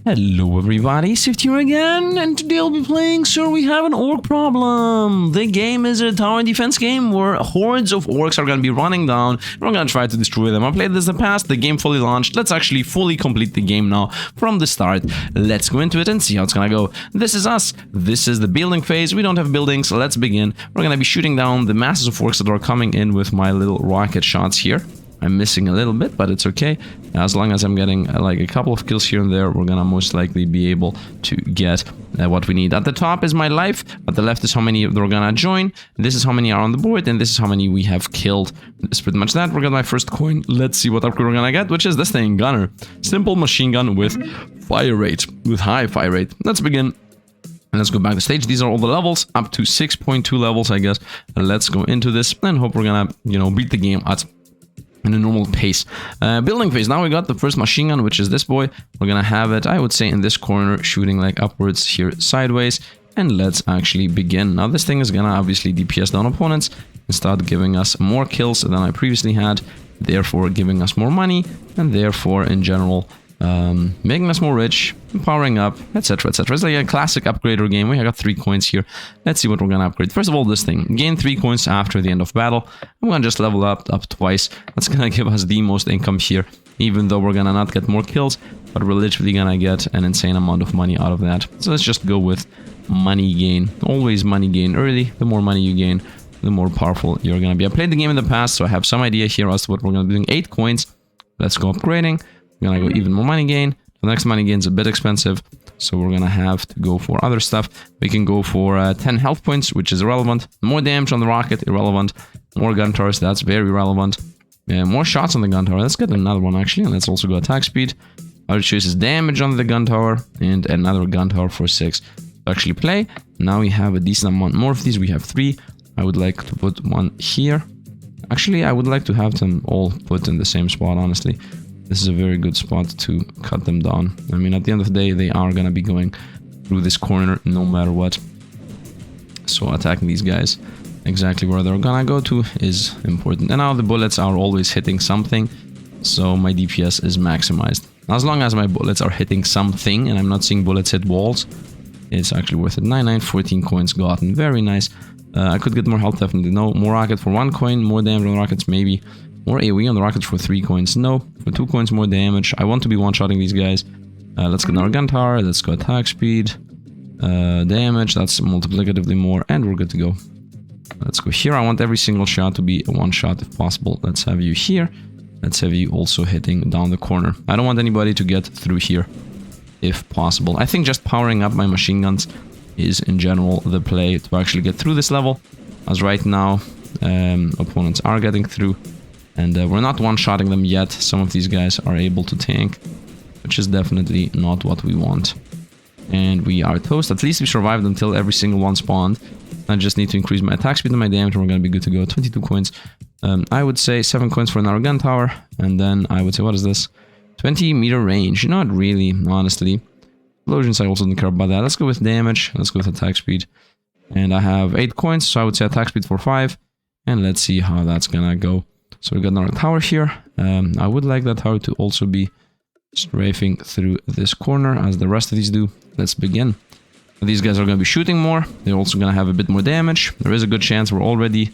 Hello everybody, Sifd here again, and today I'll be playing Sir We Have an Orc Problem. The game is a tower defense game where hordes of orcs are going to be running down. We're going to try to destroy them. I played this in the past, the game fully launched. Let's actually fully complete the game now from the start. Let's go into it and see how it's going to go. This is us. This is the building phase. We don't have buildings, so let's begin. We're going to be shooting down the masses of orcs that are coming in with my little rocket shots here. I'm missing a little bit, but it's okay. As long as I'm getting like a couple of kills here and there, we're gonna most likely be able to get what we need. At the top is my life, at the left is how many they're gonna join. This is how many are on the board, and this is how many we have killed. That's pretty much that. We're getting my first coin. Let's see what upgrade we're gonna get, which is this thing, Gunner. Simple machine gun with fire rate, with high fire rate. Let's begin. Let's go back to stage. These are all the levels, up to 6.2 levels, I guess. Let's go into this and hope we're gonna, beat the game at in a normal pace. Building phase. Now we got the first machine gun, which is this boy. We're gonna have it, I would say, in this corner, shooting like upwards here sideways. And let's actually begin. Now this thing is gonna obviously DPS down opponents and start giving us more kills than I previously had, therefore giving us more money, and therefore in general making us more rich, powering up, etc, etc. It's like a classic upgrader game. We got 3 coins here. Let's see what we're gonna upgrade. First of all, this thing. Gain 3 coins after the end of battle. I'm gonna just level up twice. That's gonna give us the most income here, even though we're gonna not get more kills, but we're literally gonna get an insane amount of money out of that. So let's just go with money gain. Always money gain early. The more money you gain, the more powerful you're gonna be. I played the game in the past, so I have some idea here as to what we're gonna be doing. 8 coins. Let's go upgrading. We're gonna go even more money gain. The next money gain is a bit expensive, so we're gonna have to go for other stuff. We can go for 10 health points, which is irrelevant. More damage on the rocket, irrelevant. More gun towers, that's very relevant. More shots on the gun tower. Let's get another one actually, and let's also go attack speed. Our choice is damage on the gun tower and another gun tower for 6 to actually play. Now we have a decent amount more of these. We have 3. I would like to put one here. Actually, I would like to have them all put in the same spot, honestly. This is a very good spot to cut them down. I mean, at the end of the day, they are gonna be going through this corner no matter what. So attacking these guys exactly where they're gonna go to is important. And now the bullets are always hitting something, so my DPS is maximized. As long as my bullets are hitting something and I'm not seeing bullets hit walls, it's actually worth it. 14 coins gotten. Very nice. I could get more health, definitely. No. More rocket for 1 coin. More damage on rockets, maybe. More AoE on the rockets for 3 coins. No. For 2 coins more damage. I want to be one-shotting these guys. Let's get our gun tower. Let's go attack speed. Damage. That's multiplicatively more. And we're good to go. Let's go here. I want every single shot to be a one-shot if possible. Let's have you here. Let's have you also hitting down the corner. I don't want anybody to get through here if possible. I think just powering up my machine guns is in general the play to actually get through this level. As right now, opponents are getting through. And we're not one-shotting them yet. Some of these guys are able to tank, which is definitely not what we want. And we are toast. At least we survived until every single one spawned. I just need to increase my attack speed and my damage, and we're going to be good to go. 22 coins. I would say 7 coins for another gun tower. And then I would say, what is this? 20-meter range. Not really, honestly. Explosions, I also don't care about that. Let's go with damage. Let's go with attack speed. And I have 8 coins, so I would say attack speed for 5. And let's see how that's going to go. So we got another tower here. I would like that tower to also be strafing through this corner as the rest of these do. Let's begin. These guys are going to be shooting more. They're also going to have a bit more damage. There is a good chance we're already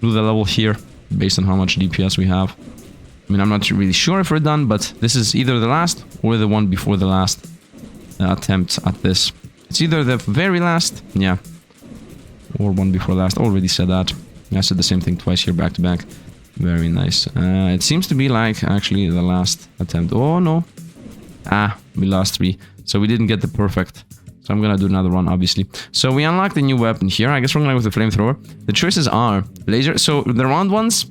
through the level here based on how much DPS we have. I mean, I'm not really sure if we're done, but this is either the last or the one before the last attempt at this. It's either the very last, yeah, or one before last. Already said that. I said the same thing twice here back to back. Very nice. It seems to be like actually the last attempt. Oh no. We lost 3. So we didn't get the perfect. So I'm gonna do another one, obviously. So we unlocked a new weapon here. I guess we're gonna go with the flamethrower. The choices are laser. So the round ones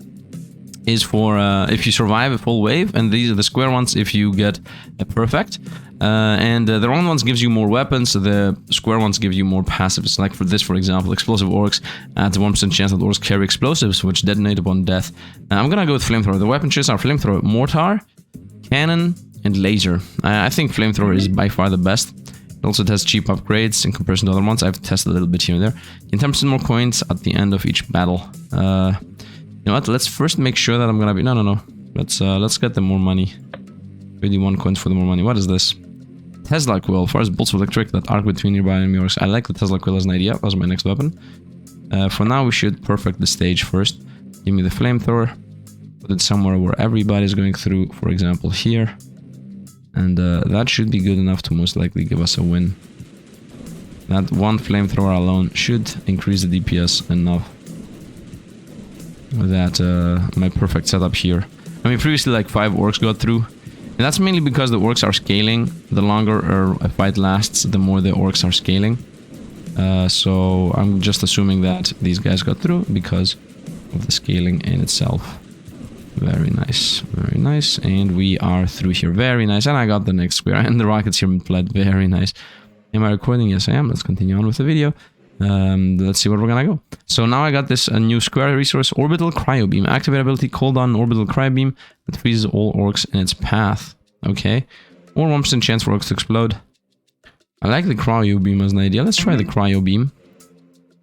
is for if you survive a full wave, and these are the square ones if you get a perfect. And the round ones gives you more weapons, the square ones give you more passives. Like for this, for example, explosive orcs adds a 1% chance that orcs carry explosives, which detonate upon death. I'm gonna go with flamethrower. The weapon choices are flamethrower, mortar, cannon, and laser. I think flamethrower is by far the best. It also has cheap upgrades in comparison to other ones. I've tested a little bit here and there. In 10% more coins at the end of each battle. You know what? Let's first make sure that I'm gonna be... No. Let's get the more money. 31 coins for the more money. What is this? Tesla Quill. Fires bolts of electric that arc between nearby enemy orcs. I like the Tesla Quill as an idea. That's my next weapon. For now, we should perfect the stage first. Give me the flamethrower. Put it somewhere where everybody's going through. For example, here. And that should be good enough to most likely give us a win. That one flamethrower alone should increase the DPS enough. That my perfect setup here. I mean, previously like 5 orcs got through. And that's mainly because the orcs are scaling. The longer a fight lasts, the more the orcs are scaling. So I'm just assuming that these guys got through because of the scaling in itself. Very nice, very nice. And we are through here. Very nice. And I got the next square. And the rockets here fled. Very nice. Am I recording? Yes, I am. Let's continue on with the video. Let's see where we're gonna go. So now I got this a new square resource, Orbital Cryo Beam. Activate ability, call down Orbital Cryo Beam that freezes all orcs in its path. Okay. Or 1% chance for orcs to explode. I like the Cryo Beam as an idea. Let's try the Cryo Beam.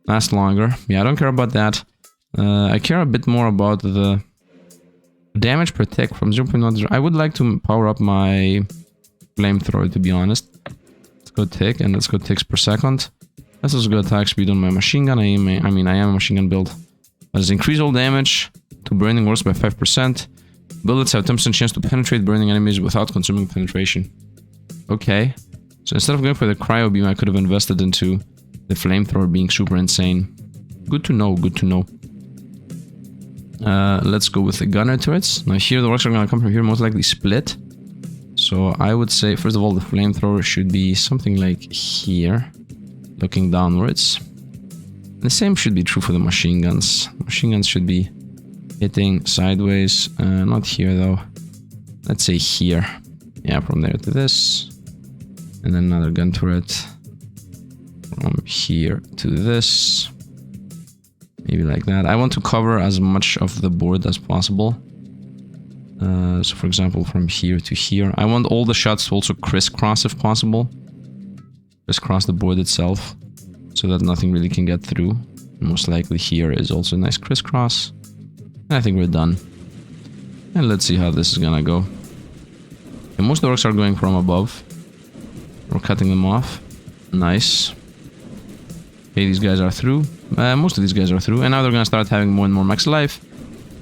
Last longer. Yeah, I don't care about that. I care a bit more about the damage per tick from 0.1. I would like to power up my flamethrower, to be honest. Let's go tick, and let's go ticks per second. Let's also go attack speed on my machine gun. I am a machine gun build. Let's increase all damage to burning orcs by 5%. Bullets have 10% chance to penetrate burning enemies without consuming penetration. Okay. So instead of going for the cryo beam, I could have invested into the flamethrower being super insane. Good to know, good to know. Let's go with the gunner turrets. Now here the orcs are gonna come from here, most likely split. So I would say, first of all, the flamethrower should be something like here. Looking downwards. The same should be true for the machine guns. Machine guns should be hitting sideways. Not here though. Let's say here. Yeah, from there to this. And then another gun turret. From here to this. Maybe like that. I want to cover as much of the board as possible. So for example, from here to here. I want all the shots to also crisscross if possible. Crisscross the board itself, so that nothing really can get through. Most likely here is also a nice crisscross. And I think we're done. And let's see how this is gonna go. And most orcs are going from above. We're cutting them off. Nice. Okay, these guys are through. Most of these guys are through. And now they're gonna start having more and more max life.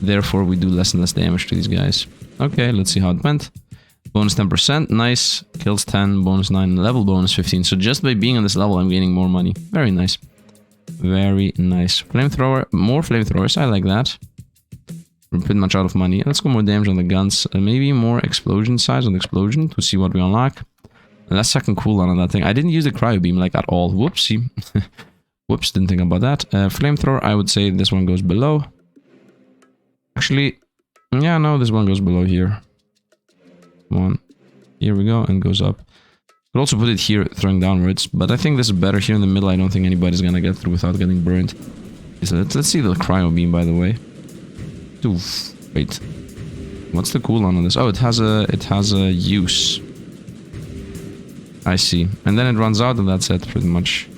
Therefore, we do less and less damage to these guys. Okay, let's see how it went. Bonus 10%, nice. Kills 10, bonus 9, level bonus 15. So just by being on this level, I'm gaining more money. Very nice. Very nice. Flamethrower, more flamethrowers, I like that. We're pretty much out of money. Let's go more damage on the guns. Maybe more explosion size on the explosion to see what we unlock. And that's second cooldown on that thing. I didn't use the cryo beam like at all. Whoopsie. Whoops, didn't think about that. Flamethrower, I would say this one goes below. Actually, yeah, no, this one goes below here. One, here we go, and goes up. Could also put it here, throwing downwards, but I think this is better here in the middle. I don't think anybody's gonna get through without getting burned. So let's see the cryo beam, by the way. Oof, wait, what's the cooldown on this? Oh, it has a use. I see, and then it runs out, and that's it, pretty much.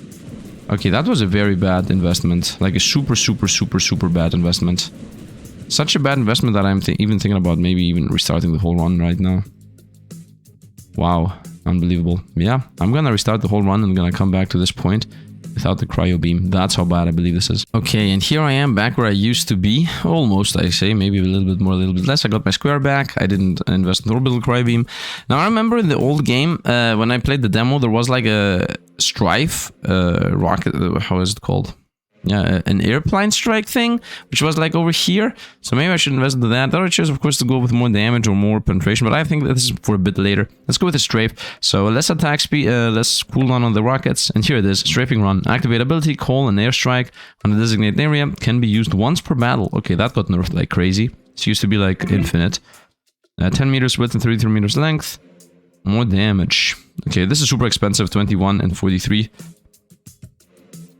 Okay, that was a very bad investment, like a super bad investment. Such a bad investment that I'm even thinking about maybe even restarting the whole run right now. Wow, unbelievable. Yeah, I'm gonna restart the whole run and gonna come back to this point without the cryo beam. That's how bad I believe this is. Okay, and here I am back where I used to be. Almost, I say. Maybe a little bit more, a little bit less. I got my square back. I didn't invest in the orbital cryo beam. Now, I remember in the old game, when I played the demo, there was like a strife rocket. How is it called? Yeah, an airplane strike thing, which was like over here. So maybe I should invest into that. There are chances, of course, to go with more damage or more penetration, but I think that this is for a bit later. Let's go with the strafe. So less attack speed, less cooldown on the rockets. And here it is, strafing run. Activate ability, call an airstrike on a designated area. Can be used once per battle. Okay, that got nerfed like crazy. It used to be like infinite. 10 meters width and 33 meters length. More damage. Okay, this is super expensive, 21 and 43.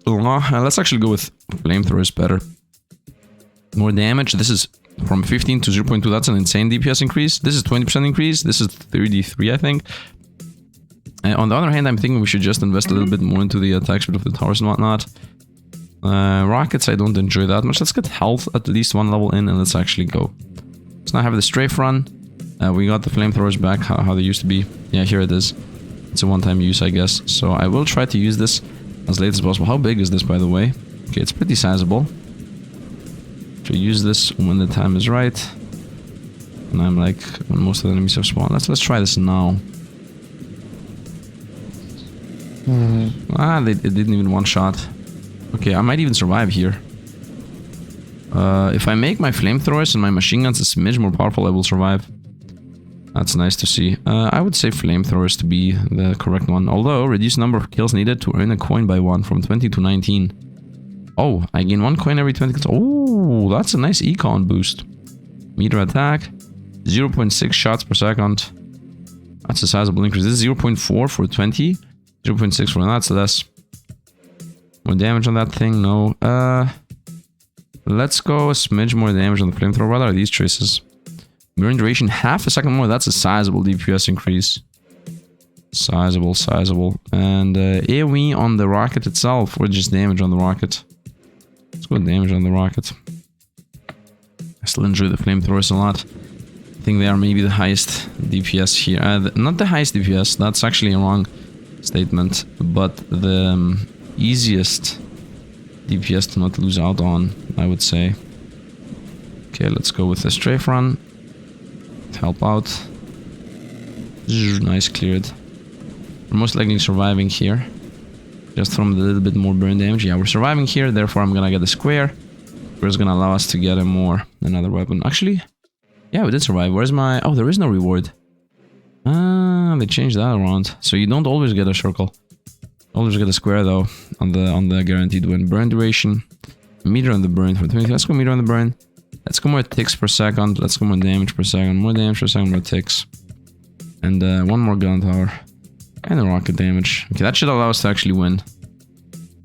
Let's actually go with flamethrowers better. More damage. This is from 15 to 0.2. That's an insane DPS increase. This is 20% increase. This is 33, I think. On the other hand, I'm thinking we should just invest a little bit more into the attack speed of the towers and whatnot. Rockets, I don't enjoy that much. Let's get health at least one level in and let's actually go. So now I have the strafe run. We got the flamethrowers back, how they used to be. Yeah, here it is. It's a one-time use, I guess. So I will try to use this as late as possible. How big is this, by the way? Okay, it's pretty sizable. To use this when the time is right. And I'm like, when most of the enemies have spawned. Let's try this now. It didn't even one-shot. Okay, I might even survive here. If I make my flamethrowers and my machine guns a smidge more powerful, I will survive. That's nice to see. I would say flamethrowers to be the correct one. Although, reduce number of kills needed to earn a coin by 1 from 20 to 19. Oh, I gain 1 coin every 20 kills. Oh, that's a nice econ boost. Meter attack. 0.6 shots per second. That's a sizable increase. This is 0.4 for 20. 0.6 for that's less. More damage on that thing? No. Let's go a smidge more damage on the flamethrower. What are these choices? Burn duration half a second more. That's a sizable DPS increase. Sizable. And AoE on the rocket itself, or just damage on the rocket. Let's go damage on the rocket. I still enjoy the flamethrowers a lot. I think they are maybe the highest DPS here. Not the highest DPS, that's actually a wrong statement. But the easiest DPS to not lose out on, I would say. Okay, let's go with the strafe run. Help out. Nice, cleared. We're most likely surviving here. Just from a little bit more burn damage. Yeah, we're surviving here, therefore I'm gonna get the square. Square's gonna allow us to get another weapon. Actually, yeah, we did survive. Where's my... Oh, there is no reward. Ah, they changed that around. So you don't always get a circle. Always get a square though, on the guaranteed win. Burn duration. Meter on the burn for 20. Let's go meter on the burn. Let's go more ticks per second. Let's go more damage per second. More damage per second, more ticks. And one more gun tower. And a rocket damage. Okay, that should allow us to actually win.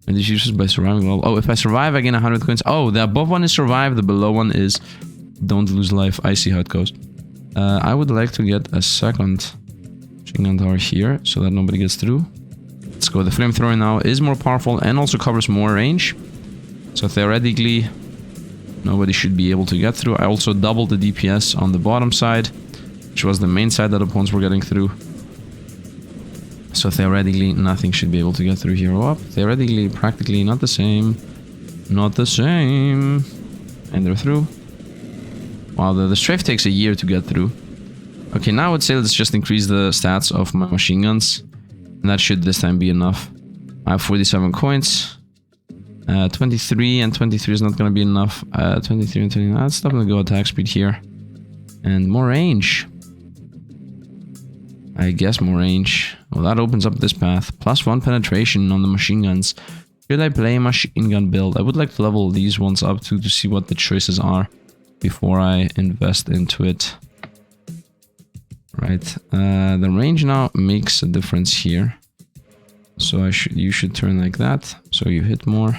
And this uses by surviving well. Oh, if I survive, I gain 100 coins. Oh, the above one is survive. The below one is don't lose life. I see how it goes. I would like to get a second machine gun tower here so that nobody gets through. Let's go. The flamethrower now is more powerful and also covers more range. So theoretically, nobody should be able to get through. I also doubled the DPS on the bottom side, which was the main side that opponents were getting through. So theoretically, nothing should be able to get through here. Oh, theoretically, practically not the same. Not the same. And they're through. Wow, the strafe takes a year to get through. Okay, now I would say let's just increase the stats of my machine guns. And that should this time be enough. I have 47 coins. 23 and 23 is not going to be enough. 23 and 29. Let's stop and go attack speed here. And more range. I guess more range. Well, that opens up this path. +1 penetration on the machine guns. Should I play a machine gun build? I would like to level these ones up too to see what the choices are before I invest into it. Right. The range now makes a difference here. So you should turn like that, so you hit more.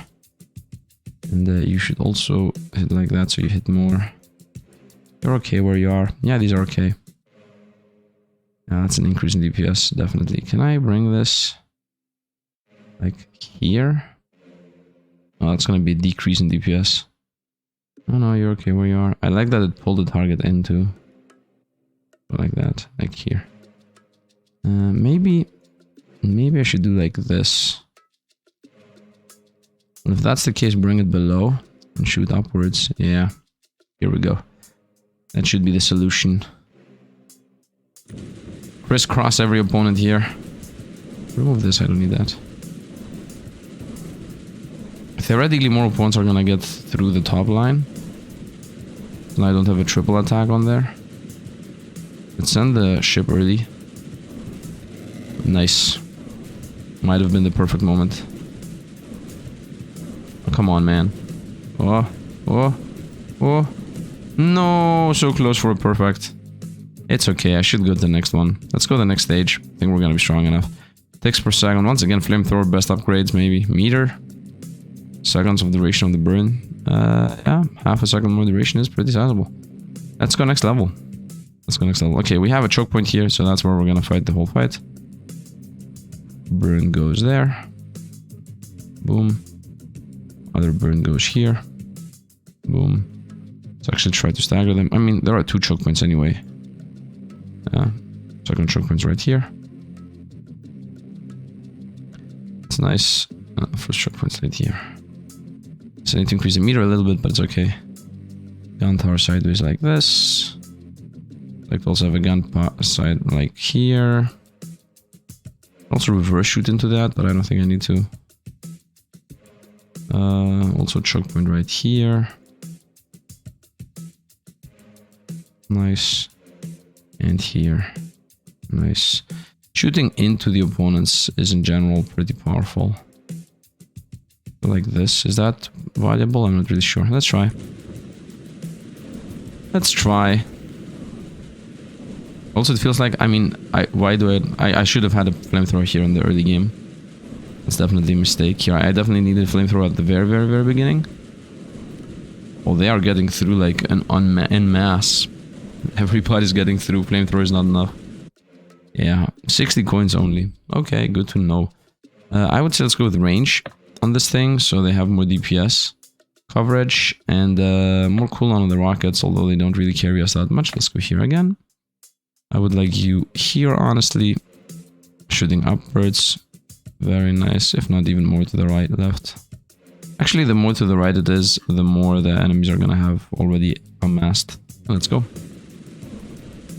And you should also hit like that, so you hit more. You're okay where you are. Yeah, these are okay. Yeah, that's an increase in DPS, definitely. Can I bring this like here? Oh, that's gonna be a decrease in DPS. Oh no, you're okay where you are. I like that it pulled the target into. Like that, like here. Maybe I should do like this. And if that's the case, bring it below and shoot upwards. Yeah, here we go. That should be the solution. Crisscross every opponent here. Remove this, I don't need that. Theoretically, more opponents are gonna get through the top line. And I don't have a triple attack on there. Let's send the ship early. Nice. Might have been the perfect moment. Oh, come on, man. Oh. No, so close for a perfect. It's okay, I should go to the next one. Let's go to the next stage. I think we're gonna be strong enough. Ticks per second. Once again, flamethrower, best upgrades, maybe. Meter. Seconds of duration of the burn. Yeah, half a second more duration is pretty sizable. Let's go next level. Okay, we have a choke point here, so that's where we're gonna fight the whole fight. Burn goes there. Boom. Other burn goes here. Boom. Let's actually try to stagger them. I mean, there are 2 choke points anyway. Yeah. Second choke points right here. nice. First choke points right here. So I need to increase the meter a little bit, but it's okay. Gun tower sideways like this. Like also have a gun side like here. Also reverse shoot into that, but I don't think I need to. Also choke point right here. Nice. And here. Nice. Shooting into the opponents is in general pretty powerful. Like this. Is that valuable? I'm not really sure. Let's try. Let's try. Also, it feels like, I mean, I should have had a flamethrower here in the early game. It's definitely a mistake here. I definitely needed a flamethrower at the very beginning. Oh, they are getting through like en masse. Everybody's getting through. Flamethrower is not enough. Yeah, 60 coins only. Okay, good to know. I would say let's go with range on this thing, so they have more DPS coverage and more cooldown on the rockets, although they don't really carry us that much. Let's go here again. I would like you here, honestly. Shooting upwards. Very nice, if not even more to the right, left. Actually, the more to the right it is, the more the enemies are gonna have already amassed. Let's go.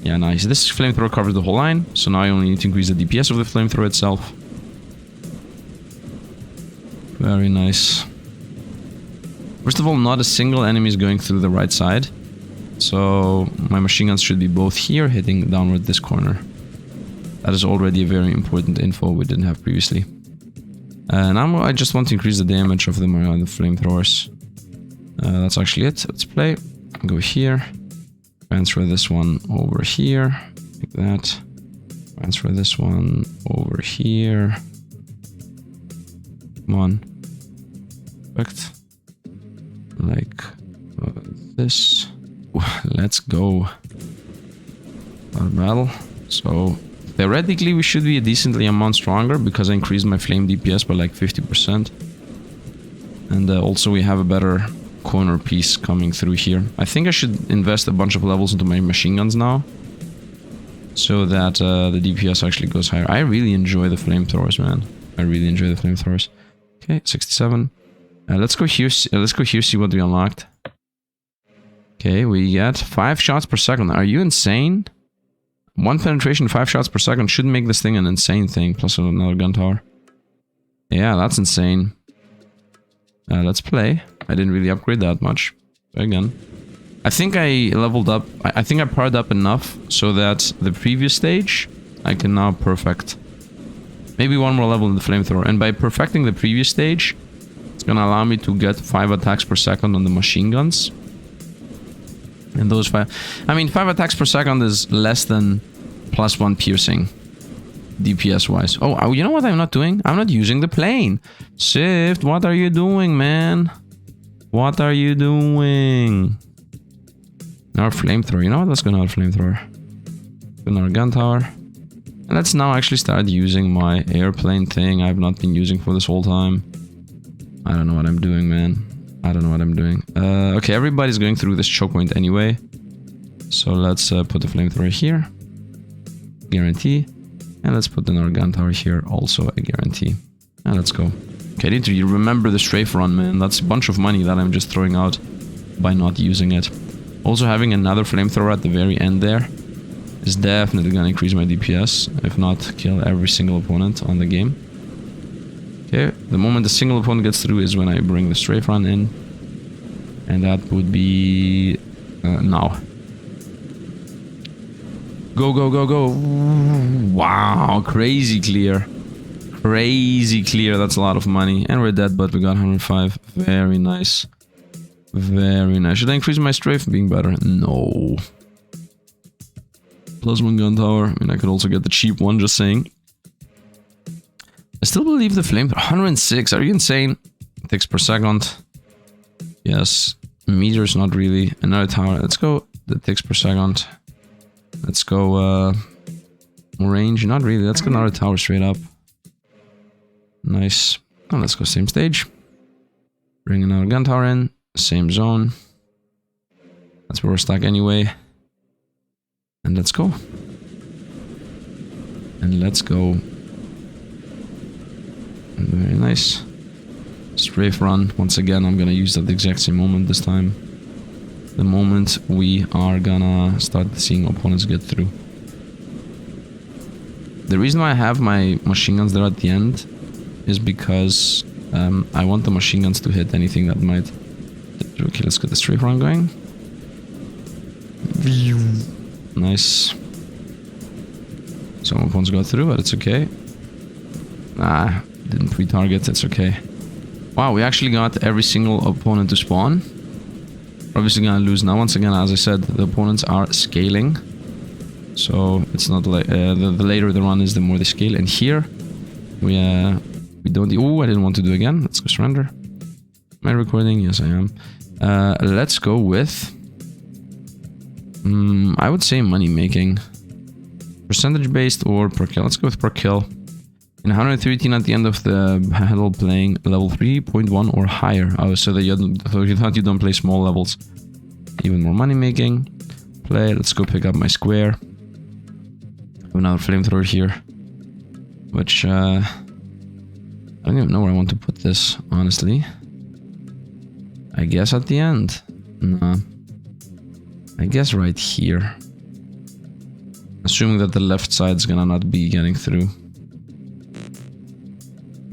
Yeah, nice. This flamethrower covers the whole line, so now I only need to increase the DPS of the flamethrower itself. Very nice. First of all, not a single enemy is going through the right side. So my machine guns should be both here, hitting downward this corner. That is already a very important info we didn't have previously. Now I just want to increase the damage of the flamethrowers. That's actually it. Let's play. Go here. Transfer this one over here. Like that. Transfer this one over here. Come on. Perfect. Like this. Let's go. Our battle. So theoretically we should be a decently amount stronger because I increased my flame DPS by like 50%. And also we have a better corner piece coming through here. I think I should invest a bunch of levels into my machine guns now. So that the DPS actually goes higher. I really enjoy the flamethrowers, man. I really enjoy the flamethrowers. Okay, 67. Let's go here. Let's go here, see what we unlocked. Okay, we get 5 shots per second. Are you insane? 1 penetration, 5 shots per second should make this thing an insane thing. Plus another gun tower. Yeah, that's insane. Let's play. I didn't really upgrade that much. Again. I think I leveled up. I think I powered up enough so that the previous stage I can now perfect. Maybe one more level in the flamethrower. And by perfecting the previous stage, it's gonna allow me to get 5 attacks per second on the machine guns. And those 5... I mean, 5 attacks per second is less than +1 piercing. DPS wise. Oh, you know what I'm not doing? I'm not using the plane. Sifd, what are you doing, man? What are you doing? Our flamethrower. You know what? Let's go now flamethrower. Go now gun tower. And let's now actually start using my airplane thing I've not been using for this whole time. I don't know what I'm doing, man. I don't know what I'm doing. Okay, everybody's going through this choke point anyway. So let's put the flamethrower here. Guarantee. And let's put another gun tower here, also a guarantee. And let's go. Okay, I need to remember the strafe run, man. That's a bunch of money that I'm just throwing out by not using it. Also, having another flamethrower at the very end there is definitely gonna increase my DPS, if not kill every single opponent on the game. Okay, the moment a single opponent gets through is when I bring the strafe run in. And that would be... now. Go, go, go, go. Wow, crazy clear. Crazy clear, that's a lot of money. And we're dead, but we got 105. Very nice. Very nice. Should I increase my strafe being better? No. +1 gun tower. I mean, I could also get the cheap one, just saying. I still believe the flame... 106, are you insane? Ticks per second. Yes. Meters, not really. Another tower. Let's go the ticks per second. Let's go, range. Not really. Let's go another tower straight up. Nice. Oh, let's go same stage. Bring another gun tower in. Same zone. That's where we're stuck anyway. And let's go. And let's go. Very nice. Strafe run. Once again, I'm gonna use that exact same moment this time. The moment we are gonna start seeing opponents get through. The reason why I have my machine guns there at the end is because I want the machine guns to hit anything that might... Okay, let's get the strafe run going. Nice. Some opponents got through, but it's okay. Ah, didn't pre-target, it's okay. Wow, we actually got every single opponent to spawn. We're obviously gonna lose now. Once again, as I said, the opponents are scaling. So it's not like the later the run is, the more they scale. And here we don't. Oh, I didn't want to do again. Let's go surrender. Am I recording? Yes, I am. Let's go with. I would say money making, percentage based or per kill. Let's go with per kill. In 113 at the end of the battle, playing level 3.1 or higher. Oh, so that you thought you don't play small levels. Even more money making. Play. Let's go pick up my square. Another flamethrower here, which I don't even know where I want to put this, honestly. I guess at the end. No. I guess right here. Assuming that the left side's gonna not be getting through.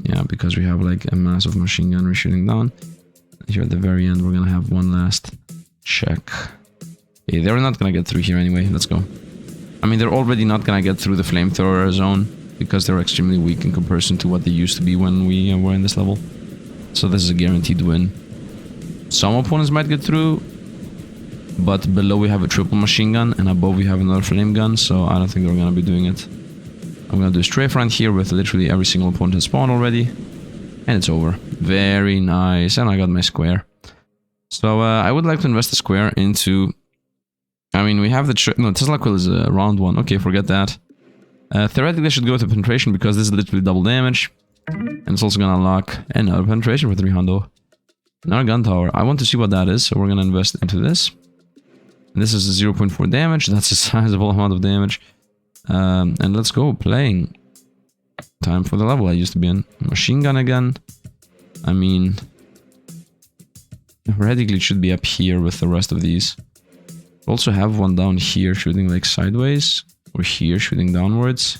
Yeah, because we have like a massive machine gunner shooting down. Here at the very end, we're gonna have one last check. Okay, they're not gonna get through here anyway. Let's go. I mean, they're already not gonna get through the flamethrower zone because they're extremely weak in comparison to what they used to be when we were in this level. So this is a guaranteed win. Some opponents might get through, but below we have a triple machine gun and above we have another flame gun, so I don't think they're gonna be doing it. I'm gonna do a strafe run here with literally every single opponent has spawned already. And it's over. Very nice. And I got my square. So I would like to invest the square into... I mean, we have the... No, Tesla Quill is a round one. Okay, forget that. Theoretically, I should go to penetration because this is literally double damage. And it's also gonna unlock another penetration for 3 hundo. Another gun tower. I want to see what that is, so we're gonna invest into this. And this is a 0.4 damage. That's a sizable amount of damage. And let's go playing. Time for the level I used to be in. Machine gun again. I mean, theoretically it should be up here with the rest of these. Also have one down here shooting like sideways, or here shooting downwards.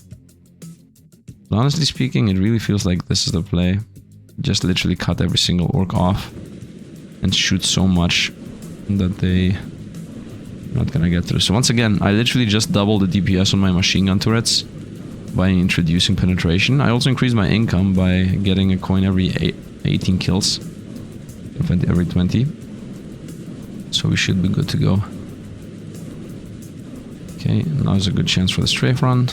But honestly speaking, it really feels like this is the play. Just literally cut every single orc off and shoot so much that they not gonna get through. So once again, I literally just doubled the DPS on my machine gun turrets by introducing penetration. I also increased my income by getting a coin every 18 kills. Every 20. So we should be good to go. Okay, now is a good chance for the strafe run.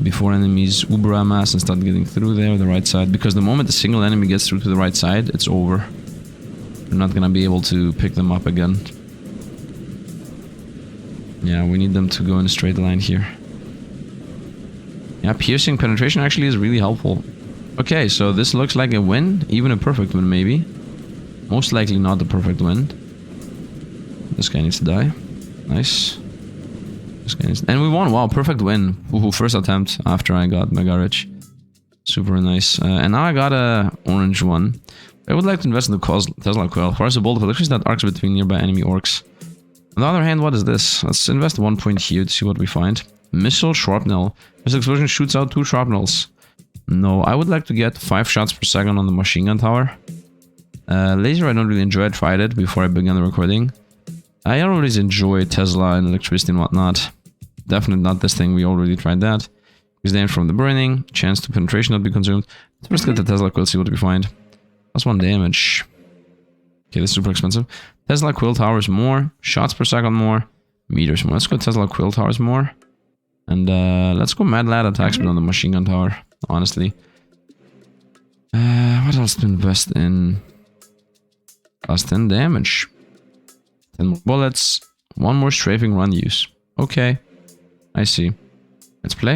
Before enemies uber amass and start getting through there, the right side. Because the moment a single enemy gets through to the right side, it's over. We're not gonna be able to pick them up again. Yeah, we need them to go in a straight line here. Yeah, piercing penetration actually is really helpful. Okay, so this looks like a win. Even a perfect win, maybe. Most likely not the perfect win. This guy needs to die. Nice. This guy needs to... And we won. Wow, perfect win. Ooh, first attempt after I got Mega Rich. Super nice. And now I got a orange one. I would like to invest in the Tesla Coil. Fires a bolt of electricity that arcs between nearby enemy orcs. On the other hand, what is this? Let's invest 1 point here to see what we find. Missile shrapnel. This explosion shoots out 2 shrapnels. No, I would like to get 5 shots per second on the machine gun tower. Laser I don't really enjoy. I tried it before I began the recording. I always enjoy Tesla and electricity and whatnot. Definitely not this thing, we already tried that. Increase damage from the burning. Chance to penetration not be consumed. Let's first get the Tesla Quill, see what we find. +1 damage. Okay, this is super expensive. Tesla Quill towers more. Shots per second more. Meters more. Let's go Tesla Quill towers more. And let's go Mad Lad attack speed on the machine gun tower, honestly. What else to invest in? +10 damage. 10 more bullets. 1 more strafing run use. Okay. I see. Let's play.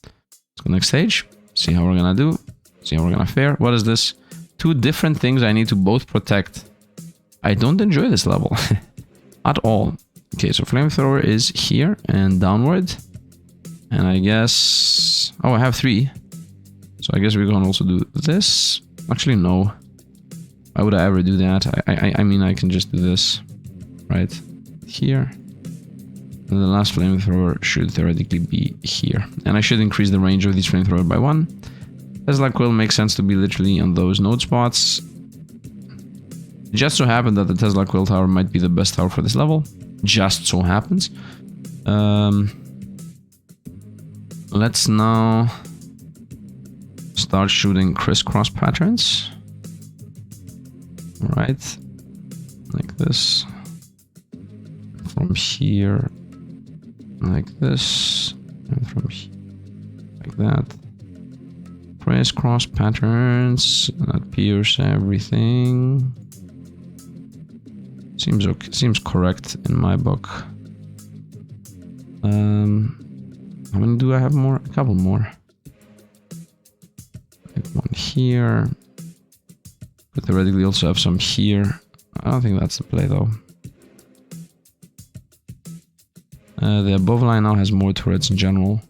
Let's go next stage. See how we're gonna do. See how we're gonna fare. What is this? 2 different things I need to both protect. I don't enjoy this level. At all. Okay, so flamethrower is here and downward. And I guess... Oh, I have 3. So I guess we can also do this. Actually, no. Why would I ever do that? I mean, I can just do this. Right? Here. And the last flamethrower should theoretically be here. And I should increase the range of these flamethrowers by 1. Tesla Quill makes sense to be literally on those node spots. It just so happened that the Tesla Quill tower might be the best tower for this level. Just so happens. Let's now start shooting crisscross patterns. Right. Like this. From here. Like this. And from here. Like that. Crisscross patterns. That pierce everything. Seems okay. Seems correct in my book. How many do I have more? A couple more. Like one here. But theoretically also have some here. I don't think that's the play though. The above line now has more turrets in general.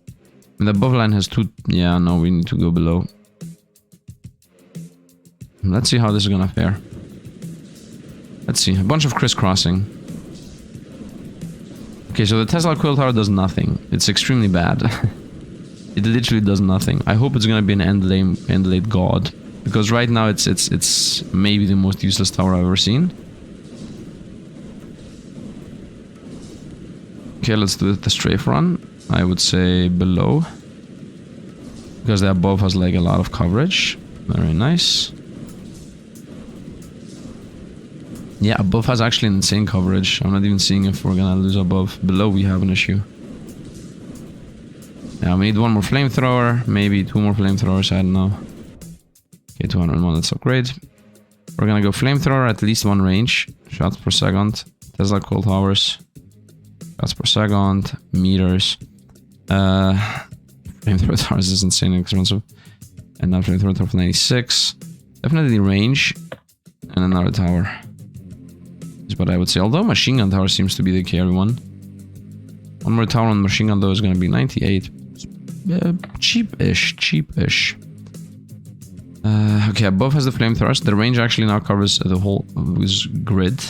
And the above line has 2. Yeah, no, we need to go below. Let's see how this is gonna fare. Let's see, a bunch of crisscrossing. Okay, so the Tesla Quill Tower does nothing. It's extremely bad. It literally does nothing. I hope it's gonna be an end late god. Because right now it's maybe the most useless tower I've ever seen. Okay, let's do the strafe run. I would say below. Because the above has like a lot of coverage. Very nice. Yeah, above has actually an insane coverage. I'm not even seeing if we're gonna lose above. Below we have an issue. Yeah, we need one more flamethrower. Maybe 2 more flamethrowers, I don't know. Okay, 201, that's upgrade. We're gonna go flamethrower, at least 1 range. Shots per second. Tesla Quill Towers. Shots per second. Meters. Flamethrower Towers is insanely expensive. And now flamethrower tower for 96. Definitely range. And another tower. Is what I would say. Although machine gun tower seems to be the carry one. One more tower on machine gun though is gonna be 98. Cheap-ish. Cheap-ish. Okay, above has the flamethrowers. The range actually now covers the whole grid.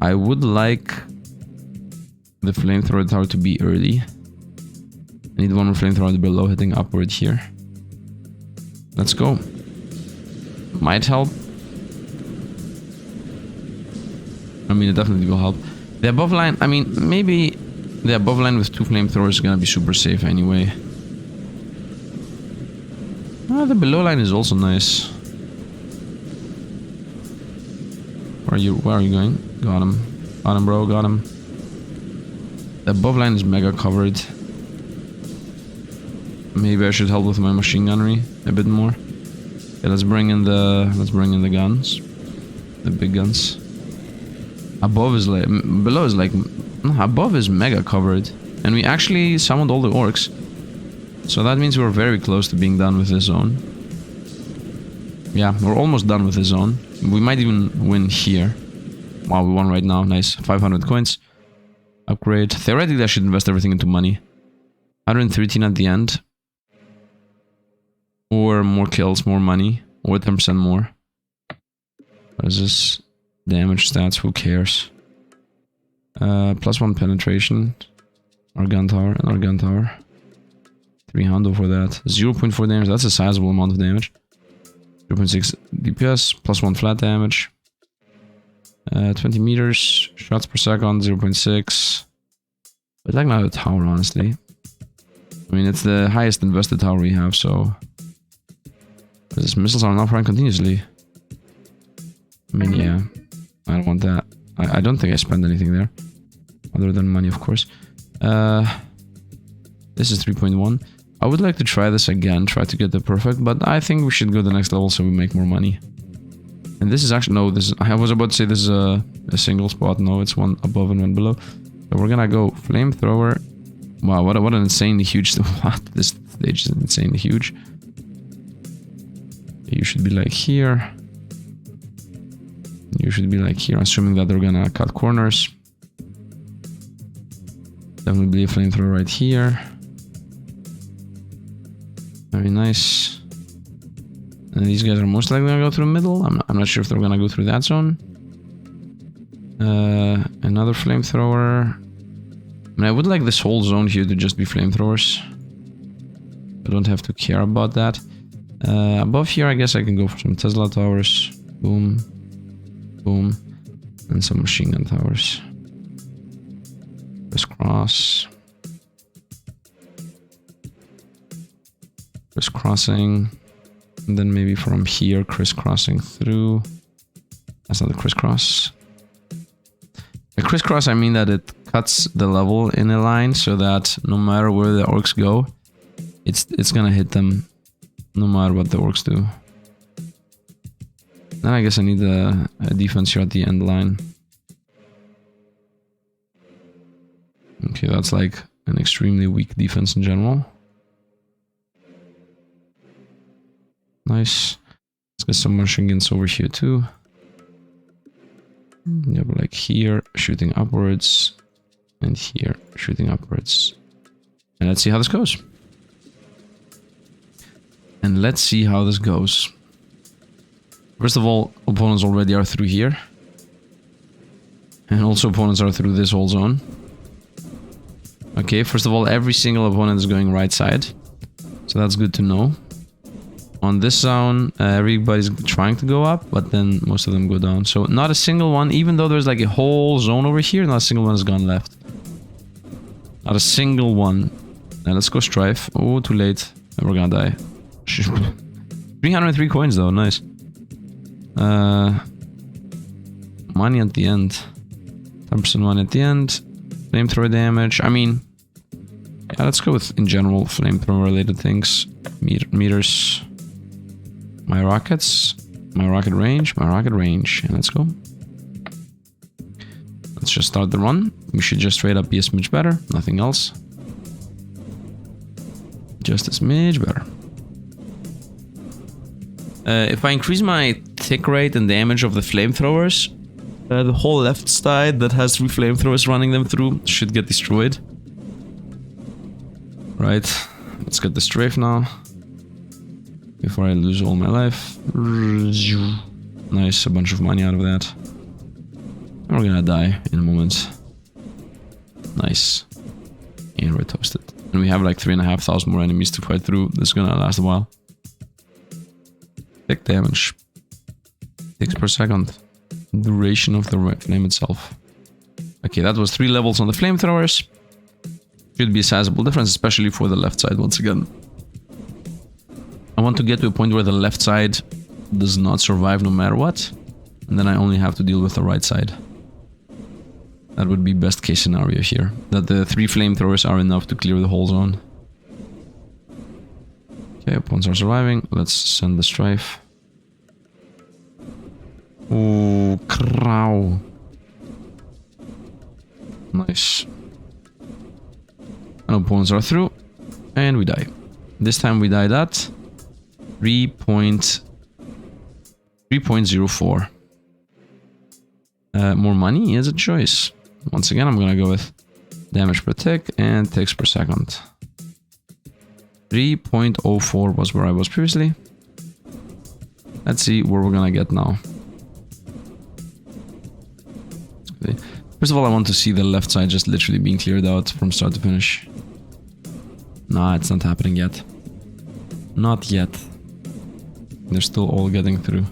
I would like the flamethrower tower to be early. I need one more flamethrower below hitting upward here. Let's go. Might help. I mean, it definitely will help. The above line, I mean, maybe the above line with 2 flamethrowers is gonna be super safe anyway. The below line is also nice. Where are you going? Got him. Got him, bro. Got him. The above line is mega covered. Maybe I should help with my machine gunnery a bit more. Okay, let's bring in the guns. The big guns. Above is like, below is like, above is mega covered. And we actually summoned all the orcs. So that means we're very close to being done with this zone. Yeah, we're almost done with this zone. We might even win here. Wow, we won right now. Nice. 500 coins. Upgrade. Theoretically, I should invest everything into money. 113 at the end. Or more kills, more money. Or 10% more. What is this? Damage stats, who cares? +1 penetration. Our gun tower and our gun tower. 300 for that. 0.4 damage, that's a sizable amount of damage. 0.6 DPS, +1 flat damage. 20 meters, shots per second, 0.6. I'd like now the tower, honestly. I mean, it's the highest invested tower we have, so... These missiles are not firing continuously. I mean, yeah. I don't want that. I don't think I spend anything there. Other than money, of course. This is 3.1. I would like to try this again, try to get the perfect, but I think we should go to the next level so we make more money. And this is actually, no, this is, I was about to say this is a single spot. No, it's one above and one below. So we're gonna go flamethrower. Wow, what an insanely huge, what? This stage is insanely huge. You should be like here. You should be like here, assuming that they're gonna cut corners. Definitely a flamethrower right here. Very nice. And these guys are most likely gonna go through the middle. I'm not sure if they're gonna go through that zone. Another flamethrower. I mean, I would like this whole zone here to just be flamethrowers. I don't have to care about that. Above here, I guess I can go for some Tesla towers. Boom. Boom. And some machine gun towers. Crisscross. Crisscrossing. And then maybe from here, crisscrossing through. That's not a crisscross. A crisscross, I mean that it cuts the level in a line so that no matter where the orcs go, it's gonna hit them no matter what the orcs do. Then I guess I need a defense here at the end line. Okay, that's like an extremely weak defense in general. Nice. Let's get some machine guns over here too. Yeah, but like here, shooting upwards. And here, shooting upwards. And let's see how this goes. And let's see how this goes. First of all, opponents already are through here. And also opponents are through this whole zone. Okay, first of all, every single opponent is going right side. So that's good to know. On this zone, everybody's trying to go up, but then most of them go down. So not a single one, even though there's like a whole zone over here, not a single one has gone left. Not a single one. Now let's go strife. Oh, too late. We're gonna die. 303 coins though, nice. Money at the end. 10% money at the end. Flamethrower damage. I mean, yeah, let's go with, in general, flamethrower related things. Meters. My rockets. My rocket range. My rocket range. And let's go. Let's just start the run. We should just straight up be a smidge better. Nothing else. Just a smidge better. If I increase my tick rate and damage of the flamethrowers, the whole left side that has 3 flamethrowers running them through should get destroyed. Right, let's get the strafe now. Before I lose all my life. Nice, a bunch of money out of that. And we're gonna die in a moment. Nice. And we're toasted. And we have like 3,500 more enemies to fight through. This is gonna last a while. Tick damage. Ticks per second. Duration of the flame itself. Okay, that was 3 levels on the flamethrowers. Should be a sizable difference, especially for the left side once again. I want to get to a point where the left side does not survive no matter what. And then I only have to deal with the right side. That would be best case scenario here. That the 3 flamethrowers are enough to clear the whole zone. Okay, opponents are surviving. Let's send the strife. Oh, crow. Nice. And opponents are through. And we die. This time we died at 3.04. More money is a choice. Once again, I'm gonna go with damage per tick and ticks per second. 3.04 was where I was previously. Let's see where we're gonna get now. Okay. First of all, I want to see the left side just literally being cleared out from start to finish. Nah, it's not happening yet. Not yet. They're still all getting through.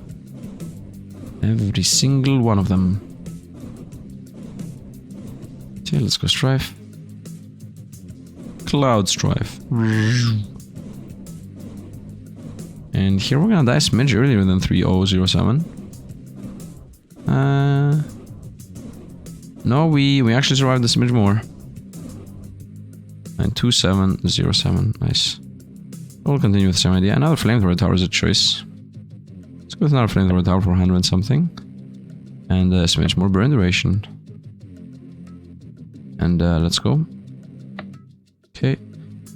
Every single one of them. Okay, let's go strife. Cloud strife. And here we're gonna die a smidge earlier than 3007. No, we actually survived a smidge more. And 2707, nice. We'll continue with the same idea. Another flamethrower tower is a choice. Let's go with another flamethrower tower for 100 and something. And a smidge more burn duration. And let's go. Okay.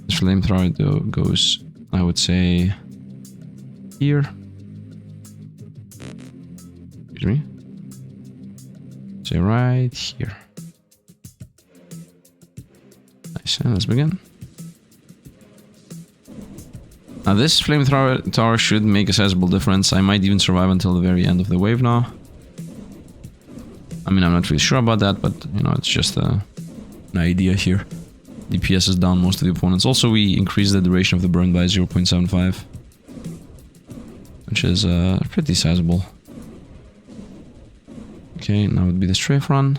This flamethrower goes, I would say, here. Excuse me. Say right here. Nice, and let's begin. Now this flamethrower tower should make a sizable difference. I might even survive until the very end of the wave now. I mean, I'm not really sure about that, but you know, it's just an idea here. DPS is down most of the opponents. Also, we increased the duration of the burn by 0.75, which is pretty sizable. Okay, now would be the strafe run.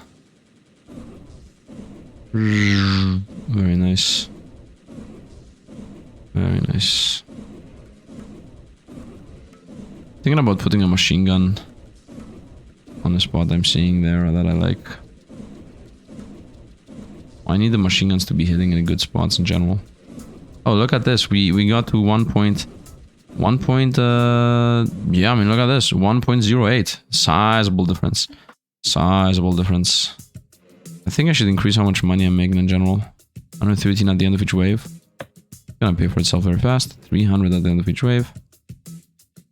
Very nice. Very nice. Thinking about putting a machine gun on the spot I'm seeing there that I like. I need the machine guns to be hitting in good spots in general. Oh, look at this. We got to yeah, I mean, look at this. 1.08. Sizable difference. Sizable difference. I think I should increase how much money I'm making in general. 113 at the end of each wave. Gonna pay for itself very fast. 300 at the end of each wave.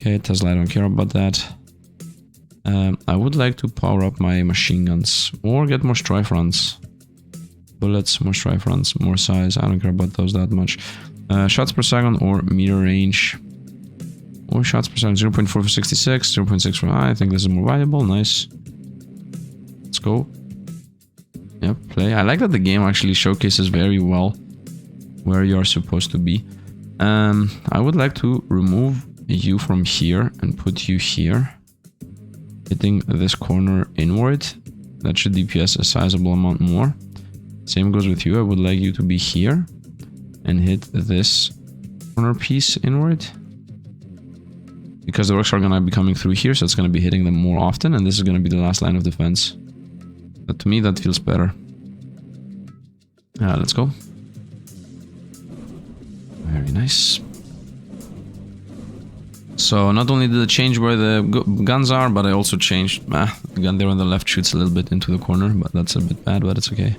Okay, Tesla, I don't care about that. I would like to power up my machine guns. Or get more strife runs. Bullets, more strife runs, more size. I don't care about those that much. Shots per second or meter range. Or shots per second. 0.4 for 66, 0.6 for... I think this is more valuable. Nice. Let's go. Yep, play. I like that the game actually showcases very well where you are supposed to be. I would like to remove you from here and put you here. Hitting this corner inward. That should DPS a sizable amount more. Same goes with you. I would like you to be here and hit this corner piece inward. Because the orcs are going to be coming through here, so it's going to be hitting them more often, and this is going to be the last line of defense. But to me, that feels better. Let's go. Very nice. So not only did I change where the guns are, but I also changed... the gun there on the left shoots a little bit into the corner, but that's a bit bad, but it's okay.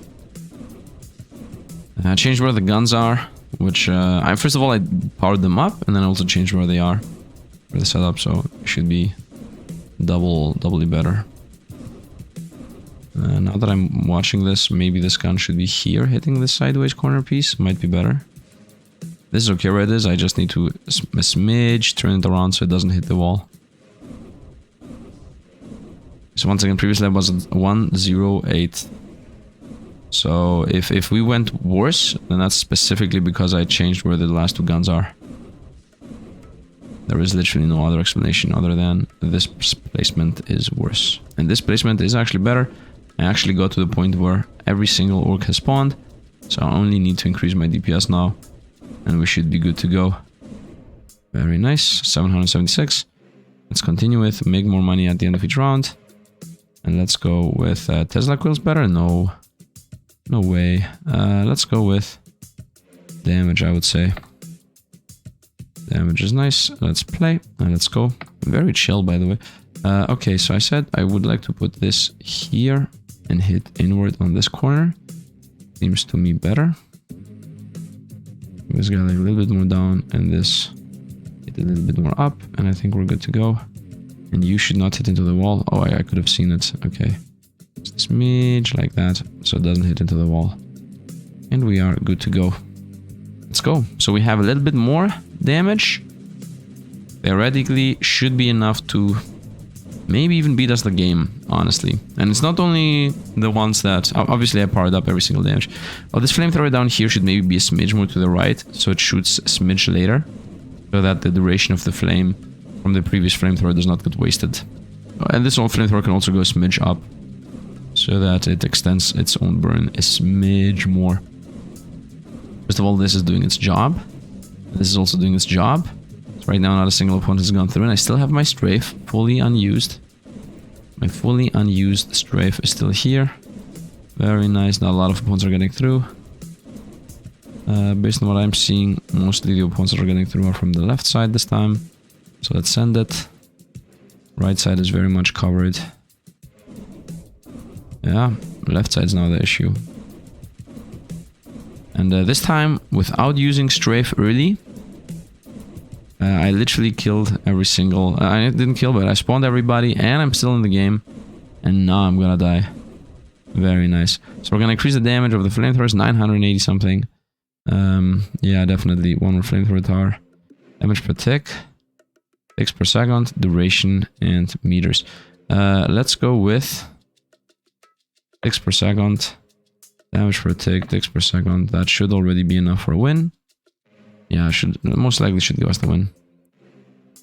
I changed where the guns are, which... first of all, I powered them up, and then I also changed where they are. For the setup, so it should be doubly better. Now that I'm watching this, maybe this gun should be here, hitting this sideways corner piece. Might be better. This is okay where it is, I just need to a smidge turn it around so it doesn't hit the wall. So once again, previously I was at 108. So if we went worse, then that's specifically because I changed where the last two guns are. There is literally no other explanation other than this placement is worse. And this placement is actually better. I actually got to the point where every single orc has spawned. So I only need to increase my DPS now. And we should be good to go. Very nice. 776. Let's continue with make more money at the end of each round. And let's go with Tesla coils better? No. No way. Let's go with damage, I would say. Damage is nice. Let's play. And let's go. Very chill, by the way. Okay, so I said I would like to put this here and hit inward on this corner. Seems to me better. This guy like a little bit more down and this hit a little bit more up. And I think we're good to go. And you should not hit into the wall. Oh, I could have seen it. Okay. Just a smidge like that so it doesn't hit into the wall. And we are good to go. Let's go. So we have a little bit more damage. Theoretically should be enough to maybe even beat us the game, honestly. And it's not only the ones that... Obviously I powered up every single damage. Oh, this flamethrower down here should maybe be a smidge more to the right, so it shoots a smidge later. So that the duration of the flame from the previous flamethrower does not get wasted. And this old flamethrower can also go a smidge up, so that it extends its own burn a smidge more. First of all, this is doing its job. This is also doing its job. So right now, not a single opponent has gone through, and I still have my strafe fully unused. My fully unused strafe is still here. Very nice. Not a lot of opponents are getting through. Based on what I'm seeing, mostly the opponents that are getting through are from the left side this time. So let's send it. Right side is very much covered. Yeah, left side's now the issue. And this time, without using strafe early, I literally killed every single... I didn't kill, but I spawned everybody, and I'm still in the game. And now I'm gonna die. Very nice. So we're gonna increase the damage of the flamethrowers, 980 something. Yeah, definitely one more flamethrower tower. Damage per tick, ticks per second, duration, and meters. Let's go with ticks per second, damage per tick, ticks per second. That should already be enough for a win. Yeah, most likely should give us the win.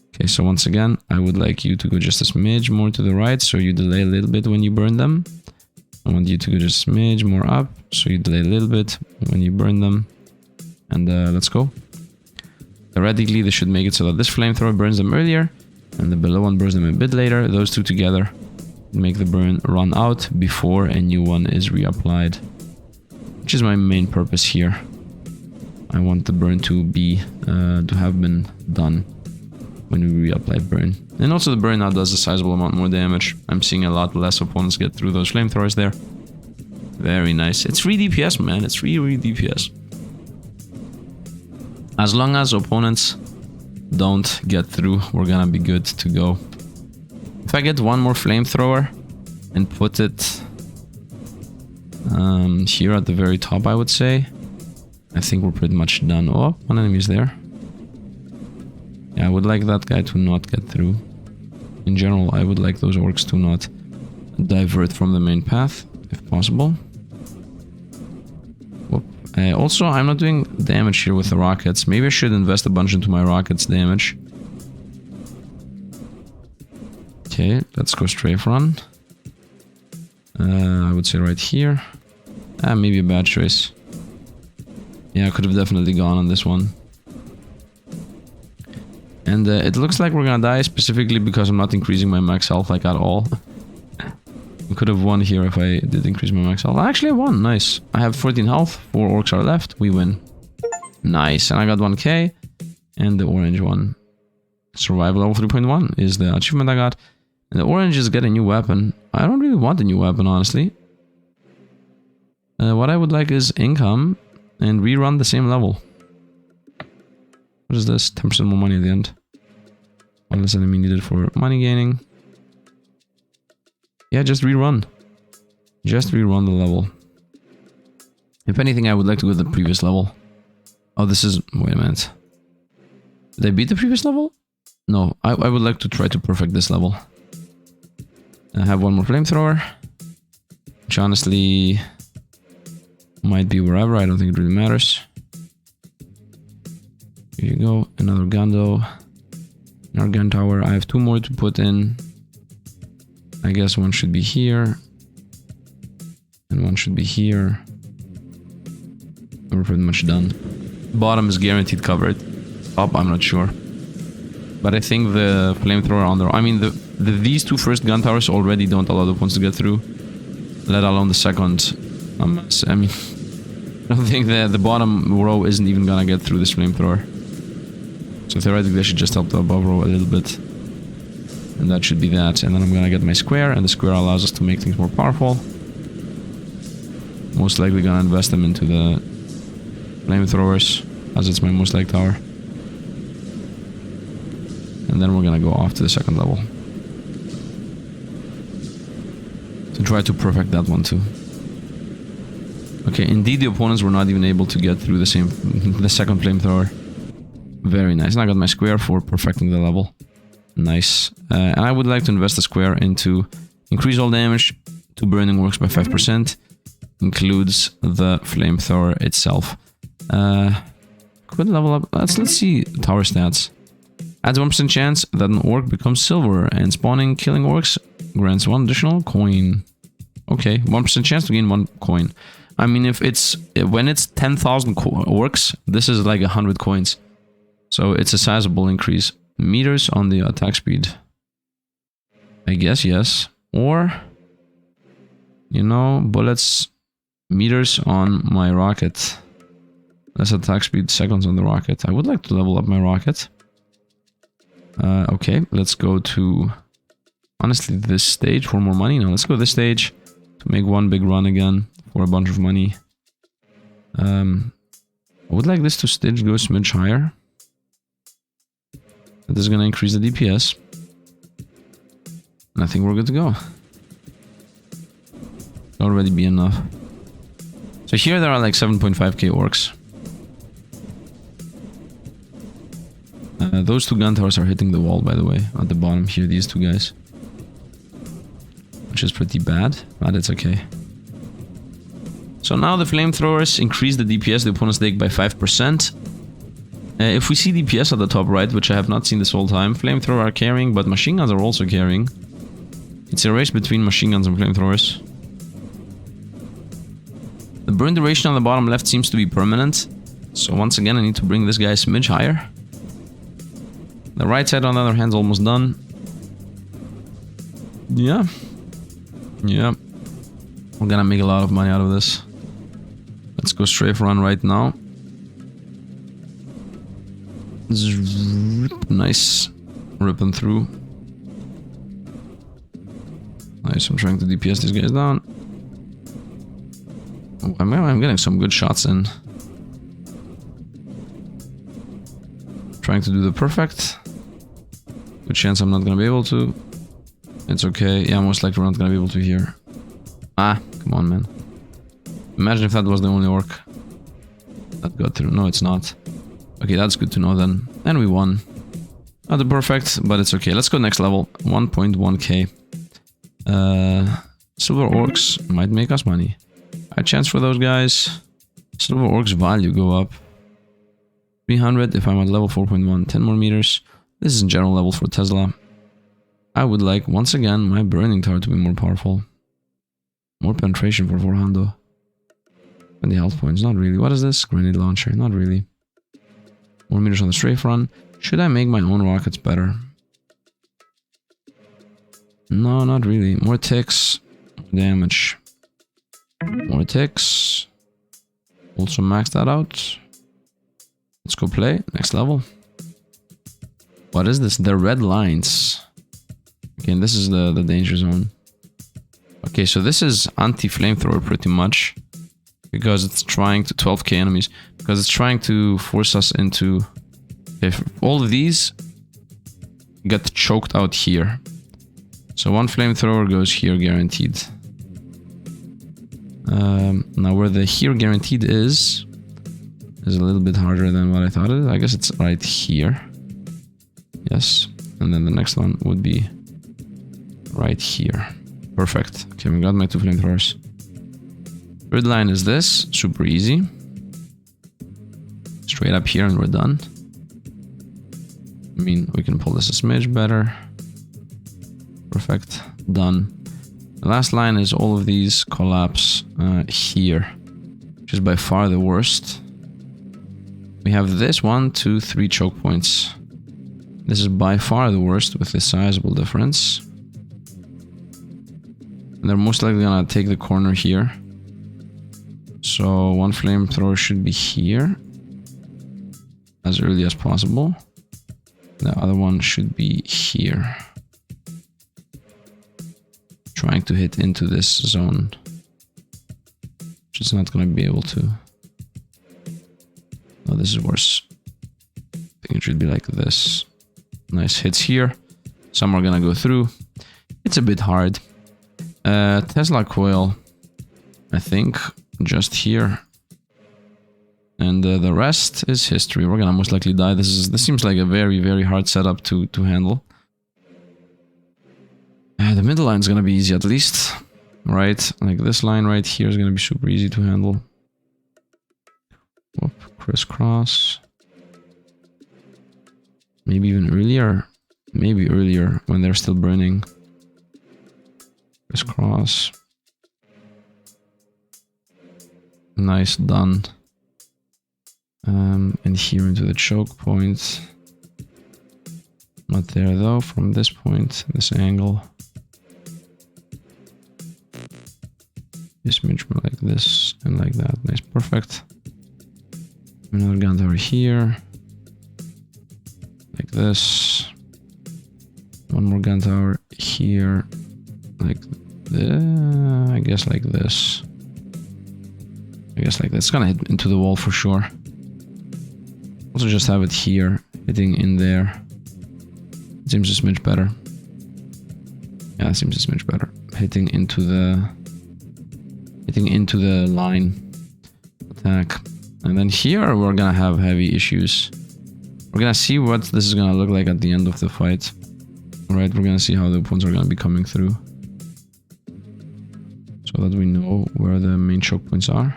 Okay, so once again, I would like you to go just a smidge more to the right, so you delay a little bit when you burn them. I want you to go just a smidge more up, so you delay a little bit when you burn them. And let's go. Theoretically, this should make it so that this flamethrower burns them earlier, and the below one burns them a bit later. Those two together make the burn run out before a new one is reapplied, which is my main purpose here. I want the burn to be to have been done when we reapply burn. And also the burn now does a sizable amount more damage. I'm seeing a lot less opponents get through those flamethrowers there. Very nice. It's 3 DPS, man. It's really DPS. As long as opponents don't get through, we're gonna be good to go. If I get one more flamethrower and put it here at the very top, I would say, I think we're pretty much done. Oh, one enemy is there. Yeah, I would like that guy to not get through. In general, I would like those orcs to not divert from the main path, if possible. Whoop. Also, I'm not doing damage here with the rockets. Maybe I should invest a bunch into my rockets damage. Okay, let's go strafe run. I would say right here. Maybe a bad choice. Yeah, I could have definitely gone on this one. And it looks like we're gonna die specifically because I'm not increasing my max health like at all. We could have won here if I did increase my max health. Actually, I won. Nice. I have 14 health. 4 orcs are left. We win. Nice. And I got 1k. And the orange one. Survival level 3.1 is the achievement I got. And the orange is get a new weapon. I don't really want a new weapon, honestly. What I would like is income and rerun the same level. What is this? 10% more money at the end. One less enemy needed for money gaining. Yeah, just rerun. Just rerun the level. If anything, I would like to go to the previous level. Oh, this is... Wait a minute. Did I beat the previous level? No, I would like to try to perfect this level. I have one more flamethrower. Which honestly... might be wherever, I don't think it really matters. Here you go, another Gundo. Another gun tower. I have 2 more to put in. I guess one should be here. And one should be here. We're pretty much done. Bottom is guaranteed covered. Top, I'm not sure. But I think the flamethrower on the... I mean, these 2 first gun towers already don't allow the opponents to get through. Let alone the second. I mean... I don't think that the bottom row isn't even gonna get through this flamethrower. So theoretically I should just help the above row a little bit. And that should be that. And then I'm gonna get my square, and the square allows us to make things more powerful. Most likely gonna invest them into the flamethrowers, as it's my most liked tower. And then we're gonna go off to the second level. To try to perfect that one too. Okay, indeed the opponents were not even able to get through the second flamethrower. Very nice. And I got my square for perfecting the level. Nice. And I would like to invest the square into increase all damage to burning orcs by 5%. Includes the flamethrower itself. Could level up. Let's see tower stats. Adds 1% chance that an orc becomes silver, and spawning killing orcs grants 1 additional coin. Okay, 1% chance to gain 1 coin. I mean, when it's 10,000 orcs, this is like 100 coins. So it's a sizable increase. Meters on the attack speed. I guess, yes. Or, you know, bullets, meters on my rocket. Less attack speed, seconds on the rocket. I would like to level up my rocket. Okay, let's go to, honestly, this stage for more money. No, let's go to this stage to make one big run again. For a bunch of money. I would like this to stage go a smidge higher. This is gonna increase the DPS. And I think we're good to go. Already be enough. So here there are like 7.5k orcs. Those two gun towers are hitting the wall, by the way, at the bottom here, these two guys. Which is pretty bad, but it's okay. So now the flamethrowers increase the DPS the opponent's take by 5%. If we see DPS at the top right, which I have not seen this whole time, flamethrower are carrying, but machine guns are also carrying. It's a race between machine guns and flamethrowers. The burn duration on the bottom left seems to be permanent. So once again, I need to bring this guy a smidge higher. The right side, on the other hand, is almost done. Yeah. Yeah. We're gonna make a lot of money out of this. Let's go strafe run right now. Nice. Ripping through. Nice, I'm trying to DPS these guys down. Oh, I'm getting some good shots in. Trying to do the perfect. Good chance I'm not gonna be able to. It's okay. Yeah, most likely we're not gonna be able to here. Ah, come on, man. Imagine if that was the only orc that got through. No, it's not. Okay, that's good to know then. And we won. Not the perfect, but it's okay. Let's go next level. 1.1k. Silver orcs might make us money. High chance for those guys. Silver orcs value go up. 300 if I'm at level 4.1. 10 more meters. This is in general level for Tesla. I would like, once again, my burning tower to be more powerful. More penetration for 400. And the health points, not really. What is this? Grenade launcher, not really. More meters on the strafe run. Should I make my own rockets better? No, not really. More ticks, more damage. More ticks. Also max that out. Let's go play. Next level. What is this? The red lines. Okay, this is the danger zone. Okay, so this is anti-flamethrower pretty much. Because it's trying to 12k enemies. Because it's trying to force us into... If all of these get choked out here. So one flamethrower goes here guaranteed. Now where the here guaranteed is a little bit harder than what I thought it is. I guess it's right here. Yes. And then the next one would be right here. Perfect. Okay, we got my two flamethrowers. Third line is this. Super easy. Straight up here and we're done. I mean, we can pull this a smidge better. Perfect. Done. The last line is all of these collapse here, which is by far the worst. We have this 1, 2, 3 choke points. This is by far the worst with a sizable difference. And they're most likely gonna take the corner here. So one flamethrower should be here as early as possible. The other one should be here. Trying to hit into this zone. Which is not going to be able to. Oh, this is worse. I think it should be like this. Nice hits here. Some are going to go through. It's a bit hard. Tesla coil. I think just here. And the rest is history. We're gonna most likely die. This seems like a very, very hard setup to handle. The middle line is gonna be easy at least. Right? Like this line right here is gonna be super easy to handle. Whoop, crisscross. Maybe even earlier. Maybe earlier when they're still burning. Crisscross. Nice, done. And here into the choke point. Not there though, from this point, this angle. This management like this and like that. Nice, perfect. Another gun tower here. Like this. One more gun tower here. Like this. I guess like this. I guess like that. It's gonna hit into the wall for sure. Also just have it here, hitting in there. It seems a smidge better. Yeah, it seems a smidge better. Hitting into the line attack. And then here we're gonna have heavy issues. We're gonna see what this is gonna look like at the end of the fight. Alright, we're gonna see how the opponents are gonna be coming through. So that we know where the main choke points are.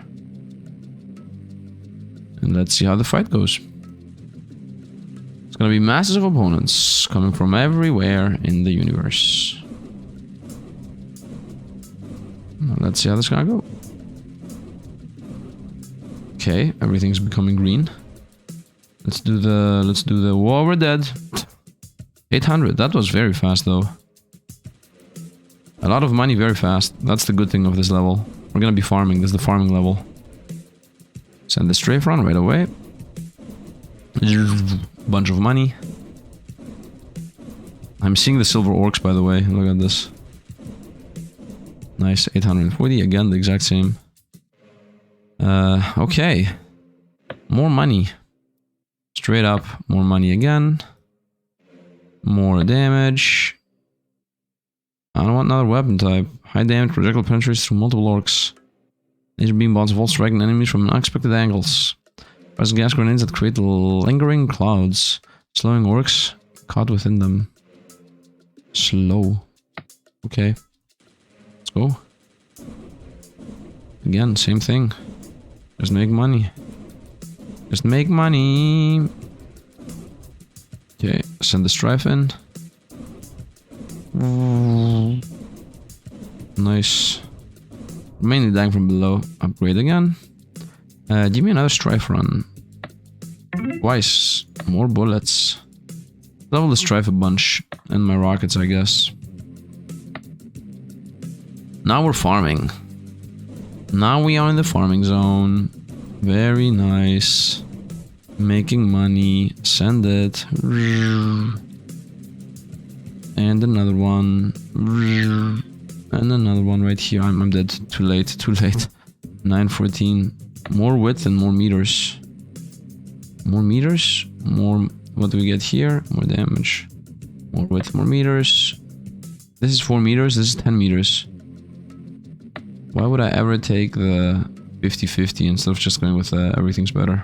And let's see how the fight goes. It's gonna be masses of opponents coming from everywhere in the universe. Let's see how this is gonna go. Okay, everything's becoming green. Let's do the whoa, we're dead. 800, that was very fast though. A lot of money very fast. That's the good thing of this level. We're gonna be farming, this is the farming level. Send the strafe run right away. Bunch of money. I'm seeing the silver orcs by the way, look at this. Nice, 840, again the exact same. Okay. More money. Straight up, more money again. More damage. I don't want another weapon type. High damage projectile penetrates through multiple orcs. Laser beam bombs of all striking enemies from unexpected angles. Press gas grenades that create lingering clouds, slowing orcs caught within them. Slow. Okay. Let's go. Again, same thing. Just make money. Just make money. Okay, send the strife in. Nice. Mainly dying from below. Upgrade again. Give me another strife run. Twice. More bullets. Level the strife a bunch. And my rockets, I guess. Now we're farming. Now we are in the farming zone. Very nice. Making money. Send it. And another one. And another one right here. I'm dead. Too late. Too late. 914. More width and more meters. More meters. More. What do we get here? More damage. More width, more meters. This is 4 meters. This is 10 meters. Why would I ever take the 50-50 instead of just going with everything's better?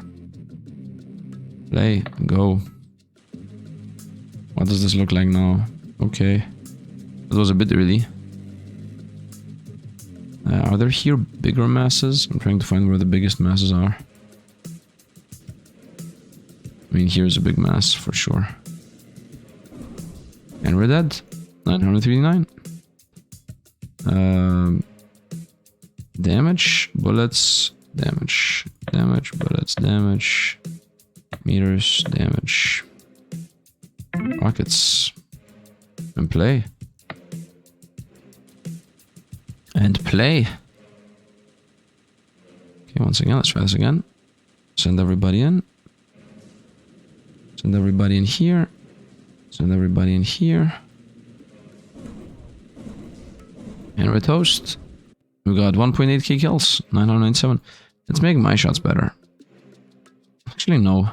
Play. Go. What does this look like now? Okay. That was a bit early. Are there here bigger masses? I'm trying to find where the biggest masses are. I mean, here's a big mass for sure. And we're dead. 939. Damage, bullets, damage, damage, bullets, damage, meters, damage, rockets, and play. And play. Okay, once again, let's try this again. Send everybody in. Send everybody in here. Send everybody in here. And we're toast. We got 1.8k kills. 997. Let's make my shots better. Actually, no.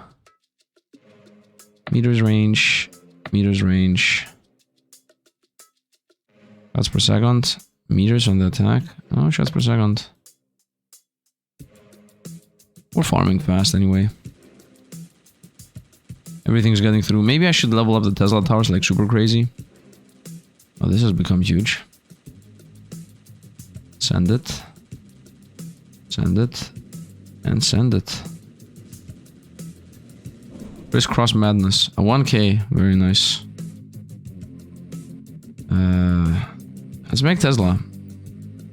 Meters range. Meters range. Shots per second. Meters on the attack. Oh, shots per second. We're farming fast anyway. Everything's getting through. Maybe I should level up the Tesla towers like super crazy. Oh, this has become huge. Send it. Send it. And send it. Crisscross madness. A 1k. Very nice. Let's make Tesla.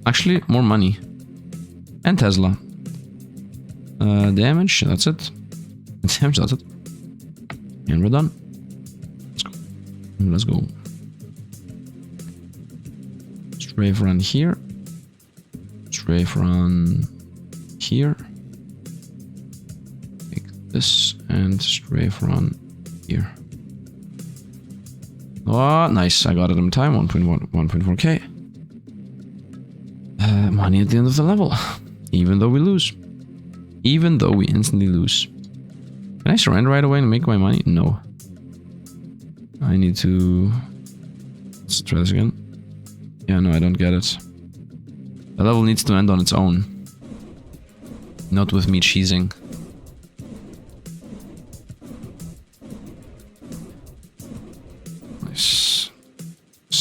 Actually, more money. And Tesla. Damage. That's it. Damage. That's it. And we're done. Let's go. Let's go. Strafe run here. Strafe run here. Take this and strafe run here. Oh, nice. I got it in time. 1.4k. Money at the end of the level. Even though we lose. Even though we instantly lose. Can I surrender right away and make my money? No. I need to... Let's try this again. Yeah, no, I don't get it. The level needs to end on its own. Not with me cheesing.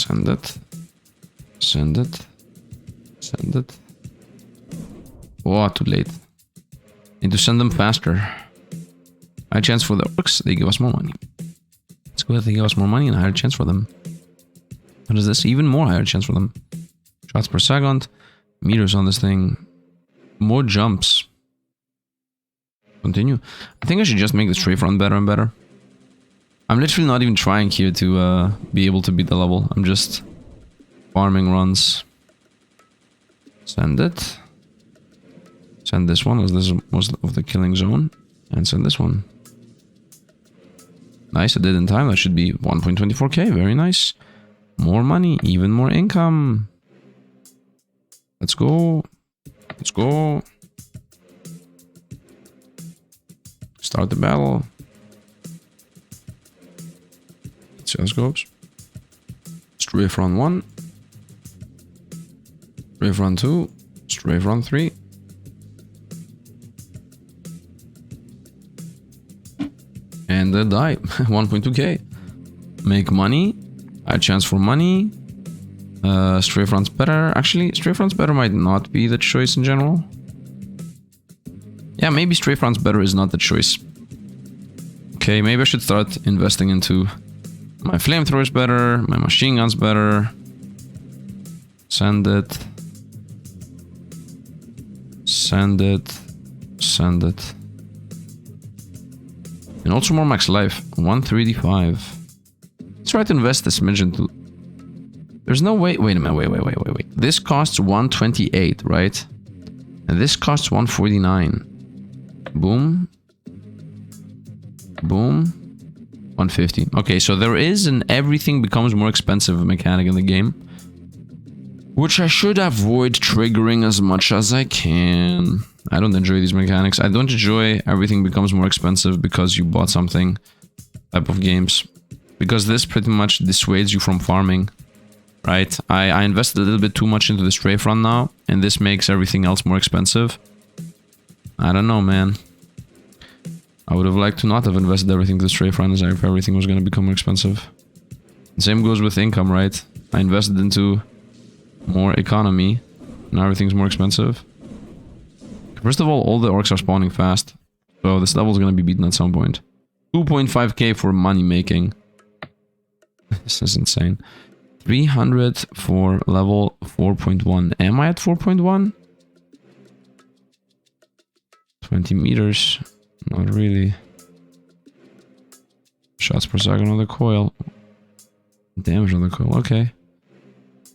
Send it. Send it. Send it. Oh, too late. Need to send them faster. High chance for the orcs, they give us more money. Let's go ahead, they give us more money and a higher chance for them. What is this? Even more higher chance for them. Shots per second. Meters on this thing. More jumps. Continue. I think I should just make the strafe run better and better. I'm literally not even trying here to be able to beat the level. I'm just farming runs. Send it. Send this one, as this is most of the killing zone. And send this one. Nice, I did in time. That should be 1.24k. Very nice. More money, even more income. Let's go. Let's go. Start the battle. Let's see how this goes. Strafe run 1. Strafe run 2. Strafe run 3. And they die. 1.2k. Make money. High chance for money. Strafe runs better. Actually, strafe runs better might not be the choice in general. Yeah, maybe strafe runs better is not the choice. Okay, maybe I should start investing into my flamethrowers better, my machine guns better. Send it. Send it. Send it. And also more max life. 135. Let's try to invest this smidge into... There's no way... Wait a minute, wait. This costs 128, right? And this costs 149. Boom. Boom. 150. Okay, so there is an everything becomes more expensive mechanic in the game. Which I should avoid triggering as much as I can. I don't enjoy these mechanics. I don't enjoy everything becomes more expensive because you bought something type of games. Because this pretty much dissuades you from farming. Right? I invested a little bit too much into the strafe run now. And this makes everything else more expensive. I don't know, man. I would have liked to not have invested everything to the strafe run as if everything was going to become more expensive. The same goes with income, right? I invested into more economy. Now everything's more expensive. First of all the orcs are spawning fast. So this level is going to be beaten at some point. 2.5k for money making. This is insane. 300 for level 4.1. Am I at 4.1? 20 meters. Not really. Shots per second on the coil. Damage on the coil. Okay.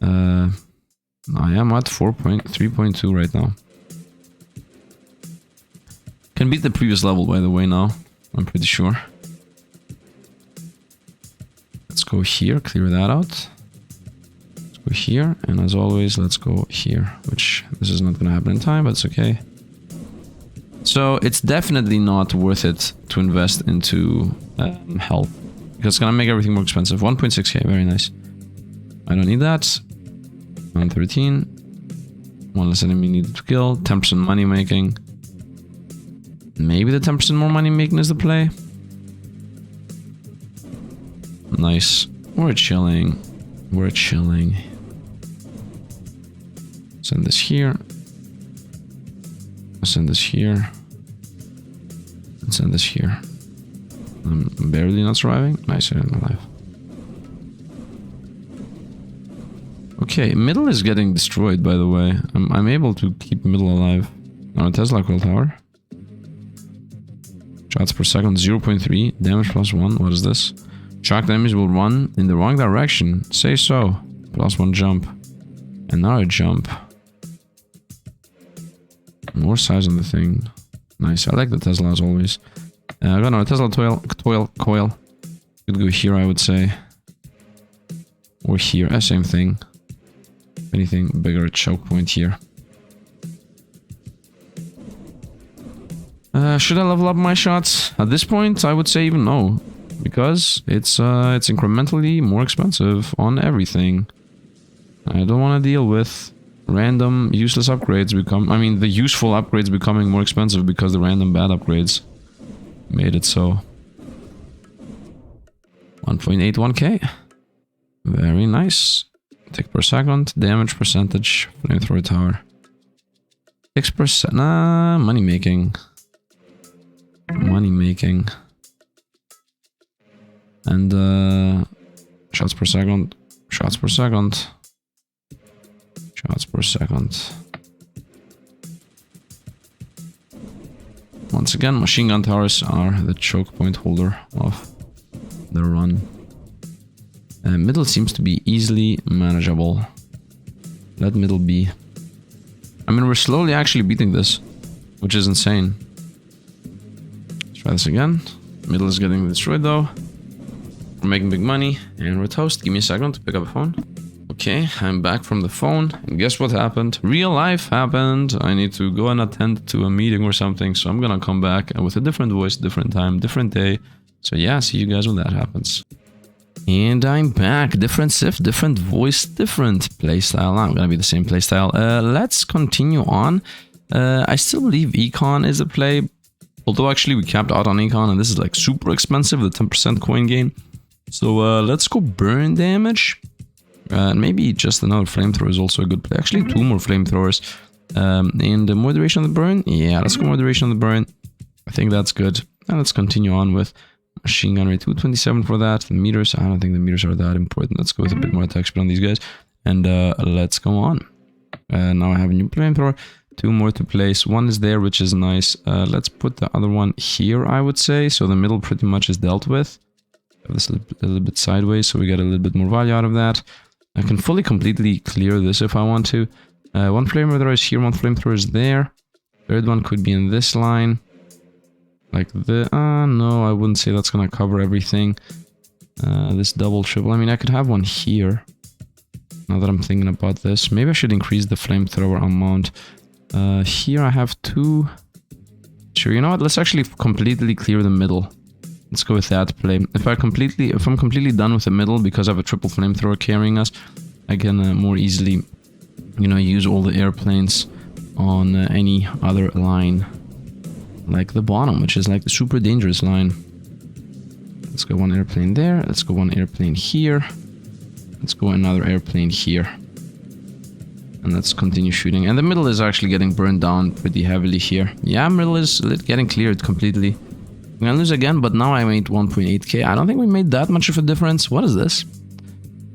I am at 3.2 right now. Can beat the previous level, by the way, now. I'm pretty sure. Let's go here, clear that out. Let's go here, and as always, let's go here. Which, this is not gonna happen in time, but it's okay. So, it's definitely not worth it to invest into health. Because it's gonna make everything more expensive. 1.6k, very nice. I don't need that. 113. One less enemy needed to kill. 10% money making. Maybe the 10% more money making is the play. Nice. We're chilling. We're chilling. Send this here. Send this here. And send this here. I'm barely not surviving. Nice, I'm alive. Okay, middle is getting destroyed, by the way. I'm able to keep middle alive. On a Tesla coil tower. Shots per second, 0.3. Damage plus 1. What is this? Shocked enemies will run in the wrong direction. Say so. Plus 1 jump. And now a jump. More size on the thing. Nice. I like the Tesla as always. I got another Tesla coil. Could go here, I would say. Or here. Same thing. If anything, bigger choke point here. Should I level up my shots? At this point, I would say even no. Because it's incrementally more expensive on everything. I don't want to deal with random useless upgrades the useful upgrades becoming more expensive because the random bad upgrades made it so. 1.81k. Very nice. Tick per second. Damage percentage. Flamethrower tower. 6%. Nah, money making. Money making. And shots per second. Shots per second. Shots per second. Once again, machine gun towers are the choke point holder of the run. Middle seems to be easily manageable. Let middle be. I mean, we're slowly actually beating this, which is insane. Let's try this again. Middle is getting destroyed though. We're making big money and we're toast. Give me a second to pick up a phone. Okay, I'm back from the phone, and guess what happened? Real life happened. I need to go and attend to a meeting or something, so I'm gonna come back with a different voice, different time, different day. So yeah, see you guys when that happens. And I'm back. Different Sifd, different voice, different playstyle. I'm gonna be the same playstyle. Let's continue on. I still believe Econ is a play, although actually we capped out on Econ, and this is like super expensive, the 10% coin gain. So let's go burn damage. And maybe just another flamethrower is also a good play. Actually, 2 more flamethrowers. And more duration on the burn? Yeah, let's go more duration on the burn. I think that's good. And let's continue on with machine gun rate 227 for that. The meters, I don't think the meters are that important. Let's go with a bit more attack speed on these guys. And let's go on. Now I have a new flamethrower. 2 more to place. 1 is there, which is nice. Let's put the other one here, I would say. So the middle pretty much is dealt with. Have this a little bit sideways, so we get a little bit more value out of that. I can fully, completely clear this if I want to. 1 flamethrower is here, 1 flamethrower is there. 3rd one could be in this line. Like the... no, I wouldn't say that's gonna cover everything. This double, triple... I mean, I could have one here. Now that I'm thinking about this. Maybe I should increase the flamethrower amount. Here I have 2... Sure, you know what? Let's actually completely clear the middle. Let's go with that play. If I'm completely done with the middle because I have a triple flamethrower carrying us, I can more easily, you know, use all the airplanes on any other line, like the bottom, which is like the super dangerous line. Let's go 1 airplane there. Let's go 1 airplane here. Let's go another airplane here. And let's continue shooting. And the middle is actually getting burned down pretty heavily here. Yeah, middle is getting cleared completely. I'm gonna lose again, but now I made 1.8k. I don't think we made that much of a difference. What is this?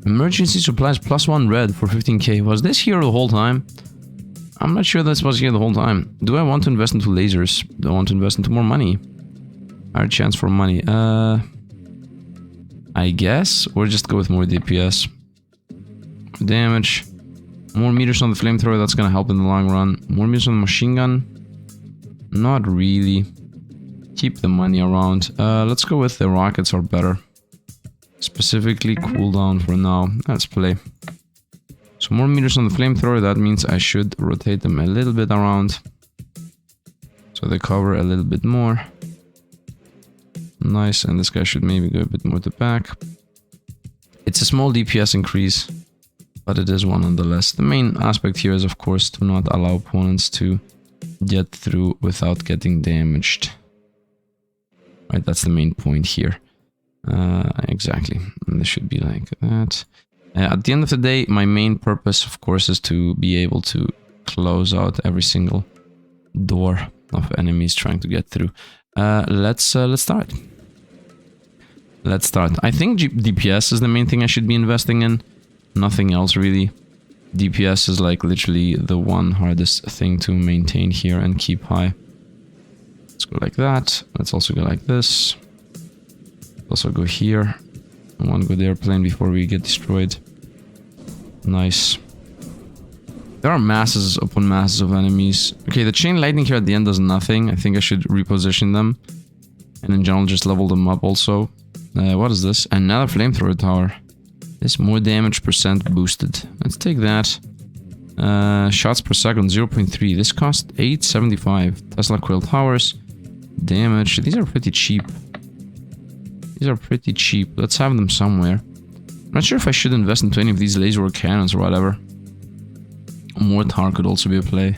Emergency supplies +1 red for 15k. Was this here the whole time? I'm not sure this was here the whole time. Do I want to invest into lasers? Do I want to invest into more money? Higher chance for money. I guess. Or just go with more DPS. Damage. More meters on the flamethrower. That's gonna help in the long run. More meters on the machine gun. Not really. Keep the money around. Let's go with the rockets are better. Specifically cooldown for now. Let's play. So more meters on the flamethrower. That means I should rotate them a little bit around. So they cover a little bit more. Nice. And this guy should maybe go a bit more to back. It's a small DPS increase, but it is one nonetheless. The main aspect here is, of course, to not allow opponents to get through without getting damaged. Right, that's the main point here. Exactly. And this should be like that. At the end of the day, my main purpose, of course, is to be able to close out every single door of enemies trying to get through. Let's start. Let's start. I think DPS is the main thing I should be investing in. Nothing else, really. DPS is like literally the one hardest thing to maintain here and keep high. Let's go like that. Let's also go like this. Also go here. One good airplane before we get destroyed. Nice. There are masses upon masses of enemies. Okay, the chain lightning here at the end does nothing. I think I should reposition them. And in general just level them up also. What is this? Another flamethrower tower. This more damage percent boosted. Let's take that. Shots per second 0.3. This cost 875. Tesla coil towers. Damage. These are pretty cheap. These are pretty cheap. Let's have them somewhere. I'm not sure if I should invest into any of these laser or cannons or whatever. Mortar could also be a play.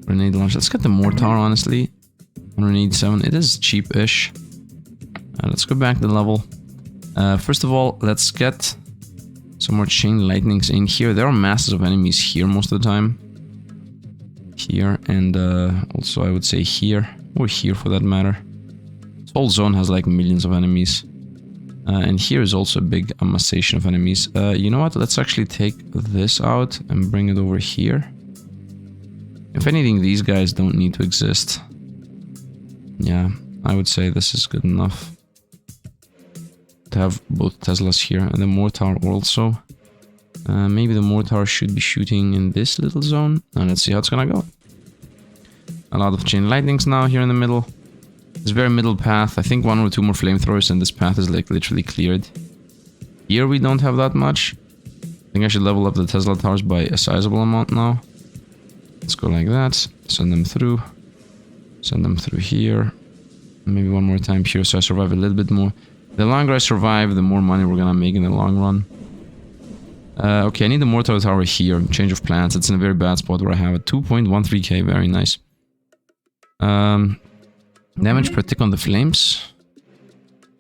Grenade launch. Let's get the mortar, honestly. 187. It is cheap-ish. Let's go back to the level. First of all, let's get Some more chain lightnings in here. There are masses of enemies here most of the time. Here, and also I would say here, or here for that matter. This whole zone has like millions of enemies. And here is also a big amassation of enemies. You know what? Let's actually take this out and bring it over here. If anything, these guys don't need to exist. Yeah, I would say this is good enough to have both Teslas here, and the mortar also. Maybe the mortar should be shooting in this little zone. And let's see how it's gonna go. A lot of chain lightnings now here in the middle. This very middle path, I think 1 or 2 more flamethrowers and this path is like literally cleared. Here we don't have that much. I think I should level up the Tesla towers by a sizable amount now. Let's go like that. Send them through. Send them through here. Maybe one more time here so I survive a little bit more. The longer I survive, the more money we're gonna make in the long run. Okay, I need the mortar tower here. Change of plans. It's in a very bad spot where I have it. 2.13k, very nice. Damage per tick on the flames.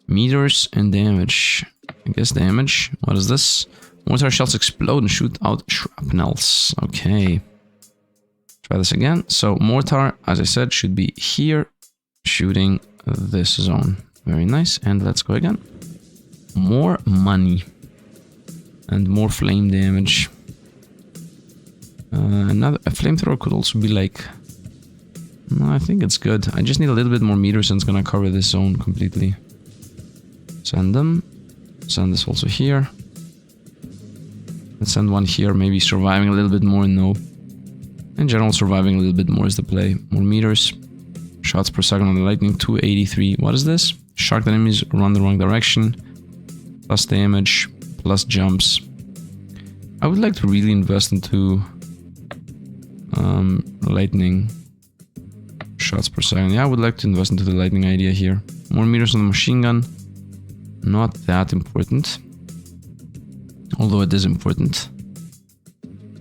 Meters and damage. I guess damage. What is this? Mortar shells explode and shoot out shrapnels. Okay. Try this again. So mortar, as I said, should be here, shooting this zone. Very nice. And let's go again. More money. And more flame damage. A flamethrower could also be like... No, I think it's good. I just need a little bit more meters and it's gonna cover this zone completely. Send them. Send this also here. Let's send one here, maybe surviving a little bit more, no. In general, surviving a little bit more is the play. More meters. Shots per second on the lightning, 283. What is this? Shark enemies run the wrong direction. Plus damage, plus jumps. I would like to really invest into lightning. Shots per second. Yeah, I would like to invest into the lightning idea here. More meters on the machine gun. Not that important. Although it is important.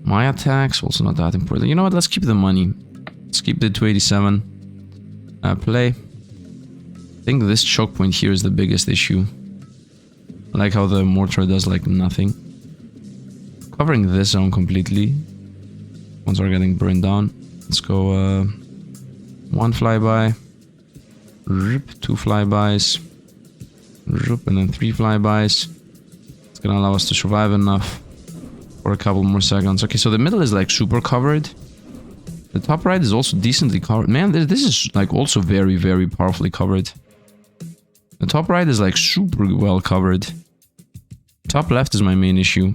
My attacks, also not that important. You know what, let's keep the money. Let's keep the 287. Play. I think this choke point here is the biggest issue. I like how the mortar does like nothing. Covering this zone completely. Ones are getting burned down. Let's go 1 flyby. Rip, 2 flybys. Rip, and then 3 flybys. It's gonna allow us to survive enough for a couple more seconds. Okay, so the middle is like super covered. The top right is also decently covered. Man, this is like also very, very powerfully covered. The top right is like super well covered. Top left is my main issue.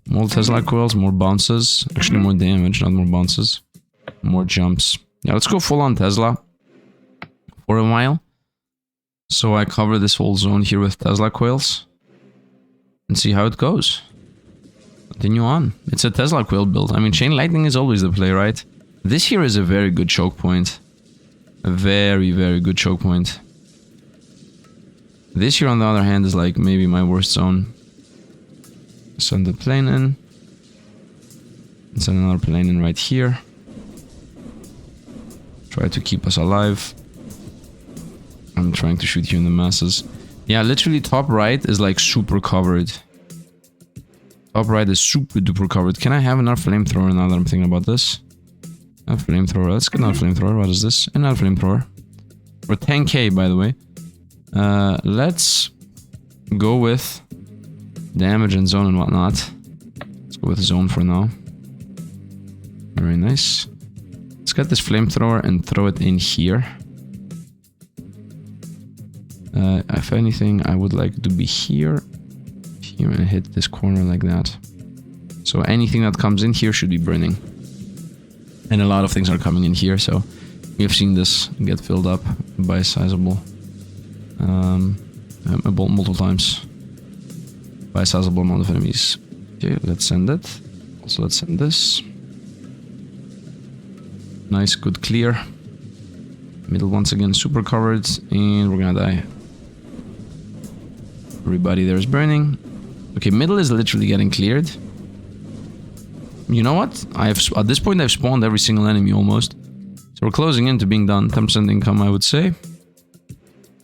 More Tesla coils, more bounces. Actually more damage, not more bounces. More jumps. Yeah, let's go full on Tesla for a while. So I cover this whole zone here with Tesla coils. And see how it goes. Continue on. It's a Tesla coil build. I mean, chain lightning is always the play, right? This here is a very good choke point. A very, very good choke point. This here, on the other hand, is like maybe my worst zone. Send the plane in. And send another plane in right here. Try to keep us alive. I'm trying to shoot you in the masses. Yeah, literally top right is like super covered. Top right is super duper covered. Can I have another flamethrower now that I'm thinking about this? A flamethrower. Let's get another flamethrower. What is this? Another flamethrower. For 10k, by the way. Let's go with damage and zone and whatnot. Let's go with zone for now. Very nice. Let's get this flamethrower and throw it in here. If anything, I would like to be here. Here and hit this corner like that. So anything that comes in here should be burning. And a lot of things are coming in here, so we have seen this get filled up by a sizable multiple times by a sizable amount of enemies. Okay, let's send it. Also, let's send this. Nice, good clear. Middle once again super covered, and we're gonna die. Everybody there is burning. Okay, middle is literally getting cleared. You know what? At this point I've spawned every single enemy almost. So we're closing in to being done. 10% income, I would say.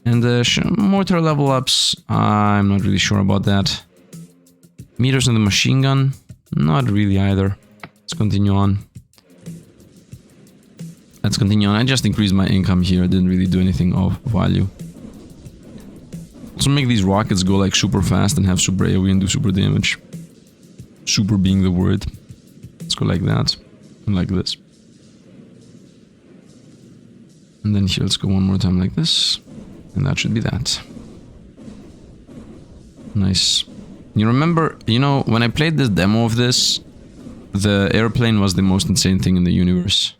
And the mortar level ups, I'm not really sure about that. Meters on the machine gun? Not really either. Let's continue on. Let's continue on. I just increased my income here. Didn't really do anything of value. Also make these rockets go like super fast and have super AoE and do super damage. Super being the word. Let's go like that. And like this. And then here let's go one more time like this. And that should be that. Nice. You remember, you know, when I played this demo of this, the airplane was the most insane thing in the universe.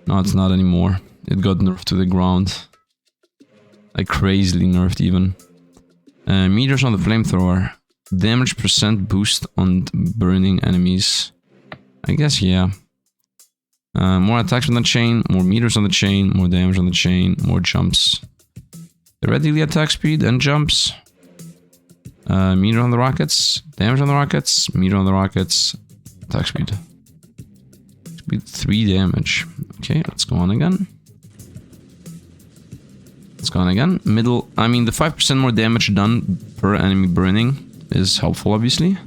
No, it's not anymore. It got nerfed to the ground. Like crazily nerfed even. Meters on the flamethrower. Damage percent boost on burning enemies. I guess, yeah. More attacks on the chain, more meters on the chain, more damage on the chain, more jumps. Theoretically attack speed and jumps. Meter on the rockets, damage on the rockets, meter on the rockets, attack speed. Speed 3 damage. Okay, let's go on again. Let's go on again. Middle, I mean the 5% more damage done per enemy burning is helpful obviously.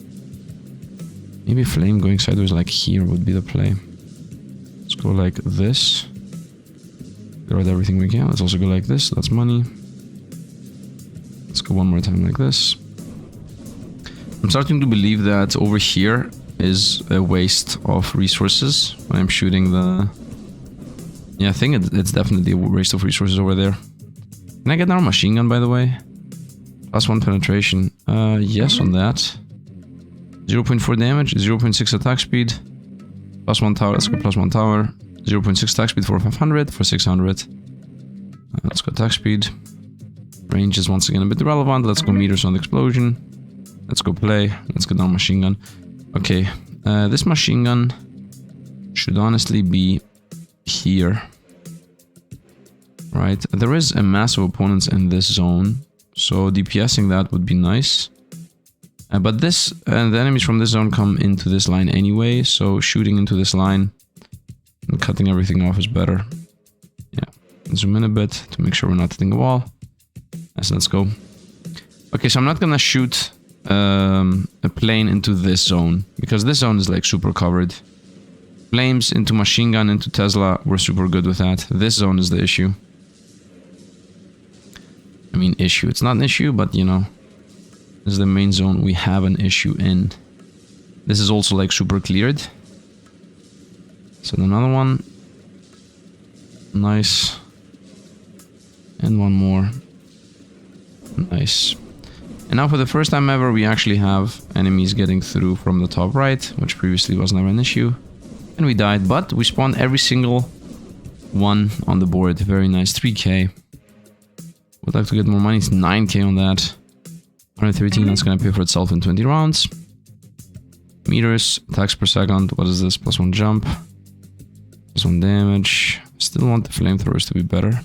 Maybe flame going sideways like here would be the play. Let's go like this. Get rid of everything we can. Let's also go like this, that's money. Let's go one more time like this. I'm starting to believe that over here is a waste of resources when I'm shooting the... Yeah, I think it's definitely a waste of resources over there. Can I get another machine gun, by the way? +1 penetration. Yes on that. 0.4 damage, 0.6 attack speed. +1 tower, let's go +1 tower. 0.6 attack speed for 500, for 600. Let's go attack speed. Range is once again a bit irrelevant. Let's go meters on the explosion. Let's go play. Let's get down machine gun. Okay, this machine gun should honestly be here. Right, there is a mass of opponents in this zone, so DPSing that would be nice. But this, the enemies from this zone come into this line anyway, so shooting into this line and cutting everything off is better. Yeah, zoom in a bit to make sure we're not hitting the wall. Yes, let's go. Okay, so I'm not gonna shoot a plane into this zone, because this zone is like super covered. Flames into machine gun, into Tesla, we're super good with that. This zone is the issue. I mean issue, it's not an issue, but you know, this is the main zone we have an issue in. This is also like super cleared. So another one. Nice. And one more. Nice. And now for the first time ever we actually have enemies getting through from the top right, which previously was never an issue. And we died, but we spawned every single one on the board. Very nice. 3k. Would like to get more money. It's 9k on that. 113, that's gonna pay for itself in 20 rounds. Meters, attacks per second. What is this? +1 jump. +1 damage. Still want the flamethrowers to be better.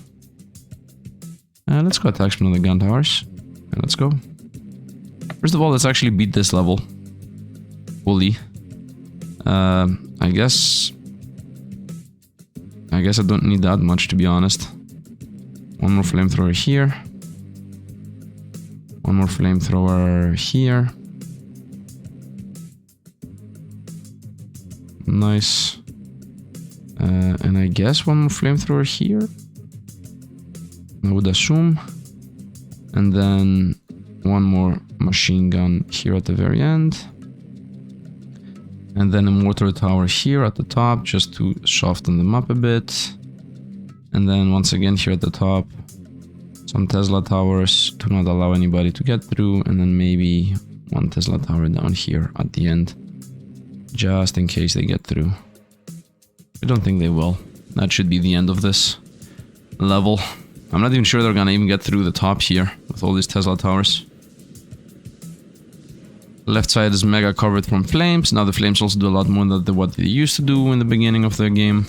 Let's go attack speed on the gun towers. And let's go. First of all, let's actually beat this level. Fully. I guess I don't need that much, to be honest. One more flamethrower here. One more flamethrower here. Nice. And I guess one more flamethrower here. I would assume. And then one more machine gun here at the very end. And then a mortar tower here at the top, just to soften them up a bit. And then once again here at the top, some Tesla towers to not allow anybody to get through. And then maybe one Tesla tower down here at the end, just in case they get through. I don't think they will. That should be the end of this level. I'm not even sure they're gonna even get through the top here with all these Tesla towers. Left side is mega covered from flames. Now the flames also do a lot more than what they used to do in the beginning of the game.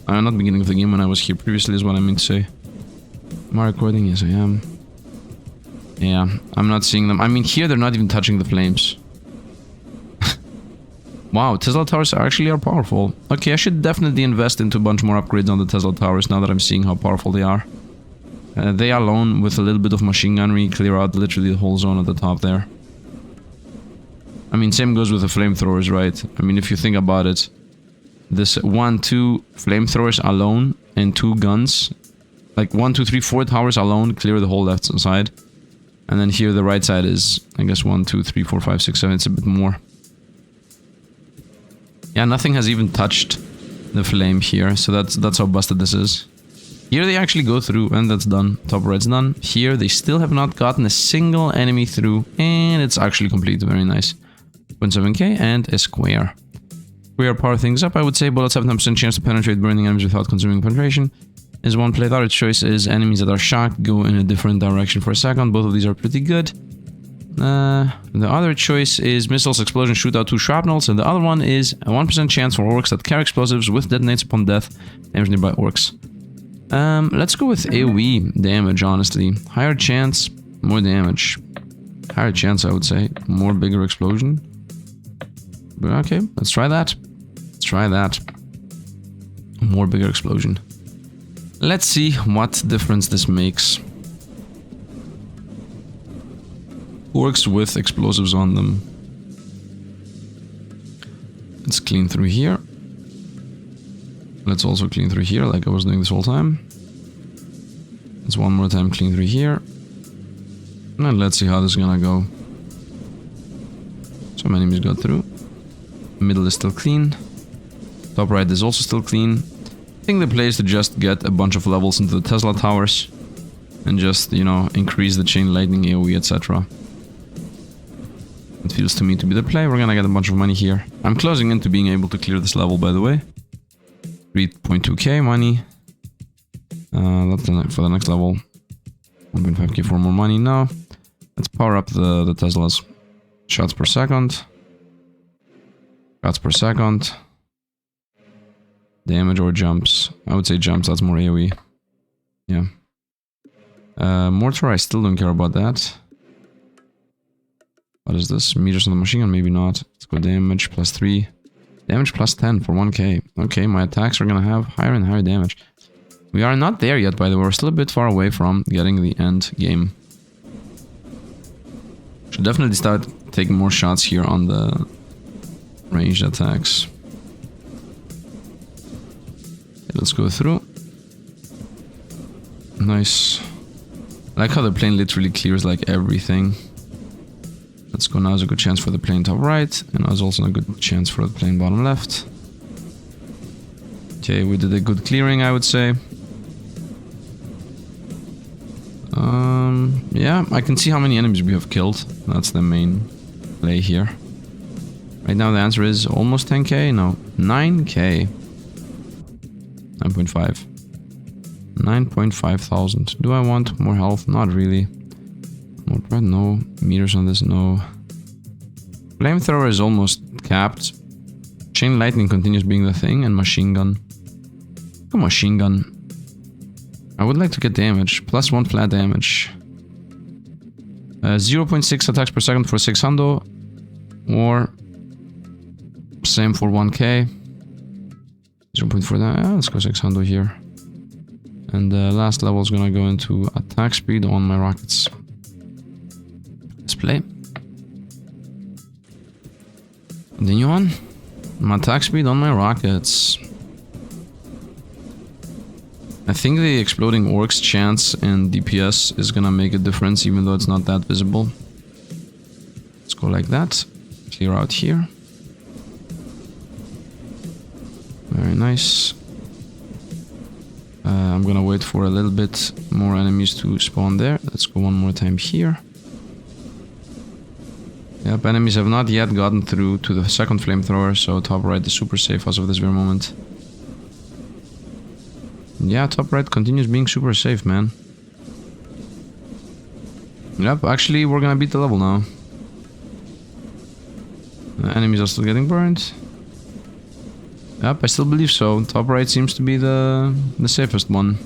Not beginning of the game, when I was here previously is what I mean to say. Am I recording? Yes, I am. Yeah, I'm not seeing them. I mean, here they're not even touching the flames. Wow, Tesla towers actually are powerful. Okay, I should definitely invest into a bunch more upgrades on the Tesla towers now that I'm seeing how powerful they are. They alone, with a little bit of machine gunnery, clear out literally the whole zone at the top there. I mean, same goes with the flamethrowers, right? I mean, if you think about it, this 1, 2 flamethrowers alone and 2 guns, like 1, 2, 3, 4 towers alone clear the whole left side. And then here the right side is, I guess, 1, 2, 3, 4, 5, 6, 7, it's a bit more. Yeah, nothing has even touched the flame here, so that's how busted this is. Here they actually go through, and that's done. Top right's done. Here they still have not gotten a single enemy through, and it's actually complete. Very nice. 0.7k and a square. We are power things up, I would say. Bullets have 10% chance to penetrate burning enemies without consuming penetration. Is one play. The other choice is enemies that are shocked go in a different direction for a second. Both of these are pretty good. The other choice is missiles, explosion, shoot out 2 shrapnels, and the other one is a 1% chance for orcs that carry explosives with detonates upon death, damage nearby orcs. Let's go with AoE damage, honestly. Higher chance, more damage. Higher chance, I would say. More bigger explosion. But okay, let's try that. Let's try that. More bigger explosion. Let's see what difference this makes. Orcs with explosives on them. Let's clean through here. Let's also clean through here like I was doing this whole time. Let's one more time clean through here. And let's see how this is gonna go. Some enemies got through. Middle is still clean. Top right is also still clean. I think the play is to just get a bunch of levels into the Tesla towers. And just, you know, increase the chain lightning AoE, etc. It feels to me to be the play. We're gonna get a bunch of money here. I'm closing into being able to clear this level, by the way. 3.2k money. That's for the next level. 1.5k for more money now. Let's power up the Teslas. Shots per second. Shots per second. Damage or jumps. I would say jumps, that's more AoE. Yeah. Mortar, I still don't care about that. What is this? Meters on the machine gun? Maybe not. Let's go damage plus 3. Damage plus 10 for 1k. Okay, my attacks are gonna have higher and higher damage. We are not there yet, by the way. We're still a bit far away from getting the end game. Should definitely start taking more shots here on the ranged attacks. Okay, let's go through. Nice. I like how the plane literally clears like everything. Let's go. Now is a good chance for the plane top right, and now is also a good chance for the plane bottom left. Okay, we did a good clearing, I would say. Yeah, I can see how many enemies we have killed. That's the main play here. Right now the answer is almost 10k? No, 9k. 9.5. 9.5 thousand. Do I want more health? Not really. No. Meters on this? No. Flamethrower is almost capped. Chain lightning continues being the thing, and machine gun. Go machine gun. I would like to get damage. Plus 1 flat damage. 0.6 attacks per second for 600. Or same for 1k. 0.4 damage. Let's go 600 here. And the last level is gonna go into attack speed on my rockets. Let's play. Continue on. My attack speed on my rockets. I think the exploding orcs chance and DPS is gonna make a difference, even though it's not that visible. Let's go like that. Clear out here. Very nice. I'm gonna wait for a little bit more enemies to spawn there. Let's go one more time here. Yep, enemies have not yet gotten through to the second flamethrower, so top right is super safe as of this very moment. Yeah, top right continues being super safe, man. Yep, actually we're gonna beat the level now. Enemies are still getting burned. Yep, I still believe so. Top right seems to be the safest one.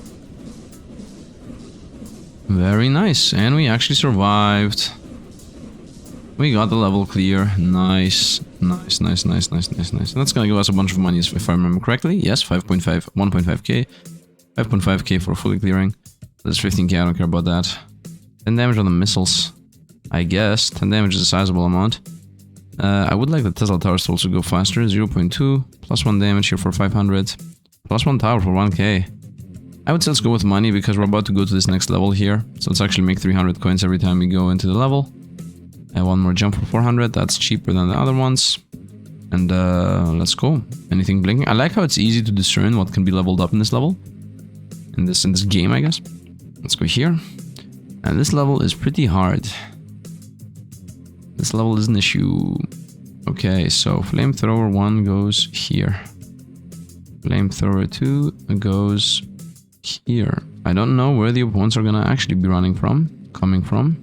Very nice, and we actually survived. We got the level clear. Nice. Nice. That's gonna give us a bunch of money, if I remember correctly. Yes, 5.5, 1.5k. 5.5k for fully clearing. That's 15k, I don't care about that. 10 damage on the missiles. I guess. 10 damage is a sizable amount. I would like the Tesla towers to also go faster. 0.2, plus 1 damage here for 500, plus 1 tower for 1k. I would say let's go with money because we're about to go to this next level here. So let's actually make 300 coins every time we go into the level. And one more jump for 400, that's cheaper than the other ones. And let's go. Anything blinking? I like how it's easy to discern what can be leveled up in this level. In this game, I guess. Let's go here. And this level is pretty hard. This level is an issue. Okay, so flamethrower 1 goes here. Flamethrower 2 goes here. I don't know where the opponents are gonna actually be coming from.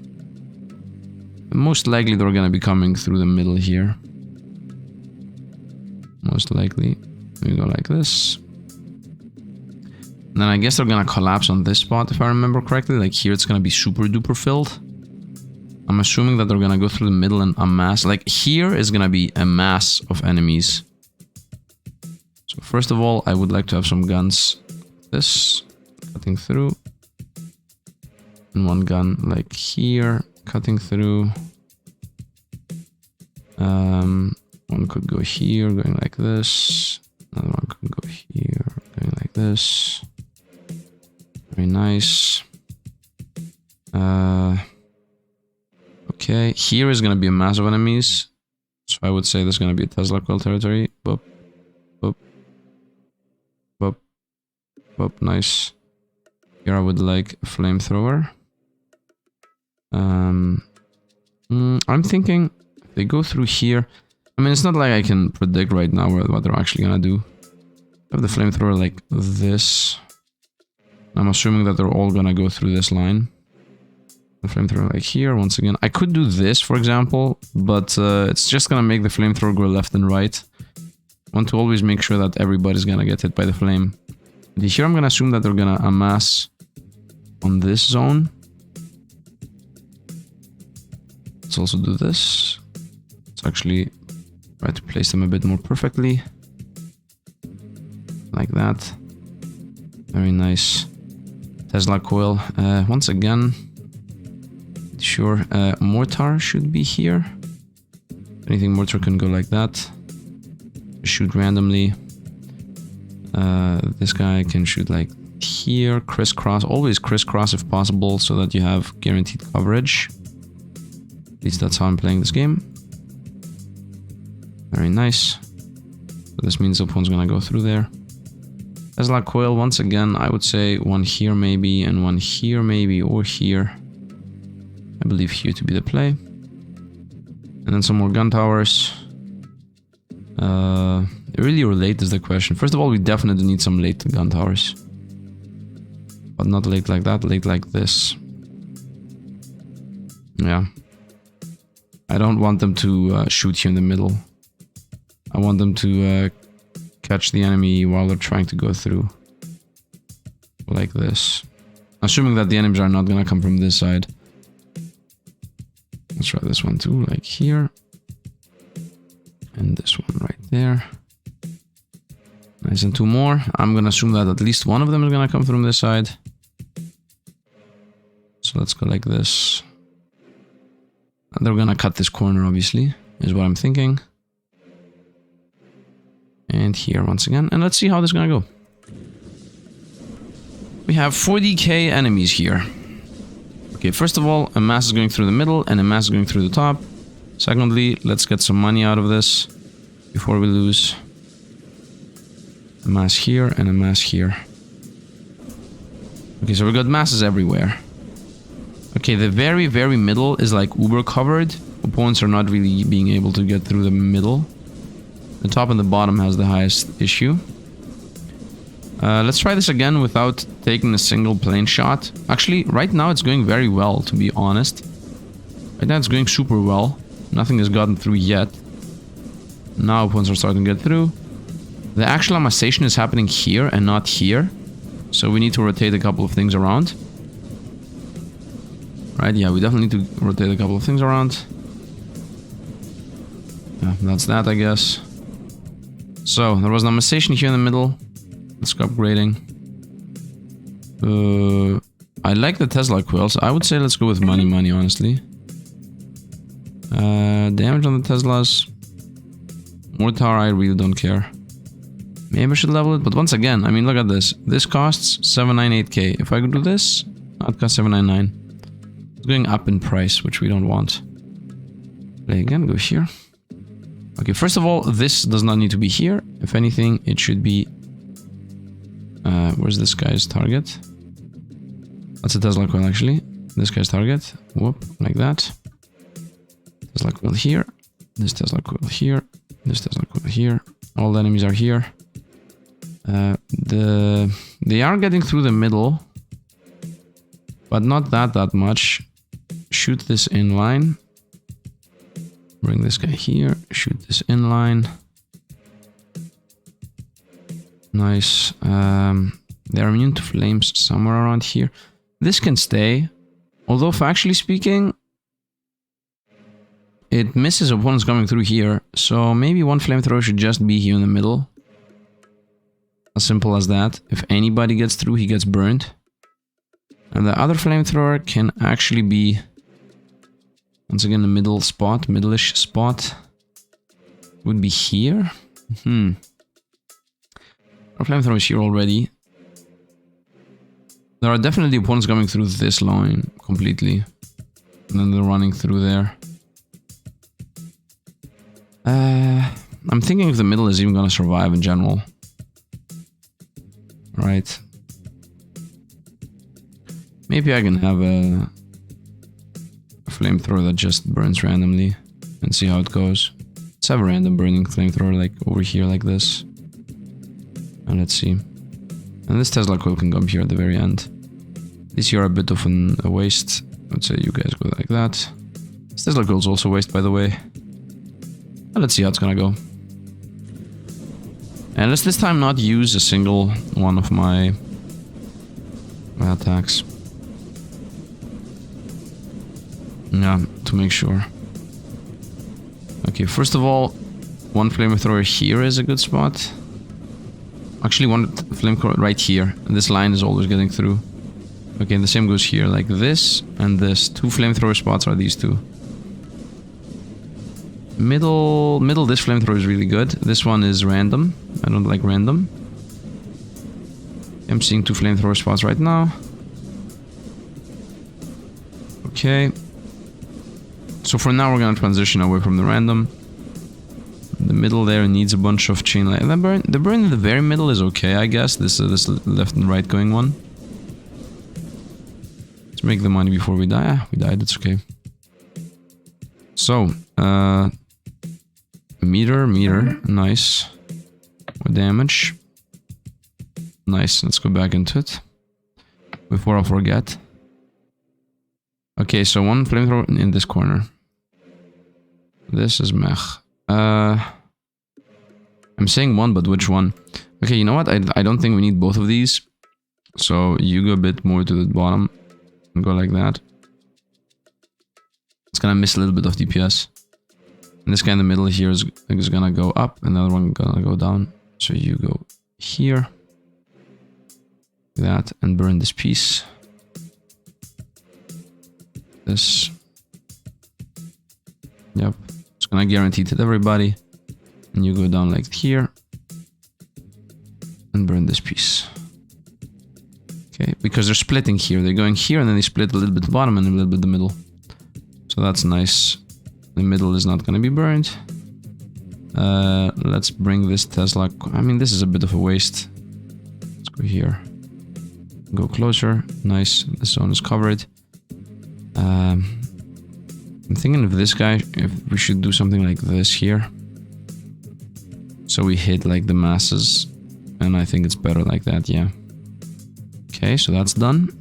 Most likely they're gonna be coming through the middle here. Most likely. We go like this. And then I guess they're gonna collapse on this spot if I remember correctly. Like here it's gonna be super duper filled. I'm assuming that they're gonna go through the middle and amass. Like here is gonna be a mass of enemies. So first of all, I would like to have some guns. This, cutting through. And one gun like here, cutting through. One could go here, going like this. Another one could go here, going like this. Very nice. Okay, here is going to be a mass of enemies. So I would say there's going to be a Tesla coil territory. Boop, boop, boop, boop, nice. Here I would like a flamethrower. I'm thinking if they go through here. I mean, it's not like I can predict right now what they're actually going to do. I have the flamethrower like this. I'm assuming that they're all going to go through this line. The flamethrower like here, once again. I could do this, for example, but it's just gonna make the flamethrower go left and right. I want to always make sure that everybody's gonna get hit by the flame. And here I'm gonna assume that they're gonna amass on this zone. Let's also do this. Let's actually try to place them a bit more perfectly. Like that. Very nice. Tesla coil. Once again... Sure, mortar should be here. If anything, mortar can go like that. Shoot randomly. This guy can shoot like here, crisscross. Always crisscross if possible, so that you have guaranteed coverage. At least that's how I'm playing this game. Very nice. So this means the opponent's gonna go through there. Tesla coil, once again, I would say one here maybe, and one here maybe, or here. I believe here to be the play. And then some more gun towers. Early or late is the question. First of all, we definitely need some late gun towers. But not late like that, late like this. Yeah. I don't want them to shoot here in the middle. I want them to catch the enemy while they're trying to go through. Like this. Assuming that the enemies are not gonna come from this side. Let's try this one too, like here. And this one right there. Nice, and two more. I'm gonna assume that at least one of them is gonna come from this side. So let's go like this. And they're gonna cut this corner, obviously, is what I'm thinking. And here once again. And let's see how this is gonna go. We have 40k enemies here. Okay, first of all, a mass is going through the middle and a mass is going through the top. Secondly, let's get some money out of this before we lose. A mass here and a mass here. Okay, so we got masses everywhere. Okay, the very, very middle is like uber covered. Opponents are not really being able to get through the middle. The top and the bottom has the highest issue. Let's try this again without taking a single plane shot. Actually, right now it's going very well, to be honest. Right now it's going super well. Nothing has gotten through yet. Now opponents are starting to get through. The actual amassation is happening here and not here. So we need to rotate a couple of things around. Right, yeah, we definitely need to rotate a couple of things around. Yeah, that's that, I guess. So, there was an amassation here in the middle. Let's go upgrading. I like the Tesla coils. I would say let's go with money, honestly. damage on the Teslas. Mortar, I really don't care. Maybe I should level it, but once again, I mean, look at this. This costs 798k. If I could do this, I'd cost 799. It's going up in price, which we don't want. Play again, go here. Okay, first of all, this does not need to be here. If anything, it should be... where's this guy's target? That's a Tesla coil, actually. This guy's target. Whoop, like that. Tesla coil here. This Tesla coil here. This Tesla coil here. All the enemies are here. They are getting through the middle, but not that much. Shoot this in line. Bring this guy here. Shoot this in line. Nice. They are immune to flames somewhere around here. This can stay, although factually speaking, it misses opponents coming through here. So maybe one flamethrower should just be here in the middle. As simple as that. If anybody gets through, he gets burned. And the other flamethrower can actually be, once again, the middle spot, middle-ish spot. Would be here. Our flamethrower is here already. There are definitely opponents coming through this line completely. And then they're running through there. I'm thinking if the middle is even gonna survive in general. Right. Maybe I can have a flamethrower that just burns randomly and see how it goes. Let's have a random burning flamethrower like over here like this. And let's see. And this Tesla coil can come here at the very end. These here are a bit of a waste. Let's say you guys go like that. This Tesla coil is also a waste, by the way. And let's see how it's gonna go. And let's this time not use a single one of my attacks. Yeah, to make sure. Okay, first of all, one flamethrower here is a good spot. Actually, one flamethrower right here. And this line is always getting through. Okay, and the same goes here, like this and this. Two flamethrower spots are these two. Middle, this flamethrower is really good. This one is random. I don't like random. I'm seeing two flamethrower spots right now. Okay. So for now we're gonna transition away from the random. The middle there needs a bunch of chain light. The burn in the very middle is okay, I guess. This left and right going one. Let's make the money before we die. Ah, we died, it's okay. So, meter, nice. More damage. Nice, let's go back into it. Before I forget. Okay, so one flamethrower in this corner. This is mech. I'm saying one, but which one? Okay, you know what? I don't think we need both of these. So you go a bit more to the bottom. And go like that. It's gonna miss a little bit of DPS. And this guy in the middle here is gonna go up, and the other one gonna go down. So you go here. Like that, and burn this piece. This. Yep. It's gonna guarantee to everybody. And you go down like here. And burn this piece. Okay, because they're splitting here. They're going here and then they split a little bit the bottom and a little bit the middle. So that's nice. The middle is not gonna be burned. Let's bring this Tesla. I mean, this is a bit of a waste. Let's go here. Go closer. Nice. This zone is covered. I'm thinking of this guy, if we should do something like this here. So we hit like the masses. And I think it's better like that, yeah. Okay, so that's done.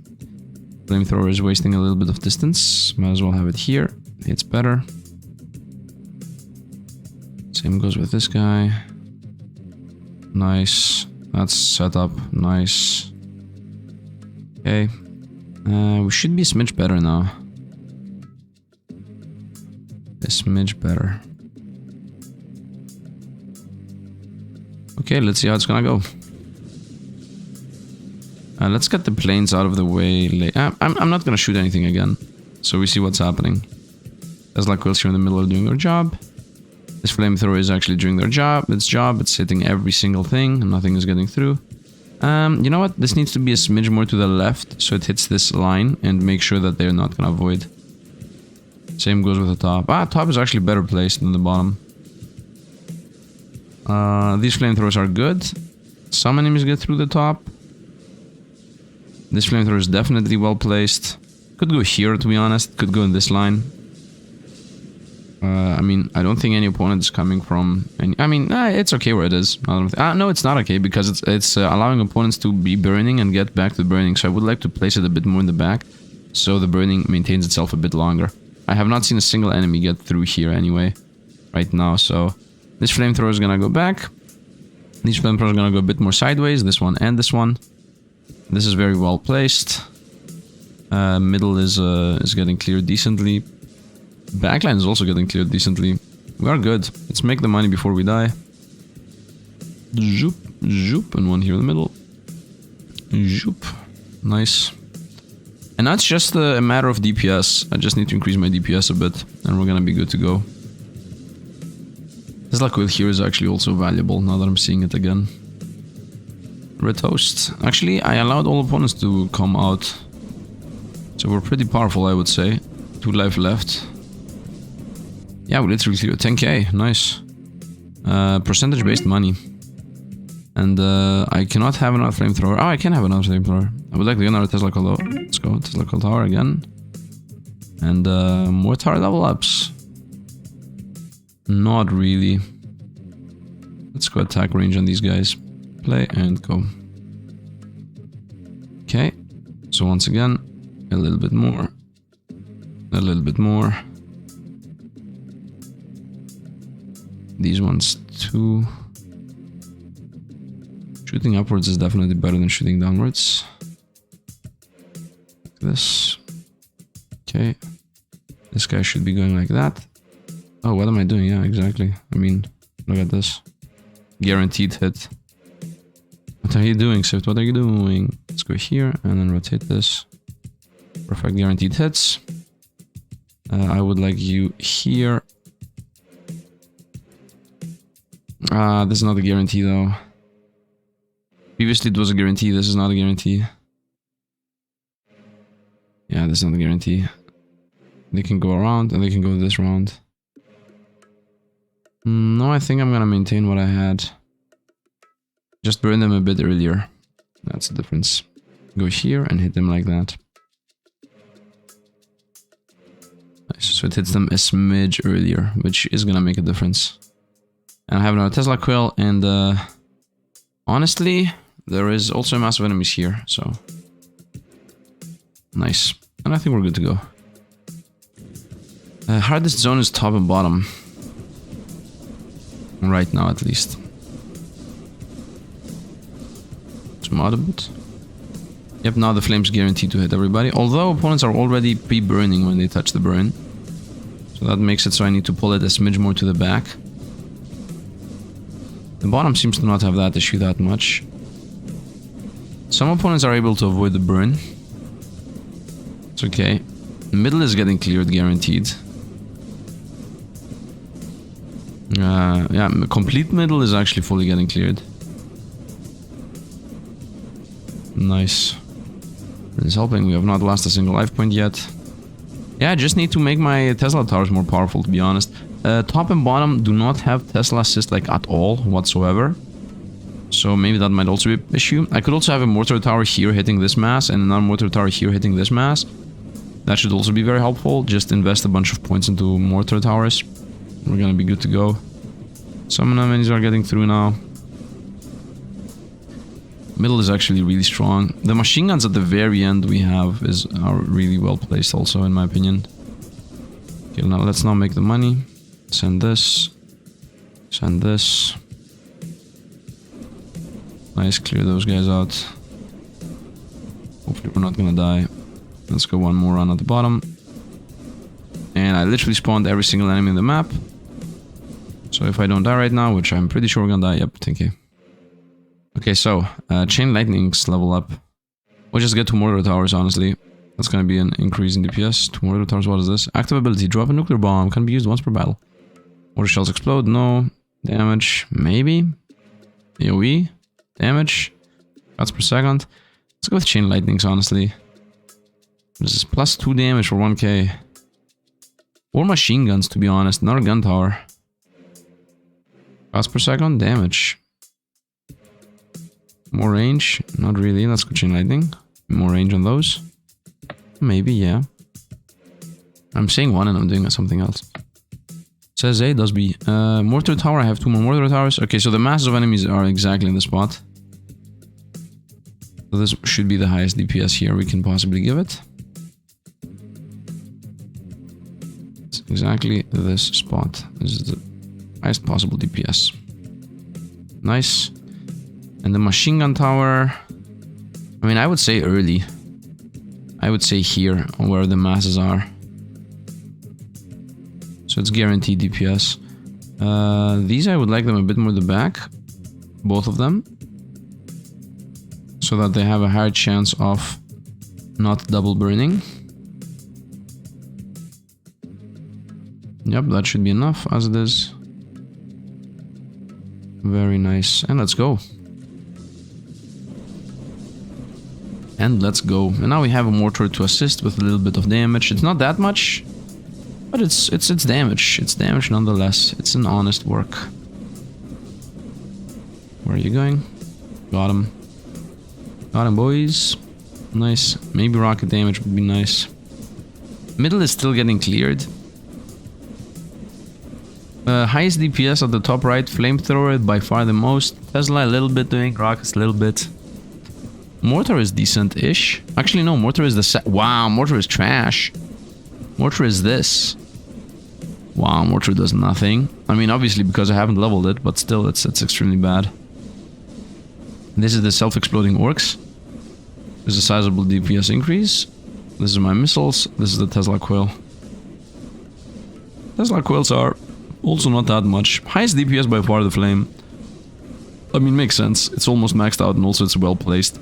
Flamethrower is wasting a little bit of distance. Might as well have it here. It's better. Same goes with this guy. Nice. That's set up. Nice. Okay. We should be a smidge better now. A smidge better. Okay, let's see how it's gonna go. Let's get the planes out of the way. I'm not gonna shoot anything again. So we see what's happening. Tesla coils here in the middle are doing their job. This flamethrower is actually doing their job. It's hitting every single thing, and nothing is getting through. You know what? This needs to be a smidge more to the left, so it hits this line, and make sure that they're not gonna avoid. Same goes with the top. Top is actually better placed than the bottom. These flamethrowers are good. Some enemies get through the top. This flamethrower is definitely well placed. Could go here, to be honest. Could go in this line. I mean, I don't think any opponent is coming from any... I mean, it's okay where it is. No, it's not okay, because it's allowing opponents to be burning and get back to burning. So I would like to place it a bit more in the back, so the burning maintains itself a bit longer. I have not seen a single enemy get through here anyway, right now, so... This flamethrower is gonna go back. These flamethrowers are gonna go a bit more sideways, this one and this one. This is very well placed. Middle is getting cleared decently. Backline is also getting cleared decently. We are good. Let's make the money before we die. Zoop, zoop, and one here in the middle. Zoop. Nice. And that's just a matter of DPS. I just need to increase my DPS a bit, and we're gonna be good to go. Tesla coil here is actually also valuable, now that I'm seeing it again. Red toast. Actually, I allowed all opponents to come out. So we're pretty powerful, I would say. 2 life left. Yeah, we literally cleared 10k. Nice. Percentage-based money. And I cannot have another flamethrower. Oh, I can have another flamethrower. I would like to get another Tesla coil though. Let's go. Tesla coil tower again. And more tower level ups. Not really. Let's go attack range on these guys. Play and go. Okay. So once again, a little bit more. A little bit more. These ones too. Shooting upwards is definitely better than shooting downwards. Like this. Okay. This guy should be going like that. Oh, what am I doing? Yeah, exactly. I mean, look at this. Guaranteed hit. What are you doing, Sifd? What are you doing? Let's go here and then rotate this. Perfect, guaranteed hits. I would like you here. This is not a guarantee though. Previously it was a guarantee, this is not a guarantee. Yeah, this is not a guarantee. They can go around and they can go this round. No, I think I'm gonna maintain what I had. Just burn them a bit earlier. That's the difference. Go here and hit them like that. Nice. So it hits them a smidge earlier, which is gonna make a difference. And I have another Tesla coil, and honestly, there is also a mass of enemies here, so... Nice. And I think we're good to go. Hardest zone is top and bottom. Right now, at least. Zoom out a bit. Yep, now the flame's guaranteed to hit everybody. Although opponents are already pre-burning when they touch the burn. So that makes it so I need to pull it a smidge more to the back. The bottom seems to not have that issue that much. Some opponents are able to avoid the burn. It's okay. The middle is getting cleared, guaranteed. Yeah, complete middle is actually fully getting cleared. Nice. It's helping. We have not lost a single life point yet. Yeah, I just need to make my Tesla towers more powerful, to be honest. Top and bottom do not have Tesla assist like at all whatsoever. So maybe that might also be an issue. I could also have a mortar tower here hitting this mass and another mortar tower here hitting this mass. That should also be very helpful. Just invest a bunch of points into mortar towers. We're gonna be good to go. Some enemies are getting through now. Middle is actually really strong. The machine guns at the very end we have are really well placed also, in my opinion. Okay, now let's now make the money. Send this. Send this. Nice, clear those guys out. Hopefully we're not gonna die. Let's go one more run at the bottom. And I literally spawned every single enemy in the map. So if I don't die right now, which I'm pretty sure we're gonna die, yep, thank you. Okay, so, Chain Lightning's level up. We'll just get to mortar towers, honestly. That's gonna be an increase in DPS. 2 mortar towers, what is this? Active ability, drop a nuclear bomb, can be used once per battle. Mortar shells explode, no. Damage, maybe. AoE, damage, shots per second. Let's go with chain lightnings, honestly. This is plus 2 damage for 1k. Or machine guns, to be honest, not a gun tower. Shots per second, damage. More range, not really, let's go chain lightning. More range on those. Maybe, yeah. I'm saying one and I'm doing something else. Says A, does B. Mortar tower, I have 2 more mortar towers. Okay, so the masses of enemies are exactly in the spot. So this should be the highest DPS here we can possibly give it. It's exactly this spot. This is the highest possible DPS. Nice. And the machine gun tower... I mean, I would say early. I would say here, where the masses are. So it's guaranteed DPS. These I would like them a bit more the back. Both of them. So that they have a higher chance of not double burning. Yep, that should be enough as it is. Very nice. And let's go. And let's go. And now we have a mortar to assist with a little bit of damage. It's not that much, but it's damage. It's damage nonetheless. It's an honest work. Where are you going? Got him. Got him, boys. Nice. Maybe rocket damage would be nice. Middle is still getting cleared. Highest DPS at the top right. Flamethrower by far the most. Tesla a little bit doing. Rockets a little bit. Mortar is decent-ish. Actually, no. Mortar is the... Wow, mortar is trash. Mortar is this. Wow, mortar does nothing. I mean, obviously, because I haven't leveled it, but still, it's extremely bad. This is the self-exploding orcs. There's a sizable DPS increase. This is my missiles. This is the Tesla Quill. Tesla Quills are also not that much. Highest DPS by far the flame. I mean, makes sense. It's almost maxed out and also it's well placed.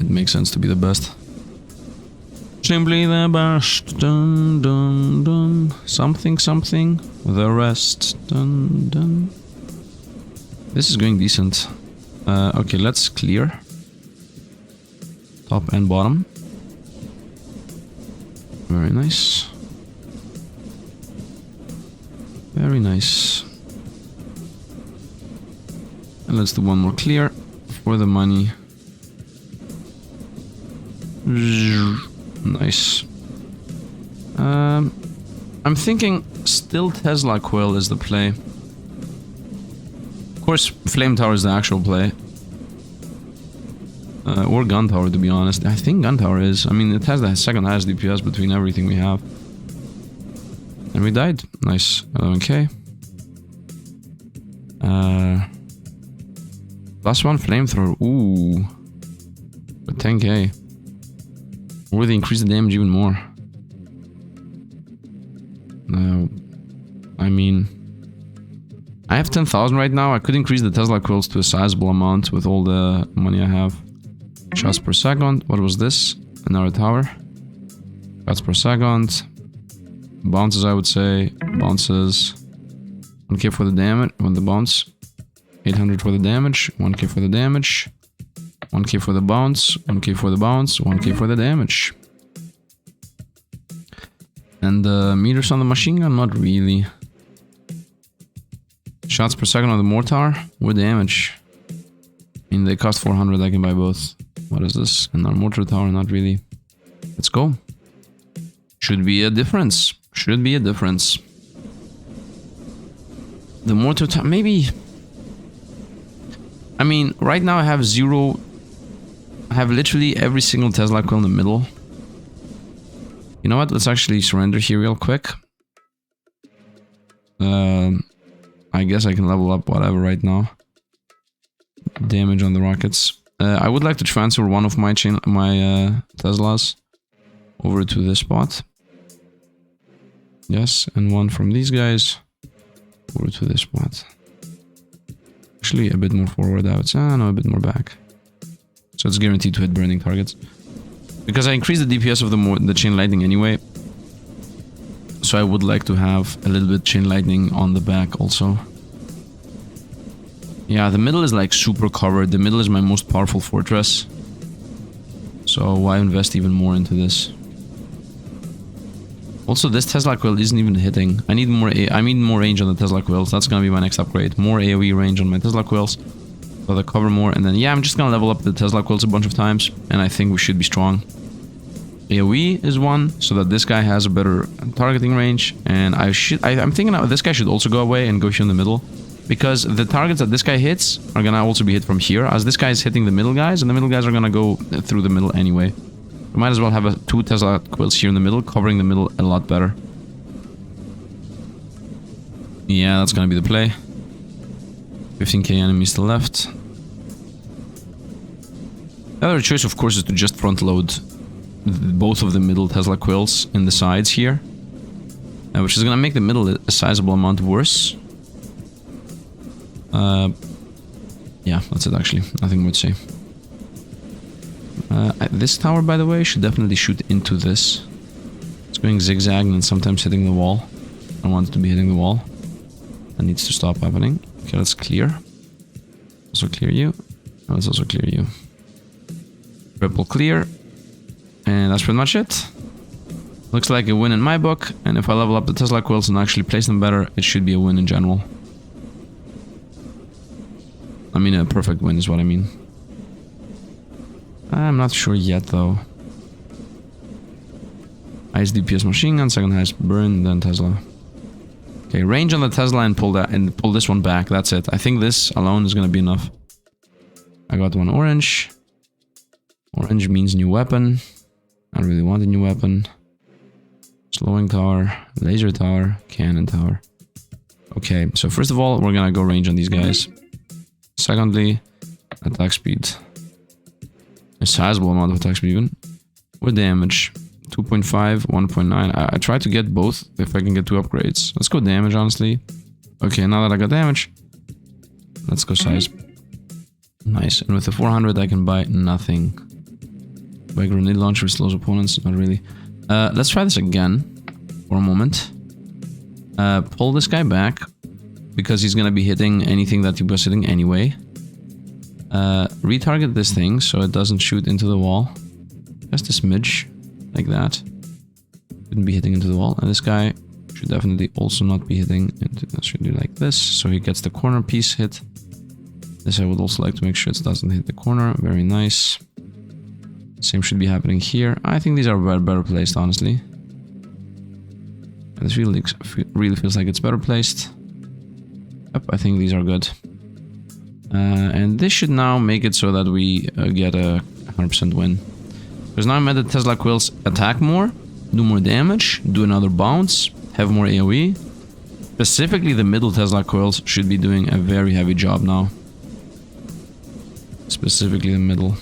It makes sense to be the best. Simply the best. Dun dun dun. Something something. The rest. Dun dun. This is going decent. Okay, let's clear. Top and bottom. Very nice. Very nice. And let's do one more clear for the money. Nice. I'm thinking still Tesla Quill is the play. Of course, Flame Tower is the actual play. Or Gun Tower, to be honest. I think Gun Tower is. I mean, it has the second highest DPS between everything we have. And we died. Nice. 11k. Plus 1 Flamethrower. Ooh. But 10k. Or they increase the damage even more. I mean... I have 10,000 right now. I could increase the Tesla Quills to a sizable amount with all the money I have. Shots per second. What was this? Another tower. Shots per second. Bounces, I would say. Bounces. 1k for the damage. When the bounce. 800 for the damage. 1k for the damage. 1k for the bounce. 1k for the bounce. 1k for the damage. And the meters on the machine gun? Not really. Shots per second on the mortar. Or damage. I mean, they cost 400. I can buy both. What is this? And our mortar tower? Not really. Let's go. Should be a difference. Should be a difference. The mortar tower... Maybe... I mean, right now I have zero... I have literally every single Tesla Quill in the middle. You know what? Let's actually surrender here real quick. I guess I can level up whatever right now. Damage on the rockets. I would like to transfer one of my Teslas over to this spot. Yes, and one from these guys over to this spot. Actually, a bit more forward, I would say. No, a bit more back. So it's guaranteed to hit burning targets. Because I increased the DPS of the chain lightning anyway. So I would like to have a little bit chain lightning on the back also. Yeah, the middle is like super covered. The middle is my most powerful fortress. So why invest even more into this? Also, this Tesla quill isn't even hitting. I need more range on the Tesla quills. That's gonna be my next upgrade. More AoE range on my Tesla quills. So they cover more. And then, yeah, I'm just gonna level up the Tesla quills a bunch of times. And I think we should be strong. AoE is one, so that this guy has a better targeting range. And I'm thinking this guy should also go away and go here in the middle. Because the targets that this guy hits are gonna also be hit from here, as this guy is hitting the middle guys, and the middle guys are gonna go through the middle anyway. We might as well have two Tesla quills here in the middle, covering the middle a lot better. Yeah, that's gonna be the play. 15k enemies to left. The other choice, of course, is to just front load both of the middle Tesla quills in the sides here. Which is gonna make the middle a sizable amount worse. Yeah, that's it actually. Nothing more to say. This tower, by the way, should definitely shoot into this. It's going zigzagging and sometimes hitting the wall. I don't want it to be hitting the wall. That needs to stop happening. Okay, let's clear. Also clear you. Let's also clear you. Triple clear. And that's pretty much it. Looks like a win in my book. And if I level up the Tesla quills and actually place them better, it should be a win in general. I mean, a perfect win is what I mean. I'm not sure yet, though. Highest DPS machine gun, second highest burn, then Tesla. Okay, range on the Tesla and pull this one back. That's it. I think this alone is gonna be enough. I got one orange. Orange means new weapon. I don't really want a new weapon. Slowing tower, laser tower, cannon tower. Okay, so first of all, we're gonna go range on these guys. Secondly, attack speed. A sizable amount of attack speed even. With damage. 2.5, 1.9. I try to get both if I can get 2 upgrades. Let's go damage, honestly. Okay, now that I got damage, let's go size. Nice. And with the 400, I can buy nothing. Buy grenade launcher slows opponents. Not really. Let's try this again for a moment. Pull this guy back because he's gonna be hitting anything that he was hitting anyway. Retarget this thing so it doesn't shoot into the wall. Just a smidge, like that. Shouldn't be hitting into the wall. And this guy should definitely also not be hitting into. Should do like this, so he gets the corner piece hit. This I would also like to make sure it doesn't hit the corner. Very nice. Same should be happening here. I think these are better placed, honestly. This really feels like it's better placed. Yep, I think these are good. And this should now make it so that we get a 100% win. Because now I made the Tesla quills attack more, do more damage, do another bounce, have more AoE. Specifically the middle Tesla quills should be doing a very heavy job now. Specifically the middle.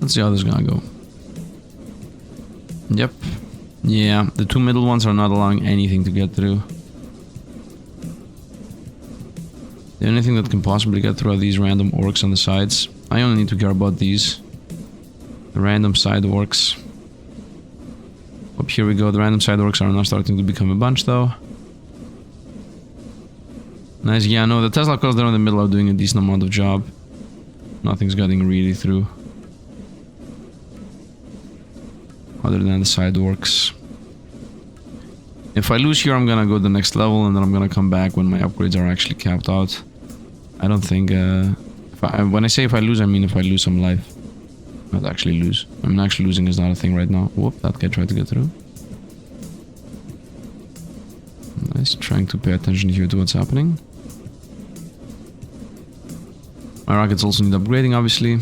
Let's see how this is gonna go. Yep. Yeah, the 2 middle ones are not allowing anything to get through. The only thing that can possibly get through are these random orcs on the sides. I only need to care about these. The random side orcs. Up here we go. The random side orcs are now starting to become a bunch though. Nice. Yeah, no, the Tesla coils there in the middle are doing a decent amount of job. Nothing's getting really through. Other than the side orcs. If I lose here, I'm gonna go to the next level and then I'm gonna come back when my upgrades are actually capped out. I don't think, when I say if I lose, I mean if I lose some life. Not actually lose. I mean, actually losing is not a thing right now. Whoop, that guy tried to get through. Nice, trying to pay attention here to what's happening. My rockets also need upgrading, obviously.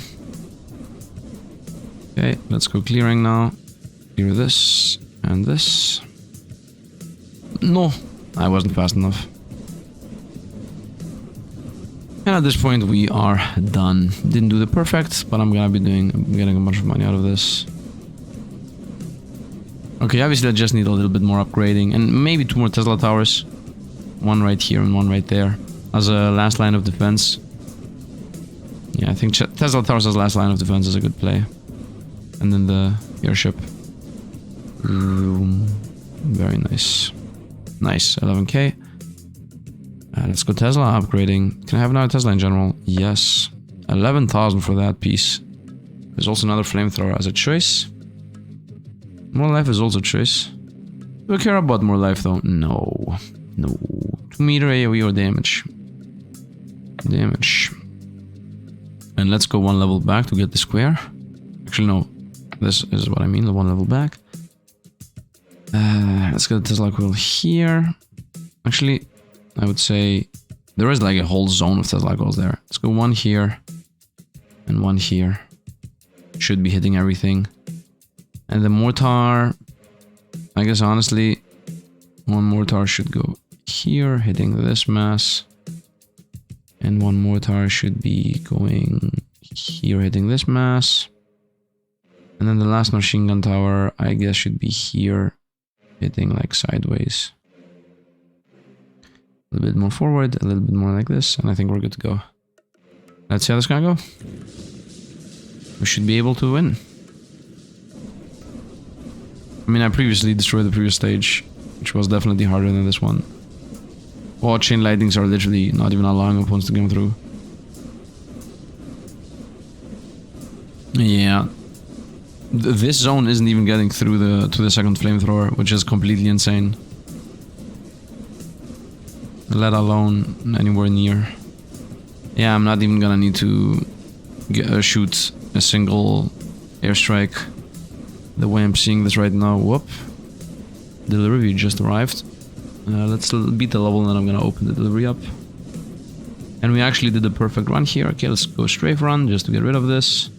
Okay, let's go clearing now. Clear this and this. No, I wasn't fast enough. And at this point we are done. Didn't do the perfect, but I'm getting a bunch of money out of this. Okay, obviously I just need a little bit more upgrading and maybe 2 more Tesla towers. One right here and one right there as a last line of defense. Yeah, I think Tesla Towers as last line of defense is a good play. And then the airship. Very nice. Nice, 11k. Let's go Tesla upgrading. Can I have another Tesla in general? Yes. 11,000 for that piece. There's also another flamethrower as a choice. More life is also a choice. Do I care about more life though? No. No. 2 meter AoE or damage. Damage. And let's go 1 level back to get the square. Actually, no. This is what I mean, the 1 level back. Let's get the Tesla coil here. Actually, I would say there is like a whole zone of Tesla coils there. Let's go 1 here and 1 here. Should be hitting everything. And the mortar, I guess honestly, 1 mortar should go here, hitting this mass. And 1 mortar should be going here, hitting this mass. And then the last machine gun tower, I guess, should be here, hitting like sideways. A little bit more forward, a little bit more like this, and I think we're good to go. Let's see how this is gonna go. We should be able to win. I mean, I previously destroyed the previous stage, which was definitely harder than this one. Oh, chain lightnings are literally not even allowing opponents to come through. Yeah. This zone isn't even getting through to the second flamethrower, which is completely insane. Let alone anywhere near. Yeah, I'm not even gonna need to shoot a single airstrike. The way I'm seeing this right now. Whoop. Delivery just arrived. Let's beat the level and then I'm gonna open the delivery up. And we actually did the perfect run here. Okay, let's go strafe run just to get rid of this.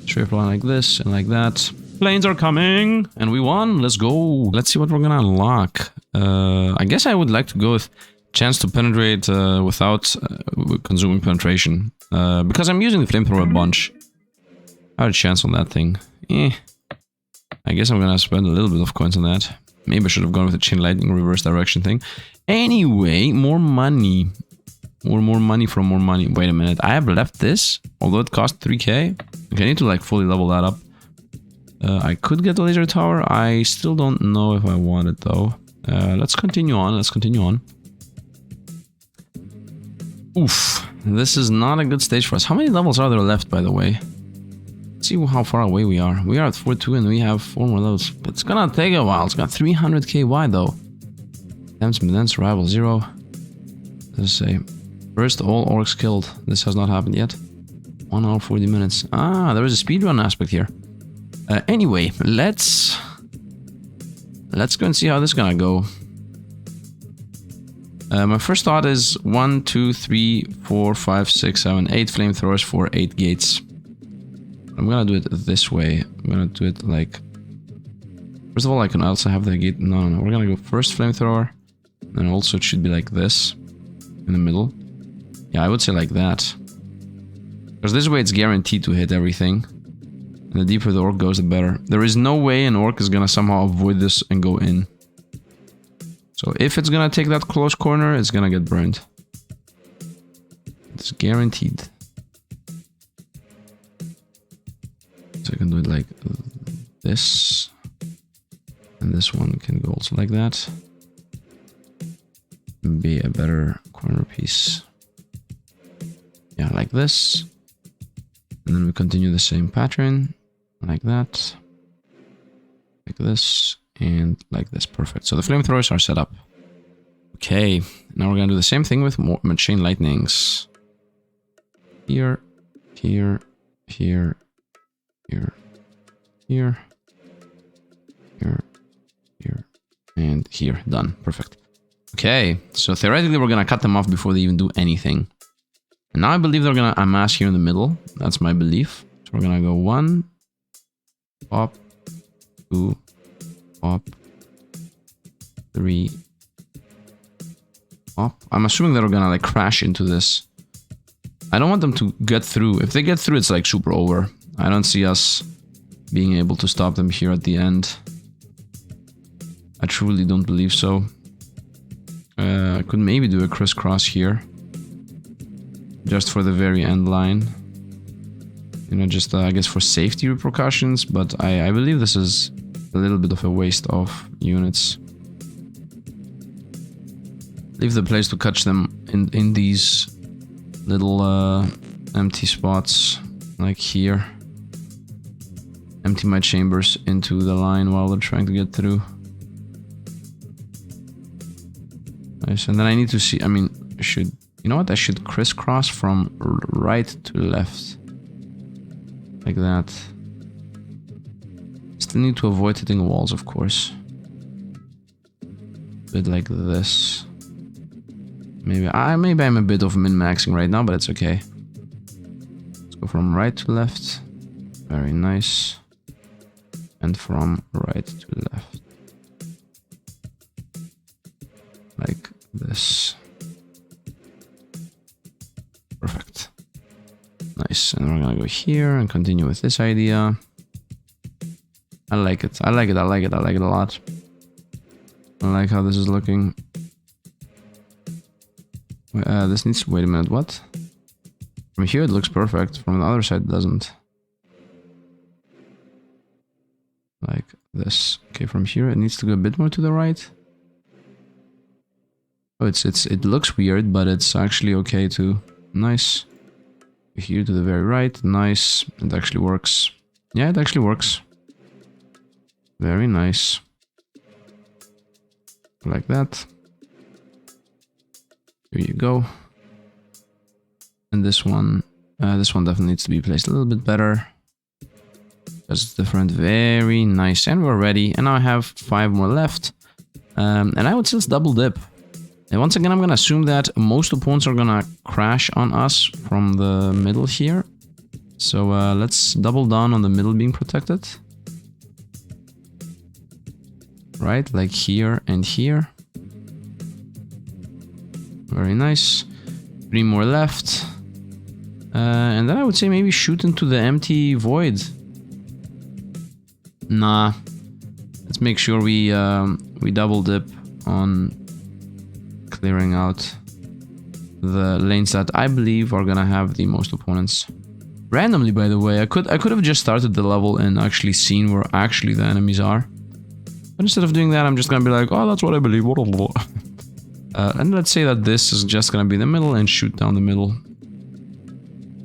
Strafe run like this and like that. Planes are coming! And we won! Let's go! Let's see what we're gonna unlock. I guess I would like to go with chance to penetrate without consuming penetration. Because I'm using the flamethrower a bunch. I had a chance on that thing. I guess I'm gonna spend a little bit of coins on that. Maybe I should have gone with the chain lightning reverse direction thing. Anyway, more money. Or more money from more money. Wait a minute, I have left this, although it cost 3k. Okay, I need to like fully level that up. I could get the laser tower. I still don't know if I want it though. Let's continue on, Oof, this is not a good stage for us. How many levels are there left, by the way? Let's see how far away we are. We are at 4-2 and we have 4 more levels. But it's gonna take a while. It's got 300k wide though. Damn, survival 0. Let's say, first all orcs killed. This has not happened yet. 1 hour 40 minutes. Ah, there is a speedrun aspect here. Anyway, let's go and see how this is gonna go. My first thought is 1, 2, 3, 4, 5, 6, 7, 8 flamethrowers for 8 gates. I'm gonna do it this way. I'm gonna do it like... First of all, I can also have the gate... No, we're gonna go first flamethrower. And also it should be like this. In the middle. Yeah, I would say like that. Because this way it's guaranteed to hit everything. And the deeper the orc goes, the better. There is no way an orc is gonna somehow avoid this and go in. So if it's gonna take that close corner, it's gonna get burned. It's guaranteed. So I can do it like this. And this one can go also like that. Be a better corner piece. Yeah, like this. And then we continue the same pattern. Like that. Like this. And like this. Perfect. So the flamethrowers are set up. Okay. Now we're gonna do the same thing with more chain lightnings. Here. Here. Here. Here. Here. Here. Here. And here. Done. Perfect. Okay. So theoretically we're gonna cut them off before they even do anything. And now I believe they're gonna amass here in the middle. That's my belief. So we're gonna go 1. Pop. 2. Pop. 3. Pop. I'm assuming they're gonna like crash into this. I don't want them to get through. If they get through, it's like super over. I don't see us being able to stop them here at the end. I truly don't believe so. I could maybe do a crisscross here. Just for the very end line. You know, just I guess for safety repercussions, but I believe this is a little bit of a waste of units. Leave the place to catch them in these little empty spots, like here. Empty my chambers into the line while they're trying to get through. Nice, and then I need to see, I mean, you know what, I should crisscross from right to left. Like that. Still need to avoid hitting walls, of course. Bit like this. Maybe I'm a bit of min-maxing right now, but it's okay. Let's go from right to left. Very nice. And from right to left. Like this. Perfect. Nice. And we're gonna go here and continue with this idea. I like it. I like it. I like it. I like it a lot. I like how this is looking. This needs... Wait a minute, what? From here it looks perfect. From the other side it doesn't. Like this. Okay, from here it needs to go a bit more to the right. Oh, it looks weird, but it's actually okay too. Nice. Here to the very right. Nice. It actually works. Yeah, it actually works. Very nice. Like that. Here you go. And this one definitely needs to be placed a little bit better. Because it's different. Very nice. And we're ready. And now I have 5 more left. And I would just double dip. And once again, I'm going to assume that most opponents are going to crash on us from the middle here. So let's double down on the middle being protected. Right, like here and here. Very nice. 3 more left. And then I would say maybe shoot into the empty void. Nah. Let's make sure we double dip on clearing out the lanes that I believe are gonna have the most opponents. Randomly, by the way, I could have just started the level and actually seen where actually the enemies are. But instead of doing that, I'm just gonna be like, oh, that's what I believe. And let's say that this is just gonna be the middle and shoot down the middle.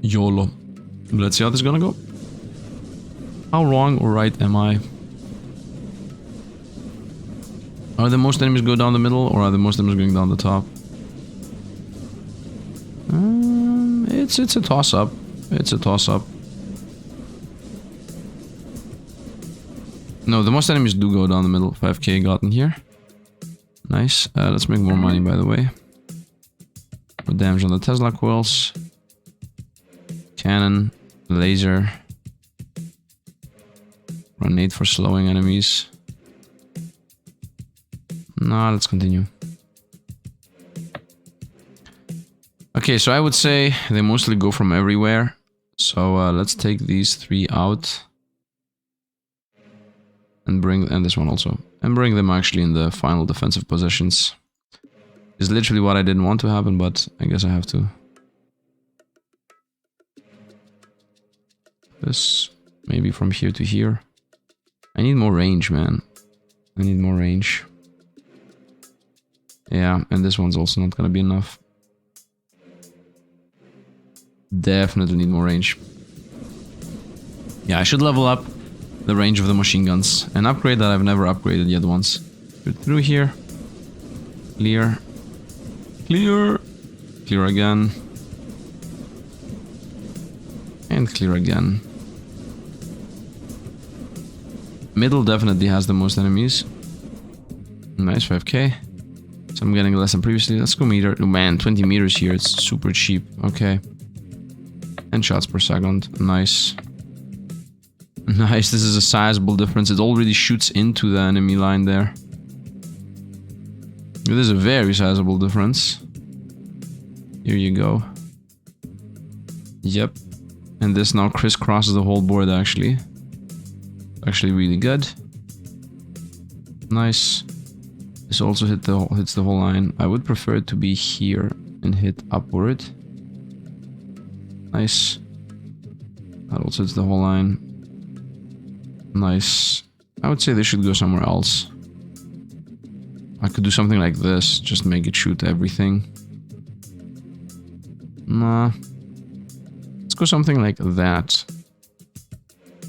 YOLO. Let's see how this is gonna go. How wrong or right am I? Are the most enemies go down the middle, or are the most enemies going down the top? It's a toss-up. It's a toss-up. No, the most enemies do go down the middle. 5k gotten here. Nice. Let's make more money, by the way. More damage on the Tesla coils. Cannon. Laser. Grenade for slowing enemies. Nah, let's continue. Okay, so I would say they mostly go from everywhere. So let's take these 3 out. And this one also. And bring them actually in the final defensive positions. Is literally what I didn't want to happen, but I guess I have to. This, maybe from here to here. I need more range, man. I need more range. Yeah, and this one's also not gonna be enough. Definitely need more range. Yeah, I should level up the range of the machine guns. An upgrade that I've never upgraded yet once. Through here. Clear. Clear. Clear again. And clear again. Middle definitely has the most enemies. Nice, 5k. So I'm getting less than previously. Let's go meter. Oh man, 20 meters here. It's super cheap. Okay. And shots per second. Nice. Nice, this is a sizable difference. It already shoots into the enemy line there. This is a very sizable difference. Here you go. Yep. And this now crisscrosses the whole board actually. Actually really good. Nice. This also hits the whole line. I would prefer it to be here and hit upward. Nice. That also hits the whole line. Nice. I would say they should go somewhere else. I could do something like this, just make it shoot everything. Nah. Let's go something like that.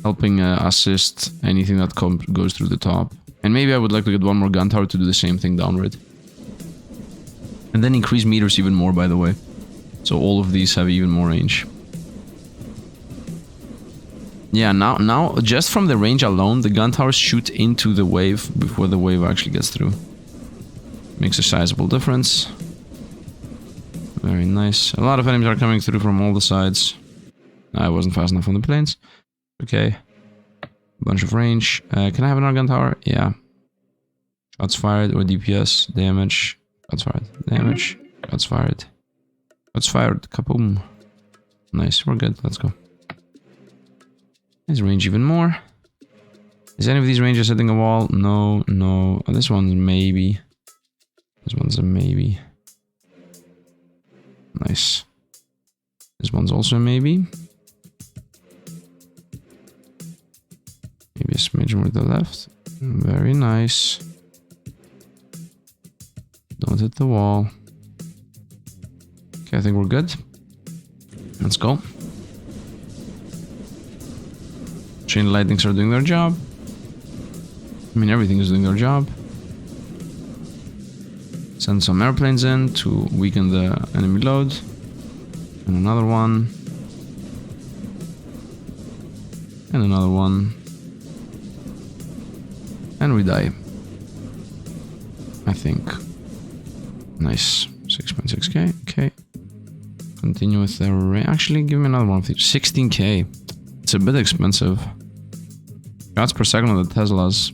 Helping assist anything that goes through the top. And maybe I would like to get one more gun tower to do the same thing downward. And then increase meters even more, by the way. So all of these have even more range. Yeah, now just from the range alone, the gun towers shoot into the wave before the wave actually gets through. Makes a sizable difference. Very nice. A lot of enemies are coming through from all the sides. I wasn't fast enough on the planes. Okay. Bunch of range. Can I have another gun tower? Yeah. Shots fired or DPS. Damage. Shots fired. Damage. Shots fired. Shots fired. Kaboom. Nice. We're good. Let's go. Let's range even more. Is any of these ranges hitting a wall? No, no. Oh, this one's maybe. This one's a maybe. Nice. This one's also a maybe. Maybe a smidge more to the left. Very nice. Don't hit the wall. Okay, I think we're good. Let's go. Chain lightnings are doing their job. I mean, everything is doing their job. Send some airplanes in to weaken the enemy load. And another one. And another one. And we die. I think. Nice. 6.6k. Okay. Continue with the... Actually, give me another one of these. 16k. It's a bit expensive. Shots per second on the Teslas.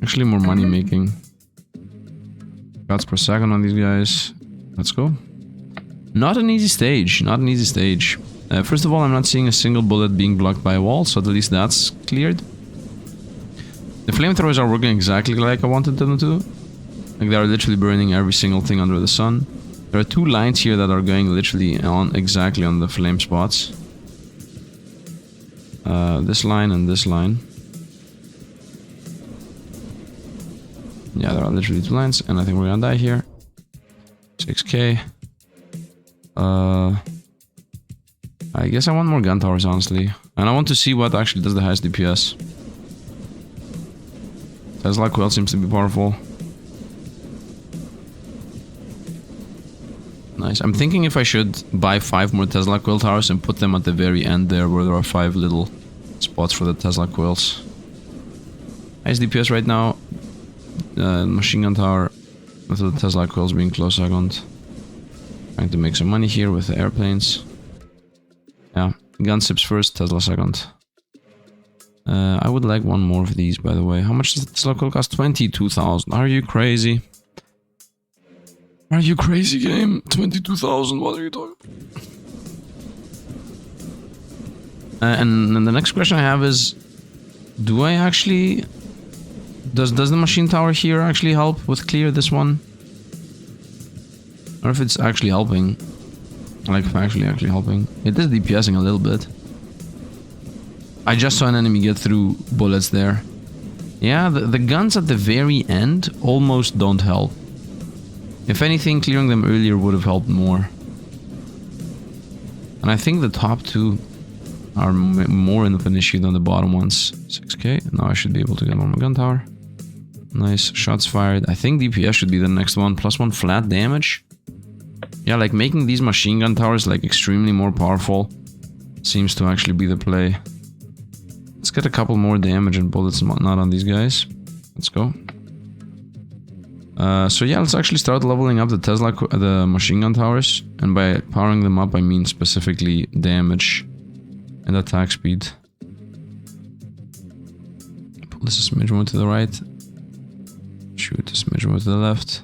Actually more money making. Shots per second on these guys. Let's go. Not an easy stage. Not an easy stage. First of all, I'm not seeing a single bullet being blocked by a wall, so at least that's cleared. The flamethrowers are working exactly like I wanted them to. Like, they are literally burning every single thing under the sun. There are two lines here that are going literally on exactly on the flame spots. This line and this line. Yeah, there are literally two lines, and I think we're gonna die here. 6k. I guess I want more gun towers, honestly. And I want to see what actually does the highest DPS. Tesla Coil seems to be powerful. Nice. I'm thinking if I should buy 5 more Tesla Coil towers and put them at the very end there, where there are 5 little spots for the Tesla Coils. Highest DPS right now. Machine gun tower with the Tesla Coils being close second. Trying to make some money here with the airplanes. Yeah, gunships first, Tesla second. I would like one more of these, by the way. How much does the Tesla Coil cost? 22,000. Are you crazy? Are you crazy, game? 22,000, what are you talking? And then the next question I have is, do I actually... Does the machine tower here actually help with clear this one? Or if it's actually helping. Like, actually helping. It is DPSing a little bit. I just saw an enemy get through bullets there. Yeah, the guns at the very end almost don't help. If anything, clearing them earlier would have helped more. And I think the top two are more of an issue than the bottom ones. 6k. Now I should be able to get one more gun tower. Nice. Shots fired. I think DPS should be the next one. +1 flat damage. Yeah, like making these machine gun towers like extremely more powerful seems to actually be the play. Let's get a couple more damage and bullets and whatnot on these guys. Let's go. So yeah, let's actually start leveling up the machine gun towers. And by powering them up, I mean specifically damage and attack speed. Pull this a smidge more to the right. Shoot a smidge more to the left.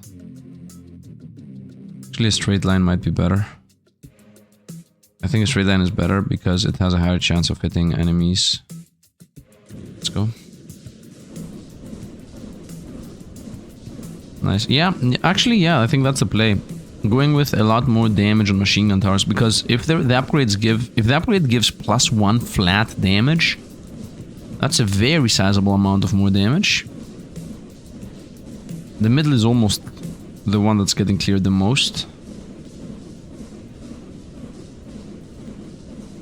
Actually, a straight line might be better. I think a straight line is better because it has a higher chance of hitting enemies. Let's go. Nice. Yeah, actually, yeah, I think that's the play. going with a lot more damage on machine gun towers, because if the upgrades give, if the upgrade gives +1 flat damage, that's a very sizable amount of more damage. The middle is almost the one that's getting cleared the most.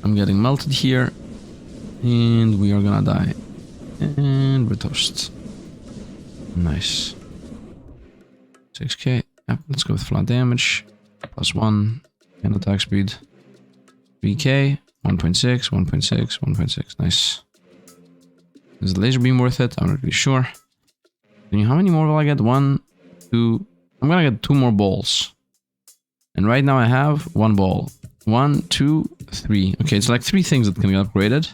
I'm getting melted here, and we are gonna die. And we're toast. Nice. 6k. Yep, let's go with flat damage. +1. And attack speed. 3k. 1.6, 1.6, 1.6. Nice. Is the laser beam worth it? I'm not really sure. How many more will I get? 1, 2. I'm gonna get 2 more balls. And right now I have 1 ball. 1, 2, 3. Okay, it's like 3 things that can get upgraded.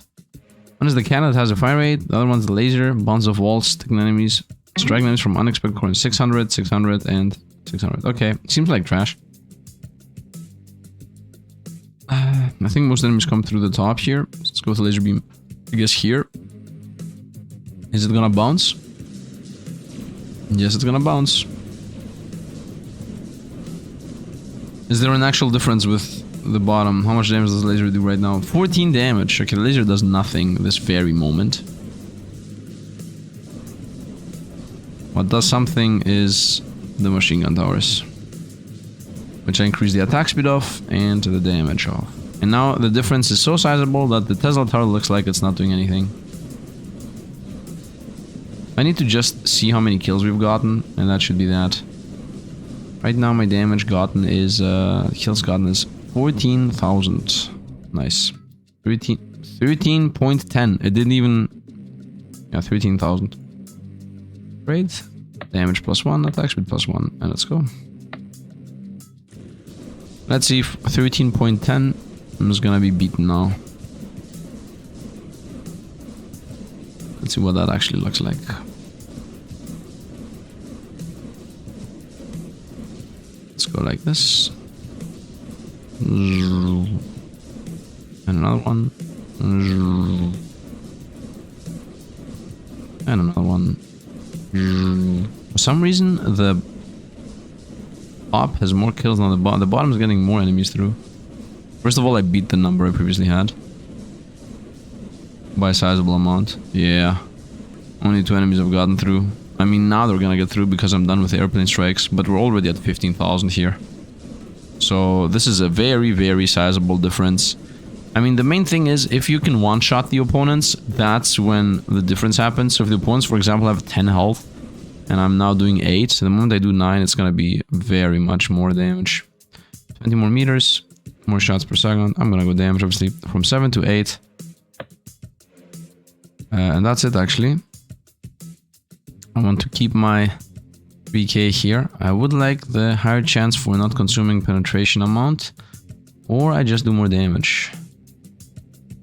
One is the cannon that has a fire rate. The other one's the laser, bounce off walls, sticking enemies, striking enemies from unexpected corners. 600, 600, and 600. Okay, seems like trash. I think most enemies come through the top here. Let's go with the laser beam. I guess here. Is it gonna bounce? Yes, it's gonna bounce. Is there an actual difference with the bottom? How much damage does the laser do right now? 14 damage. Okay, the laser does nothing this very moment. What does something is the machine gun towers, which I increase the attack speed off and the damage off. And now the difference is so sizable that the Tesla tower looks like it's not doing anything. I need to just see how many kills we've gotten, and that should be that. Right now my damage gotten is, kills gotten is 14,000. Nice. 13.10. It didn't even... Yeah, 13,000. Great. Damage +1, attack speed +1, and let's go. Let's see if 13.10 is gonna be beaten now. Let's see what that actually looks like. Let's go like this. And another one. And another one. For some reason, the top has more kills than the bottom. The bottom is getting more enemies through. First of all, I beat the number I previously had. By a sizable amount. Yeah. Only 2 enemies have gotten through. I mean, now they're gonna get through because I'm done with the airplane strikes, but we're already at 15,000 here. So this is a very, very sizable difference. I mean, the main thing is, if you can one-shot the opponents, that's when the difference happens. So if the opponents, for example, have 10 health, and I'm now doing 8, so the moment I do 9, it's gonna be very much more damage. 20 more meters, more shots per second. I'm gonna go damage, obviously, from 7 to 8. And that's it, actually. I want to keep my 3k here. I would like the higher chance for not consuming penetration amount, or I just do more damage.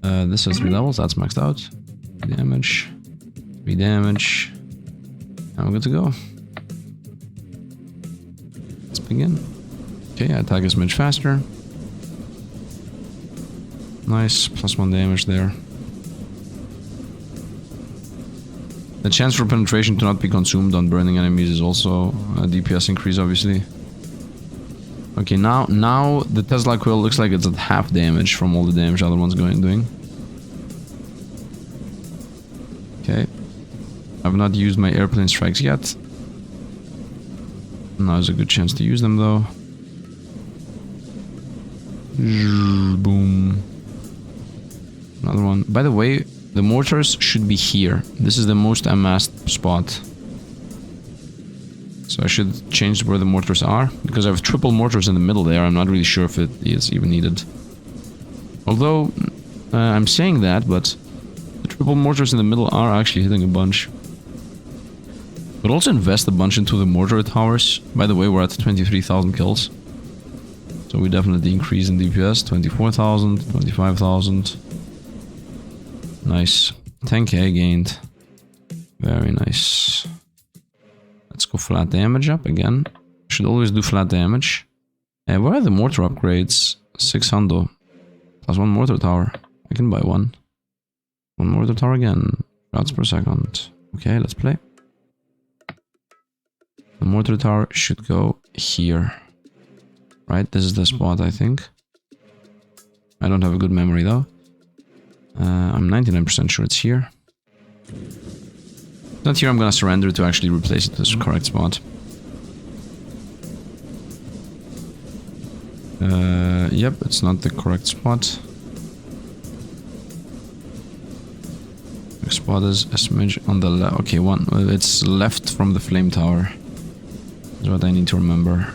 This has 3 levels, that's maxed out. 3 damage, 3 damage, and we're good to go. Let's begin. Okay, attack is much faster. Nice, +1 damage there. The chance for penetration to not be consumed on burning enemies is also a DPS increase, obviously. Okay, now the Tesla coil looks like it's at half damage from all the damage the other one's doing. Okay. I've not used my airplane strikes yet. Now's a good chance to use them, though. Boom. Another one. By the way, the mortars should be here. This is the most amassed spot. So I should change where the mortars are, because I have triple mortars in the middle there. I'm not really sure if it is even needed. Although, I'm saying that, but the triple mortars in the middle are actually hitting a bunch. But also invest a bunch into the mortar towers. By the way, we're at 23,000 kills. So we definitely increase in DPS. 24,000, 25,000. Nice. 10k gained. Very nice. Let's go flat damage up again. Should always do flat damage. Where are the mortar upgrades? 600. Plus 1 mortar tower. I can buy one. 1 mortar tower again. Shots per second. Okay, let's play. The mortar tower should go here. Right, this is the spot, I think. I don't have a good memory though. I'm 99% sure it's here. If not here, I'm gonna surrender to actually replace it to the correct spot. Yep, it's not the correct spot. The spot is a smidge on the left. Okay, it's left from the flame tower. That's what I need to remember.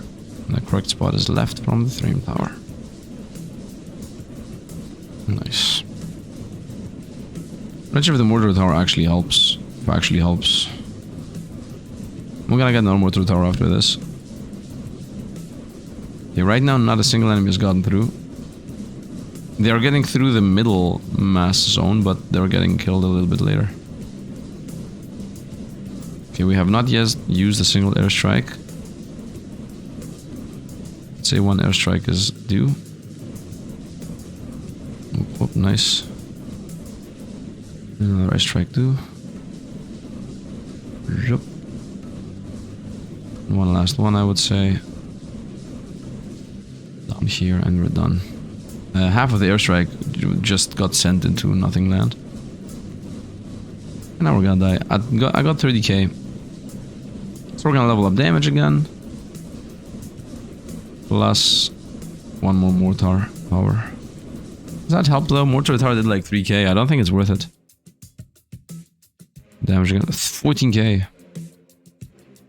The correct spot is left from the flame tower. Nice. I'm not sure if the mortar tower actually helps. If it actually helps. We're gonna get another mortar tower after this. Okay, right now not a single enemy has gotten through. They are getting through the middle mass zone, but they're getting killed a little bit later. Okay, we have not yet used a single airstrike. Let's say one airstrike is due. Oh, nice. Another airstrike due. Yep. One last one, I would say. Down here, and we're done. Half of the airstrike just got sent into nothing land. And now we're gonna die. I got 30k. So we're gonna level up damage again. Plus one more mortar power. Does that help though? Mortar tower did like 3k. I don't think it's worth it. Damage again. 14k.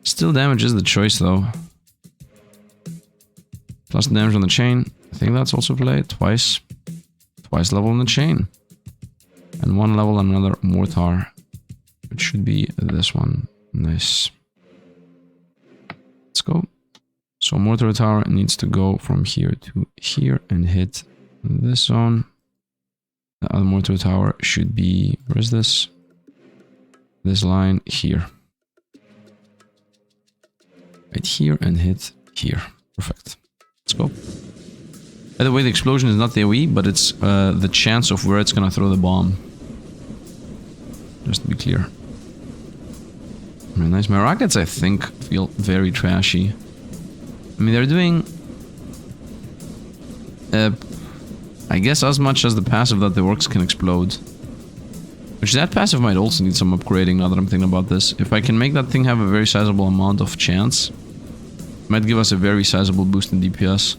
Still damage is the choice though. Plus the damage on the chain. I think that's also played twice. Twice level on the chain. And one level on another mortar. It should be this one. Nice. Let's go. So mortar tower needs to go from here to here and hit this zone. The other mortar tower should be... Where is this? This line here. Right here and hit here. Perfect. Let's go. By the way, the explosion is not the AoE, but it's the chance of where it's gonna throw the bomb. Just to be clear. Very nice. My rockets, I think, feel very trashy. I mean, they're doing... I guess as much as the passive that the orcs can explode. Which that passive might also need some upgrading now that I'm thinking about this. If I can make that thing have a very sizable amount of chance, it might give us a very sizable boost in DPS.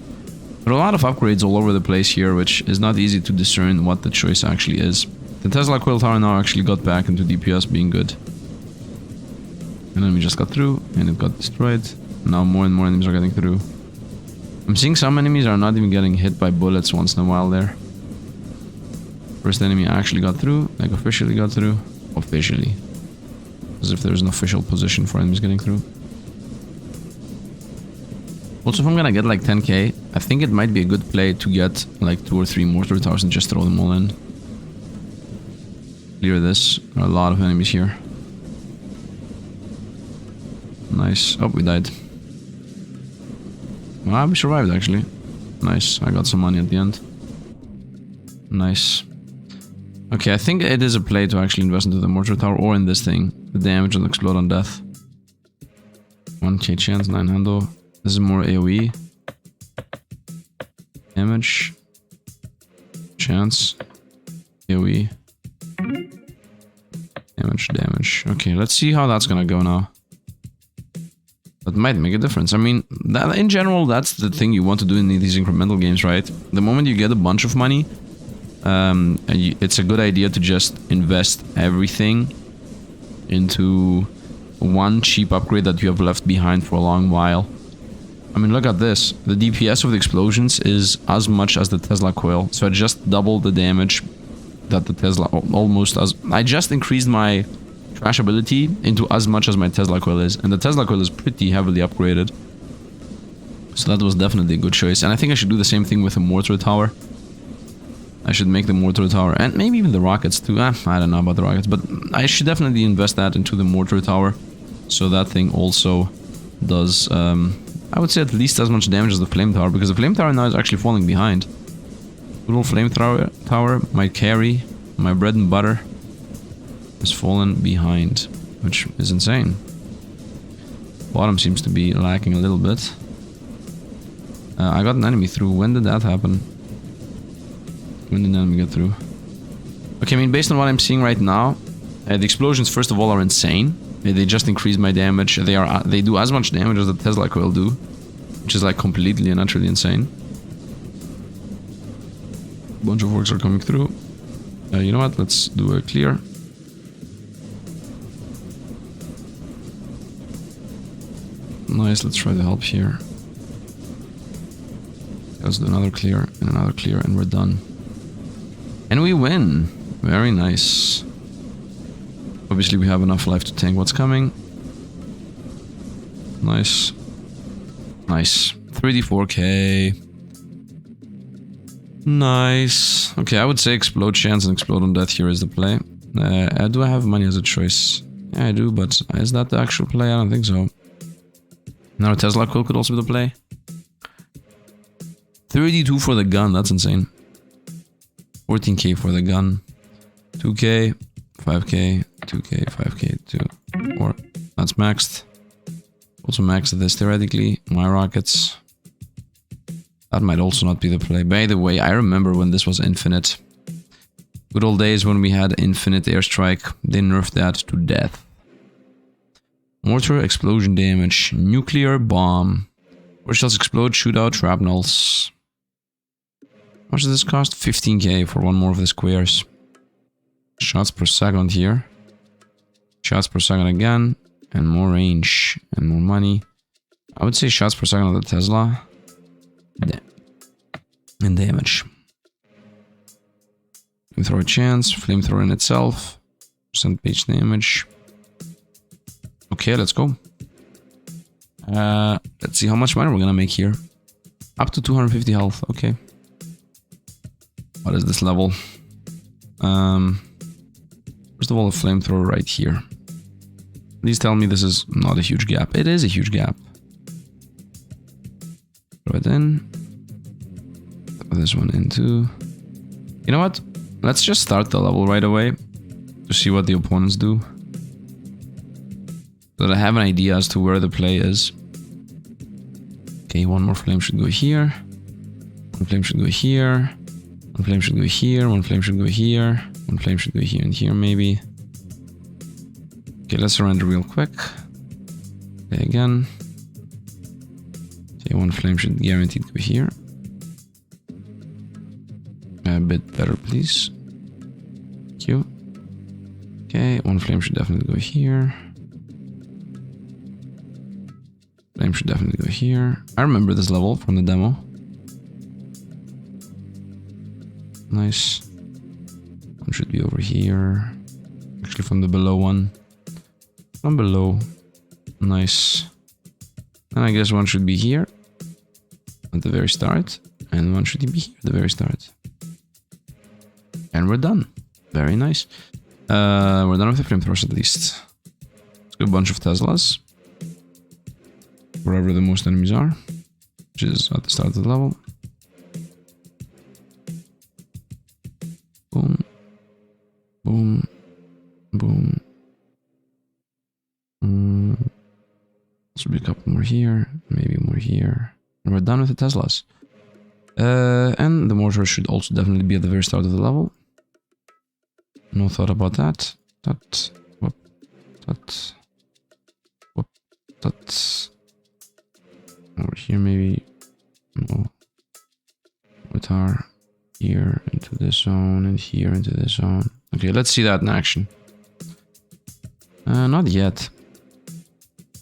There are a lot of upgrades all over the place here, which is not easy to discern what the choice actually is. The Tesla Coil Tower now actually got back into DPS being good. And then we just got through, and it got destroyed. Now more and more enemies are getting through. I'm seeing some enemies are not even getting hit by bullets once in a while there. First enemy actually got through, like officially got through. Officially. As if there's an official position for enemies getting through. Also, if I'm gonna get like 10k, I think it might be a good play to get like 2 or 3 mortar towers and just throw them all in. Clear this. There are a lot of enemies here. Nice. Oh, we died. Well, we survived actually. Nice. I got some money at the end. Nice. Okay, I think it is a play to actually invest into the mortar tower or in this thing. The damage will explode on death. 1k chance, 9 handle. This is more AoE. Damage. Chance. AoE. Damage. Okay, let's see how that's gonna go now. That might make a difference. I mean, that in general, that's the thing you want to do in these incremental games, right? The moment you get a bunch of money, it's a good idea to just invest everything into one cheap upgrade that you have left behind for a long while. I mean, look at this. The DPS of the explosions is as much as the Tesla coil. So I just doubled the damage that the Tesla... almost as... I just increased my trash ability into as much as my Tesla coil is. And the Tesla coil is pretty heavily upgraded. So that was definitely a good choice. And I think I should do the same thing with the mortar tower. I should make the mortar tower, and maybe even the rockets too. I don't know about the rockets, but I should definitely invest that into the mortar tower. So that thing also does... I would say at least as much damage as the flame tower, because the flame tower now is actually falling behind. Little flame tower, my carry, my bread and butter, has fallen behind, which is insane. Bottom seems to be lacking a little bit. I got an enemy through. When did that happen? When did the enemy get through? Okay, I mean, based on what I'm seeing right now, the explosions, first of all, are insane. They just increase my damage. They do as much damage as the Tesla coil do, which is like completely and utterly insane. A bunch of orcs are coming through. You know what? Let's do a clear. Nice, let's try to help here. Let's do another clear, and we're done. And we win! Very nice. Obviously we have enough life to tank what's coming. Nice. Nice. 3d4k. Nice. Okay, I would say explode chance and explode on death here is the play. Do I have money as a choice? Yeah, I do, but is that the actual play? I don't think so. Now a Tesla coil could also be the play. 32 for the gun, that's insane. 14k for the gun. 2k, 5k, 2k, 5k, 2, 4. That's maxed. Also maxed this theoretically. My rockets. That might also not be the play. By the way, I remember when this was infinite. Good old days when we had infinite airstrike. They nerfed that to death. Mortar, explosion damage, nuclear bomb. Force shells explode, shootout, shrapnels. How much does this cost? 15k for one more of the squares. Shots per second here. Shots per second again. And more range. And more money. I would say shots per second of the Tesla. And damage. Flamethrower chance. Flamethrower in itself. Percent page damage. Okay, let's go. Let's see how much money we're gonna make here. Up to 250 health. Okay. What is this level? First of all, a flamethrower right here. Please tell me this is not a huge gap. It is a huge gap. Throw it in. Throw this one in too. You know what? Let's just start the level right away to see what the opponents do. So that I have an idea as to where the play is. Okay, one more flame should go here. One flame should go here. One flame should go here. One flame should go here. One flame should go here and here maybe. Okay, let's surrender real quick. Okay, again. Okay, one flame should guaranteed go here. A bit better, please. Thank you. Okay, one flame should definitely go here. Flame should definitely go here. I remember this level from the demo. Nice. One should be over here. Actually from the below one. From below. Nice. And I guess one should be here. At the very start. And one should be here at the very start. And we're done. Very nice. We're done with the flamethrowers at least. Let's go a bunch of Teslas. Wherever the most enemies are. Which is at the start of the level. Boom. Boom. Boom. Should be a couple more here. Maybe more here. And we're done with the Teslas. And the mortar should also definitely be at the very start of the level. No thought about that. That. Whoop. That. Whoop. That. Over here maybe. No. Mortar. Here into this zone and here into this zone. Okay, let's see that in action. Not yet. I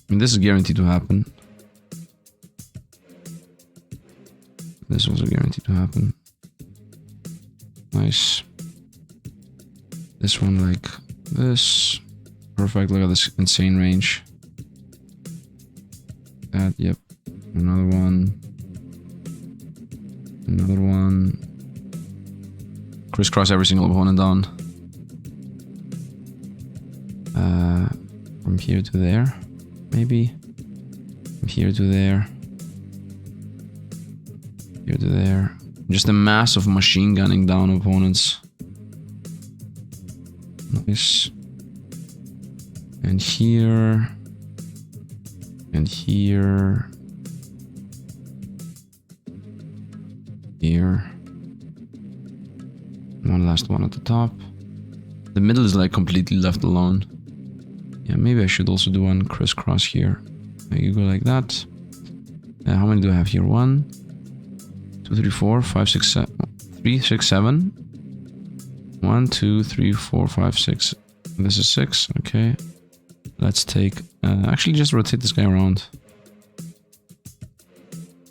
mean, this is guaranteed to happen. This is also guaranteed to happen. Nice. This one like this. Perfect, look at this insane range. That, yep. Another one. Another one. Crisscross every single opponent down. From here to there, maybe. From here to there. Here to there. Just a mass of machine gunning down opponents. Nice. And here. And here. Here. One last one at the top. The middle is like completely left alone. Yeah, maybe I should also do one crisscross here. You go like that. How many do I have here? 1, 2, 3, 4, 5, 6, 7. 3, 6, 7. 1, 2, 3, 4, 5, 6. This is 6. Okay. Let's take... actually, just rotate this guy around.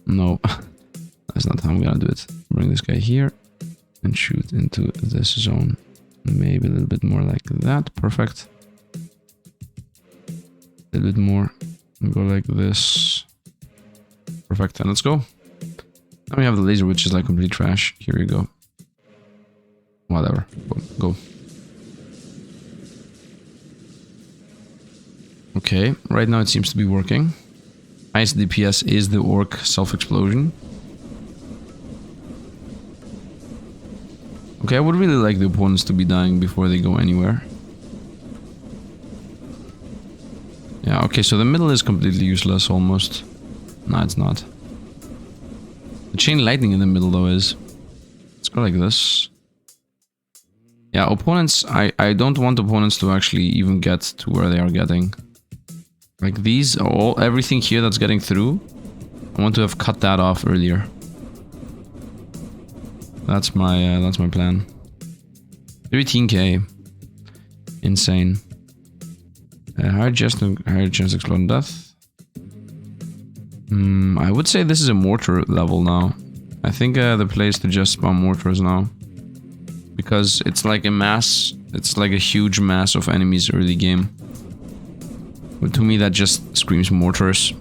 No. That's not how I'm gonna do it. Bring this guy here. And shoot into this zone. Maybe a little bit more like that. Perfect. A little bit more. Go like this. Perfect. And let's go. Now we have the laser, which is like complete trash. Here you go. Whatever. Go. Okay. Right now it seems to be working. Highest DPS is the orc self-explosion. Okay, I would really like the opponents to be dying before they go anywhere. Yeah, okay, so the middle is completely useless, almost. No, it's not. The chain lightning in the middle, though, is... Let's go like this. Yeah, opponents... I don't want opponents to actually even get to where they are getting. Like, these are all... Everything here that's getting through, I want to have cut that off earlier. That's my plan. 13k. Insane. Higher chance to explode in death. I would say this is a mortar level now. I think the play is to just spawn mortars now. Because it's like a mass, it's like a huge mass of enemies early game. But to me that just screams mortars.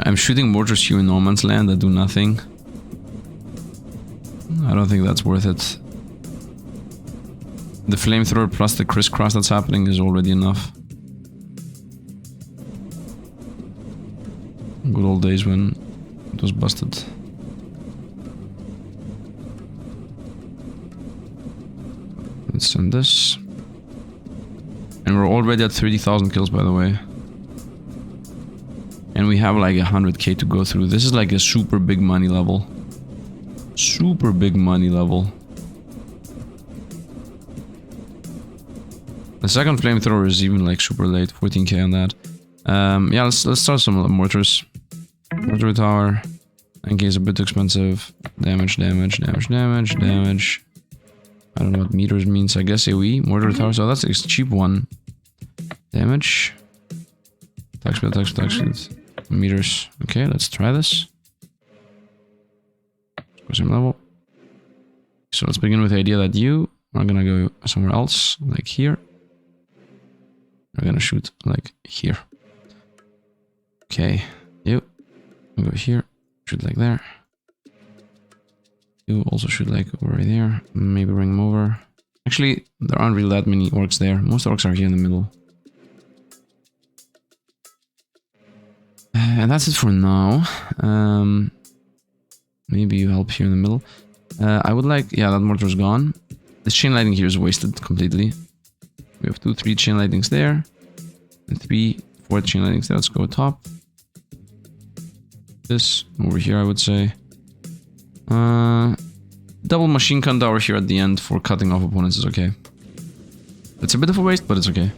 I'm shooting mortars here in no man's land that do nothing. I don't think that's worth it. The flamethrower plus the crisscross that's happening is already enough. Good old days when it was busted. Let's send this. And we're already at 30,000 kills, by the way. And we have like 100k to go through. This is like a super big money level. Super big money level. The second flamethrower is even like super late. 14k on that. Yeah, let's start some mortars. Mortar tower. NK is a bit expensive. Damage, damage, damage, damage, damage. I don't know what meters means. I guess AoE. Mortar tower. So that's a cheap one. Damage. Attack speed, attack speed, attack speed. Meters. Okay, let's try this. Go same level. So let's begin with the idea that you are gonna go somewhere else, like here. We're gonna shoot like here. Okay, you go here, shoot like there. You also shoot like over there. Maybe bring them over. Actually, there aren't really that many orcs there. Most orcs are here in the middle. And that's it for now. Maybe you help here in the middle. I would like... Yeah, that mortar's gone. This chain lightning here is wasted completely. We have 2, 3 chain lightnings there. And 3, 4 chain lightnings there. Let's go top. This over here, I would say. Double machine gun tower here at the end for cutting off opponents is okay. It's a bit of a waste, but it's okay.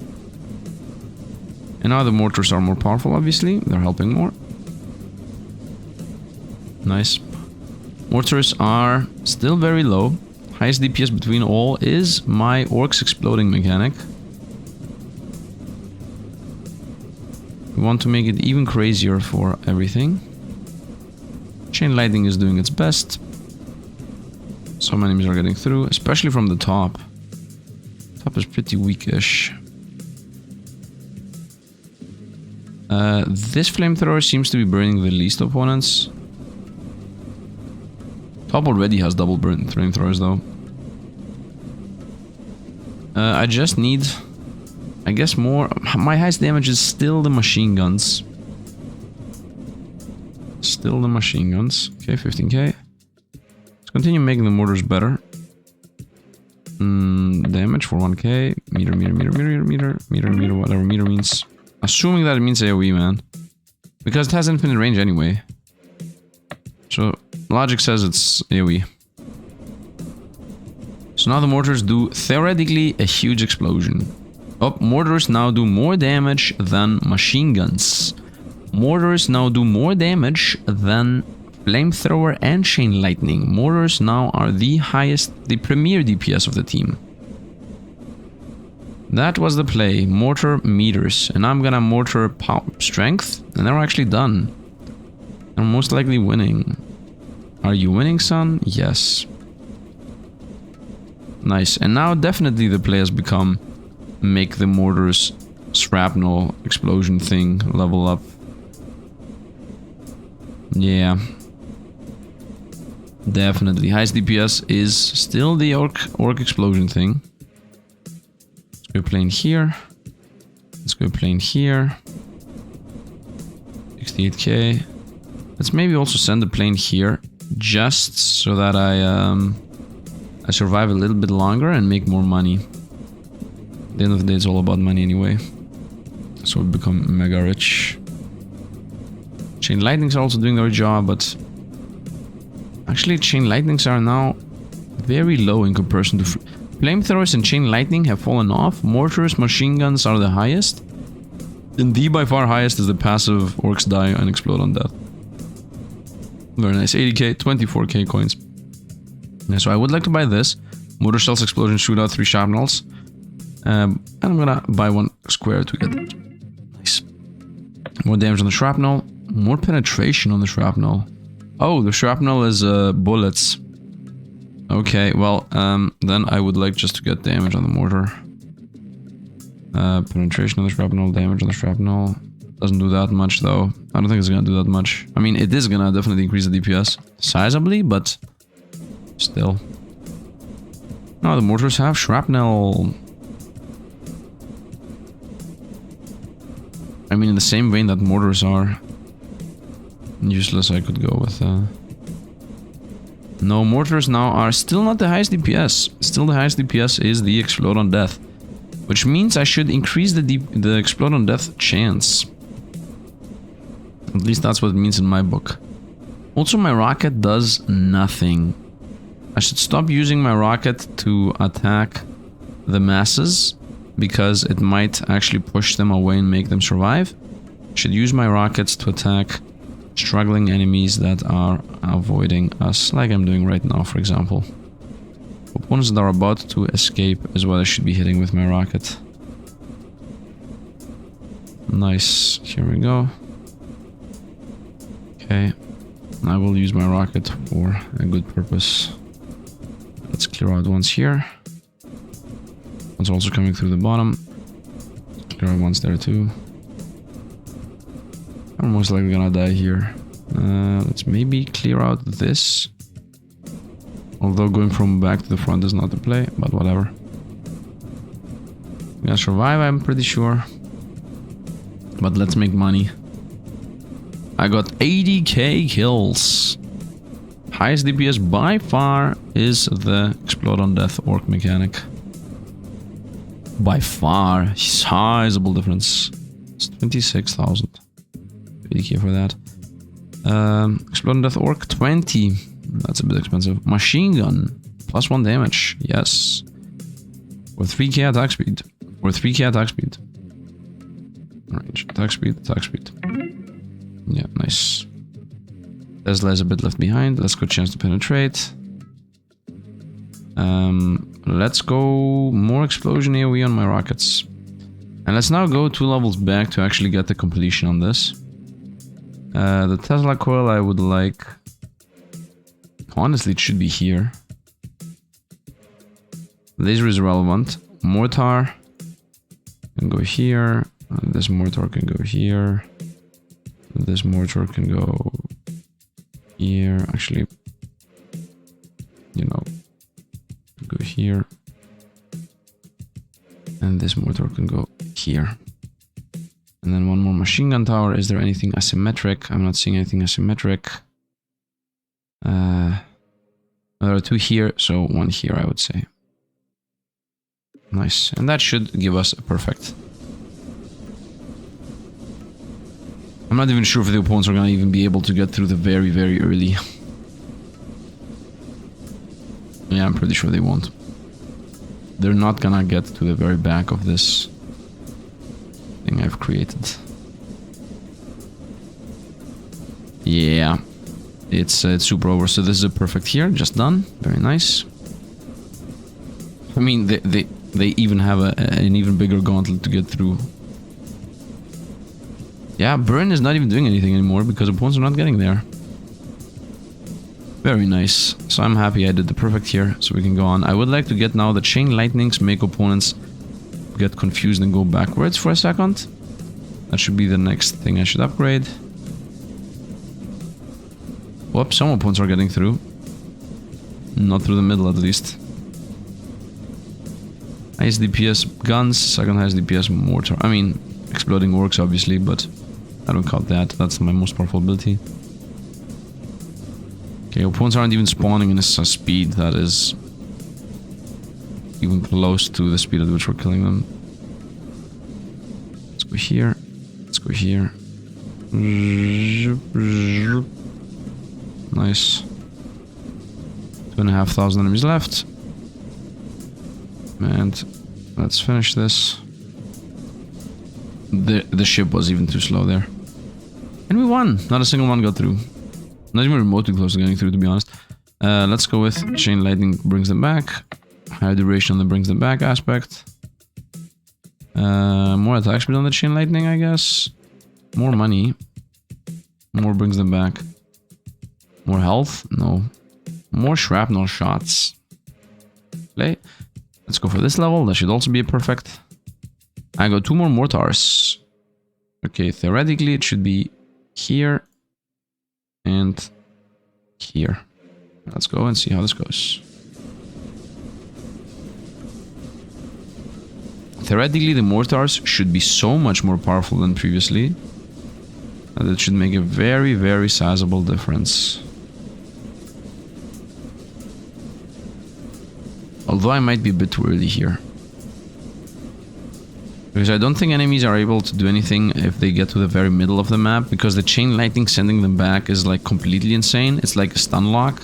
And now the mortars are more powerful, obviously. They're helping more. Nice. Mortars are still very low. Highest DPS between all is my orcs exploding mechanic. We want to make it even crazier for everything. Chain lightning is doing its best. Some enemies are getting through, especially from the top. Top is pretty weakish. This flamethrower seems to be burning the least opponents. Top already has double burn flamethrowers though. I just need, I guess, more. My highest damage is still the machine guns. Still the machine guns. Okay, 15k. Let's continue making the mortars better. Damage for 1k. Meter, meter, meter, meter, meter, meter, meter, whatever meter means. Assuming that it means AoE, man. Because it has infinite range anyway. So logic says it's AoE. So now the mortars do theoretically a huge explosion. Oh, mortars now do more damage than machine guns. Mortars now do more damage than flamethrower and chain lightning. Mortars now are the premier DPS of the team. That was the play. Mortar meters. And I'm gonna mortar strength. And they're actually done. I'm most likely winning. Are you winning, son? Yes. Nice. And now definitely the play has become make the mortars shrapnel explosion thing level up. Yeah. Definitely. Highest DPS is still the orc explosion thing. Let's go plane here. Let's go plane here. 68k. Let's maybe also send a plane here. Just so that I survive a little bit longer and make more money. At the end of the day, it's all about money anyway. So we become mega rich. Chain lightnings are also doing their job, but actually chain lightnings are now very low in comparison to flamethrowers and chain lightning have fallen off. Mortars, machine guns are the highest. And the by far highest is the passive orcs die and explode on death. Very nice. 80k, 24k coins. Yeah, so I would like to buy this. Mortar shells, explosion, shootout, 3 shrapnels. And I'm gonna buy 1 square to get it. Nice. More damage on the shrapnel. More penetration on the shrapnel. Oh, the shrapnel is bullets. Okay, well, then I would like just to get damage on the mortar. Penetration on the shrapnel, damage on the shrapnel. Doesn't do that much though. I don't think it's gonna do that much. I mean, it is gonna definitely increase the DPS sizably, but still. No, the mortars have shrapnel. I mean, in the same vein that mortars are useless, I could go with... No, mortars now are still not the highest DPS. Still the highest DPS is the explode on death. Which means I should increase the explode on death chance. At least that's what it means in my book. Also, my rocket does nothing. I should stop using my rocket to attack the masses, because it might actually push them away and make them survive. I should use my rockets to attack struggling enemies that are avoiding us, like I'm doing right now, for example. Opponents that are about to escape is what I should be hitting with my rocket. Nice. Here we go. Okay. I will use my rocket for a good purpose. Let's clear out ones here. One's also coming through the bottom. Clear out ones there too. I'm most likely gonna die here. Let's maybe clear out this. Although going from back to the front is not the play, but whatever. We're gonna survive, I'm pretty sure. But let's make money. I got 80k kills. Highest DPS by far is the explode on death orc mechanic. By far, sizable difference. It's 26,000. 80k for that. Explode on death orc 20. That's a bit expensive. Machine gun plus 1 damage. Yes. Or 3k attack speed. Or 3k attack speed. Range. Attack speed. Attack speed. Yeah, nice. Tesla is a bit left behind. Let's go chance to penetrate. Let's go more explosion AoE on my rockets. And let's now go 2 levels back to actually get the completion on this. The Tesla coil I would like... Honestly, it should be here. Laser is relevant. Mortar can go here. This mortar can go here. This mortar can go here. Actually, you know, go here. And this mortar can go here. And then one more machine gun tower. Is there anything asymmetric? I'm not seeing anything asymmetric. There are 2 here, so 1 here, I would say. Nice. And that should give us a perfect. I'm not even sure if the opponents are gonna even be able to get through the very, very early Yeah, I'm pretty sure they won't. They're not gonna get to the very back of this thing I've created. Yeah. It's super over. So this is a perfect here. Just done. Very nice. I mean, they even have an even bigger gauntlet to get through. Yeah, burn is not even doing anything anymore because opponents are not getting there. Very nice. So I'm happy I did the perfect here, so we can go on. I would like to get now the chain lightnings, make opponents get confused and go backwards for a second. That should be the next thing I should upgrade. Whoops, some opponents are getting through. Not through the middle at least. Highest DPS guns, second highest DPS mortar. I mean, exploding orcs obviously, but I don't count that. That's my most powerful ability. Okay, opponents aren't even spawning in a speed that is even close to the speed at which we're killing them. Let's go here. Let's go here. Nice. 2,500 enemies left. And let's finish this. The ship was even too slow there. And we won! Not a single one got through. Not even remotely close to getting through, to be honest. Let's go with chain lightning brings them back. Higher duration on the brings them back aspect. More attack speed on the chain lightning, I guess. More money. More brings them back. More health? No. More shrapnel shots. Play. Let's go for this level. That should also be a perfect. I got 2 more mortars. Okay, theoretically it should be here and here. Let's go and see how this goes. Theoretically, the mortars should be so much more powerful than previously. And it should make a very, very sizable difference. Although I might be a bit too early here. Because I don't think enemies are able to do anything if they get to the very middle of the map. Because the chain lightning sending them back is like completely insane. It's like a stun lock.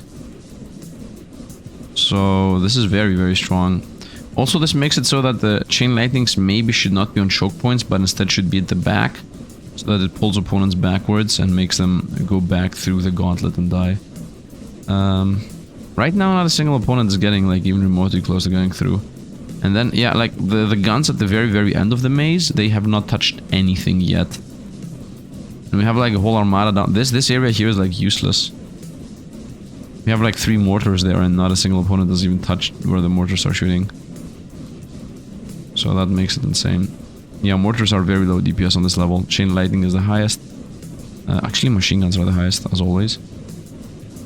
So this is very, very strong. Also, this makes it so that the chain lightnings maybe should not be on choke points, but instead should be at the back. So that it pulls opponents backwards and makes them go back through the gauntlet and die. Right now, not a single opponent is getting like even remotely close to going through. And then, yeah, like the guns at the very, very end of the maze, they have not touched anything yet. And we have like a whole armada down. This area here is like useless. We have like 3 mortars there and not a single opponent has even touched where the mortars are shooting. So that makes it insane. Yeah, mortars are very low DPS on this level. Chain lightning is the highest. Actually, machine guns are the highest, as always.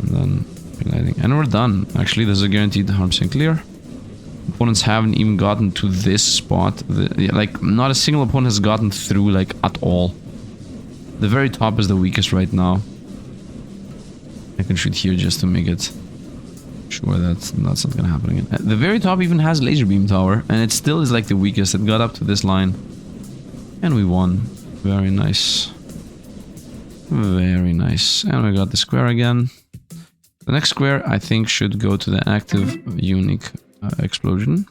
And then chain lightning. And we're done. Actually, this is a guaranteed 100% clear. Opponents haven't even gotten to this spot. Like, not a single opponent has gotten through, like, at all. The very top is the weakest right now. I can shoot here just to make it sure that that's not gonna happen again. The very top even has laser beam tower, and it still is like the weakest. It got up to this line. And we won. Very nice. Very nice. And we got the square again. The next square, I think, should go to the active unique explosion.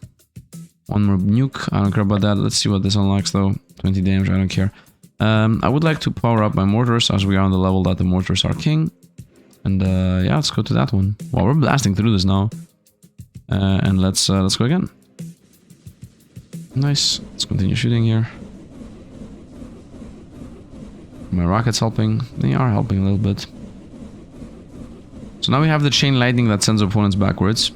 1 more nuke. I don't care about that. Let's see what this unlocks, though. 20 damage. I don't care. I would like to power up my mortars as we are on the level that the mortars are king. And yeah, let's go to that one. Well, we're blasting through this now. And let's go again. Nice. Let's continue shooting here. My rockets helping. They are helping a little bit. So now we have the chain lightning that sends opponents backwards.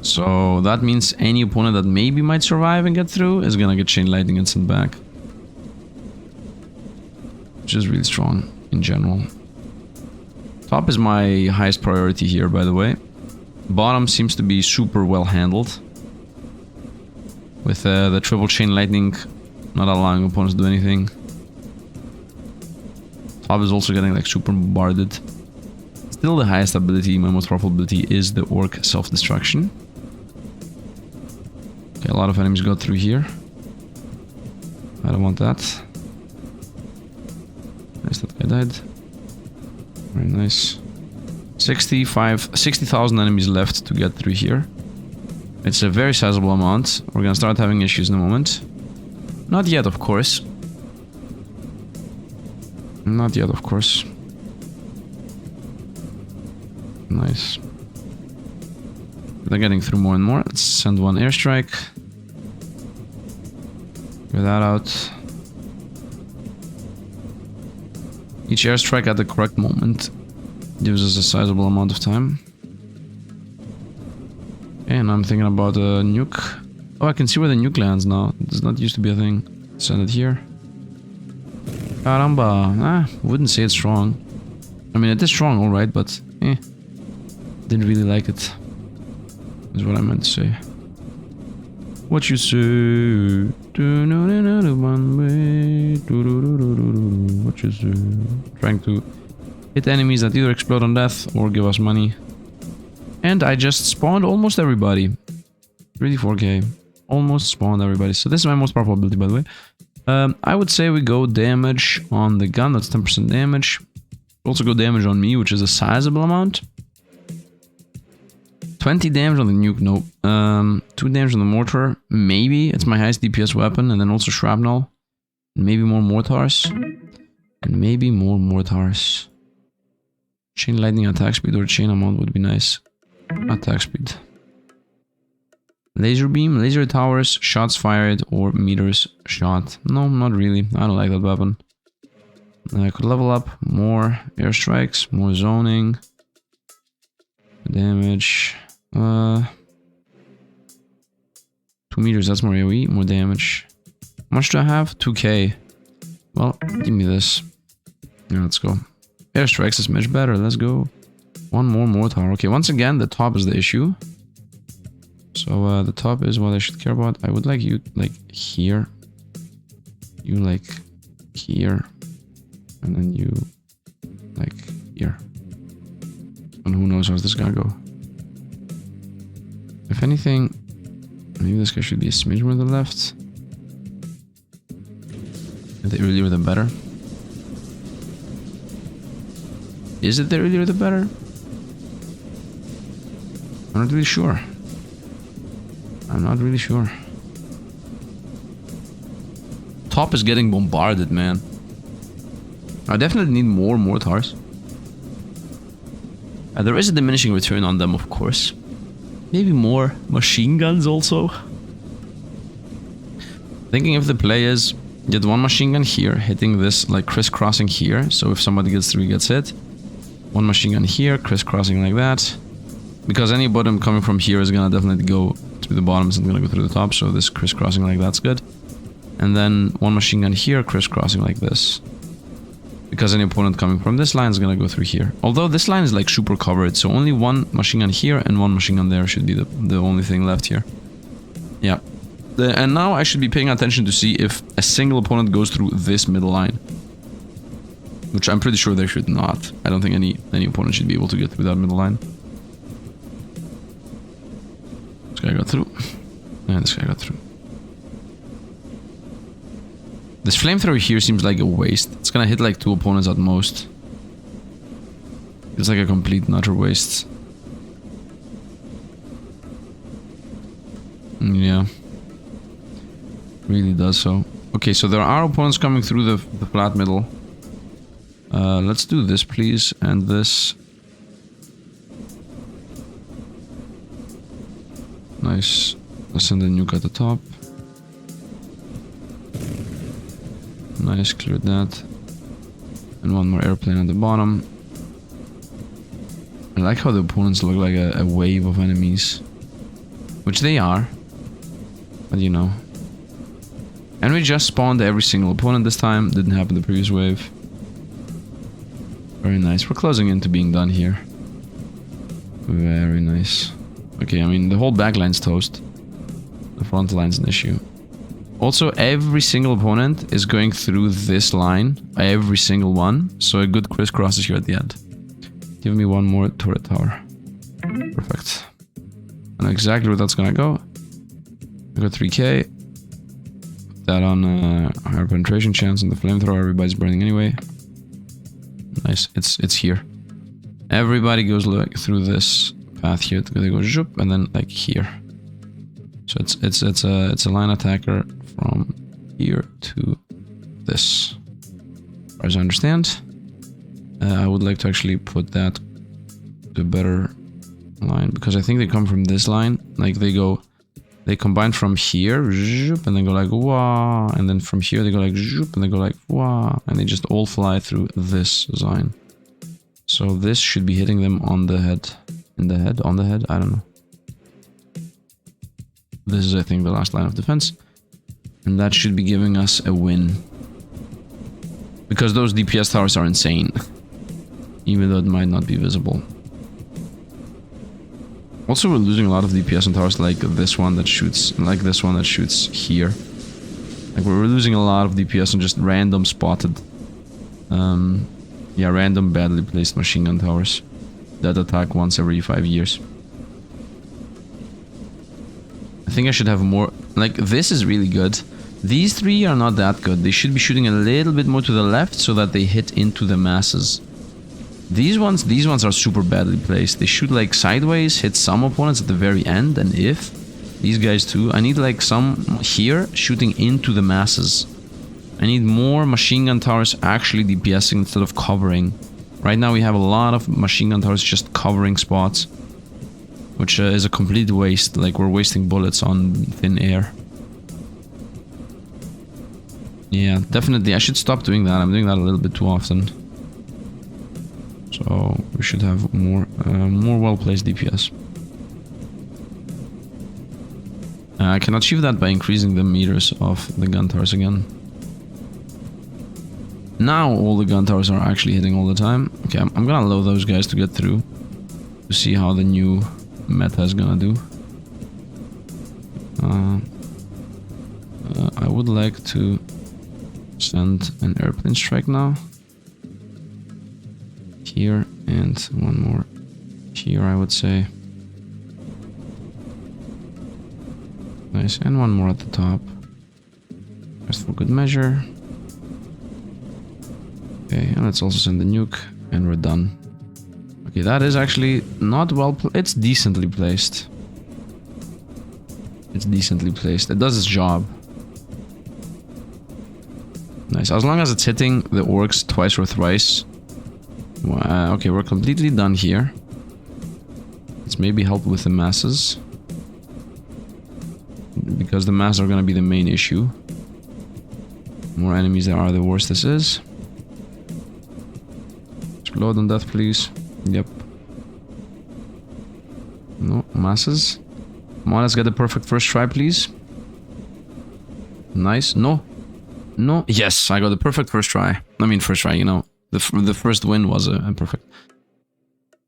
So that means any opponent that maybe might survive and get through is gonna get chain lightning and sent back. Which is really strong in general. Top is my highest priority here, by the way. Bottom seems to be super well handled. With the triple chain lightning not allowing opponents to do anything. Top is also getting like super bombarded. Still the highest ability, my most powerful ability, is the orc self-destruction. Okay, a lot of enemies got through here. I don't want that. Nice, that guy died. Very nice. 60,000 enemies left to get through here. It's a very sizable amount. We're gonna start having issues in a moment. Not yet, of course. Not yet, of course. Nice. They're getting through more and more. Let's send one airstrike. Get that out. Each airstrike at the correct moment gives us a sizable amount of time. Okay, and I'm thinking about a nuke. Oh, I can see where the nuke lands now. It does not used to be a thing. Send it here. Caramba. Wouldn't say it's strong. I mean, it is strong, alright, but didn't really like it. Is what I meant to say. What you say? What you say? Trying to hit enemies that either explode on death or give us money. And I just spawned almost everybody. 34k. Almost spawned everybody. So this is my most powerful ability, by the way. I would say we go damage on the gun. That's 10% damage. Also go damage on me, which is a sizable amount. 20 damage on the nuke, no. 2 damage on the mortar, maybe. It's my highest DPS weapon, and then also shrapnel. Maybe more mortars. And maybe more mortars. Chain lightning attack speed or chain amount would be nice. Attack speed. Laser beam, laser towers, shots fired, or meters shot. No, not really. I don't like that weapon. I could level up more airstrikes, more zoning. Damage. 2 meters, that's more AoE, more damage. How much do I have? 2k. Well, give me this. Yeah, let's go. Airstrikes is much better, let's go. One more mortar. Okay, once again, the top is the issue. So, the top is what I should care about. I would like you, like, here. You, like, here. And then you, like, here. And who knows how's this gonna go. If anything, maybe this guy should be a smidge more to the left. The earlier the better. Is it the earlier the better? I'm not really sure. I'm not really sure. Top is getting bombarded, man. I definitely need more mortars. There is a diminishing return on them, of course. Maybe more machine guns also. Thinking if the play is get one machine gun here, hitting this like crisscrossing here. So if somebody gets through, he gets hit. One machine gun here, crisscrossing like that. Because any bottom coming from here is gonna definitely go to the bottom, isn't gonna go through the top. So this crisscrossing like that's good. And then one machine gun here, crisscrossing like this. Because any opponent coming from this line is gonna go through here. Although this line is like super covered, so only one machine gun here and one machine gun there should be the only thing left here. Yeah. And now I should be paying attention to see if a single opponent goes through this middle line. Which I'm pretty sure they should not. I don't think any opponent should be able to get through that middle line. This guy got through. And this guy got through. This flamethrower here seems like a waste. It's gonna hit like 2 opponents at most. It's like a complete and utter waste. Yeah. Really does so. Okay, so there are opponents coming through the flat middle. Let's do this, please, and this. Nice. Let's send a nuke at the top. Nice, cleared that. And one more airplane at the bottom. I like how the opponents look like a wave of enemies. Which they are. But you know. And we just spawned every single opponent this time. Didn't happen the previous wave. Very nice. We're closing in to being done here. Very nice. Okay, I mean, the whole back line's toast. The front line's an issue. Also, every single opponent is going through this line. Every single one. So a good crisscross is here at the end. Give me one more turret tower. Perfect. I know exactly where that's gonna go. I got 3k. Put that on higher penetration chance on the flamethrower. Everybody's burning anyway. Nice. It's here. Everybody goes like through this path here. They go zoop, and then like here. So it's a line attacker from here to this, as far as I understand. I would like to actually put that to a better line, because I think they come from this line. Like they combine from here, zoop, and then go like wah, and then from here they go like zoop, and they go like wah, and they just all fly through this line. So this should be hitting them on the head. In the head? On the head? I don't know. This is, I think, the last line of defense. And that should be giving us a win. Because those DPS towers are insane. Even though it might not be visible. Also, we're losing a lot of DPS on towers like this one that shoots... Like this one that shoots here. Like, we're losing a lot of DPS on just random spotted... yeah, random badly placed machine gun towers. That attack once every 5 years. I think I should have more... Like, this is really good. These three are not that good. They should be shooting a little bit more to the left so that they hit into the masses. These ones are super badly placed. They shoot like sideways, hit some opponents at the very end, and if... These guys too. I need like some here shooting into the masses. I need more machine gun towers actually DPSing instead of covering. Right now we have a lot of machine gun towers just covering spots. Which is a complete waste. Like, we're wasting bullets on thin air. Yeah, definitely. I should stop doing that. I'm doing that a little bit too often. So we should have more well-placed DPS. I can achieve that by increasing the meters of the gun towers again. Now all the gun towers are actually hitting all the time. Okay, I'm gonna allow those guys to get through. To see how the new meta is gonna do. I would like to send an airplane strike now. Here, and one more here, I would say. Nice, and one more at the top. Just for good measure. Okay, and let's also send the nuke, and we're done. Okay, that is actually not well it's decently placed. It's decently placed. It does its job. Nice, as long as it's hitting the orcs twice or thrice. Okay, we're completely done here. Let's maybe help with the masses. Because the masses are gonna be the main issue. More enemies there are, the worse this is. Explode on death, please. Yep. No, masses. Come on, let's get the perfect first try, please. Nice. No. No. Yes, I got the perfect first try. I mean, first try, you know. The first win was perfect.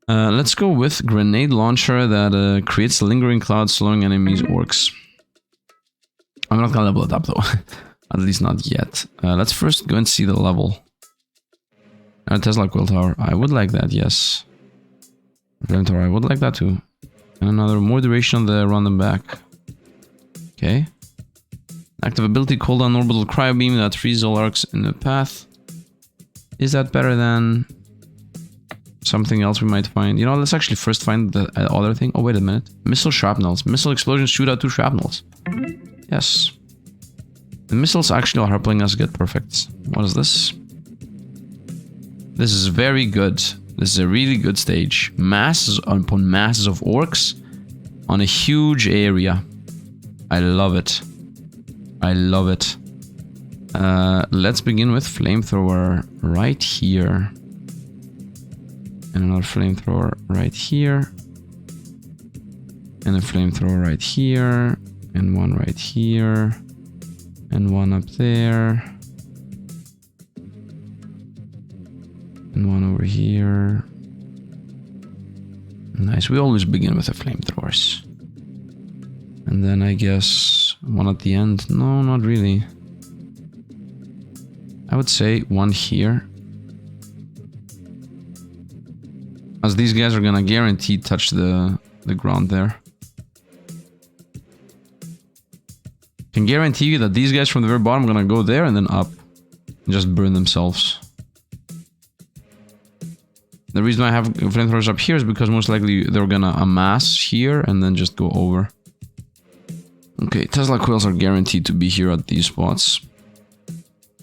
Let's go with grenade launcher that creates lingering clouds slowing enemies orcs. I'm not gonna level it up though. At least not yet. Let's first go and see the level. Tesla Coil Tower. I would like that, yes. Flame Tower, I would like that too. And another more duration on the run them back. Okay. Active ability, cooldown orbital cryo beam that freezes all arcs in the path. Is that better than something else we might find? You know, let's actually first find the other thing. Oh, wait a minute. Missile shrapnels. Missile explosions shoot out 2 shrapnels. Yes. The missiles actually are helping us get perfects. What is this? This is very good. This is a really good stage. Masses upon masses of orcs on a huge area. I love it. I love it. Let's begin with flamethrower right here. And another flamethrower right here. And a flamethrower right here. And one right here. And one up there. And one over here. Nice. We always begin with the flamethrowers. And then I guess one at the end. No, not really. I would say one here. As these guys are gonna guaranteed touch the ground there. Can guarantee you that these guys from the very bottom are gonna go there and then up. And just burn themselves. The reason I have flamethrowers up here is because most likely they're gonna amass here and then just go over. Okay, Tesla coils are guaranteed to be here at these spots.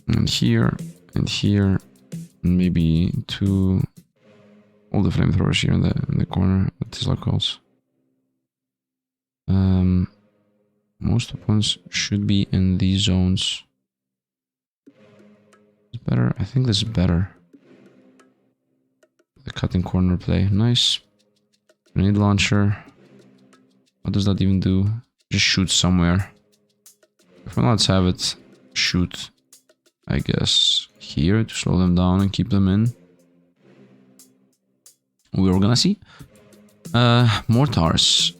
And here, and here, and maybe two... all the flamethrowers here in the corner, the Tesla coils. Most opponents should be in these zones. It's better. I think this is better. The cutting corner play. Nice. Grenade launcher. What does that even do? Just shoot somewhere. If we're not have it, shoot, I guess, here to slow them down and keep them in. We're gonna see. Mortars.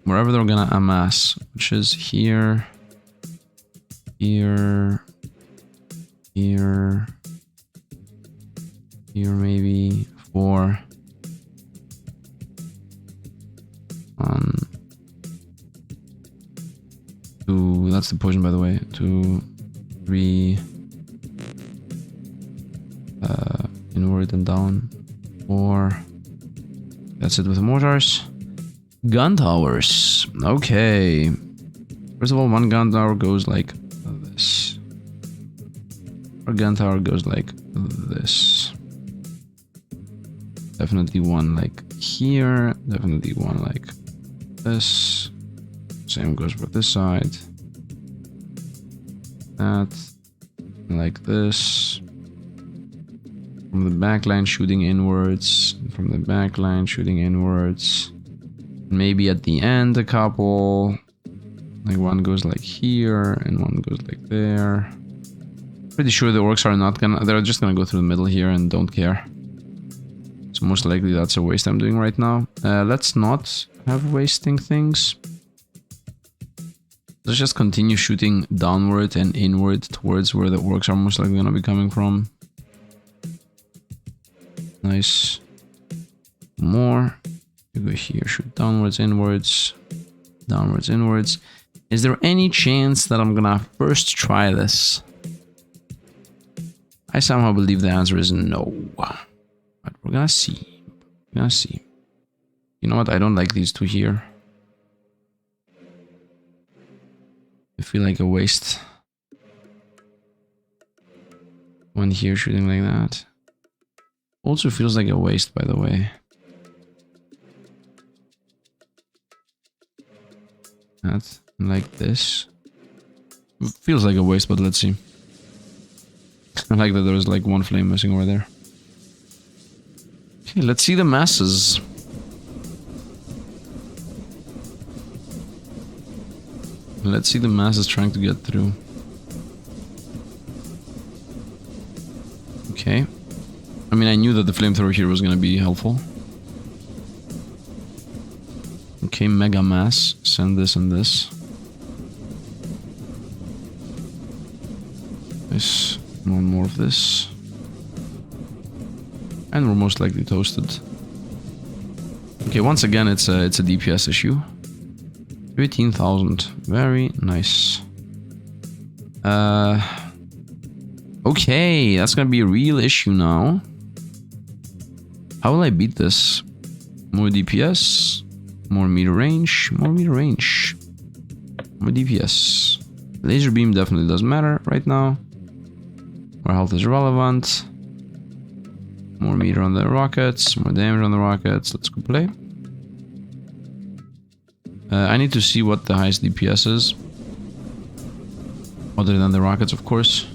Wherever they're gonna amass, which is here, here, here, here maybe, 4. 1, 2, that's the poison by the way, 2, 3, inward and down, 4, that's it with the mortars. Gun towers. Okay. First of all, one gun tower goes like this. Our gun tower goes like this. Definitely one like here. Definitely one like this. Same goes for this side. That. Like this. From the back line shooting inwards. From the back line shooting inwards. Maybe at the end a couple, like one goes like here and one goes like there. Pretty sure the orcs are not gonna, they're just gonna go through the middle here and don't care. So most likely that's a waste I'm doing right now. Let's not have wasting things. Let's just continue shooting downward and inward towards where the orcs are most likely gonna be coming from. Nice. More. You go here, shoot downwards, inwards, downwards, inwards. Is there any chance that I'm gonna first try this? I somehow believe the answer is no. But we're gonna see. We're gonna see. You know what? I don't like these two here. I feel like a waste. One here shooting like that. Also feels like a waste, by the way. That, like this. Feels like a waste, but let's see. I like that there's like one flame missing over there. Okay, let's see the masses. Let's see the masses trying to get through. Okay. I mean, I knew that the flamethrower here was gonna be helpful. Okay, mega mass. Send this and this. Nice. One more of this. And we're most likely toasted. Okay, once again, it's a DPS issue. 13,000. Very nice. Okay, that's gonna be a real issue now. How will I beat this? More DPS. More meter range, more meter range, more DPS. Laser beam definitely doesn't matter right now. More health is relevant. More meter on the rockets, more damage on the rockets. Let's go play. I need to see what the highest DPS is. Other than the rockets, of course.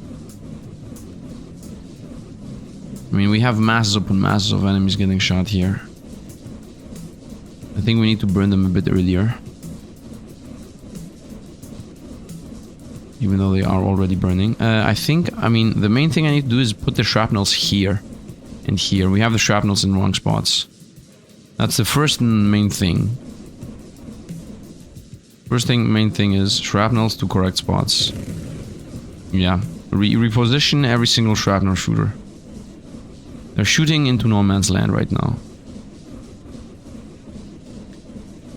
I mean, we have masses upon masses of enemies getting shot here. I think we need to burn them a bit earlier. Even though they are already burning. I mean, the main thing I need to do is put the shrapnels here and here. We have the shrapnels in wrong spots. That's the first main thing. Main thing is shrapnels to correct spots. Yeah. Reposition every single shrapnel shooter. They're shooting into no man's land right now.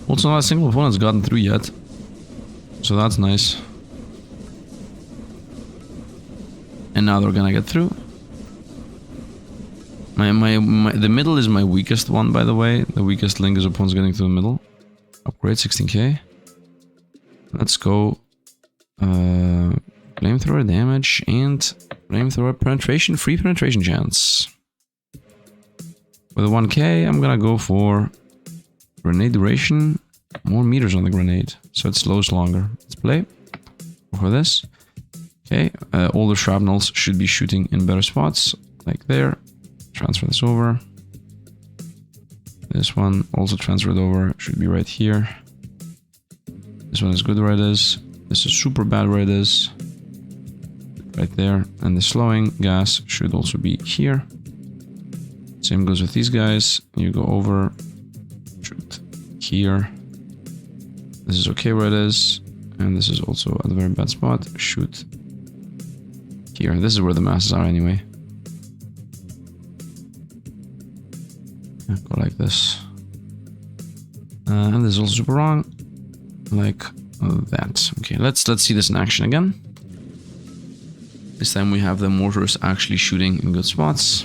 Also, not a single opponent's gotten through yet. So that's nice. And now they're gonna get through. The middle is my weakest one, by the way. The weakest link is opponents getting to the middle. Upgrade 16k. Let's go. Flamethrower damage and flamethrower penetration, free penetration chance. With a 1k, I'm gonna go for grenade duration, more meters on the grenade, so it slows longer. Let's play. Go for this. Okay, all the shrapnels should be shooting in better spots, like there. Transfer this over. This one also transferred over, should be right here. This one is good where it is. This is super bad where it is. Right there. And the slowing gas should also be here. Same goes with these guys. You go over, shoot here. This is okay where it is. And this is also at a very bad spot. Shoot here. This is where the masses are anyway. Go like this. And this is also super wrong. Like that. Okay, let's see this in action again. This time we have the mortars actually shooting in good spots.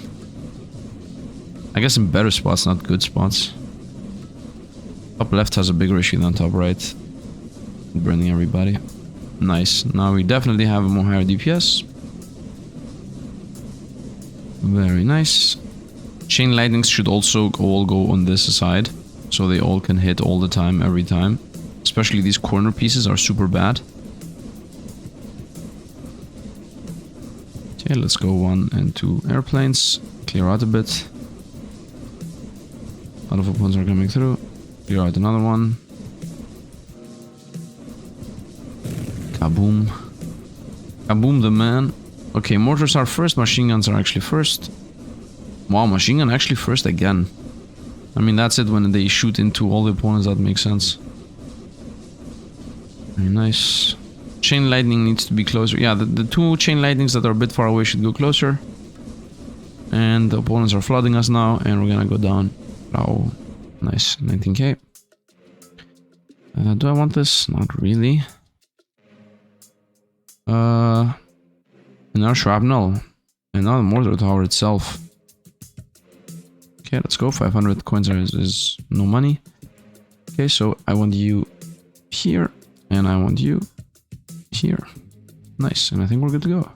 I guess in better spots, not good spots. Top left has a bigger issue than top right. Burning everybody. Nice. Now we definitely have a more higher DPS. Very nice. Chain lightnings should also all go on this side, so they all can hit all the time, every time. Especially these corner pieces are super bad. Okay, let's go 1 and 2 airplanes. Clear out a bit. A lot of opponents are coming through. Clear out another one. Kaboom. Kaboom the man. Okay, mortars are first, machine guns are actually first. Wow, machine gun actually first again. I mean, that's it when they shoot into all the opponents, that makes sense. Very nice. Chain lightning needs to be closer. Yeah, the two chain lightnings that are a bit far away should go closer. And the opponents are flooding us now, and we're gonna go down. Oh, nice. 19k. Do I want this? Not really. Another shrapnel. Another mortar tower itself. Okay, let's go. 500 coins is no money. Okay, so I want you here, and I want you here. Nice, and I think we're good to go.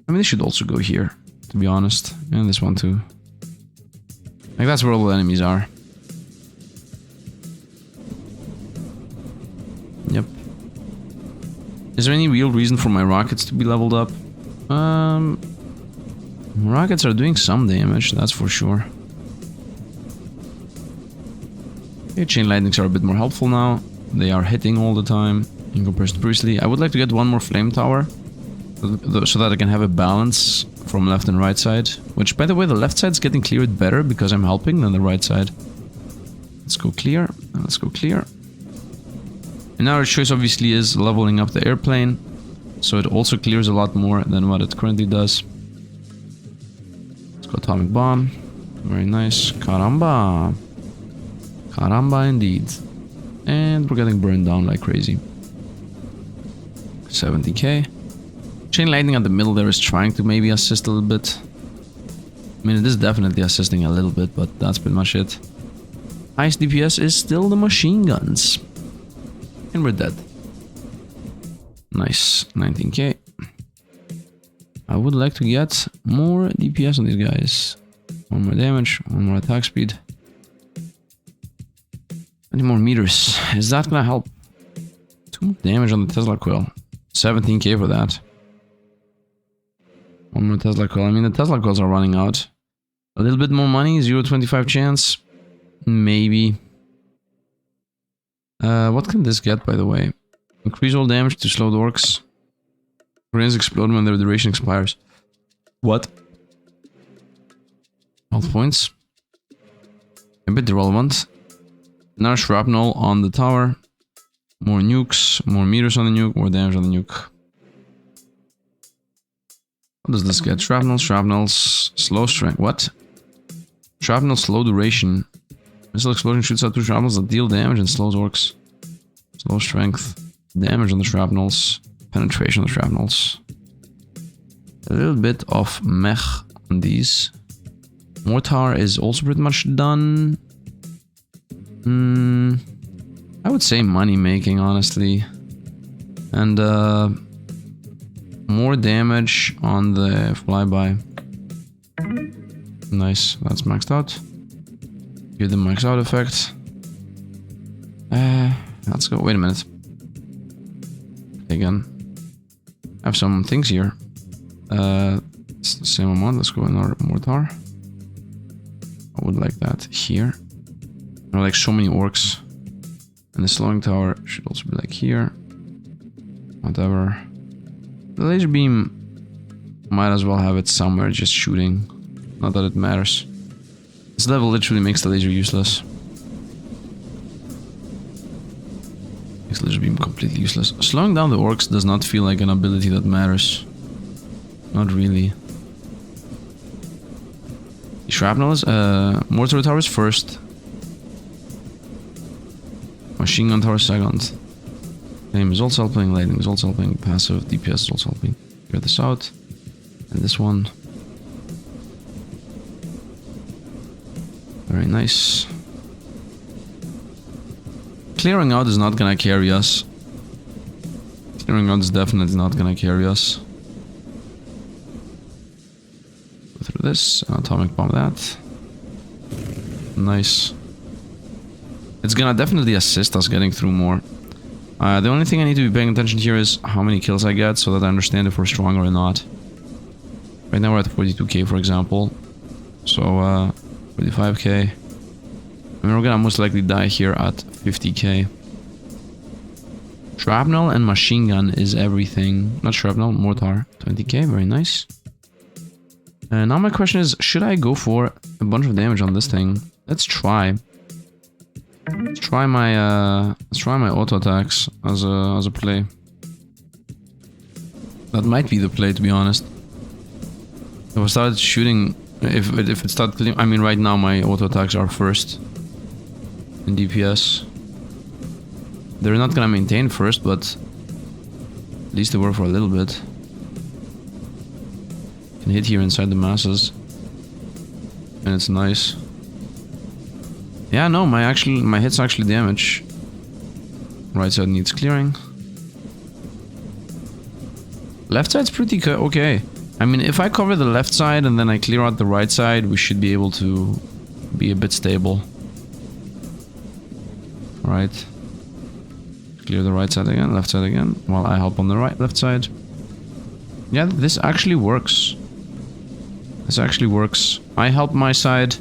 I mean, they should also go here, to be honest. And this one too. Like, that's where all the enemies are. Yep. Is there any real reason for my rockets to be leveled up? Rockets are doing some damage, that's for sure. Okay, chain lightnings are a bit more helpful now. They are hitting all the time in comparison to previously. I would like to get one more flame tower so that I can have a balance from left and right side. Which, by the way, the left side's getting cleared better because I'm helping than the right side. Let's go clear. Let's go clear. And our choice obviously is leveling up the airplane, so it also clears a lot more than what it currently does. Let's go atomic bomb. Very nice. Caramba. Caramba indeed. And we're getting burned down like crazy. 70k. Chain lightning at the middle there is trying to maybe assist a little bit. I mean, it is definitely assisting a little bit, but that's pretty much it. Highest DPS is still the machine guns. And we're dead. Nice. 19k. I would like to get more DPS on these guys. One more damage, one more attack speed. Any more meters? Is that gonna help? 2 damage on the Tesla coil. 17k for that. One more Tesla coil. I mean, the Tesla coils are running out. A little bit more money, 0.25 chance. Maybe. What can this get, by the way? Increase all damage to slowed orcs. Grenades explode when their duration expires. What? Health points. A bit irrelevant. Another shrapnel on the tower. More nukes, more meters on the nuke, more damage on the nuke. What does this get? Shrapnel, shrapnels, slow strength. What? Shrapnel, slow duration. Missile explosion shoots out 2 shrapnels that deal damage and slows orcs. Slow strength. Damage on the shrapnels. Penetration on the shrapnels. A little bit of mech on these. Mortar is also pretty much done. I would say money making, honestly. And more damage on the flyby. Nice, that's maxed out. Give the max out effect. Let's go. Wait a minute. Again, I have some things here. It's the same amount. Let's go in our mortar. I would like that here. There are like so many orcs. And the slowing tower should also be like here. Whatever. The laser beam might as well have it somewhere just shooting. Not that it matters. This level literally makes the laser useless. Makes the laser beam completely useless. Slowing down the orcs does not feel like an ability that matters. Not really. The shrapnel is, mortar tower is first. Machine gun tower second. Flame is also helping, lightning is also helping, passive, DPS is also helping. Clear this out. And this one. Very nice. Clearing out is not gonna carry us. Clearing out is definitely not gonna carry us. Go through this, atomic bomb that. Nice. It's gonna definitely assist us getting through more. The only thing I need to be paying attention here is how many kills I get so that I understand if we're stronger or not. Right now we're at 42k, for example. So, 45k. I mean, we're gonna most likely die here at 50k. Shrapnel and machine gun is everything. Not shrapnel, mortar. 20k, very nice. And now my question is, should I go for a bunch of damage on this thing? Let's try. Let's try my auto attacks as a play. That might be the play, to be honest. If I started shooting, if it started, I mean, right now my auto attacks are first in DPS. They're not gonna maintain first, but at least they were for a little bit. Can hit here inside the masses, and it's nice. Yeah, no, my hits actually damage. Right side needs clearing. Left side's pretty okay. I mean, if I cover the left side and then I clear out the right side, we should be able to be a bit stable. Right. Clear the right side again, left side again, while I help on the left side. Yeah, this actually works. This actually works. I help my side.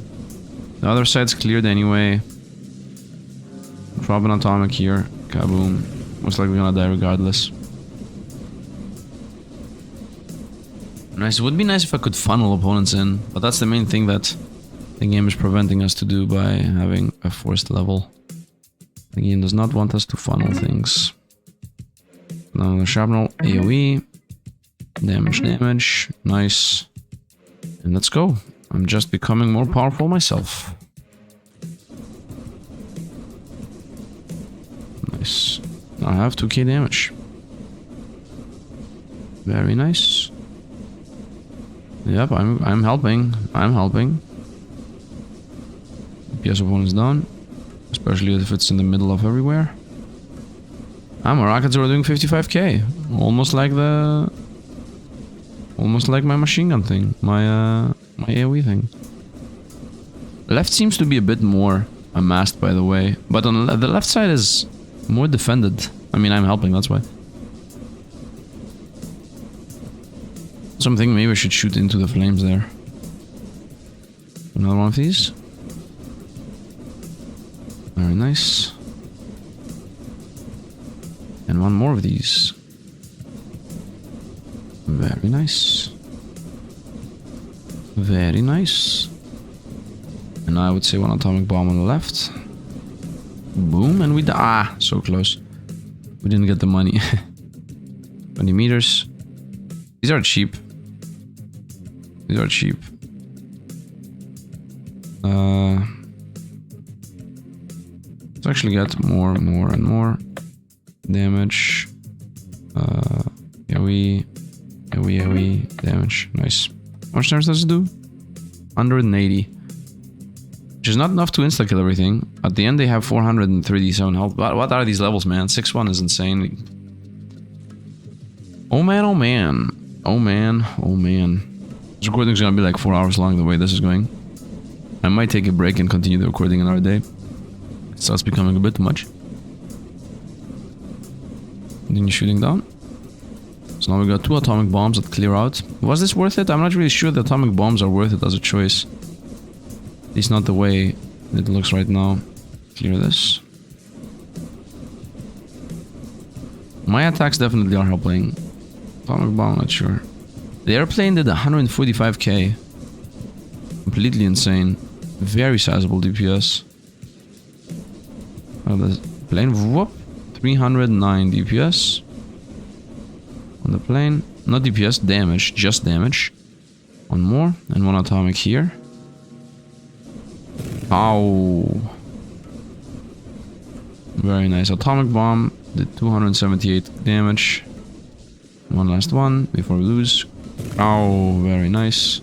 The other side's cleared anyway. Drop an atomic here. Kaboom. Most likely gonna die regardless. Nice. It would be nice if I could funnel opponents in, but that's the main thing that the game is preventing us to do by having a forced level. The game does not want us to funnel things. Now the shrapnel, AoE. Damage. Nice. And let's go. I'm just becoming more powerful myself. Nice. I have 2k damage. Very nice. Yep, I'm helping. I'm helping. DPS opponent's down. Especially if it's in the middle of everywhere. My rockets are doing 55k. Almost like my machine gun thing. My AoE thing. Left seems to be a bit more amassed, by the way. But on the left side is more defended. I mean, I'm helping, that's why. Something maybe I should shoot into the flames there. Another one of these. Very nice. And one more of these. Very nice. Very nice. And I would say one atomic bomb on the left. Boom, and we die. Ah, so close. We didn't get the money. 20 meters. These are cheap. These are cheap. Let's actually get more and more damage. AoE, damage. Nice. How much damage does it do? 180. which is not enough to insta-kill everything. At the end, they have 437 health. What are these levels, man? 6-1 is insane. Oh man, oh man. Oh man, oh man. This recording is gonna be like 4 hours long the way this is going. I might take a break and continue the recording another day. It starts becoming a bit too much. Continue shooting down. So now we got 2 atomic bombs that clear out. Was this worth it? I'm not really sure the atomic bombs are worth it as a choice. At least not the way it looks right now. Clear this. My attacks definitely are helping. Atomic bomb, not sure. The airplane did 145k. Completely insane. Very sizable DPS. Oh, the plane, whoop. 309 DPS. On the plane. Not DPS, damage. Just damage. One more. And 1 atomic here. Ow. Very nice. Atomic bomb did 278 damage. One last one before we lose. Oh, very nice.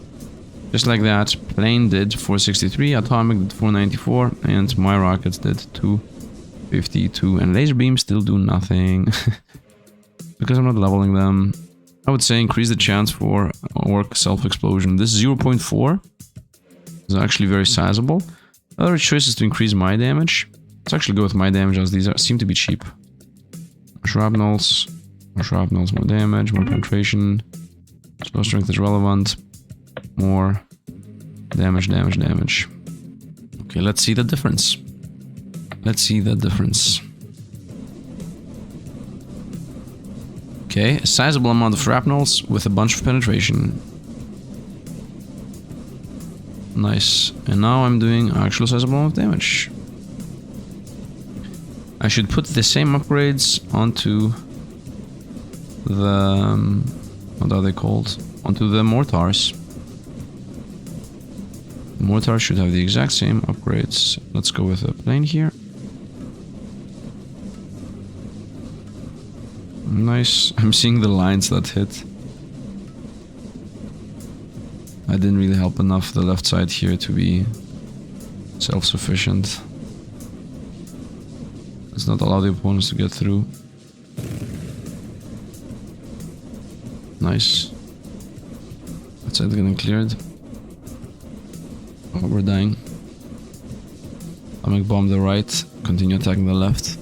Just like that, plane did 463, atomic did 494, and my rockets did 252. And laser beams still do nothing. Because I'm not leveling them. I would say increase the chance for orc self-explosion. This 0.4 is actually very sizable. Other choice is to increase my damage. Let's actually go with my damage, as these seem to be cheap. Shrapnels. More shrapnels, more damage, more penetration. Slow strength is relevant. More damage, damage, damage. Okay, let's see the difference. Let's see the difference. Okay, a sizable amount of shrapnels with a bunch of penetration. Nice. And now I'm doing actual sizable amount of damage. I should put the same upgrades onto the... what are they called? Onto the mortars. The mortars should have the exact same upgrades. Let's go with a plane here. Nice. I'm seeing the lines that hit. I didn't really help enough the left side here to be self-sufficient. Let's not allow the opponents to get through. Nice. That's it, getting cleared. Oh, we're dying. Atomic bomb the right, continue attacking the left.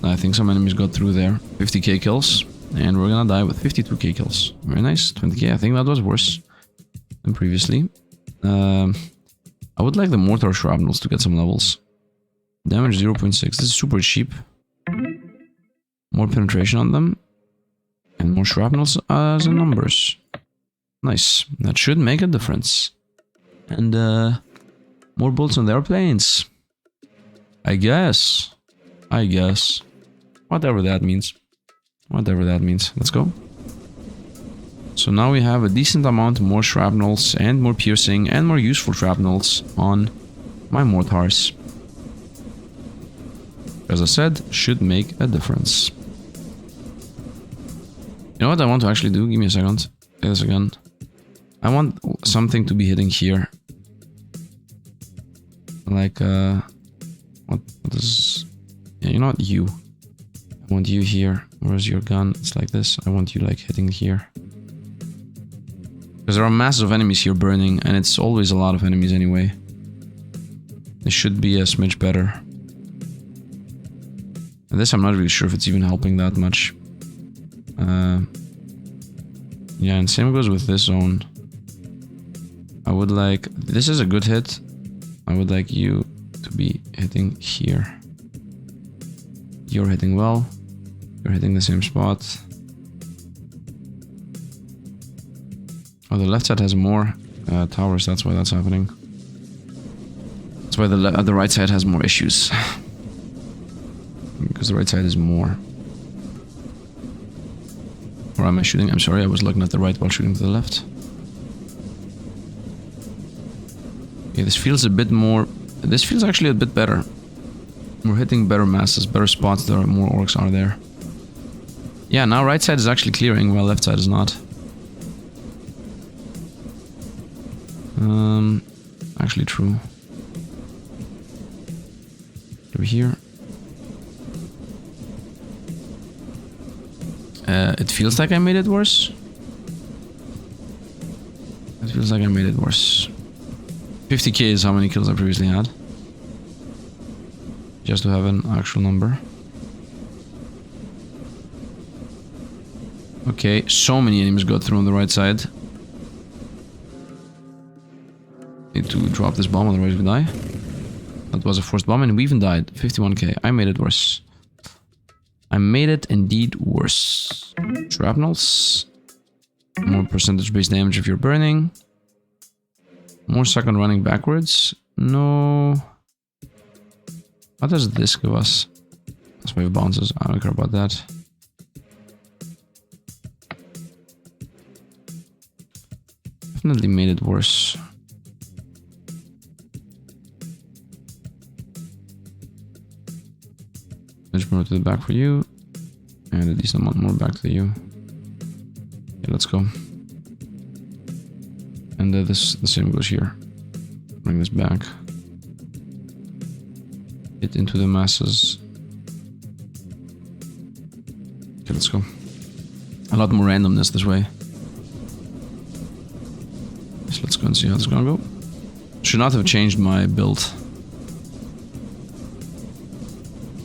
I think some enemies got through there. 50k kills, and we're gonna die with 52k kills. Very nice, 20k. I think that was worse than previously. I would like the mortar shrapnels to get some levels. Damage 0.6. This is super cheap. More penetration on them. And more shrapnels as in numbers. Nice. That should make a difference. And more bullets on the airplanes. I guess. Whatever that means. Whatever that means. Let's go. So now we have a decent amount more shrapnels and more piercing and more useful shrapnels on my mortars. As I said, should make a difference. You know what I want to actually do? Give me a second. Play this again. I want something to be hitting here. Like, what is... Yeah, you know what? You. I want you here. Where's your gun? It's like this. I want you, like, hitting here. Because there are masses of enemies here burning, and it's always a lot of enemies anyway. It should be a smidge better. And this I'm not really sure if it's even helping that much. Yeah, and same goes with this zone. I would like... This is a good hit. I would like you to be hitting here. You're hitting well. You're hitting the same spot. Oh, the left side has more towers, that's why that's happening. That's why the right side has more issues. Because the right side is more. Or am I shooting? I'm sorry, I was looking at the right while shooting to the left. Okay, this feels a bit more... This feels actually a bit better. We're hitting better masses, better spots, there are more orcs are there. Yeah, now right side is actually clearing, while left side is not. Actually true. Over here. It feels like I made it worse. It feels like I made it worse. 50k is how many kills I previously had. Just to have an actual number. Okay, so many enemies got through on the right side. Need to drop this bomb, otherwise we die. That was a forced bomb and we even died. 51k. I made it worse. I made it indeed worse. Shrapnels. More percentage-based damage if you're burning. More second running backwards. No. What does this give us? That's wave bounces. I don't care about that. Definitely made it worse. Let's move to the back for you. And a decent amount more back to you. Okay, let's go. And the same goes here. Bring this back. Get into the masses. Okay, let's go. A lot more randomness this way. So let's go and see how this is gonna go. Should not have changed my build.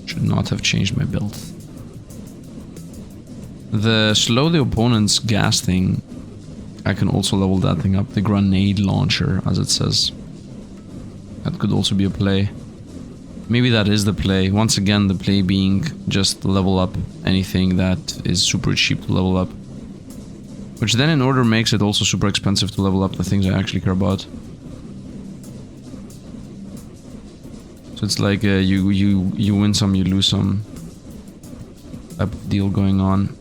Should not have changed my build. The slow the opponent's gas thing, I can also level that thing up. The grenade launcher, as it says. That could also be a play. Maybe that is the play. Once again, the play being just level up anything that is super cheap to level up. Which then in order makes it also super expensive to level up the things I actually care about. So it's like you win some, you lose some type of deal going on.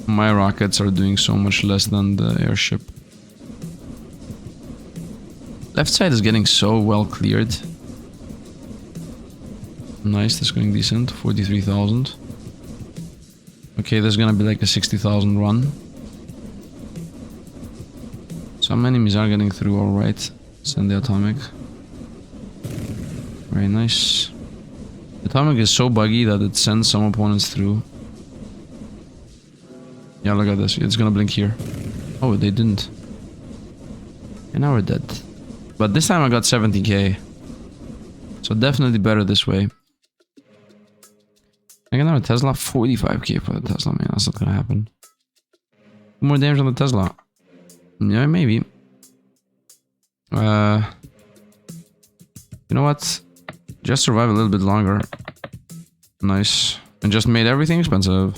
My rockets are doing so much less than the airship. Left side is getting so well cleared. Nice, that's going decent. 43,000. Okay, there's gonna be like a 60,000 run. Some enemies are getting through alright. Send the atomic. Very nice. The atomic is so buggy that it sends some opponents through. Yeah, look at this. It's gonna blink here. Oh, they didn't. And now we're dead. But this time I got 70k. So definitely better this way. I got another Tesla. 45k for the Tesla, man. That's not gonna happen. More damage on the Tesla. Yeah, maybe. You know what? Just survive a little bit longer. Nice. And just made everything expensive.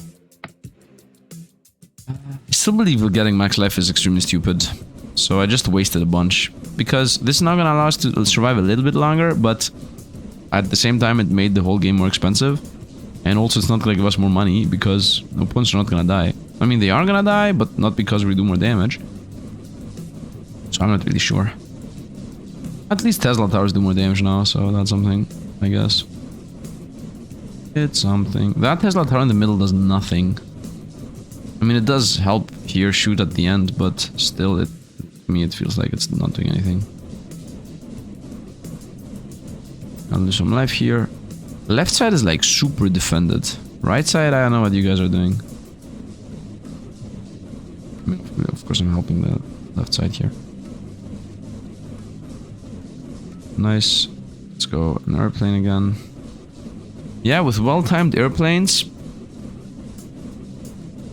I still believe getting max life is extremely stupid. So I just wasted a bunch. Because this is not gonna allow us to survive a little bit longer, but at the same time it made the whole game more expensive. And also it's not gonna give us more money because the opponents are not gonna die. I mean, they are gonna die, but not because we do more damage. So I'm not really sure. At least Tesla towers do more damage now, so that's something, I guess. It's something. That Tesla tower in the middle does nothing. I mean, it does help here shoot at the end, but still, to me, it feels like it's not doing anything. I'll do some life here. Left side is like super defended. Right side, I don't know what you guys are doing. I mean, of course, I'm helping the left side here. Nice. Let's go an airplane again. Yeah, with well-timed airplanes.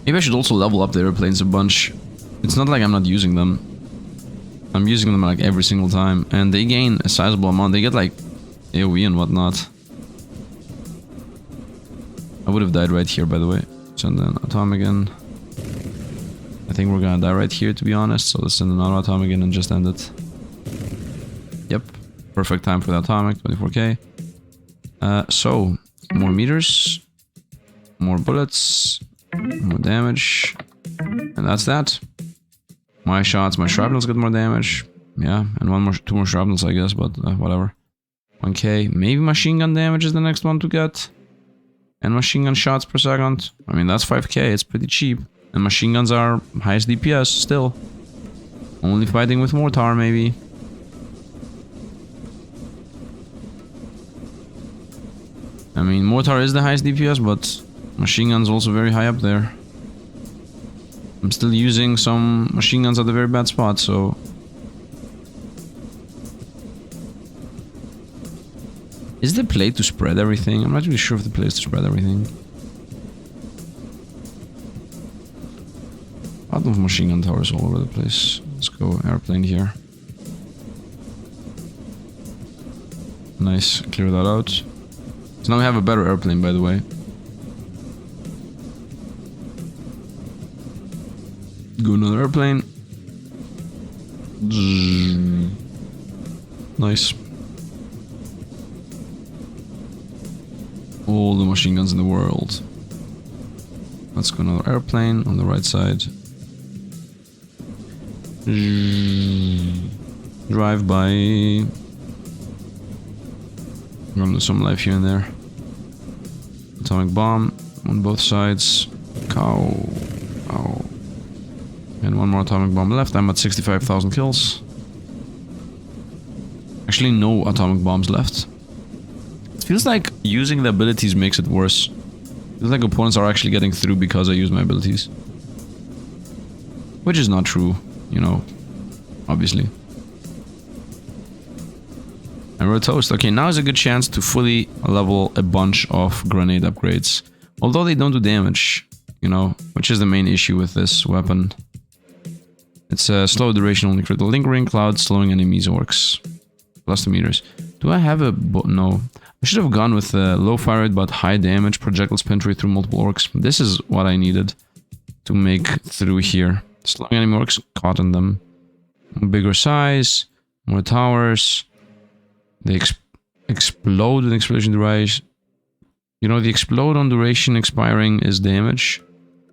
Maybe I should also level up the airplanes a bunch. It's not like I'm not using them. I'm using them like every single time. And they gain a sizable amount. They get like AoE and whatnot. I would have died right here, by the way. Send an atomic in. I think we're gonna die right here, to be honest. So let's send another atomic in and just end it. Yep. Perfect time for the atomic, 24k. So, more meters. More bullets. More damage. And that's that. My shots, my shrapnels get more damage. Yeah, and two more shrapnels, I guess, but whatever. 1k. Maybe machine gun damage is the next one to get. And machine gun shots per second. I mean, that's 5k, it's pretty cheap. And machine guns are highest DPS still. Only fighting with mortar, maybe. I mean, mortar is the highest DPS, but machine gun's also very high up there. I'm still using some machine guns at a very bad spot, so... Is the play to spread everything? I'm not really sure if the play is to spread everything. A lot of machine gun towers all over the place. Let's go airplane here. Nice, clear that out. So now we have a better airplane, by the way. Go another airplane. Nice. All the machine guns in the world. Let's go another airplane on the right side. Drive by. I'm gonna lose some life here and there. Atomic bomb on both sides. Cow. Ow. And one more atomic bomb left. I'm at 65,000 kills. Actually, no atomic bombs left. It feels like using the abilities makes it worse. It feels like opponents are actually getting through because I use my abilities. Which is not true, you know, obviously. And we're toast. Okay, now is a good chance to fully level a bunch of grenade upgrades. Although they don't do damage, you know, which is the main issue with this weapon. It's a slow duration, only critical lingering, cloud, slowing enemies, orcs. Plus 2 meters. Do I have a... no. I should have gone with a low fire rate but high damage projectiles penetrate through multiple orcs. This is what I needed to make through here. Slowing enemy orcs caught in them. Bigger size, more towers. They explode with explosion duration. You know, the explode on duration expiring is damage.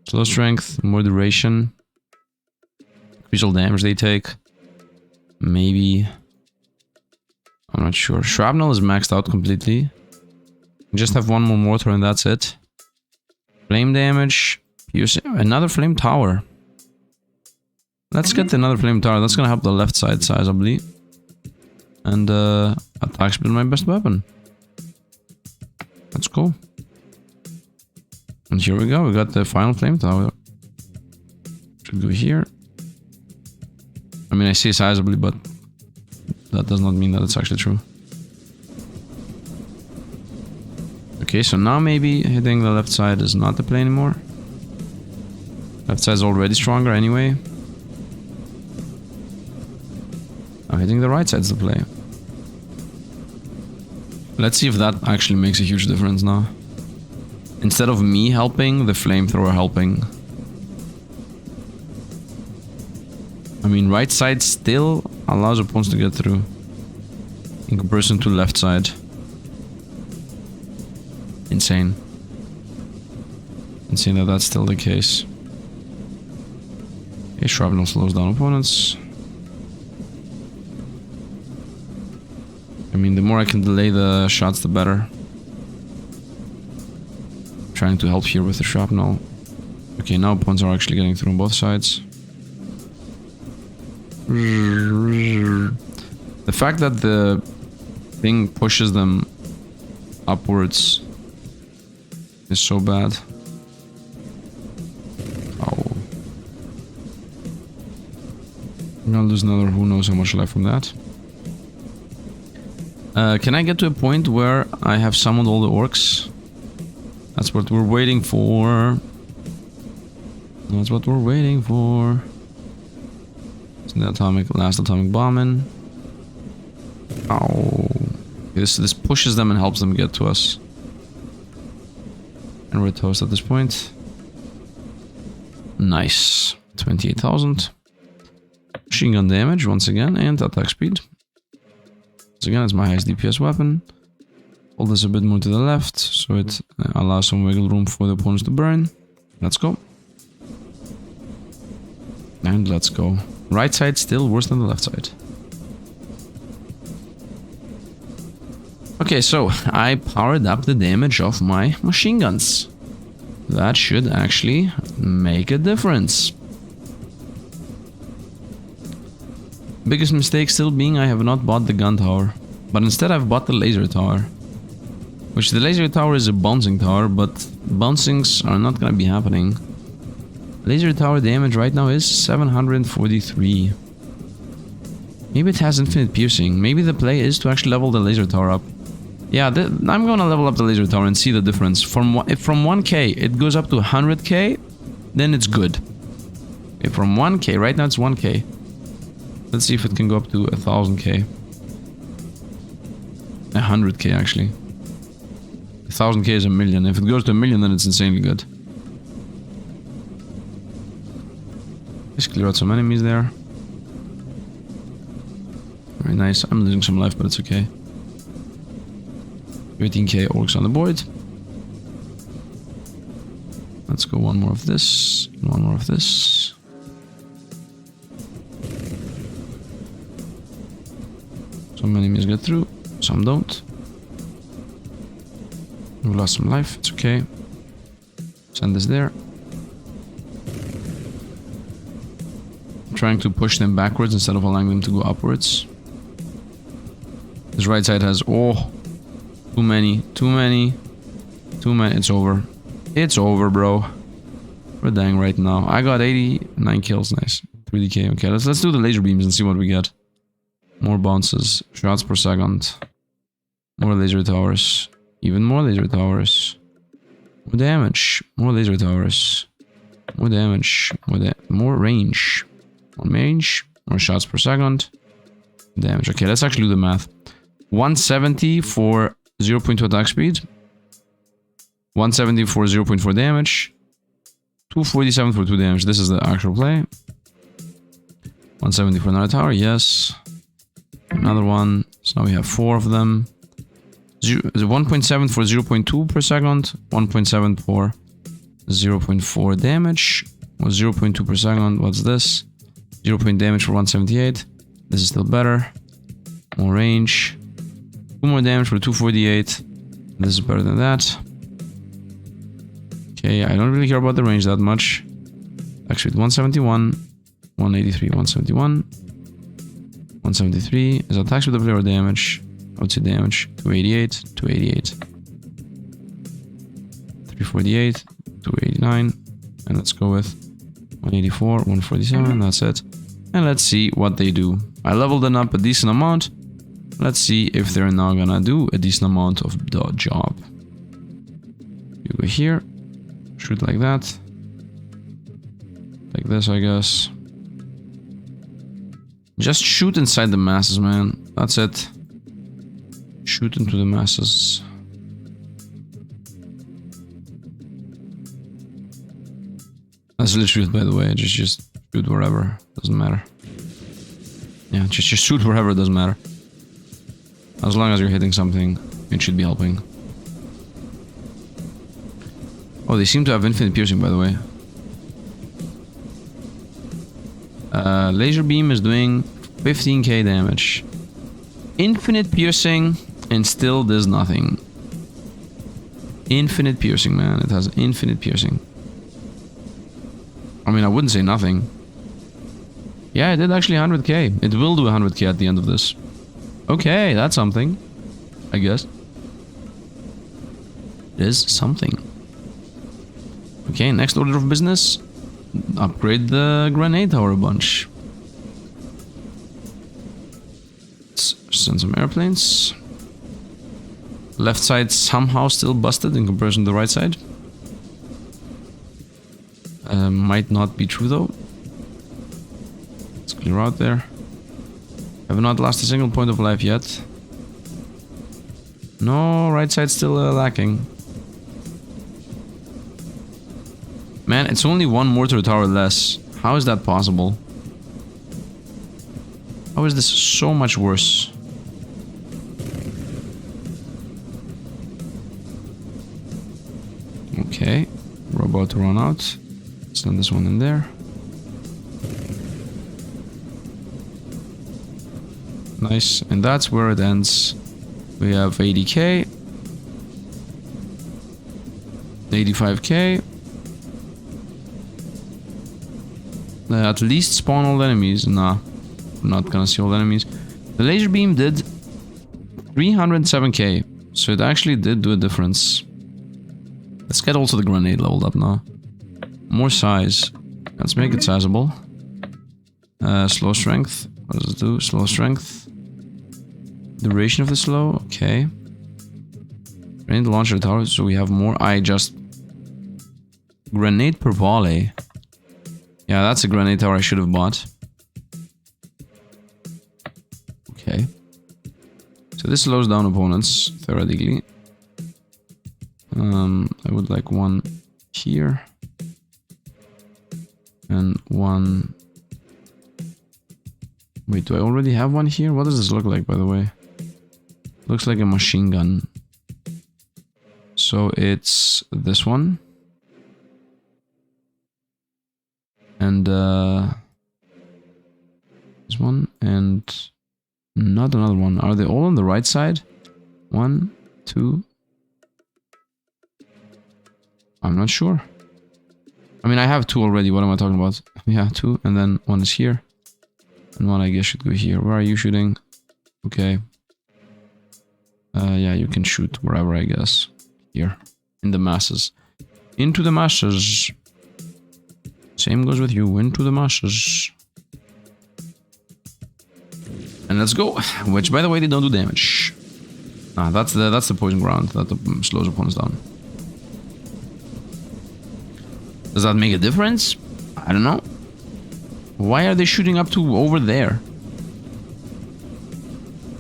Slow strength, more duration. Increase all damage they take. Maybe. I'm not sure. Shrapnel is maxed out completely. Just have one more mortar and that's it. Flame damage. Another flame tower. Let's get another flame tower. That's gonna help the left side sizably. And attack speed my best weapon. Let's go. And here we go. We got the final flame tower. Should go here. I mean, I say sizably, but that does not mean that it's actually true. Okay, so now maybe hitting the left side is not the play anymore. Left side is already stronger anyway. Now hitting the right side is the play. Let's see if that actually makes a huge difference now. Instead of me helping, the flamethrower helping. I mean, right side still allows opponents to get through. In comparison to left side. Insane. Insane that that's still the case. Okay, shrapnel slows down opponents. I mean, the more I can delay the shots, the better. Trying to help here with the shrapnel. Okay, now opponents are actually getting through on both sides. The fact that the thing pushes them upwards is so bad. Oh. I'm gonna lose another who knows how much life from that. Can I get to a point where I have summoned all the orcs? That's what we're waiting for. That's what we're waiting for. The last atomic bomb in. Ow. This pushes them and helps them get to us. And we're toast at this point. Nice. 28,000. Machine gun damage once again and attack speed. Once again, it's my highest DPS weapon. Hold this a bit more to the left so it allows some wiggle room for the opponents to burn. Let's go. And let's go. Right side still worse than the left side. Okay, so I powered up the damage of my machine guns. That should actually make a difference. Biggest mistake still being I have not bought the gun tower. But instead I've bought the laser tower. Which the laser tower is a bouncing tower, but bouncings are not gonna be happening. Laser tower damage right now is 743. Maybe it has infinite piercing. Maybe the play is to actually level the laser tower up. Yeah, I'm gonna level up the laser tower and see the difference. If from 1k it goes up to 100k, then it's good. If from 1k, right now it's 1k. Let's see if it can go up to 1000k. 100k actually. 1000k is a million. If it goes to a million, then it's insanely good. Just clear out some enemies there. Very nice. I'm losing some life, but it's okay. 13k orcs on the board. Let's go one more of this. One more of this. Some enemies get through. Some don't. We lost some life. It's okay. Send this there. I'm trying to push them backwards instead of allowing them to go upwards. This right side has... Oh! Too many. Too many. Too many. It's over. It's over, bro. We're dying right now. I got 89 kills. Nice. 3DK. Okay, let's do the laser beams and see what we get. More bounces. Shots per second. More laser towers. Even more laser towers. More damage. More laser towers. More damage. More range. More range. More shots per second. Damage. Okay, let's actually do the math. 170 for 0.2 attack speed. 170 for 0.4 damage. 247 for 2 damage. This is the actual play. 170 for another tower. Yes. Another one. So now we have 4 of them. 1.7 for 0.2 per second. 1.7 for 0.4 damage. Or 0.2 per second. What's this? 0 point damage for 178. This is still better. More range. 2 more damage for 248. This is better than that. Okay, I don't really care about the range that much. Actually, 171, 183, 171, 173. Is attack speed of player or damage? I would say damage. 288, 288, 348, 289, and let's go with 184, 147. That's it. And let's see what they do. I leveled them up a decent amount. Let's see if they're now gonna do a decent amount of the job. You go here. Shoot like that. Like this, I guess. Just shoot inside the masses, man. That's it. Shoot into the masses. That's literally it, by the way. Just shoot wherever. Doesn't matter. Yeah, just shoot wherever. Doesn't matter. As long as you're hitting something, it should be helping. Oh, they seem to have infinite piercing, by the way. Laser beam is doing 15k damage. Infinite piercing and still does nothing. Infinite piercing, man. It has infinite piercing. I mean, I wouldn't say nothing. Yeah, it did actually 100k. It will do 100k at the end of this. Okay, that's something. I guess. It is something. Okay, next order of business. Upgrade the grenade tower a bunch. Let's send some airplanes. Left side somehow still busted in comparison to the right side. Might not be true though. Let's clear out there. Have not lost a single point of life yet. No, right side still lacking. Man, it's only one mortar tower less. How is that possible? How is this so much worse? Okay, we're about to run out. Send this one in there. Nice, and that's where it ends. We have 80k. 85k. At least spawn all enemies. Nah. We're not gonna see all the enemies. The laser beam did 307k. So it actually did do a difference. Let's get also the grenade leveled up now. More size. Let's make it sizable. Slow strength. What does it do? Slow strength. Duration of the slow. Okay. Grenade launcher tower. So we have more. I just... Grenade per volley. Yeah, that's a grenade tower I should have bought. Okay. So this slows down opponents, theoretically. I would like one here. And one... Wait, do I already have one here? What does this look like, by the way? Looks like a machine gun. So it's this one. And this one. And not another one. Are they all on the right side? 1, 2. I'm not sure. I mean, I have 2 already. What am I talking about? Yeah, 2. And then 1 is here. And 1, I guess, should go here. Where are you shooting? Okay. Yeah, you can shoot wherever, I guess. Here. In the masses. Into the masses. Same goes with you. Into the masses. And let's go. Which, by the way, they don't do damage. Ah, that's the poison ground that slows opponents down. Does that make a difference? I don't know. Why are they shooting up to over there?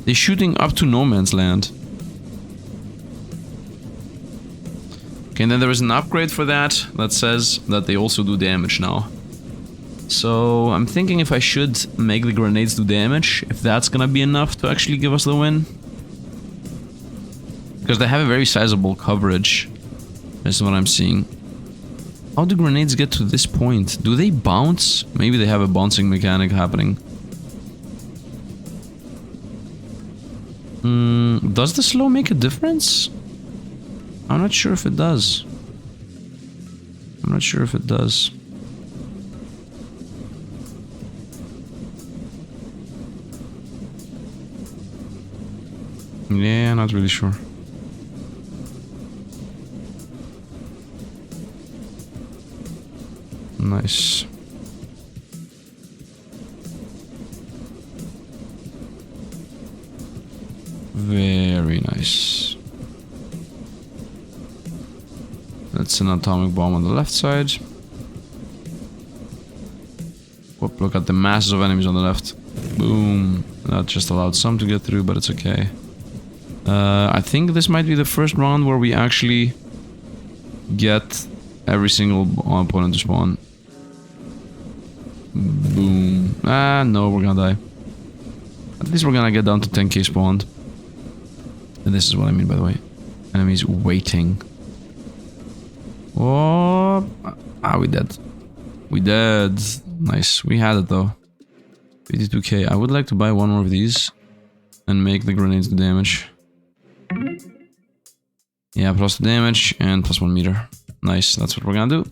They're shooting up to no man's land. Okay, and then there is an upgrade for that says that they also do damage now. So I'm thinking if I should make the grenades do damage, if that's gonna be enough to actually give us the win. Because they have a very sizable coverage. That's what I'm seeing. How do grenades get to this point? Do they bounce? Maybe they have a bouncing mechanic happening. Does the slow make a difference? I'm not sure if it does. I'm not sure if it does. Yeah, not really sure. Nice. Very nice. That's an atomic bomb on the left side. Whoop, look at the masses of enemies on the left. Boom. That just allowed some to get through, but it's okay. I think this might be the first round where we actually get every single opponent to spawn. Boom. Ah, no, we're gonna die. At least we're gonna get down to 10k spawned. And this is what I mean, by the way. Enemies waiting. Oh, we dead. We dead. Nice. We had it though. 52k. I would like to buy one more of these and make the grenades do damage. Yeah, plus the damage and plus 1 meter. Nice. That's what we're gonna do.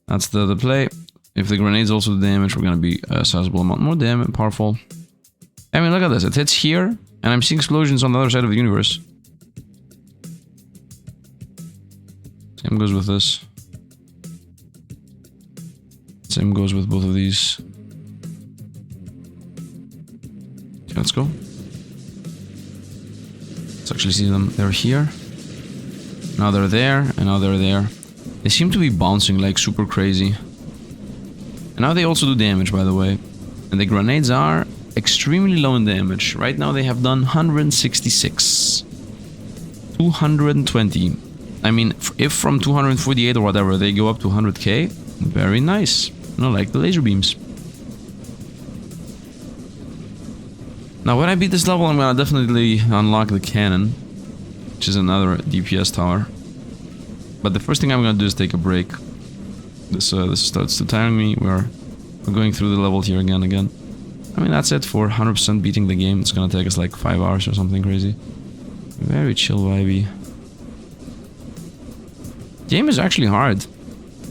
That's the play. If the grenades also do damage, we're gonna be a sizable amount more damage, powerful. I mean, look at this. It hits here, and I'm seeing explosions on the other side of the universe. Same goes with this. Same goes with both of these. Okay, let's go. Let's actually see them. They're here. Now they're there, and now they're there. They seem to be bouncing like super crazy. And now they also do damage, by the way. And the grenades are extremely low in damage. Right now they have done 166. 220. I mean, if from 248 or whatever they go up to 100k, very nice. You know, like the laser beams. Now when I beat this level, I'm gonna definitely unlock the cannon, which is another DPS tower. But the first thing I'm gonna do is take a break. This starts to tire me. We're going through the level here again. I mean, that's it for 100% beating the game. It's gonna take us like 5 hours or something crazy. Very chill vibey. Game is actually hard.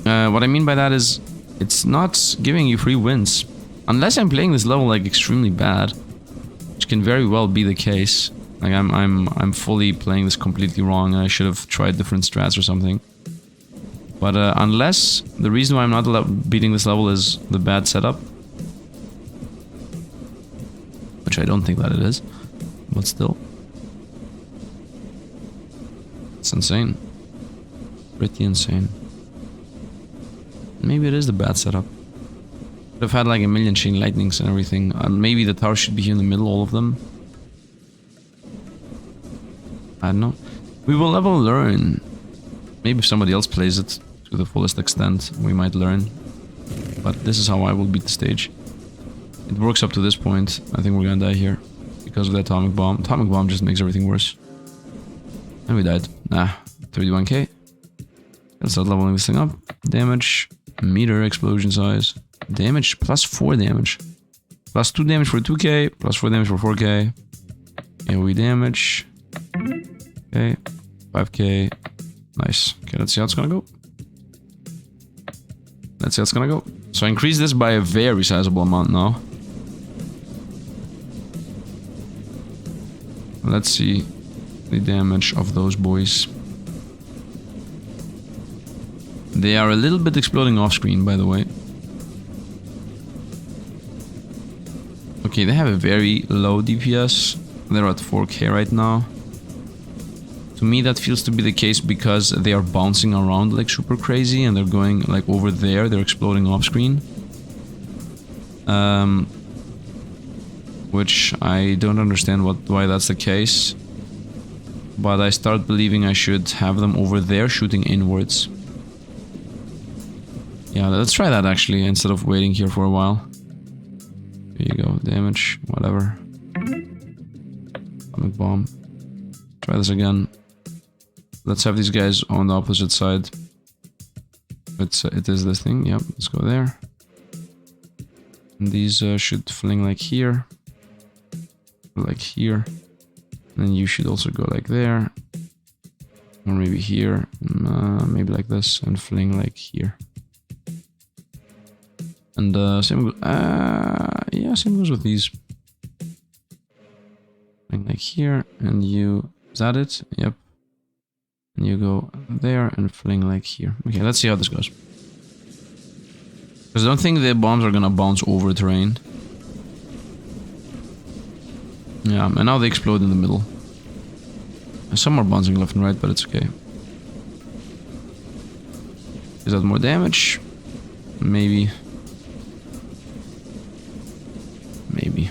What I mean by that is, it's not giving you free wins. Unless I'm playing this level like extremely bad, which can very well be the case. Like I'm fully playing this completely wrong and I should have tried different strats or something. But unless the reason why I'm not beating this level is the bad setup, which I don't think that it is, but still. It's insane. Pretty insane. Maybe it is the bad setup. Could have had like a million chain lightnings and everything. Maybe the tower should be here in the middle, all of them. I don't know. We will never learn. Maybe if somebody else plays it to the fullest extent, we might learn. But this is how I will beat the stage. It works up to this point. I think we're gonna die here. Because of the atomic bomb. Atomic bomb just makes everything worse. And we died. 31k. Let's start leveling this thing up. Damage. Meter explosion size. Damage. Plus 4 damage. Plus 2 damage for 2k. Plus 4 damage for 4k. AoE damage. Okay. 5k. Nice. Okay, let's see how it's gonna go. Let's see how it's gonna go. So I increase this by a very sizable amount now. Let's see the damage of those boys. They are a little bit exploding off screen, by the way. Okay, they have a very low DPS. They're at 4k right now. To me, that feels to be the case because they are bouncing around like super crazy and they're going like over there. They're exploding off screen. Which I don't understand why that's the case. But I start believing I should have them over there shooting inwards. Yeah, let's try that actually, instead of waiting here for a while. There you go, damage, whatever. Atomic bomb. Try this again. Let's have these guys on the opposite side. It is this thing, yep, let's go there. And these should fling like here. Like here. And then you should also go like there. Or maybe here. Maybe like this, and fling like here. And same yeah, same goes with these. Like here, and you... Is that it? Yep. And you go there and fling like here. Okay, let's see how this goes. Because I don't think the bombs are gonna bounce over terrain. Yeah, and now they explode in the middle. Some are bouncing left and right, but it's okay. Is that more damage? Maybe. Maybe.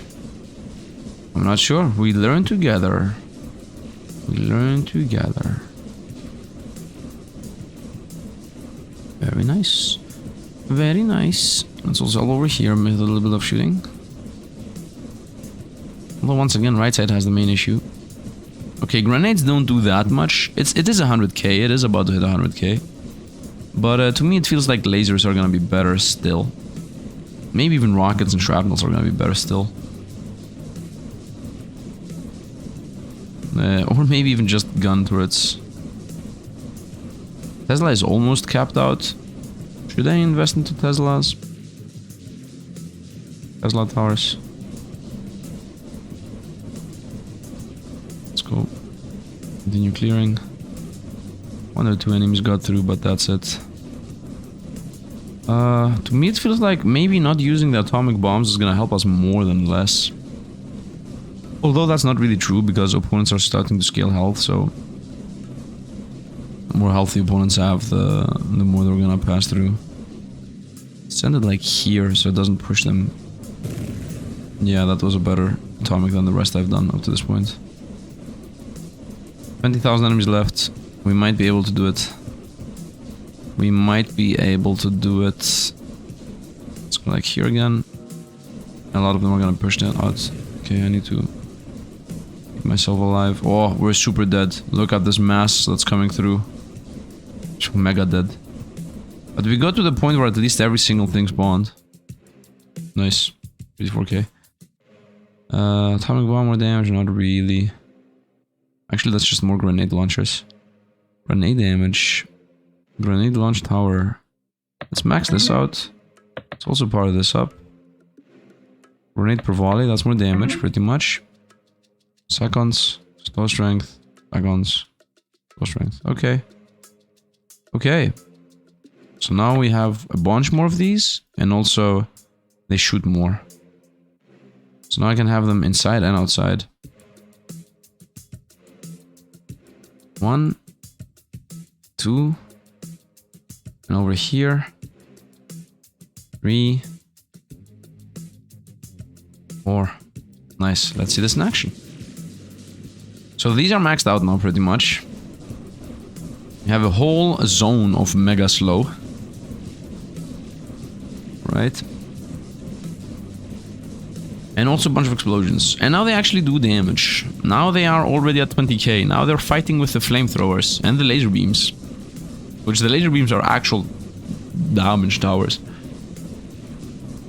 I'm not sure. We learn together. We learn together. Very nice. Very nice. Let's also all over here with a little bit of shooting. Although once again, right side has the main issue. Okay, grenades don't do that much. It is 100k. It is about to hit 100k. But to me, it feels like lasers are gonna be better still. Maybe even rockets and shrapnels are gonna be better still. Or maybe even just gun turrets. Tesla is almost capped out. Should I invest into Teslas? Tesla towers. Let's go. Continue clearing. 1 or 2 enemies got through, but that's it. To me it feels like maybe not using the atomic bombs is gonna help us more than less. Although that's not really true, because opponents are starting to scale health, so... The more healthy opponents have, the more they're gonna pass through. Send it like here, so it doesn't push them. Yeah, that was a better atomic than the rest I've done up to this point. 20,000 enemies left. We might be able to do it. We might be able to do it. Let's go like here again. A lot of them are gonna push that out. Okay, I need to keep myself alive. Oh, we're super dead. Look at this mass that's coming through. It's mega dead. But we got to the point where at least every single thing spawned. Nice. 54k. Atomic bomb more damage? Not really. Actually, that's just more grenade launchers. Grenade damage. Grenade launch tower. Let's max this out. Let's also power this up. Grenade per volley, that's more damage, pretty much. Seconds, slow strength, seconds, slow strength. Okay. Okay. So now we have a bunch more of these, and also they shoot more. So now I can have them inside and outside. 1, 2, and over here, 3, 4. Nice. Let's see this in action. So these are maxed out now, pretty much. You have a whole zone of mega slow. Right? And also a bunch of explosions. And now they actually do damage. Now they are already at 20k. Now they're fighting with the flamethrowers and the laser beams. Which the laser beams are actual damage towers.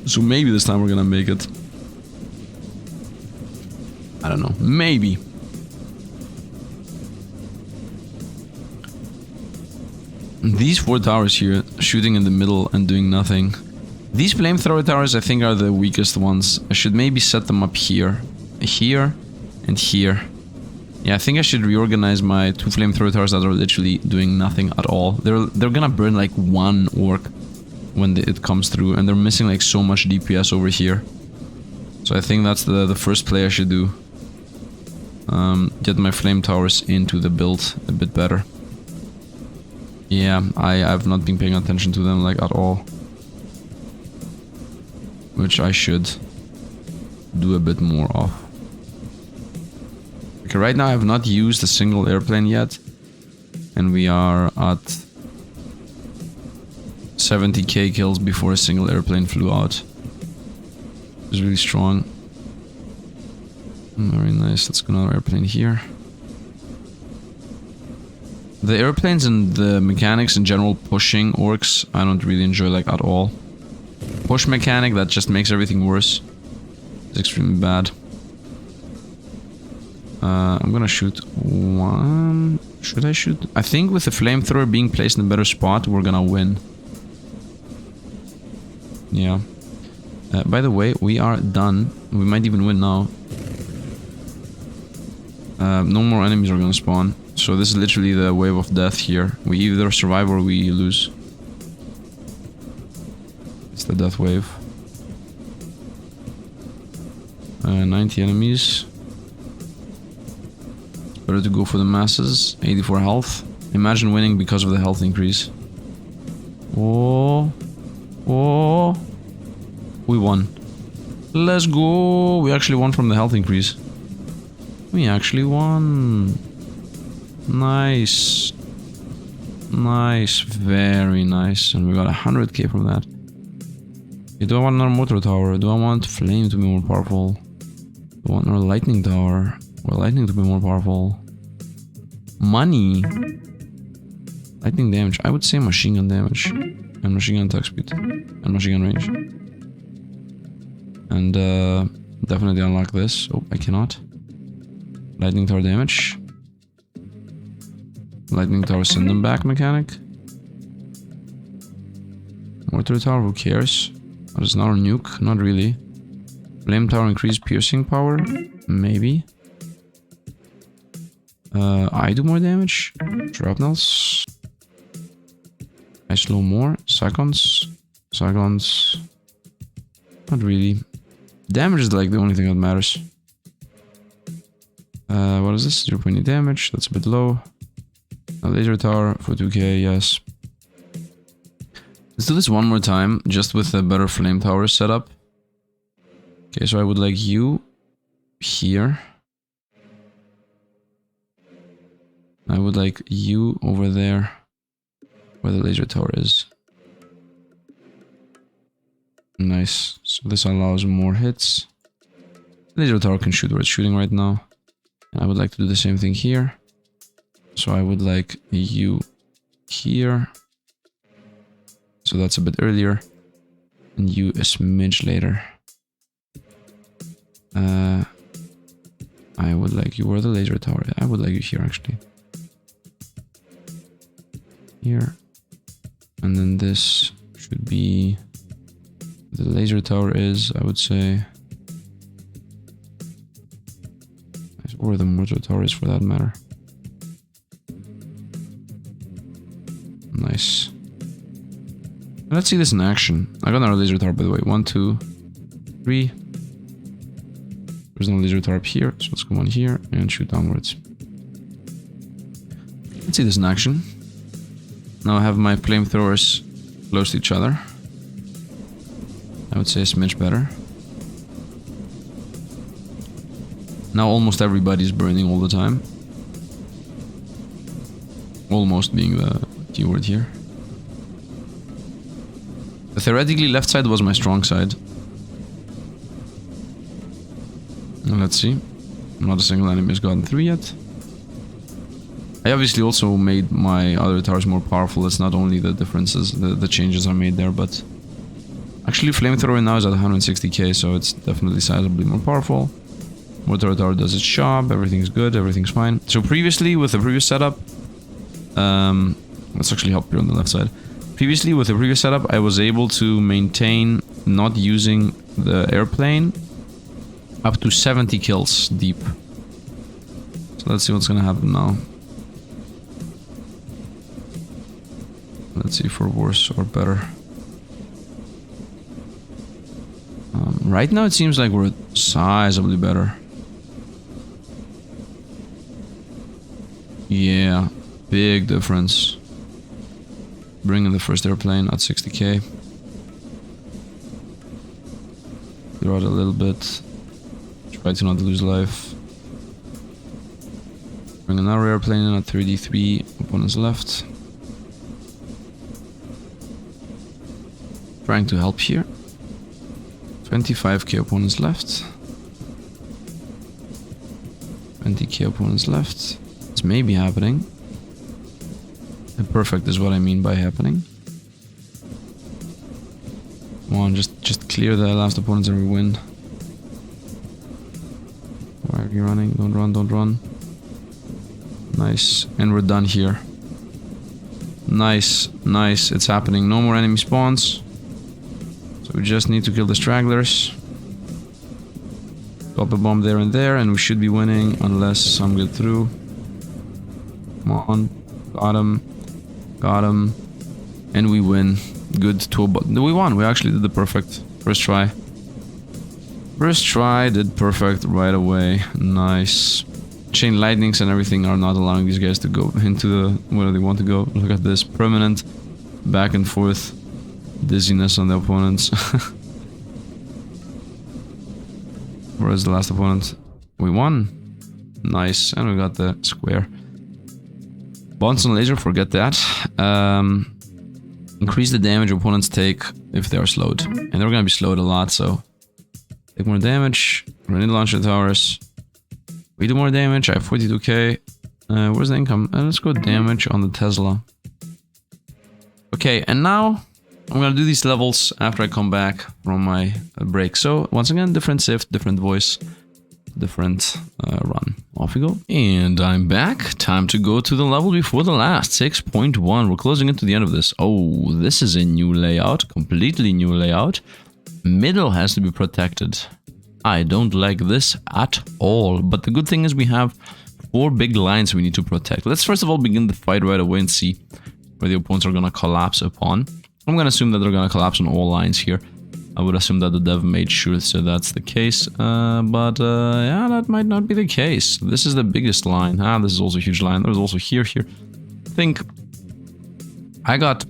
So maybe this time we're gonna make it. I don't know. Maybe. These 4 towers here, shooting in the middle and doing nothing. These flamethrower towers I think are the weakest ones. I should maybe set them up here. Here and here. Yeah, I think I should reorganize my 2 flamethrower towers that are literally doing nothing at all. They're gonna burn like 1 orc when it comes through, and they're missing like so much DPS over here. So I think that's the first play I should do. Get my flame towers into the build a bit better. Yeah, I've not been paying attention to them like at all. Which I should do a bit more of. Okay, right now I have not used a single airplane yet. And we are at 70k kills before a single airplane flew out. It's really strong. Very nice. Let's go another airplane here. The airplanes and the mechanics in general pushing orcs, I don't really enjoy like at all. Push mechanic that just makes everything worse. It's extremely bad. I'm gonna shoot 1. Should I shoot? I think with the flamethrower being placed in a better spot, we're gonna win. Yeah. By the way, we are done. We might even win now. No more enemies are gonna spawn. So this is literally the wave of death here. We either survive or we lose. It's the death wave. 90 enemies. Better to go for the masses. 84 health. Imagine winning because of the health increase. Oh. Oh. We won. Let's go. We actually won from the health increase. We actually won. Nice. Nice. Very nice. And we got 100k from that. Okay, do I want another mortar tower? Do I want flame to be more powerful? Do I want another lightning tower? Or lightning to be more powerful? Money. Lightning damage. I would say machine gun damage. And machine gun attack speed. And machine gun range. And definitely unlock this. Oh, I cannot. Lightning tower damage. Lightning tower send them back mechanic. Mortar tower, who cares? That is not a nuke, not really. Flame tower increase piercing power? Maybe. I do more damage. Shrapnels. I slow more. Seconds. Seconds. Not really. Damage is like the only thing that matters. What is this? 0.8 damage. That's a bit low. A laser tower for 2k, yes. Let's do this one more time, just with a better flame tower setup. Okay, so I would like you here. I would like you over there, where the laser tower is. Nice. So this allows more hits. Laser tower can shoot where it's shooting right now. And I would like to do the same thing here. So I would like you here. So that's a bit earlier. And you a smidge later. I would like you where the laser tower is. I would like you here actually. Here. And then this should be... The laser tower is, I would say... Or the mortar towers for that matter. Nice. Let's see this in action. I got another laser tower, by the way. 1, 2, 3. There's no laser tower up here, so let's come on here and shoot downwards. Let's see this in action. Now I have my flamethrowers close to each other. I would say a smidge better. Now almost everybody's burning all the time. Almost being the keyword here. Theoretically, left side was my strong side. And let's see. Not a single enemy has gotten through yet. I obviously also made my other towers more powerful. It's not only the differences, the changes I made there, but... Actually, flamethrower now is at 160k, so it's definitely sizably more powerful. Mortar tower does its job, everything's good, everything's fine. So previously, with the previous setup... let's actually help here on the left side. Previously, with the previous setup, I was able to maintain not using the airplane up to 70 kills deep. So let's see what's gonna happen now. Let's see for worse or better. Right now it seems like we're sizably better. Yeah, big difference. Bring in the first airplane at 60k. Throw out a little bit. Try to not lose life. Bring another airplane in at 33. Opponents left. Trying to help here. 25k opponents left. 20k opponents left. It's maybe happening. And perfect is what I mean by happening. Come on, just clear the last opponents and we win. Why are you running? Don't run, don't run. Nice. And we're done here. Nice, nice. It's happening. No more enemy spawns. So we just need to kill the stragglers. Drop a bomb there and there, and we should be winning unless some get through. Come on. Got him. Got him. And we win. Good. We won. We actually did the perfect first try. First try, did perfect right away. Nice. Chain lightnings and everything are not allowing these guys to go into the where they want to go. Look at this. Permanent back and forth dizziness on the opponents. Where is the last opponent? We won. Nice. And we got the square. Bonds on laser, forget that. Increase the damage opponents take if they are slowed. And they're gonna be slowed a lot, so... Take more damage. Grenade launcher towers. We do more damage. I have 42k. Where's the income? Let's go damage on the Tesla. Okay, and now I'm gonna do these levels after I come back from my break. So, once again, different Sifd, different voice, different run. Off we go. And I'm back. Time to go to the level before the last, 6.1. We're closing into the end of this. Oh, this is a new layout. Completely new layout. Middle has to be protected. I don't like this at all. But the good thing is we have 4 big lines we need to protect. Let's first of all begin the fight right away and see where the opponents are going to collapse upon. I'm going to assume that they're going to collapse on all lines here. I would assume that the dev made sure so that's the case. But yeah, that might not be the case. This is the biggest line. This is also a huge line. There's also here. I think I got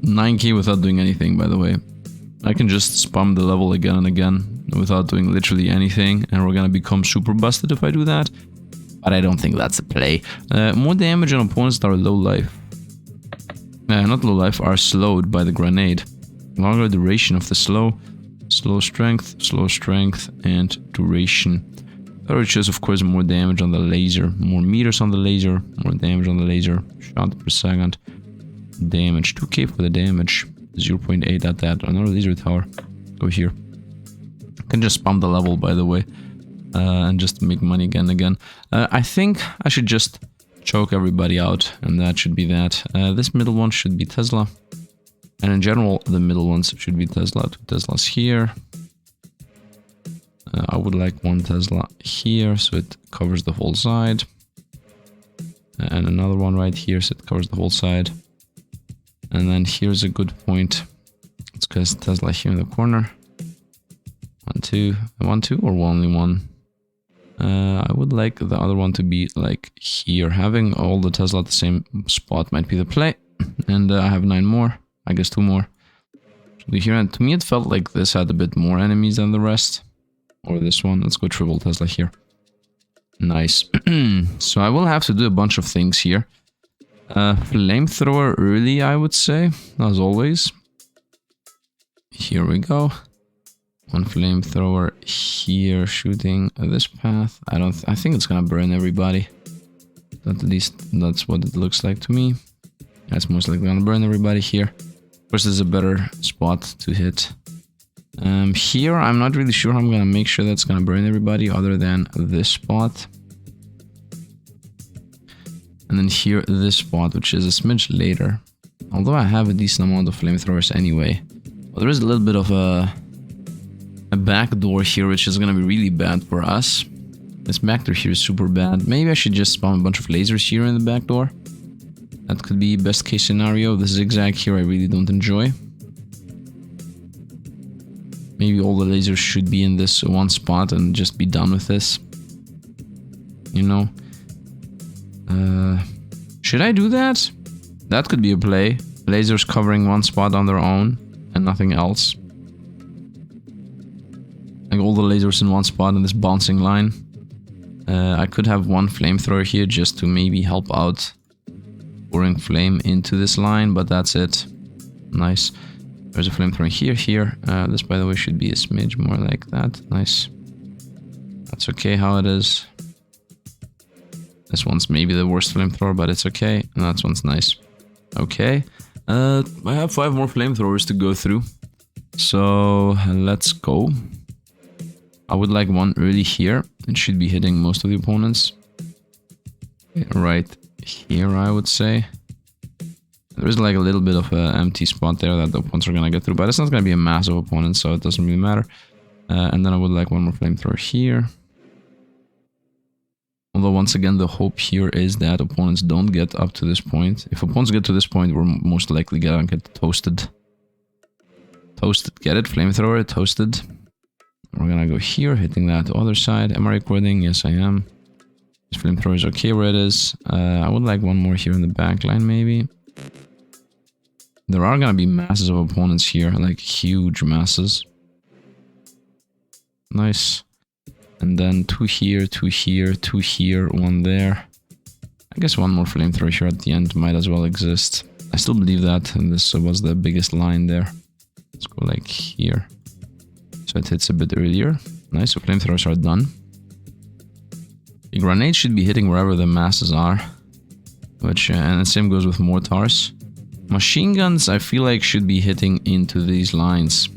9k without doing anything, by the way. I can just spam the level again and again without doing literally anything, and we're gonna become super busted if I do that. But I don't think that's a play. More damage on opponents that are low life. Not low life, are slowed by the grenade. Longer duration of the slow strength, and duration. That reaches, of course, more damage on the laser, more meters on the laser, more damage on the laser, shot per second. Damage, 2k for the damage. 0.8 at that. Another laser tower. Go here. Can just spam the level, by the way, and just make money again and again. I think I should just choke everybody out, and that should be that. This middle one should be Tesla, and in general, the middle ones should be Tesla. 2 Teslas here. I would like one Tesla here, so it covers the whole side. And another one right here, so it covers the whole side. And then here's a good point. Let's get Tesla here in the corner. 1, 2. 1, 2, or only one? I would like the other one to be like here. Having all the Tesla at the same spot might be the play. And I have 9 more. I guess 2 more. Here, and to me it felt like this had a bit more enemies than the rest. Or this one. Let's go triple Tesla here. Nice. So I will have to do a bunch of things here. Flamethrower early, I would say, as always. Here we go. One flamethrower here, shooting this path. I think it's gonna burn everybody. At least that's what it looks like to me. That's most likely gonna burn everybody here. Of course, there's a better spot to hit. Here, I'm not really sure how I'm gonna make sure that's gonna burn everybody other than this spot. And then here, this spot, which is a smidge later. Although I have a decent amount of flamethrowers anyway. Well, there is a little bit of a back door here, which is gonna be really bad for us. This back door here is super bad. Maybe I should just spawn a bunch of lasers here in the back door. That could be best case scenario. The zigzag here I really don't enjoy. Maybe all the lasers should be in this one spot and just be done with this. You know? Should I do that? That could be a play. Lasers covering one spot on their own and nothing else. Like all the lasers in one spot in this bouncing line. I could have one flamethrower here just to maybe help out pouring flame into this line, but that's it. Nice. There's a flamethrower here. This, by the way, should be a smidge more like that. Nice. That's okay how it is. This one's maybe the worst flamethrower, but it's okay. And that one's nice. Okay. I have 5 more flamethrowers to go through. So, let's go. I would like one early here. It should be hitting most of the opponents. Right here, I would say. There's like a little bit of an empty spot there that the opponents are gonna get through, but it's not gonna be a massive opponent, so it doesn't really matter. And then I would like one more flamethrower here. Although once again, the hope here is that opponents don't get up to this point. If opponents get to this point, we're most likely gonna get toasted. Toasted, get it? Flamethrower, toasted. We're gonna go here, hitting that other side. Am I recording? Yes, I am. This flamethrower is okay where it is. I would like one more here in the back line, maybe. There are gonna be masses of opponents here, like huge masses. Nice. And then 2 here, 2 here, 2 here, 1 there. I guess one more flamethrower here at the end might as well exist. I still believe that, and this was the biggest line there. Let's go like here. So it hits a bit earlier. Nice, so flamethrowers are done. The grenade should be hitting wherever the masses are. Which, and the same goes with mortars. Machine guns, I feel like, should be hitting into these lines.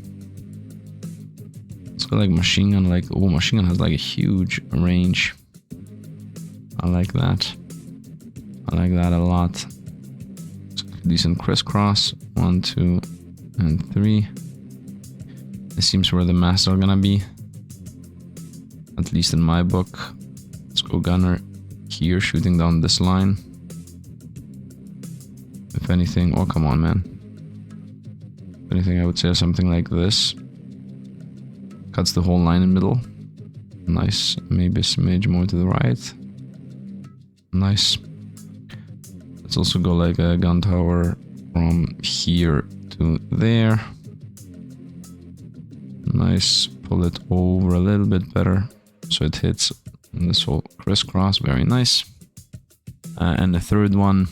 Let's go like machine gun, like, oh, machine gun has like a huge range. I like that. I like that a lot. Decent crisscross. 1, 2, and 3. This seems where the masses are gonna be. At least in my book. Let's go gunner here, shooting down this line. If anything, oh come on, man. If anything, I would say something like this. Cuts the whole line in the middle. Nice. Maybe a smidge more to the right. Nice. Let's also go like a gun tower from here to there. Nice. Pull it over a little bit better so it hits this whole crisscross. Very nice. And the third one,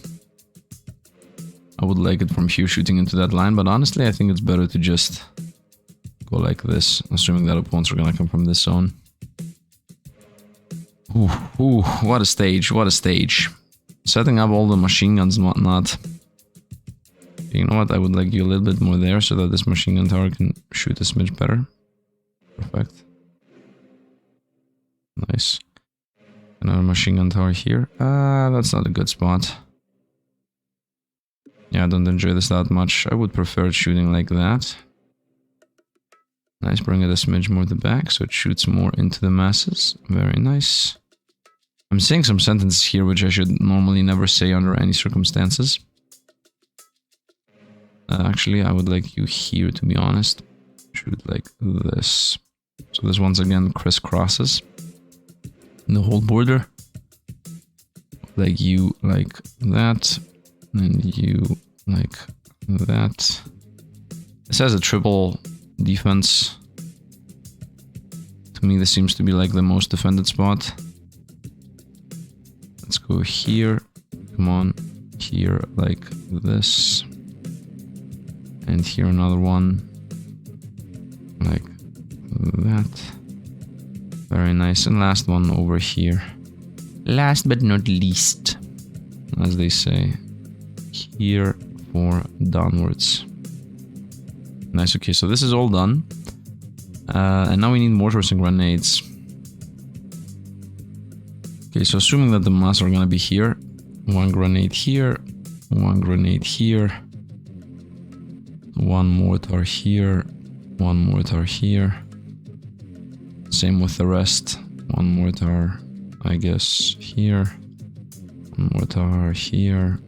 I would like it from here shooting into that line, but honestly I think it's better to just go like this, assuming that opponents are gonna come from this zone. Ooh, what a stage, what a stage. Setting up all the machine guns and whatnot. You know what, I would like you a little bit more there so that this machine gun tower can shoot a smidge better. Perfect. Nice. Another machine gun tower here. That's not a good spot. Yeah, I don't enjoy this that much. I would prefer it shooting like that. Nice, bring it a smidge more to the back so it shoots more into the masses. Very nice. I'm saying some sentences here which I should normally never say under any circumstances. Actually, I would like you here, to be honest. Shoot like this. So this once again crisscrosses the whole border. Like you like that. And you like that. This has a triple defense. To me, this seems to be like the most defended spot. Let's go here. Come on. Here like this. And here another one. Like that. Very nice. And last one over here. Last but not least. As they say. Here for downwards. Nice, okay, so this is all done. And now we need mortars and grenades. Okay, so assuming that the mass are gonna be here. One grenade here. One grenade here. One mortar here. One mortar here. Same with the rest. One mortar, I guess, here. One mortar here.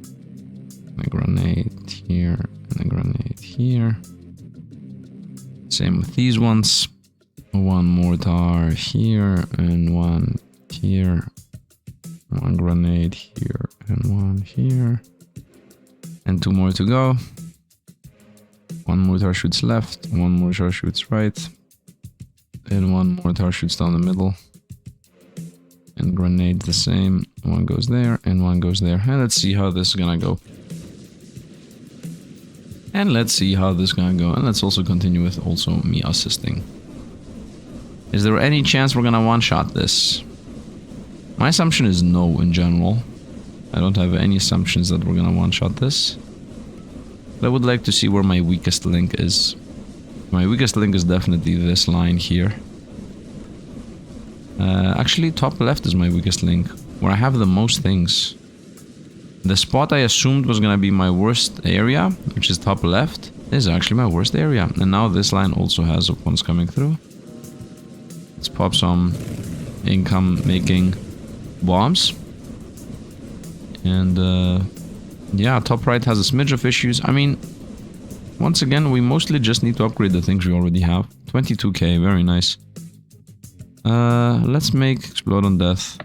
A grenade here. And a grenade here. Same with these ones. One mortar here. And one here. One grenade here. And one here. And two more to go. One mortar shoots left, one mortar shoots right, and one mortar shoots down the middle. And grenade the same. One goes there, and one goes there. And let's see how this is gonna go. And let's see how this is gonna go. And let's also continue with also me assisting. Is there any chance we're gonna one-shot this? My assumption is no in general. I don't have any assumptions that we're gonna one-shot this. I would like to see where my weakest link is. My weakest link is definitely this line here. Actually, top left is my weakest link, where I have the most things. The spot I assumed was gonna be my worst area, which is top left, is actually my worst area. And now this line also has opponents coming through. Let's pop some income-making bombs. And, yeah, top right has a smidge of issues. I mean, once again, we mostly just need to upgrade the things we already have. 22k, very nice. Let's make Explode on Death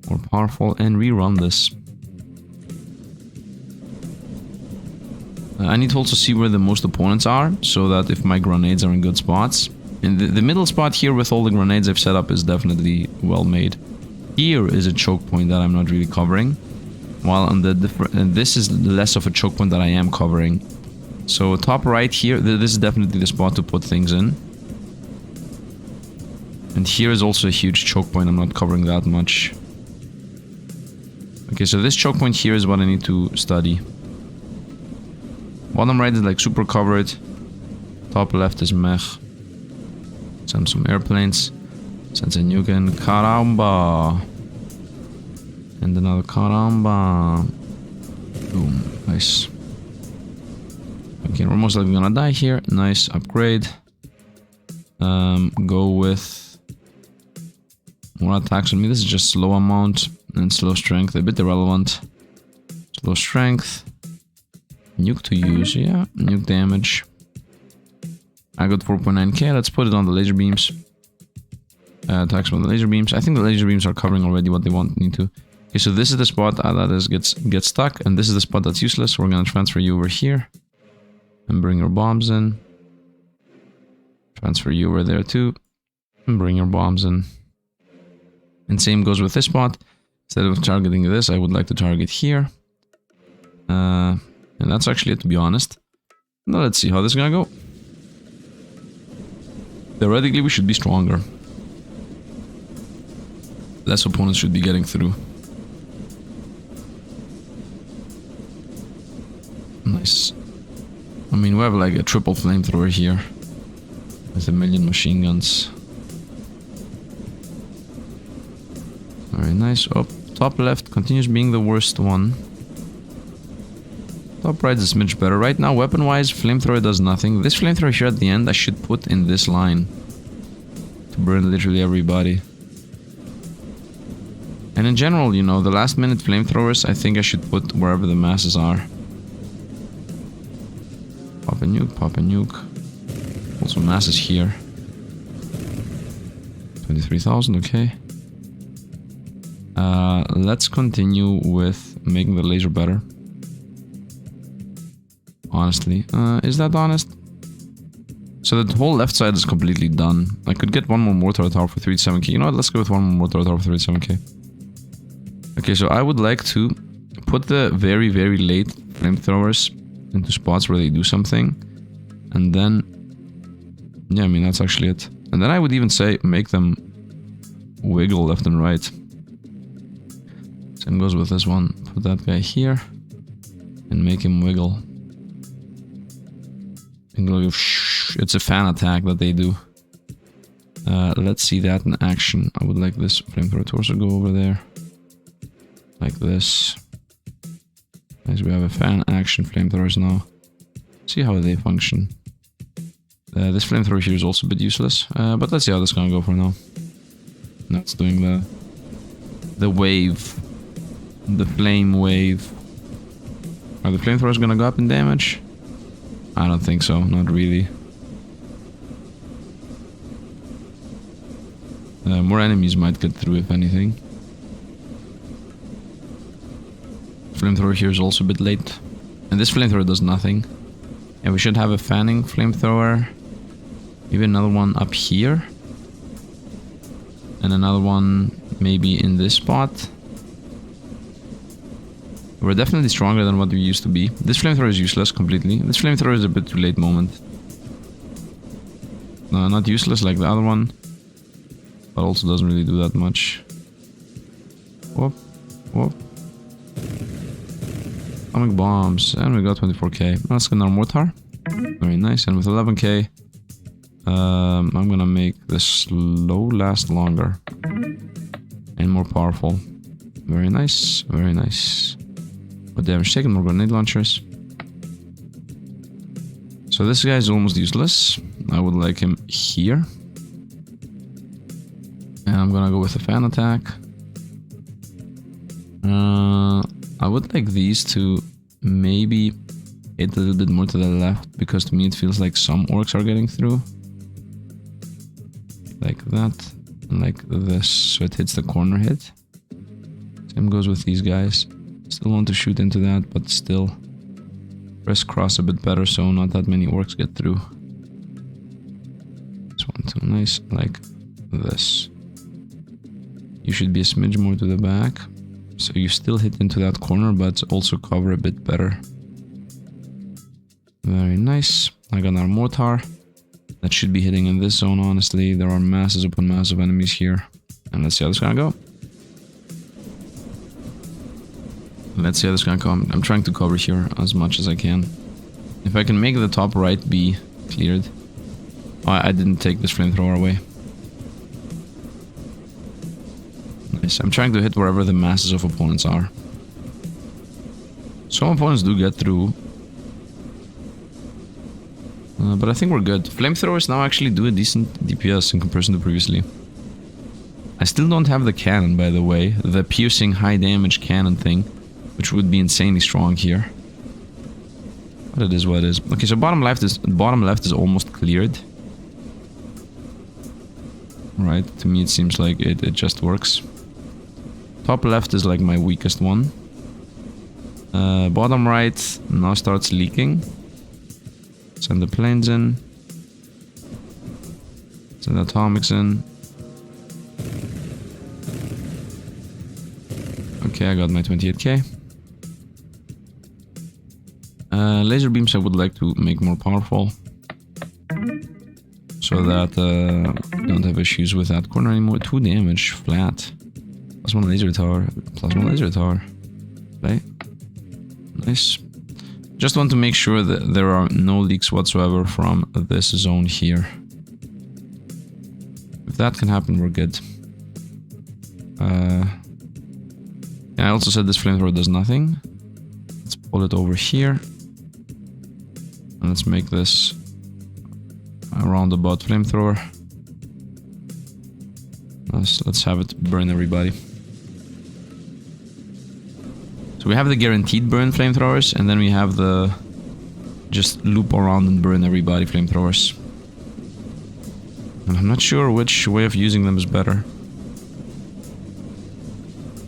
more powerful and rerun this. I need to also see where the most opponents are, so that if my grenades are in good spots. And the middle spot here with all the grenades I've set up is definitely well made. Here is a choke point that I'm not really covering. While on the and this is less of a choke point that I am covering. So top right here, this is definitely the spot to put things in. And here is also a huge choke point, I'm not covering that much. Okay, so this choke point here is what I need to study. Bottom right is like super covered. Top left is meh. Send some airplanes. Send a nuke in. Caramba! And another caramba. Boom. Nice. Okay, we're most likely gonna die here. Nice upgrade. Go with more attacks on me. This is just slow amount and slow strength. A bit irrelevant. Slow strength. Nuke to use, yeah. Nuke damage. I got 4.9k. Let's put it on the laser beams. Attacks on the laser beams. I think the laser beams are covering already what they want me to. Okay, so this is the spot that is gets stuck, and this is the spot that's useless. So we're gonna transfer you over here, and bring your bombs in. Transfer you over there too, and bring your bombs in. And same goes with this spot. Instead of targeting this, I would like to target here. And that's actually it, to be honest. Now let's see how this is gonna go. Theoretically, we should be stronger. Less opponents should be getting through. Nice. I mean, we have like a triple flamethrower here. With 1,000,000 machine guns. Very nice. Oh, top left continues being the worst one. Top right is a smidge better. Right now, weapon-wise, flamethrower does nothing. This flamethrower here at the end, I should put in this line. To burn literally everybody. And in general, you know, the last minute flamethrowers, I think I should put wherever the masses are. Pop a nuke, pop a nuke. Also masses here. 23,000, okay. Let's continue with making the laser better. Honestly. Is that honest? So the whole left side is completely done. I could get one more mortar tower for 37k. You know what? Let's go with one more mortar tower for 37k. Okay, so I would like to put the very, very late flamethrowers into spots where they do something. And then... yeah, I mean, that's actually it. And then I would even say make them wiggle left and right. Same goes with this one. Put that guy here. And make him wiggle. It's a fan attack that they do. Let's see that in action. I would like this flamethrower to also go over there. Like this. As we have a fan action flamethrowers now. See how they function. This flamethrower here is also a bit useless. But let's see how this is gonna go for now. Now it's doing the wave. The flame wave. Are the flamethrowers gonna go up in damage? I don't think so, not really. More enemies might get through if anything. Flamethrower here is also a bit late. And this flamethrower does nothing. And we should have a fanning flamethrower. Maybe another one up here. And another one maybe in this spot. We're definitely stronger than what we used to be. This flamethrower is useless completely. This flamethrower is a bit too late moment. No, not useless like the other one. But also doesn't really do that much. Whoop. Whoop. Atomic bombs. And we got 24k. Let's get our mortar. Very nice. And with 11k, I'm gonna make this slow last longer. And more powerful. Very nice. Very nice. More damage taken, more grenade launchers. So this guy is almost useless. I would like him here. And I'm gonna go with a fan attack. I would like these to maybe hit a little bit more to the left, because to me it feels like some orcs are getting through. Like that, and like this, so it hits the corner hit. Same goes with these guys. Still want to shoot into that, but still crisscross a bit better, so not that many orcs get through. This one too nice, like this. You should be a smidge more to the back. So you still hit into that corner, but also cover a bit better. Very nice. I got our mortar. That should be hitting in this zone, honestly. There are masses upon masses of enemies here. And let's see how this is gonna go. Let's see how this is gonna go. I'm trying to cover here as much as I can. If I can make the top right be cleared. Oh, I didn't take this flamethrower away. Nice. I'm trying to hit wherever the masses of opponents are. Some opponents do get through. But I think we're good. Flamethrowers now actually do a decent DPS in comparison to previously. I still don't have the cannon, by the way. The piercing high damage cannon thing. Which would be insanely strong here. But it is what it is. Okay, so bottom left is almost cleared. Right, to me it seems like it just works. Top left is like my weakest one. Bottom right now starts leaking. Send the planes in. Send the atomics in. Okay, I got my 28k. Laser beams I would like to make more powerful. So that we don't have issues with that corner anymore. 2 damage, flat. Plus 1 laser tower. Plus 1 laser tower. Right? Nice. Just want to make sure that there are no leaks whatsoever from this zone here. If that can happen, we're good. Yeah, I also said this flamethrower does nothing. Let's pull it over here. And let's make this a roundabout flamethrower. Let's have it burn everybody. So we have the guaranteed burn flamethrowers, and then we have the just loop around and burn everybody flamethrowers. And I'm not sure which way of using them is better.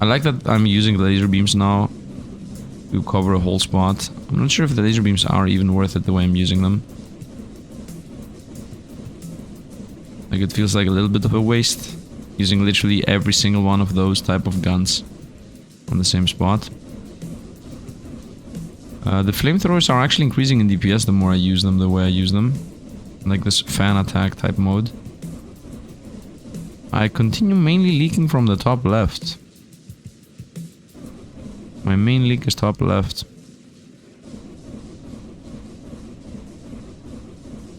I like that I'm using the laser beams now to cover a whole spot. I'm not sure if the laser beams are even worth it the way I'm using them. Like, it feels like a little bit of a waste, using literally every single one of those type of guns on the same spot. The flamethrowers are actually increasing in DPS the more I use them, the way I use them. Like this fan attack type mode. I continue mainly leaking from the top left. My main leak is top left.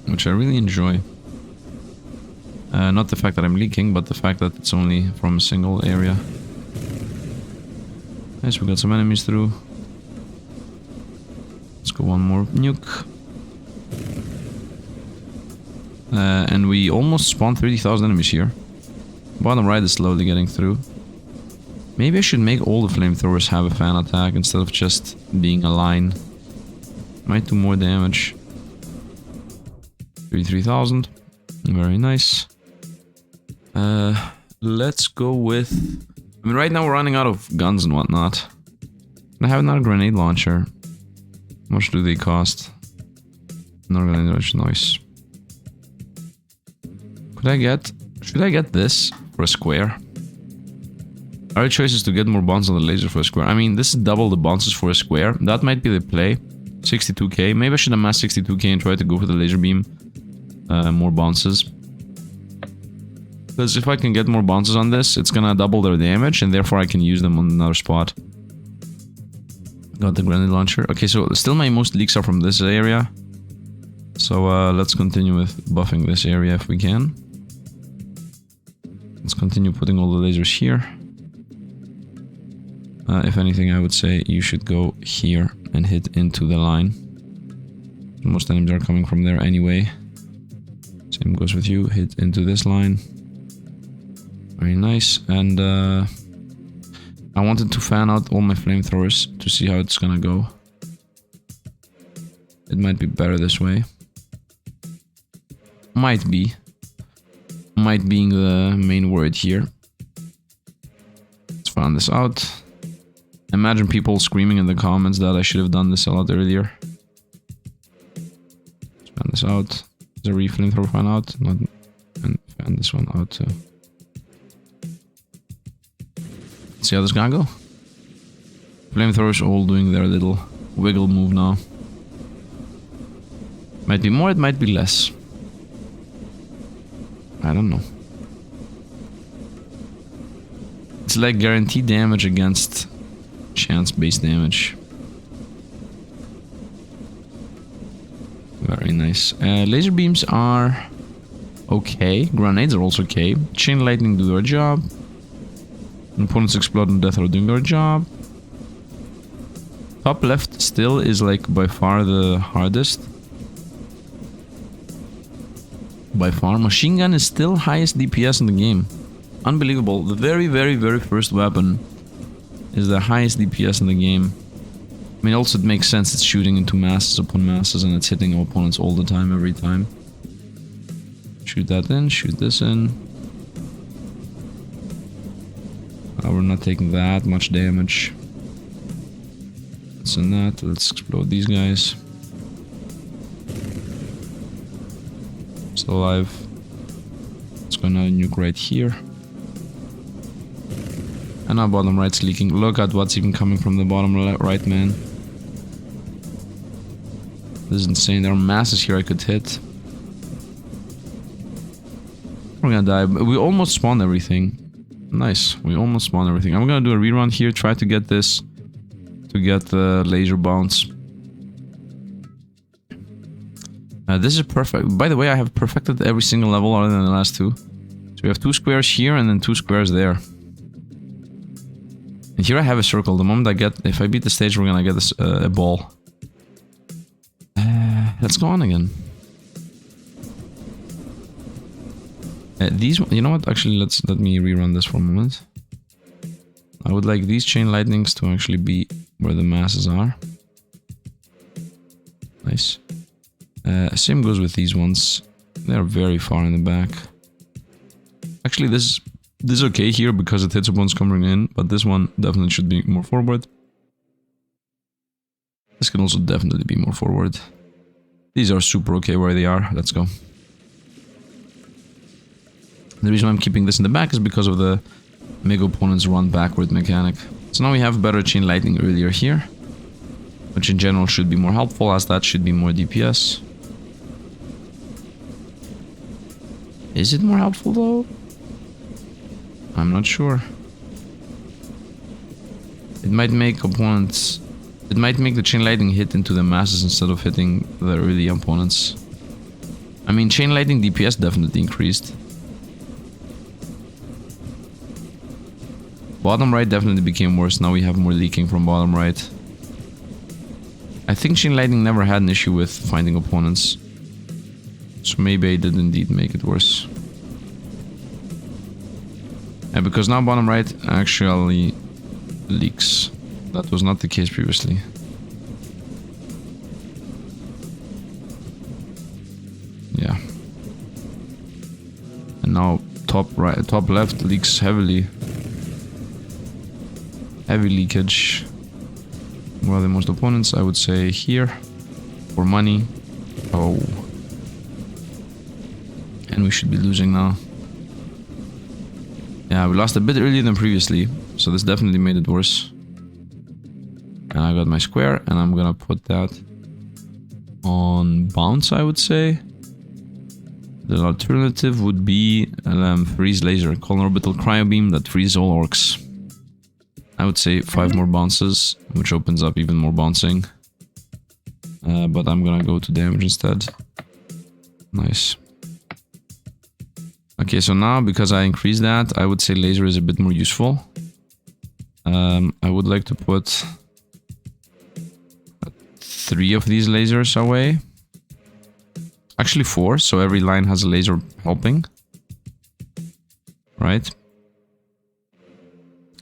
Which I really enjoy. Not the fact that I'm leaking, but the fact that it's only from a single area. Nice, we got some enemies through. Let's go one more nuke. And we almost spawned 30,000 enemies here. Bottom right is slowly getting through. Maybe I should make all the flamethrowers have a fan attack instead of just being a line. Might do more damage. 33,000. Very nice. Let's go with... I mean, right now we're running out of guns and whatnot. I have another grenade launcher. How much do they cost? Another grenade launcher, nice. Should I get this for a square? Our choice is to get more bounce on the laser for a square. I mean, this is double the bounces for a square. That might be the play. 62k. Maybe I should amass 62k and try to go for the laser beam. More bounces. Because if I can get more bounces on this, it's gonna double their damage, and therefore I can use them on another spot. Got the grenade launcher. Okay, so still my most leaks are from this area. So let's continue with buffing this area if we can. Let's continue putting all the lasers here. If anything, I would say you should go here and hit into the line. Most enemies are coming from there anyway. Same goes with you, hit into this line. Very nice. And I wanted to fan out all my flamethrowers to see how it's gonna go. It might be better this way. Might be. Might being the main word here. Let's fan this out. Imagine people screaming in the comments that I should have done this a lot earlier. Let's fan this out. Is there a flamethrower fan out? Not, and fan this one out too. Let's see how this is gonna go. Flamethrowers all doing their little wiggle move now. Might be more, it might be less. I don't know. It's like guaranteed damage against chance-based damage. Very nice. Laser beams are okay. Grenades are also okay. Chain lightning do their job. Opponents explode and death are doing their job. Top left still is like by far the hardest. By far. Machine gun is still highest DPS in the game. Unbelievable. The very, very, very first weapon is the highest DPS in the game. I mean, also it makes sense. It's shooting into masses upon masses and it's hitting opponents all the time, every time. Shoot that in, shoot this in. We're not taking that much damage. Let's send that. Let's explode these guys. Still alive. Let's go another nuke right here. And our bottom right's leaking. Look at what's even coming from the bottom right, man. This is insane. There are masses here I could hit. We're gonna die. We almost spawned everything. Nice. We almost spawned everything. I'm gonna do a rerun here. Try to get this. To get the laser bounce. This is perfect. By the way, I have perfected every single level other than the last two. So we have 2 squares here and then 2 squares there. And here I have a circle. The moment I get... If I beat the stage, we're gonna get this, a ball. let's go on again. These, you know what? Actually, let me rerun this for a moment. I would like these chain lightnings to actually be where the masses are. Nice. Same goes with these ones. They're very far in the back. Actually, this is okay here because it hits opponents coming in, but this one definitely should be more forward. This can also definitely be more forward. These are super okay where they are. Let's go. The reason I'm keeping this in the back is because of the mega opponent's run backward mechanic. So now we have better chain lightning earlier here, which in general should be more helpful as that should be more DPS. Is it more helpful though? I'm not sure. It might make opponents... It might make the chain lightning hit into the masses instead of hitting the early opponents. I mean, chain lightning DPS definitely increased. Bottom right definitely became worse. Now we have more leaking from bottom right. I think chain lightning never had an issue with finding opponents. So maybe I did indeed make it worse. And because now bottom right actually leaks. That was not the case previously. Yeah. And now top right, top left leaks heavily. Heavy leakage. Where are the most opponents? I would say here. For money. Oh. And we should be losing now. Yeah, we lost a bit earlier than previously. So this definitely made it worse. And I got my square, and I'm gonna put that on bounce, I would say. The alternative would be freeze laser, call an orbital cryo beam that freezes all orcs. I would say 5 more bounces, which opens up even more bouncing. But I'm gonna go to damage instead. Nice. Okay, so now because I increased that, I would say laser is a bit more useful. I would like to put 3 of these lasers away. Actually 4, so every line has a laser helping. Right.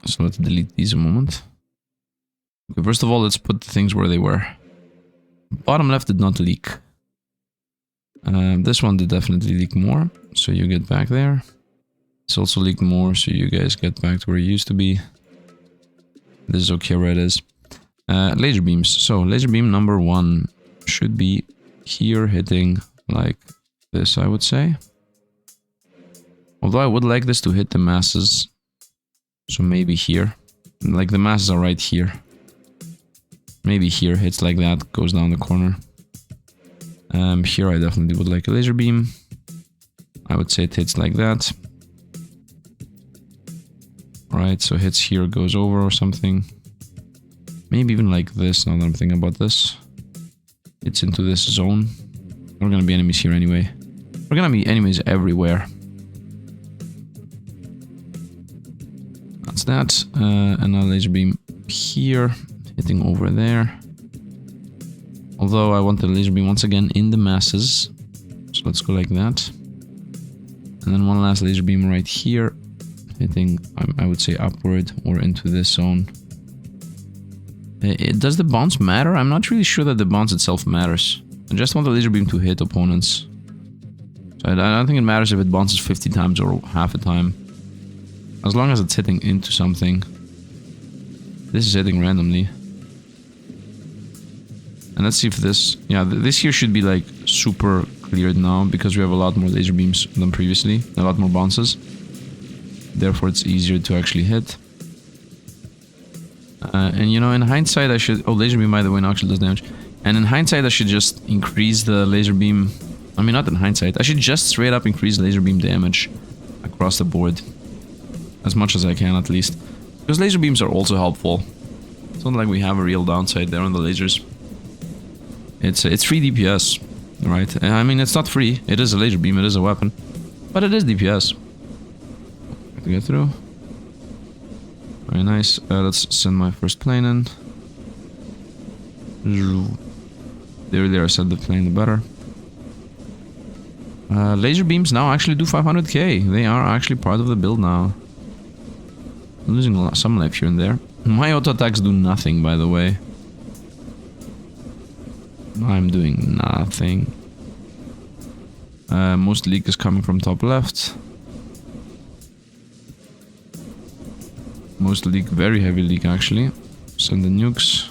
So let's delete these a moment. Okay, first of all, let's put the things where they were. Bottom left did not leak. This one did definitely leak more, so you get back there. It's also leaked more, so you guys get back to where you used to be. This is okay where it is. Laser beams. So laser beam number 1 should be here hitting like this, I would say. Although I would like this to hit the masses. So maybe here. Like the masses are right here. Maybe here hits like that, goes down the corner. Here I definitely would like a laser beam. I would say it hits like that. Right, so hits here, goes over or something. Maybe even like this, now that I'm thinking about this. It's into this zone. We're gonna be enemies here anyway. We're gonna be enemies everywhere. That's that. And now laser beam here, hitting over there. Although I want the laser beam once again in the masses. So let's go like that. And then one last laser beam right here, hitting, I would say, upward or into this zone. Does the bounce matter? I'm not really sure that the bounce itself matters. I just want the laser beam to hit opponents. So I don't think it matters if it bounces 50 times or half a time. As long as it's hitting into something. This is hitting randomly. And let's see if this... Yeah, this here should be like super cleared now because we have a lot more laser beams than previously. A lot more bounces. Therefore it's easier to actually hit. And you know, in hindsight I should... Oh, laser beam by the way actually does damage. And in hindsight I should just increase the laser beam... I mean, not in hindsight. I should just straight up increase laser beam damage across the board. As much as I can at least. Because laser beams are also helpful. It's not like we have a real downside there on the lasers. It's free DPS, right? I mean, it's not free. It is a laser beam, it is a weapon. But it is DPS. To get through. Very nice. Let's send my first plane in. The earlier I said the plane, the better. Laser beams now actually do 500k. They are actually part of the build now. I'm losing some life here and there. My auto attacks do nothing, by the way. I'm doing nothing. Most leak is coming from top left. Most leak, very heavy leak actually. Send the nukes.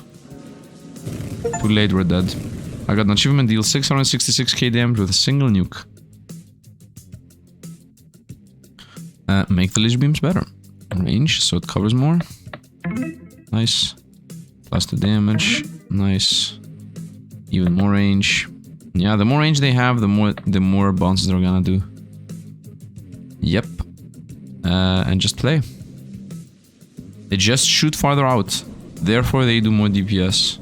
Too late, we're dead. I got an achievement deal 666k damage with a single nuke. Make the laser beams better. Range, so it covers more. Nice. Plus 2 damage. Nice. Even more range. Yeah, the more range they have, the more bounces they're gonna do. Yep. And just play. They just shoot farther out. Therefore, they do more DPS.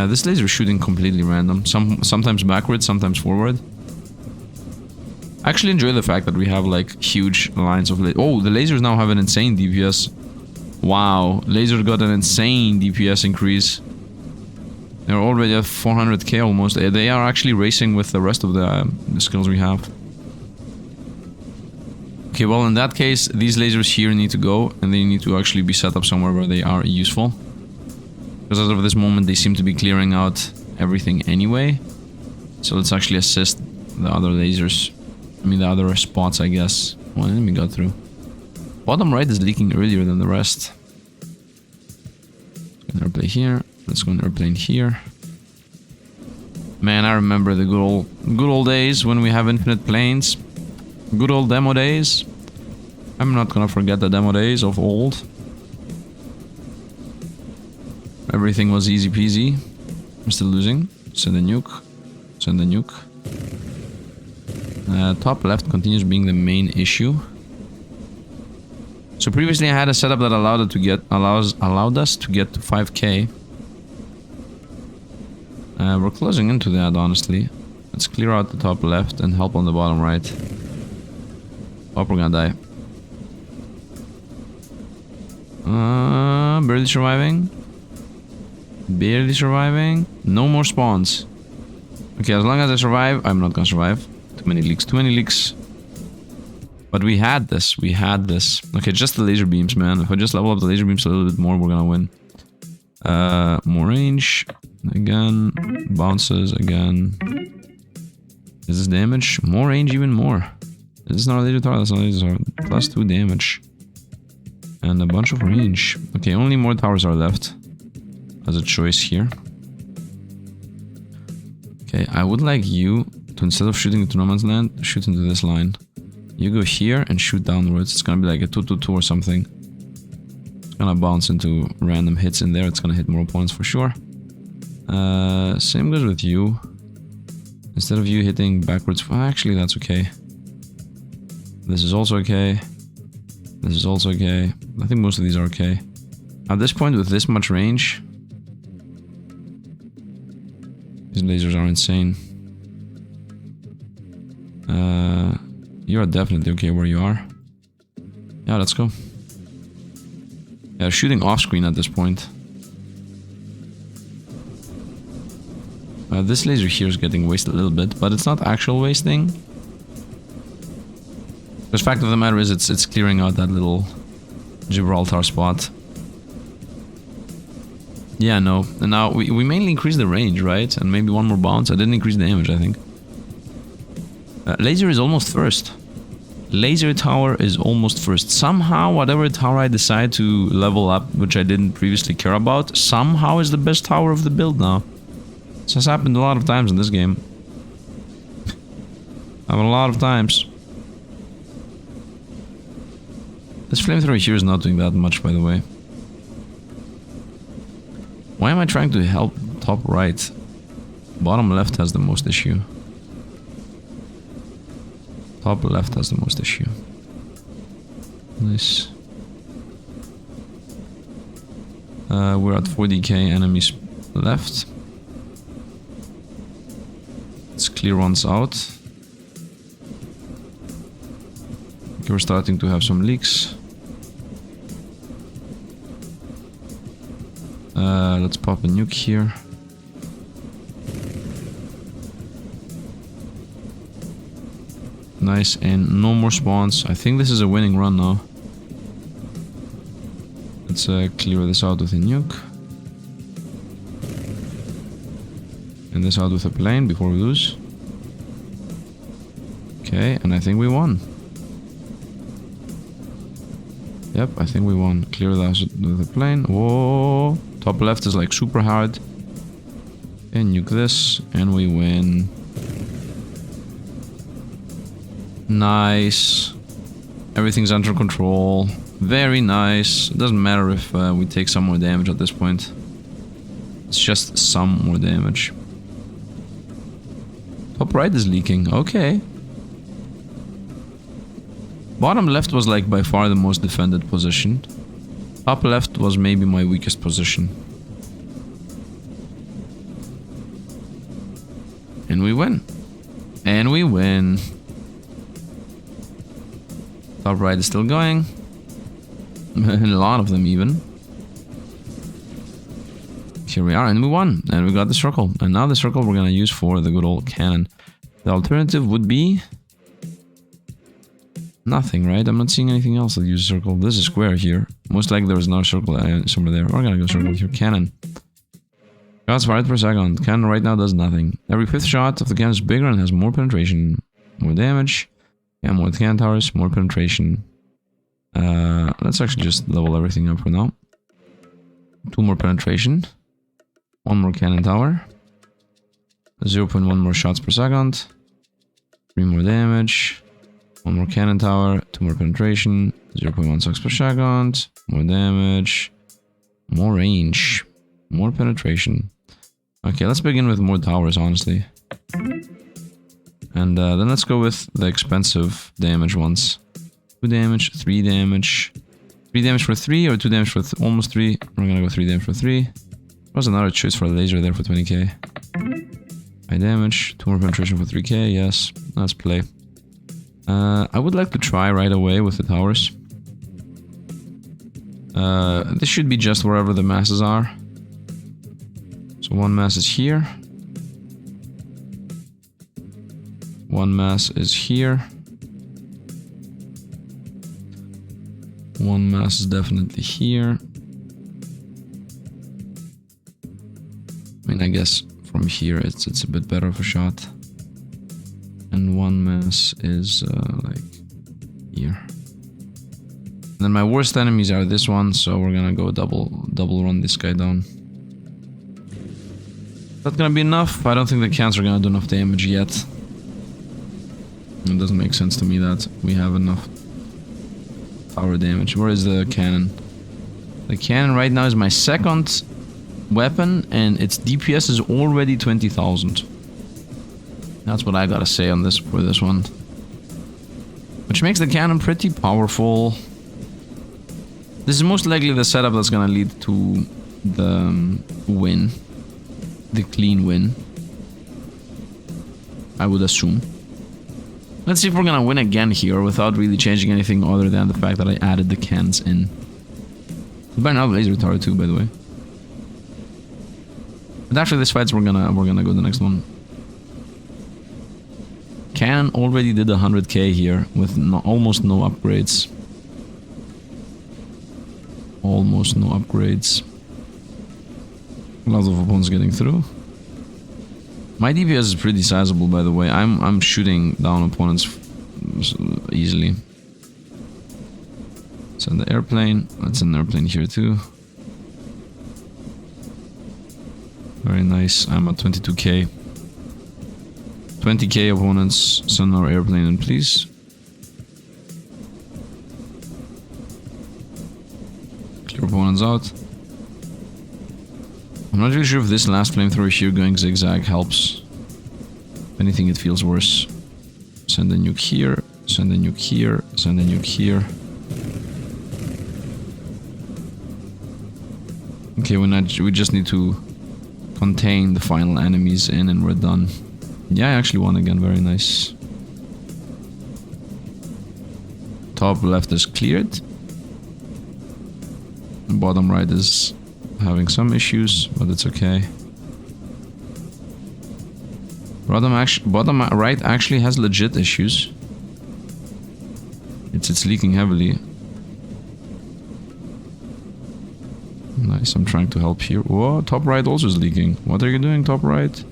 This laser is shooting completely random. Sometimes backwards, sometimes forward. I actually enjoy the fact that we have like huge lines of oh, the lasers now have an insane DPS. Wow, laser got an insane DPS increase. They're already at 400k almost. They are actually racing with the rest of the skills we have. Okay, well in that case, these lasers here need to go, and they need to actually be set up somewhere where they are useful. Because as of this moment, they seem to be clearing out everything anyway. So let's actually assist the other lasers. I mean, the other spots, I guess. One enemy got through. Bottom right is leaking earlier than the rest. Let's go an airplane here. Let's go an airplane here. Man, I remember the good old days when we have infinite planes. Good old demo days. I'm not gonna forget the demo days of old. Everything was easy peasy. I'm still losing. Send a nuke. Send a nuke. Top left continues being the main issue. So previously I had a setup that allowed us to get to 5k. We're closing into that, honestly. Let's clear out the top left and help on the bottom right. Oh, we're gonna die. Barely surviving. Barely surviving. No more spawns. Okay, as long as I survive, I'm not gonna survive. Too many leaks, too many leaks. But we had this, we had this. Okay, just the laser beams, man. If I just level up the laser beams a little bit more, we're gonna win. More range. Again. Bounces, again. Is this damage? More range, even more. Is this not a laser tower? That's not a laser tower. Plus 2 damage. And a bunch of range. Okay, only more towers are left. As a choice here. Okay, I would like you to, instead of shooting into no man's land, shoot into this line. You go here and shoot downwards. It's gonna be like a 2-2-2 or something. It's gonna bounce into random hits in there. It's gonna hit more points for sure. Same goes with you. Instead of you hitting backwards, well, actually that's okay. This is also okay. This is also okay. I think most of these are okay. At this point, with this much range, these lasers are insane. You are definitely okay where you are. Yeah, let's go. Yeah, shooting off screen at this point. This laser here is getting wasted a little bit, but it's not actual wasting. The fact of the matter is it's clearing out that little Gibraltar spot. Yeah, no. And now we mainly increased the range, right? And maybe one more bounce. I didn't increase the damage, I think. Laser is almost first. Laser tower is almost first. Somehow, whatever tower I decide to level up, which I didn't previously care about, somehow is the best tower of the build now. This has happened a lot of times in this game. Happened a lot of times. This flamethrower here is not doing that much, by the way. Why am I trying to help top right? Bottom left has the most issue. Top left has the most issue. Nice. We're at 40k enemies left. Let's clear ones out. Okay, we're starting to have some leaks. Let's pop a nuke here. Nice, and no more spawns. I think this is a winning run now. Let's clear this out with a nuke. And this out with a plane before we lose. Okay, and I think we won. Yep, I think we won. Clear that with a plane. Whoa! Top left is like super hard. And nuke this, and we win. Nice. Everything's under control. Very nice. It doesn't matter if we take some more damage at this point. It's just some more damage. Top right is leaking. Okay. Bottom left was like by far the most defended position. Top left was maybe my weakest position. And we win. And we win. Top right is still going. A lot of them even. Here we are, and we won. And we got the circle. And now the circle we're gonna use for the good old cannon. The alternative would be... nothing, right? I'm not seeing anything else that uses circle. This is square here. Most likely there's another circle somewhere there. We're gonna go circle here. Cannon. Shots fired per second. Cannon right now does nothing. Every 5th shot of the cannon is bigger and has more penetration. More damage. Yeah, more cannon towers, more penetration. Let's actually just level everything up for now. 2 more penetration. 1 more cannon tower. 0.1 more shots per second. 3 more damage. 1 more cannon tower. 2 more penetration. 0.1 shots per second. More damage. More range. More penetration. Okay, let's begin with more towers, honestly. And then let's go with the expensive damage ones. 2 damage, 3 damage. 3 damage for 3 or 2 damage for almost 3. We're gonna go 3 damage for 3. There's another choice for a laser there for 20k. High damage, 2 more penetration for 3k, yes. Let's play. I would like to try right away with the towers. This should be just wherever the masses are. So 1 mass is here. 1 mass is here. 1 mass is definitely here. I mean, I guess from here it's a bit better of a shot. And 1 mass is like here. And then my worst enemies are this one, so we're gonna go double run this guy down. That's gonna be enough. I don't think the cans are gonna do enough damage yet. It doesn't make sense to me that we have enough power damage. Where is the cannon? The cannon right now is my 2nd weapon, and its DPS is already 20,000. That's what I gotta say on this for this one. Which makes the cannon pretty powerful. This is most likely the setup that's gonna lead to the win. The clean win. I would assume. Let's see if we're gonna win again here without really changing anything other than the fact that I added the cans in. By now laser tower too, by the way. But after this fight, we're gonna go the next one. Cannon already did 100k here with almost no upgrades. Almost no upgrades. Lots of opponents getting through. My DPS is pretty sizable, by the way. I'm shooting down opponents easily. Send the airplane. Let's send an airplane here too. Very nice. I'm at 22k. 20k opponents. Send our airplane in, please. Clear opponents out. I'm not really sure if this last flamethrower here going zigzag helps. If anything, it feels worse. Send a nuke here. Send a nuke here. Send a nuke here. Okay, we just need to contain the final enemies in and we're done. Yeah, I actually won again. Very nice. Top left is cleared. Bottom right is having some issues, but it's okay. Bottom right actually has legit issues. It's leaking heavily. Nice, I'm trying to help here. Whoa, top right also is leaking. What are you doing, top right?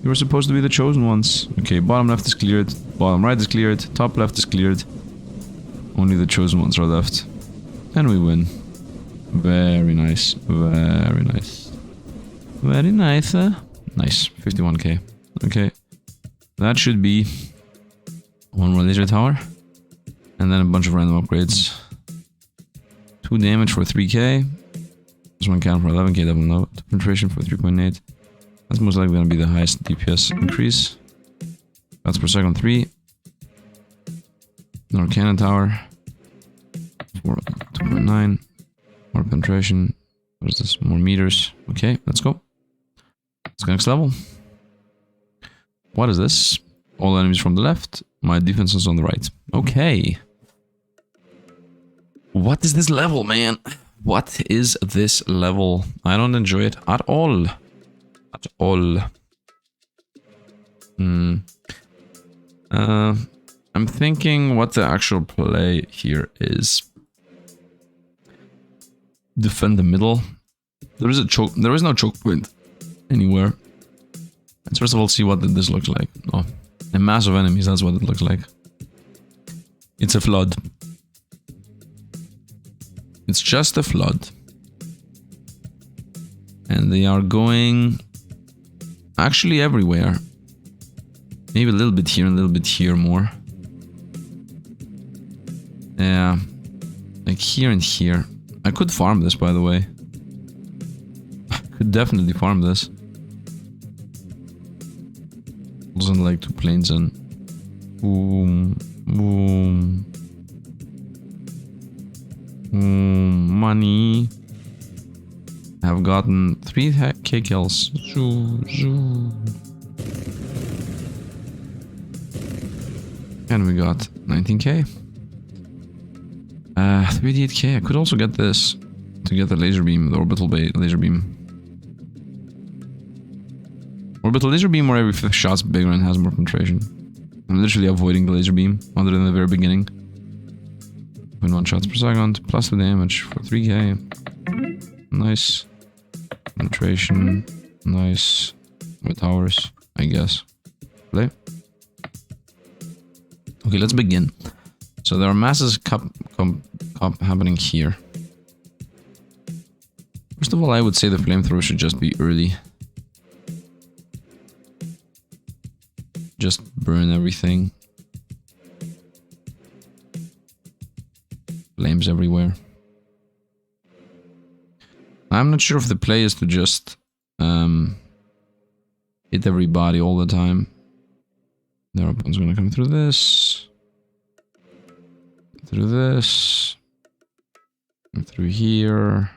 You were supposed to be the chosen ones. Okay, bottom left is cleared. Bottom right is cleared. Top left is cleared. Only the chosen ones are left. And we win. Very nice. Very nice. Very nice. Nice. 51k. Okay. That should be one more laser tower. And then a bunch of random upgrades. 2 damage for 3k. This one cannon for 11k double note. Penetration for 3.8. That's most likely going to be the highest DPS increase. That's per second 3. Another cannon tower. For 2.9. More penetration. What is this? More meters. Okay, let's go. Let's go next level. What is this? All enemies from the left. My defense is on the right. Okay. What is this level, man? What is this level? I don't enjoy it at all. At all. I'm thinking what the actual play here is. Defend the middle. There is no choke point anywhere. Let's first of all see what this looks like. Oh, a mass of enemies, that's what it looks like. It's a flood. It's just a flood. And they are going actually everywhere. Maybe a little bit here and a little bit here more. Yeah. Like here and here. I could farm this, by the way. I could definitely farm this. Doesn't like 2 planes and boom, boom, boom, money. I've gotten 3k kills. Zoo, zoo. And we got 19k. 38k. I could also get this to get the laser beam, the orbital laser beam. Orbital laser beam where every 5th shot's bigger and has more penetration. I'm literally avoiding the laser beam, other than the very beginning. 0.1 shots per second, plus the damage for 3k. Nice. Penetration. Nice. With towers, I guess. Play. Okay, let's begin. So there are masses happening here. First of all, I would say the flamethrower should just be early. Just burn everything. Flames everywhere. I'm not sure if the play is to just hit everybody all the time. Their opponent's gonna come through this. Through this. And through here.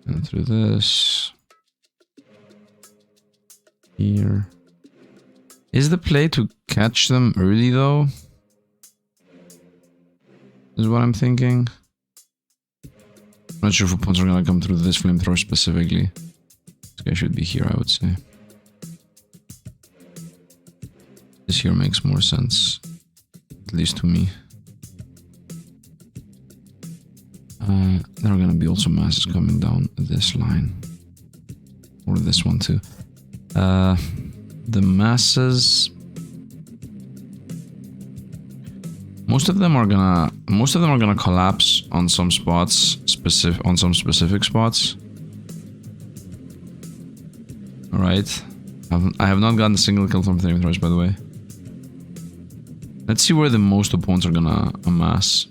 And through this. Here. Is the play to catch them early though? Is what I'm thinking. I'm not sure if opponents are gonna come through this flamethrower specifically. This guy should be here, I would say. This here makes more sense. At least to me. There are gonna be also masses coming down this line. Or this one too. The masses... Most of them are gonna collapse on some spots, on some specific spots. Alright. I have not gotten a single kill from flamethrowers, by the way. Let's see where the most opponents are gonna amass.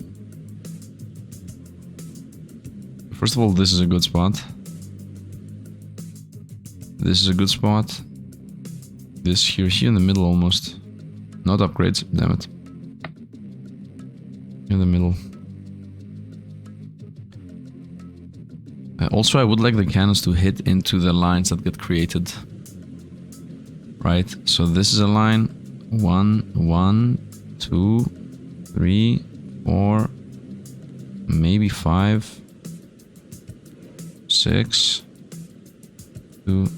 First of all, this is a good spot. This is a good spot. This here in the middle almost. Not upgrades, damn it. In the middle. Also, I would like the cannons to hit into the lines that get created. Right, so this is a line. 1, 2, 3, 4, maybe 5. 6, 2,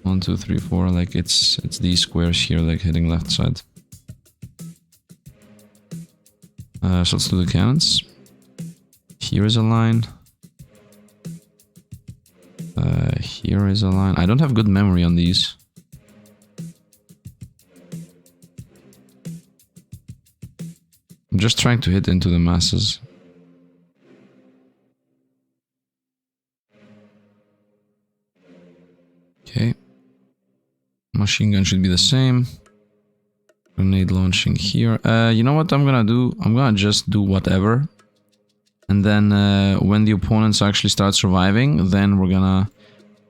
1, 2, 3, 4. Like it's these squares here, like hitting left side. So let's do the cannons. Here is a line. Here is a line. I don't have good memory on these. I'm just trying to hit into the masses. Okay. Machine gun should be the same. Grenade launching here. You know what I'm gonna do? I'm gonna just do whatever. And then when the opponents actually start surviving, then we're gonna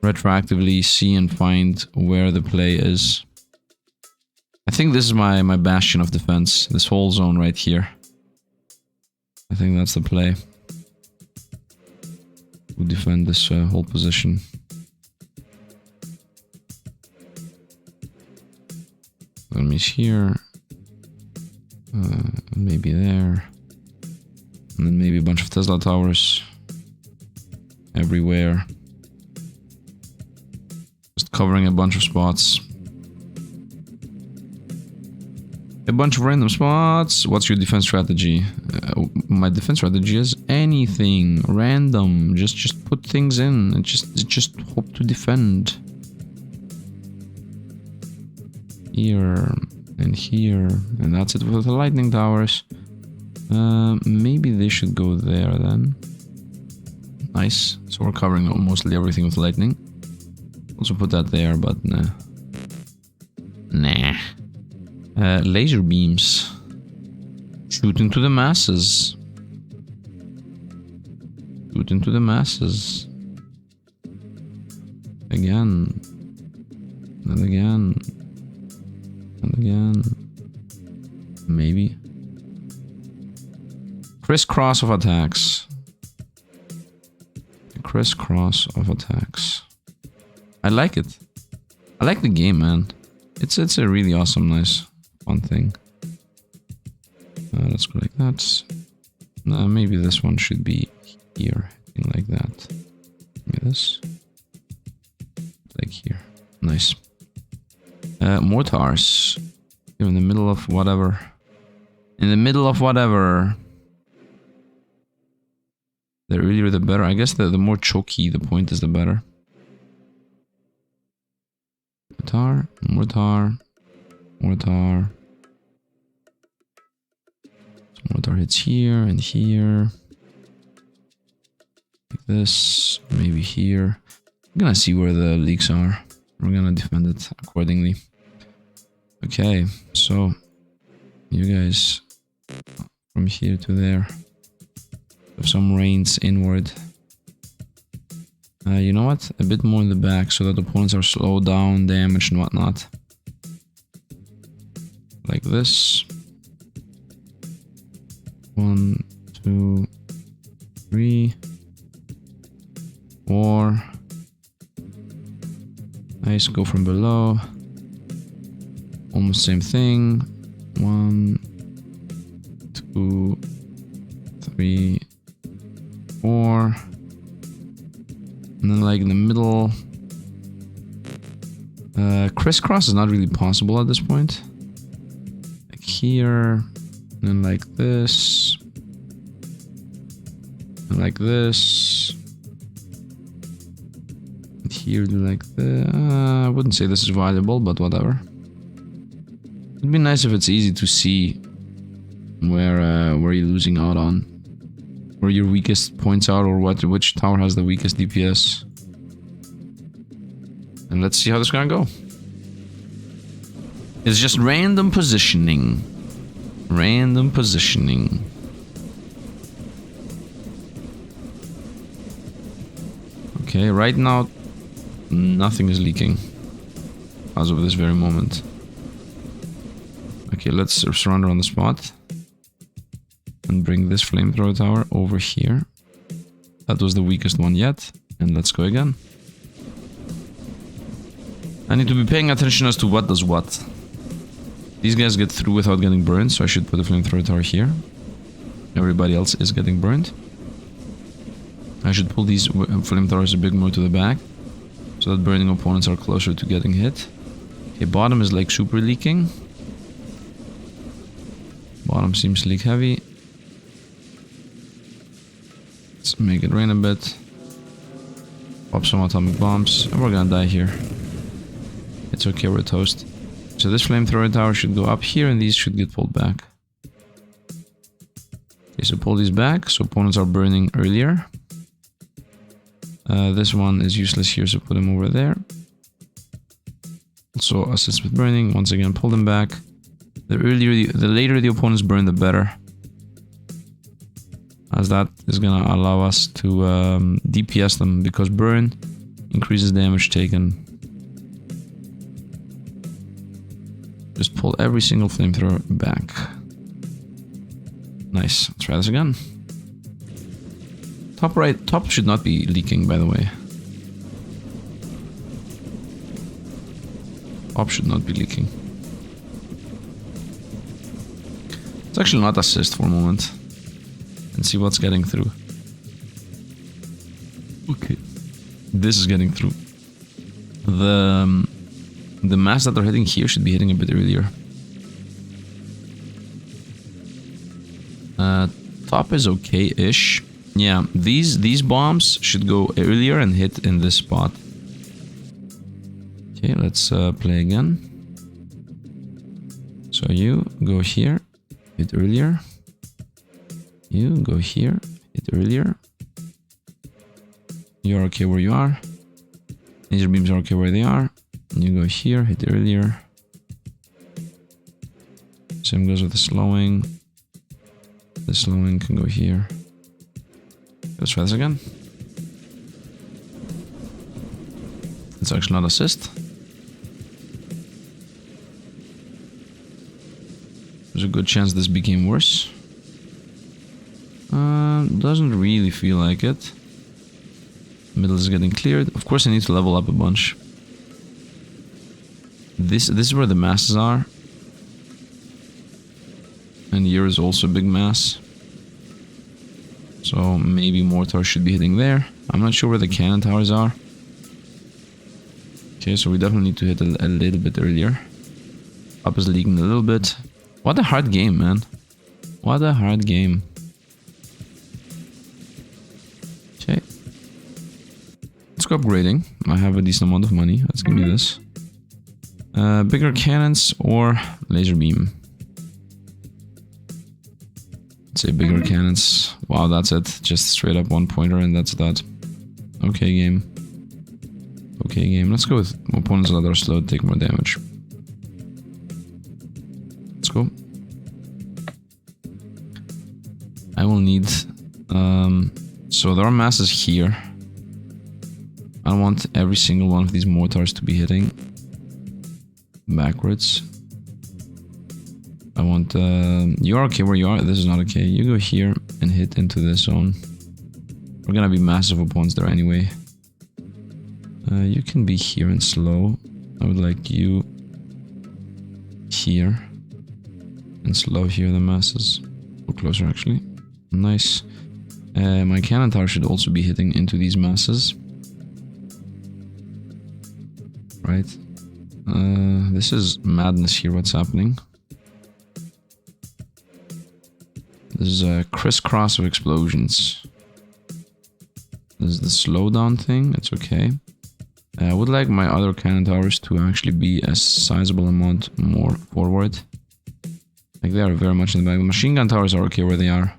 retroactively see and find where the play is. I think this is my bastion of defense. This whole zone right here. I think that's the play. We'll defend this whole position. Enemies here. Maybe there. And then maybe a bunch of Tesla towers. Everywhere. Just covering a bunch of spots. A bunch of random spots. What's your defense strategy? My defense strategy is anything random. Just put things in and just hope to defend. Here and here, and that's it with the lightning towers. Maybe they should go there then. Nice. So we're covering mostly everything with lightning. Also put that there, but nah. Nah. Laser beams. Shoot into the masses. Shoot into the masses. Again. And again. And again. Maybe. Crisscross of attacks. Crisscross of attacks. I like it. I like the game, man. It's a really awesome, nice, fun thing. Let's go like that. Maybe this one should be here, like that. Maybe this. Like here. Nice. Mortars. You're in the middle of whatever. In the middle of whatever. The earlier the better. I guess the more choky the point is, the better. Mortar, mortar, mortar. So mortar hits here and here. Like this, maybe here. I'm gonna see where the leaks are. We're gonna defend it accordingly. Okay, so you guys from here to there have some rains inward. You know what? A bit more in the back so that opponents are slowed down, damaged and whatnot. Like this. 1, 2, 3, 4. Nice, go from below. Almost same thing. 1, 2, 3, 4. And then like in the middle. Crisscross is not really possible at this point. Like here. And then like this. And like this. And here do like this. I wouldn't say this is valuable, but whatever. It'd be nice if it's easy to see where you're losing out on. Where your weakest points are, or which tower has the weakest DPS. And let's see how this is gonna go. It's just random positioning. Random positioning. Okay, right now nothing is leaking as of this very moment. Okay, let's surrender on the spot. And bring this flamethrower tower over here. That was the weakest one yet. And let's go again. I need to be paying attention as to what does what. These guys get through without getting burned, so I should put a flamethrower tower here. Everybody else is getting burned. I should pull these flamethrowers a bit more to the back, so that burning opponents are closer to getting hit. Okay, bottom is like super leaking. Bottom seems to leak heavy. Let's make it rain a bit. Pop some atomic bombs, and we're gonna die here. It's okay, we're toast. So this flamethrower tower should go up here, and these should get pulled back. Okay, so pull these back, so opponents are burning earlier. This one is useless here, so put him over there. Also assist with burning, once again pull them back. The later the opponents burn, the better. As that is gonna allow us to DPS them, because burn increases damage taken. Just pull every single flamethrower back. Nice. Let's try this again. Top right, top should not be leaking, by the way. Top should not be leaking. Let's actually not assist for a moment and see what's getting through. Okay, this is getting through. The mass that they're hitting here should be hitting a bit earlier. Top is okay-ish. Yeah, these bombs should go earlier and hit in this spot. Okay, let's play again. So you go here, hit earlier. You go here, hit earlier. You're okay where you are. Laser beams are okay where they are. And you go here, hit earlier. Same goes with the slowing. The slowing can go here. Let's try this again. Let's actually not assist. There's a good chance this became worse. Doesn't really feel like it. Middle is getting cleared. Of course I need to level up a bunch. This is where the masses are. And here is also a big mass. So maybe mortars should be hitting there. I'm not sure where the cannon towers are. Okay, so we definitely need to hit a little bit earlier. Up is leaking a little bit. What a hard game, man. What a hard game. Okay. Let's go upgrading. I have a decent amount of money. Let's give me this. Bigger cannons or laser beam. Say bigger cannons. Wow, that's it. Just straight up one pointer and that's that. Okay, game. Okay, game. Let's go with opponents that are slow to take more damage. Let's go. I will need... so there are masses here. I want every single one of these mortars to be hitting backwards. I want, you're okay where you are, this is not okay. You go here and hit into this zone. We're gonna be massive opponents there anyway. You can be here and slow. I would like you here and slow here the masses. Go closer actually. Nice. My cannon tower should also be hitting into these masses. Right. This is madness here, what's happening. This is a crisscross of explosions. This is the slowdown thing, it's okay. I would like my other cannon towers to actually be a sizable amount more forward. Like they are very much in the back. The machine gun towers are okay where they are.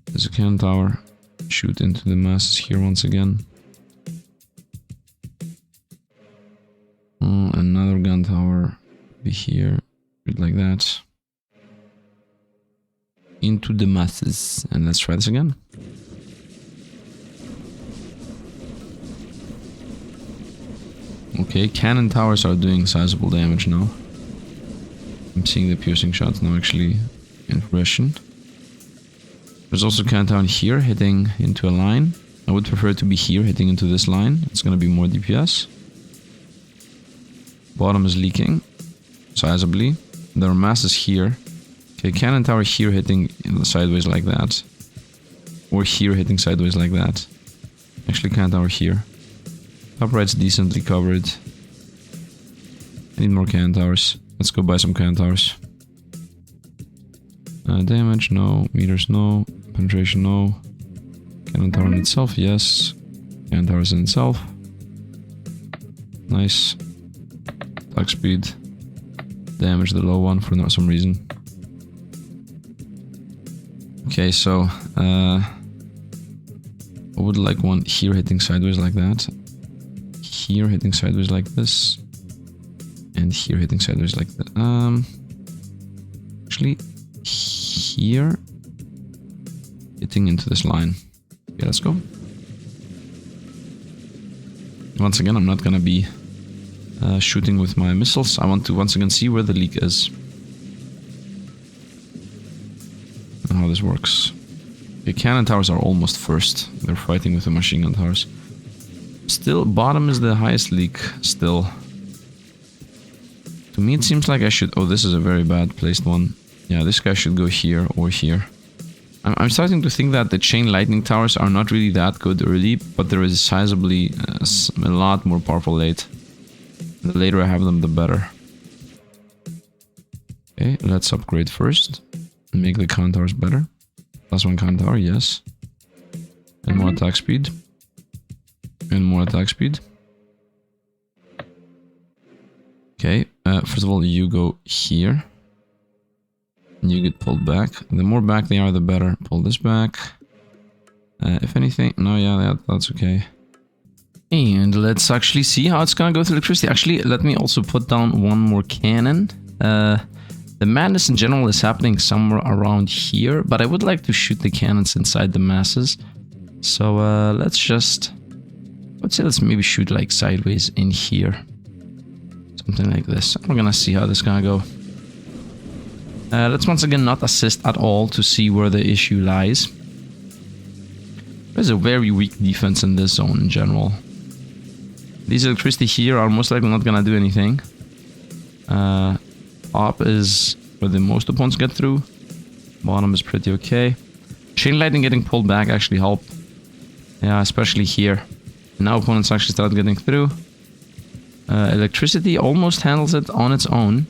There's a cannon tower. Shoot into the masses here once again. Another gun tower. Be here. Like that. Into the masses. And let's try this again. Okay, cannon towers are doing sizable damage now. I'm seeing the piercing shots now actually in fruition. There's also cannon tower here hitting into a line. I would prefer it to be here hitting into this line. It's gonna be more DPS. Bottom is leaking sizably. There are masses here. Okay, cannon tower here hitting sideways like that. or here hitting sideways like that. Actually cannon tower here. Top right's decently covered. I need more cannon towers. Let's go buy some cannon towers. Damage, no. Meters, no. Penetration, no. Cannon tower in itself, yes. Cannon towers in itself. Nice. Attack speed. Damage the low one for some reason. Okay, so I would like one here hitting sideways like that. Here hitting sideways like this. And here hitting sideways like that. Actually, here hitting into this line. Okay, let's go. Once again, I'm not gonna be shooting with my missiles. I want to once again see where the leak is. And how this works. The cannon towers are almost first. They're fighting with the machine gun towers. Still, bottom is the highest leak, still. To me it seems like I should... Oh, this is a very bad placed one. Yeah, this guy should go here or here. I'm starting to think that the chain lightning towers are not really that good early, but there is sizably a lot more powerful late. The later I have them, the better. Okay, let's upgrade first. And make the cannon towers better. +1 cannon tower, yes. And more attack speed. And more attack speed. Okay, first of all, you go here. And you get pulled back. The more back they are, the better. Pull this back. If anything... No, yeah, that's okay. And let's actually see how it's gonna go with electricity. Actually, let me also put down one more cannon. The madness in general is happening somewhere around here, but I would like to shoot the cannons inside the masses. So let's just... let's maybe shoot like sideways in here. Something like this. We're gonna see how this is gonna go. Let's once again not assist at all to see where the issue lies. There's a very weak defense in this zone in general. These electricity here are most likely not gonna do anything. Top is where the most opponents get through. Bottom is pretty okay. Chain lightning getting pulled back actually helped. Yeah, especially here. Now opponents actually start getting through. Electricity almost handles it on its own.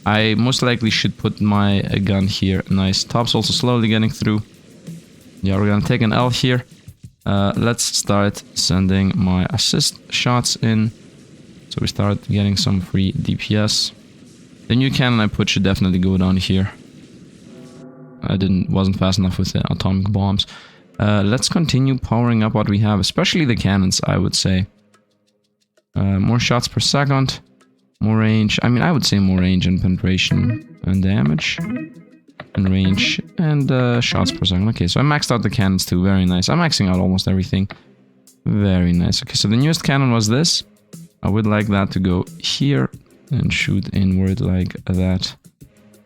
I most likely should put my gun here. Nice. Top's also slowly getting through. Yeah, we're gonna take an L here. Let's start sending my assist shots in. So we start getting some free DPS. The new cannon I put should definitely go down here. I wasn't fast enough with the atomic bombs. Let's continue powering up what we have, especially the cannons, I would say. More shots per second. More range. I mean, I would say more range and penetration and damage. And range and shots per second. Okay, so I maxed out the cannons too. Very nice. I'm maxing out almost everything. Very nice. Okay, so the newest cannon was this. I would like that to go here and shoot inward like that.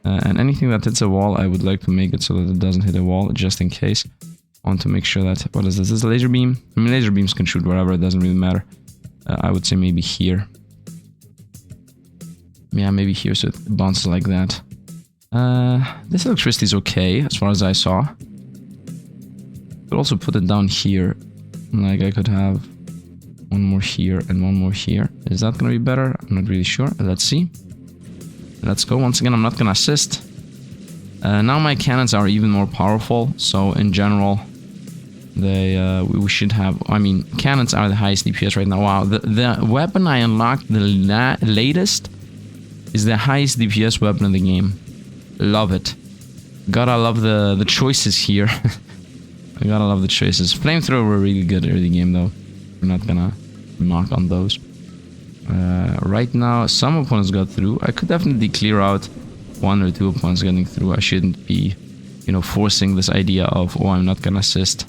And anything that hits a wall, I would like to make it so that it doesn't hit a wall, just in case. I want to make sure that... What is this? This is a laser beam? I mean, laser beams can shoot wherever. It doesn't really matter. I would say maybe here. Yeah, maybe here so it bounces like that. This electricity is okay, as far as I saw. Could also put it down here. Like I could have one more here and one more here. Is that gonna be better? I'm not really sure. Let's see. Let's go. Once again, I'm not gonna assist. Now my cannons are even more powerful, so in general, we should have... I mean, cannons are the highest DPS right now. Wow, the weapon I unlocked, the latest, is the highest DPS weapon in the game. Love it. Gotta love the choices here. I gotta love the choices. Flamethrower were really good early game though. We're not gonna knock on those. Right now, some opponents got through. I could definitely clear out one or two opponents getting through. I shouldn't be, you know, forcing this idea of, oh, I'm not gonna assist.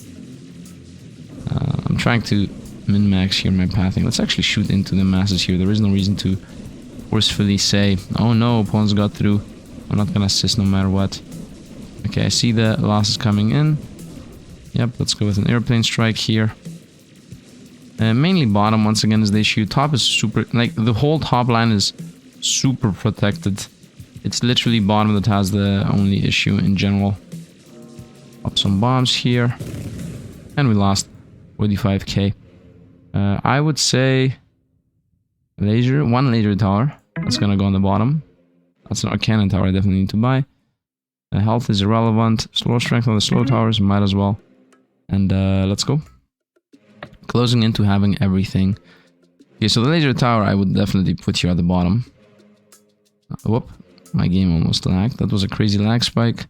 I'm trying to min-max here my pathing. Let's actually shoot into the masses here. There is no reason to forcefully say, oh no, opponents got through. I'm not gonna assist no matter what. Okay, I see the losses coming in. Yep, let's go with an airplane strike here. Mainly bottom, once again, is the issue. Top is super... Like, the whole top line is super protected. It's literally bottom that has the only issue in general. Up some bombs here. And we lost 45k. I would say one laser tower. That's gonna go on the bottom. That's an cannon tower I definitely need to buy. Health is irrelevant. Slow strength on the slow towers, might as well. And let's go. Closing into having everything. Okay, so the laser tower I would definitely put here at the bottom. Whoop, my game almost lagged. That was a crazy lag spike.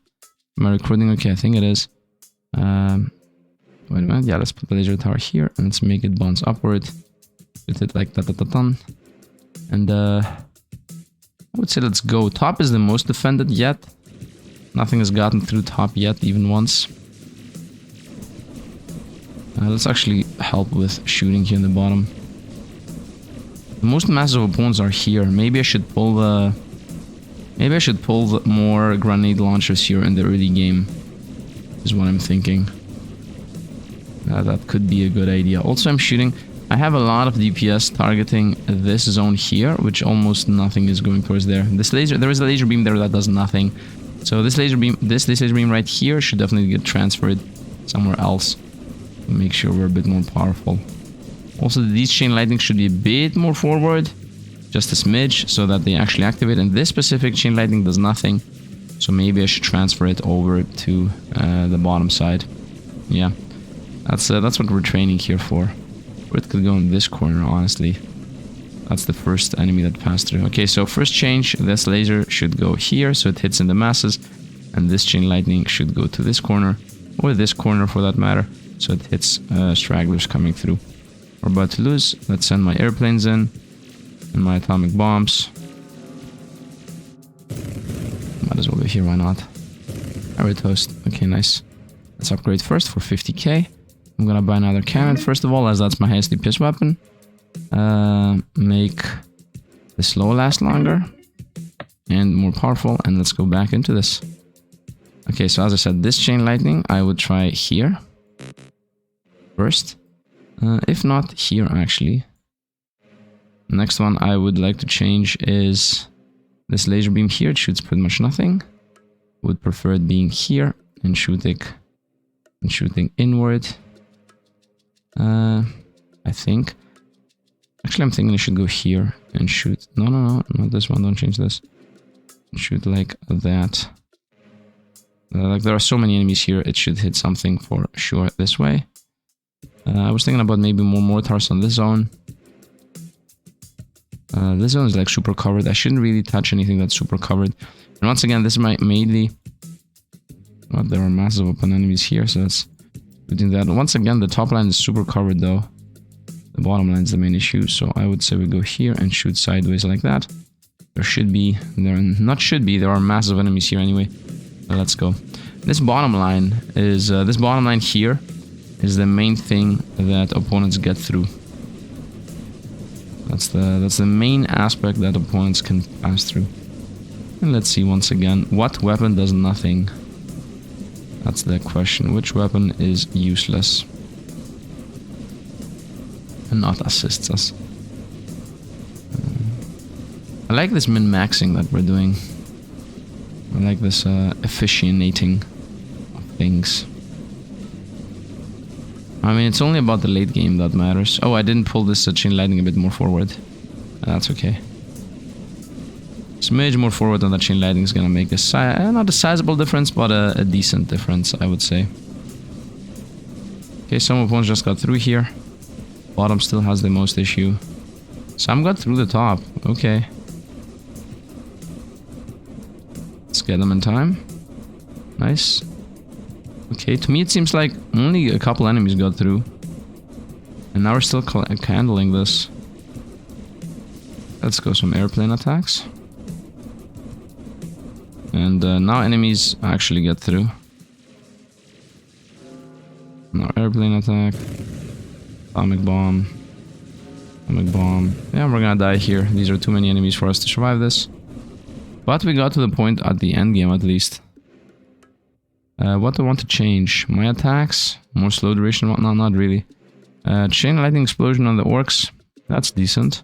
Am I recording? Okay, I think it is. Wait a minute. Yeah, let's put the laser tower here and let's make it bounce upward. Put it like that. And I would say let's go. Top is the most defended yet. Nothing has gotten through top yet, even once. Let's actually help with shooting here in the bottom. The most massive opponents are here. Maybe I should pull the... Maybe I should pull the more grenade launchers here in the early game. Is what I'm thinking. That could be a good idea. Also, I'm shooting... I have a lot of DPS targeting this zone here, which almost nothing is going towards there. This laser... There is a laser beam there that does nothing. So this laser beam... This laser beam right here should definitely get transferred somewhere else. Make sure we're a bit more powerful. Also, these chain lightning should be a bit more forward. Just a smidge, so that they actually activate. And this specific chain lightning does nothing. So maybe I should transfer it over to the bottom side. Yeah. That's what we're training here for. Or it could go in this corner, honestly. That's the first enemy that passed through. Okay, so first change. This laser should go here, so it hits in the masses. And this chain lightning should go to this corner. Or this corner, for that matter. So it hits stragglers coming through. We're about to lose. Let's send my airplanes in. And my atomic bombs. Might as well go here, why not? Alright, toast. Okay, nice. Let's upgrade first for 50k. I'm gonna buy another cannon first of all, as that's my highest DPS weapon. Make the slow last longer. And more powerful. And let's go back into this. Okay, so as I said, this chain lightning I would try here. First. If not here, actually. Next one I would like to change is this laser beam here. It shoots pretty much nothing. Would prefer it being here and shooting inward. I think. Actually, I'm thinking I should go here and shoot. No, not this one. Don't change this. Shoot like that. Like there are so many enemies here. It should hit something for sure this way. I was thinking about maybe more mortars on this zone. This zone is like super covered. I shouldn't really touch anything that's super covered. And once again, this is my mainly... Well, there are massive open enemies here, so that's putting that. Once again, the top line is super covered though. The bottom line is the main issue, so I would say we go here and shoot sideways like that. There are massive enemies here anyway. Let's go. This bottom line here is the main thing that opponents get through. That's the main aspect that opponents can pass through. And let's see once again, what weapon does nothing? That's the question. Which weapon is useless and not assists us? I like this min-maxing that we're doing. I like this efficienting of things. I mean, it's only about the late game that matters. Oh, I didn't pull this chain lightning a bit more forward. That's okay. Smidge more forward on that chain lightning is gonna make a not a sizable difference, but a decent difference, I would say. Okay, some opponents just got through here. Bottom still has the most issue. Some got through the top. Okay. Let's get them in time. Nice. Okay, to me it seems like only a couple enemies got through. And now we're still handling this. Let's go some airplane attacks. And now enemies actually get through. Now airplane attack. Atomic bomb. Atomic bomb. Yeah, we're gonna die here. These are too many enemies for us to survive this. But we got to the point at the end game at least. What do I want to change? My attacks? More slow duration? No, not really. Chain lightning explosion on the orcs. That's decent.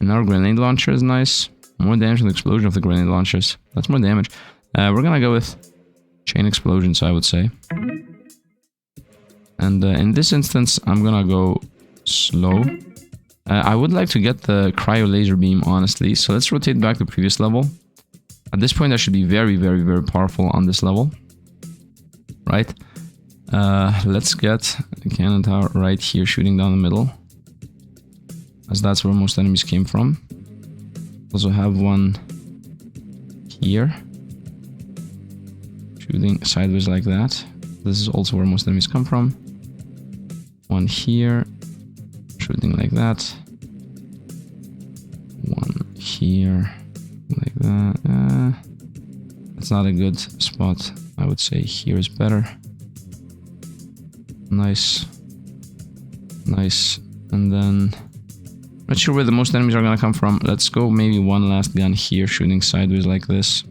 And our grenade launcher is nice. More damage than the explosion of the grenade launchers. That's more damage. We're gonna go with chain explosions, I would say. And in this instance, I'm gonna go slow. I would like to get the cryo laser beam, honestly. So let's rotate back to previous level. At this point, I should be very, very, very powerful on this level. Right? Let's get a cannon tower right here, shooting down the middle. As that's where most enemies came from. Also have one here. Shooting sideways like that. This is also where most enemies come from. One here. Shooting like that. One here. Like that. That's not a good spot. I would say here is better. Nice. Nice. And then... not sure where the most enemies are gonna come from. Let's go maybe one last gun here, shooting sideways like this.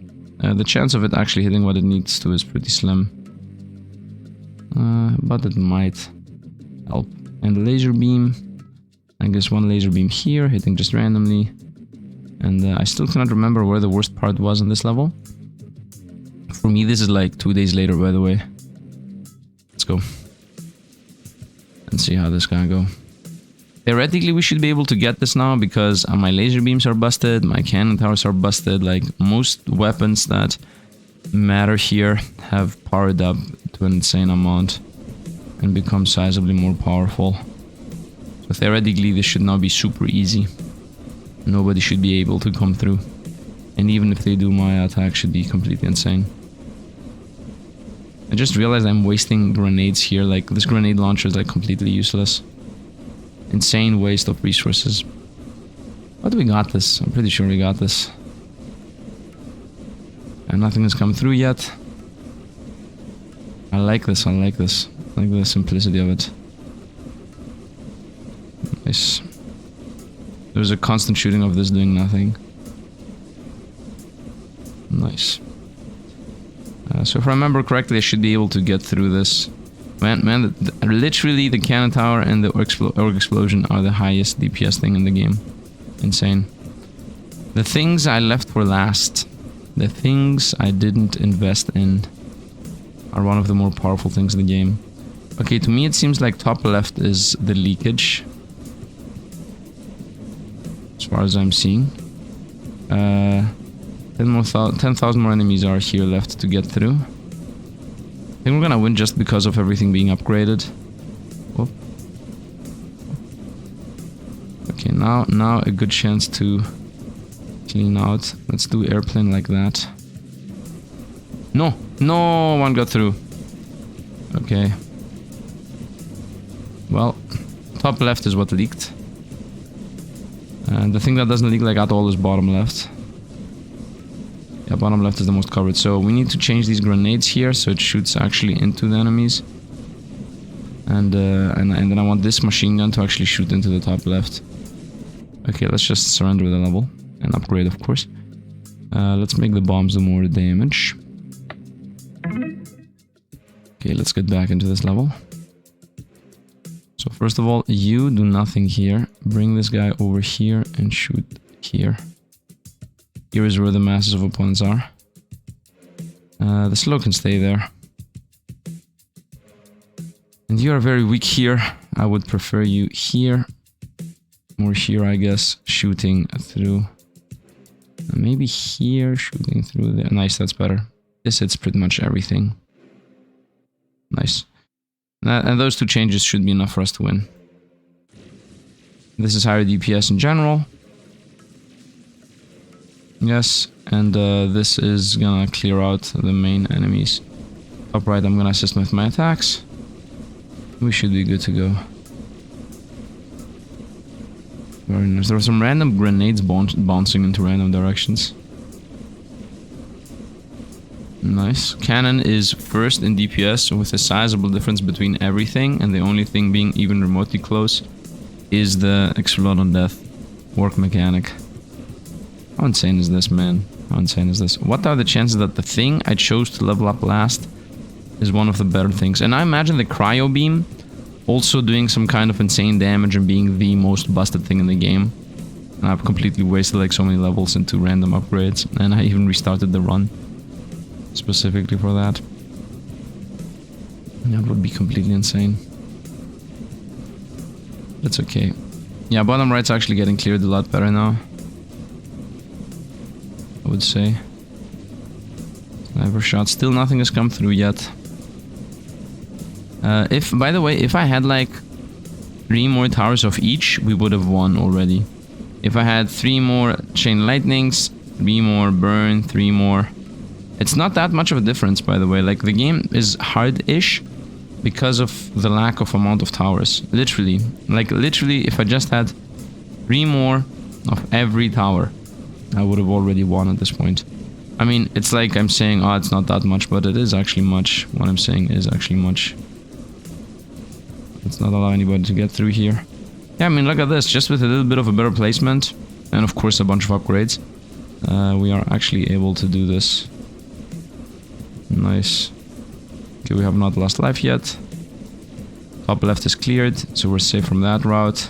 The chance of it actually hitting what it needs to is pretty slim. But it might help. And the laser beam. I guess one laser beam here, hitting just randomly. And I still cannot remember where the worst part was on this level. For me, this is like 2 days later, by the way. Let's go. And see how this gonna go. Theoretically, we should be able to get this now because my laser beams are busted, my cannon towers are busted. Like, most weapons that matter here have powered up to an insane amount and become sizably more powerful. So theoretically, this should now be super easy. Nobody should be able to come through. And even if they do, my attack should be completely insane. I just realized I'm wasting grenades here. Like, this grenade launcher is like completely useless. Insane waste of resources. But we got this. I'm pretty sure we got this. And nothing has come through yet. I like this. I like this. I like the simplicity of it. Nice. There's a constant shooting of this doing nothing. Nice. So if I remember correctly, I should be able to get through this. Man, literally the cannon tower and the orc explosion are the highest DPS thing in the game. Insane. The things I left for last, the things I didn't invest in, are one of the more powerful things in the game. Okay, to me it seems like top left is the leakage. As far as I'm seeing. 10,000 more enemies are here left to get through. I think we're gonna win just because of everything being upgraded. Whoop. Okay, now a good chance to clean out. Let's do airplane like that. No! No one got through. Okay. Well, top left is what leaked. And the thing that doesn't leak like at all is bottom left. Yeah, bottom left is the most covered. So we need to change these grenades here so it shoots actually into the enemies. And then I want this machine gun to actually shoot into the top left. Okay, let's just surrender the level and upgrade, of course. Let's make the bombs do more damage. Okay, let's get back into this level. So first of all, you do nothing here. Bring this guy over here and shoot here. Here is where the masses of opponents are. The slow can stay there. And you are very weak here. I would prefer you here. Or here, I guess, shooting through. Maybe here, shooting through there. Nice, that's better. This hits pretty much everything. Nice. And those two changes should be enough for us to win. This is higher DPS in general. Yes, and this is gonna clear out the main enemies. Top right, I'm gonna assist with my attacks. We should be good to go. Very nice. There were some random grenades bouncing into random directions. Nice. Cannon is first in DPS with a sizable difference between everything, and the only thing being even remotely close is the explode on death orc mechanic. How insane is this, man? How insane is this? What are the chances that the thing I chose to level up last is one of the better things? And I imagine the cryo beam also doing some kind of insane damage and being the most busted thing in the game. And I've completely wasted like so many levels into random upgrades, and I even restarted the run specifically for that. That would be completely insane. That's okay. Yeah, bottom right's actually getting cleared a lot better now, I would say. Sniper shot. Still nothing has come through yet. By the way, if I had like 3 more towers of each, we would have won already. If I had 3 more chain lightnings, 3 more burn, 3 more... It's not that much of a difference, by the way. Like, the game is hard-ish because of the lack of amount of towers. Literally. Like, literally, if I just had 3 more of every tower, I would have already won at this point. I mean, it's like I'm saying, oh, it's not that much, but it is actually much. What I'm saying is actually much. Let's not allow anybody to get through here. Yeah, I mean, look at this. Just with a little bit of a better placement, and of course a bunch of upgrades, we are actually able to do this. Nice. Okay, we have not lost life yet. Top left is cleared, so we're safe from that route.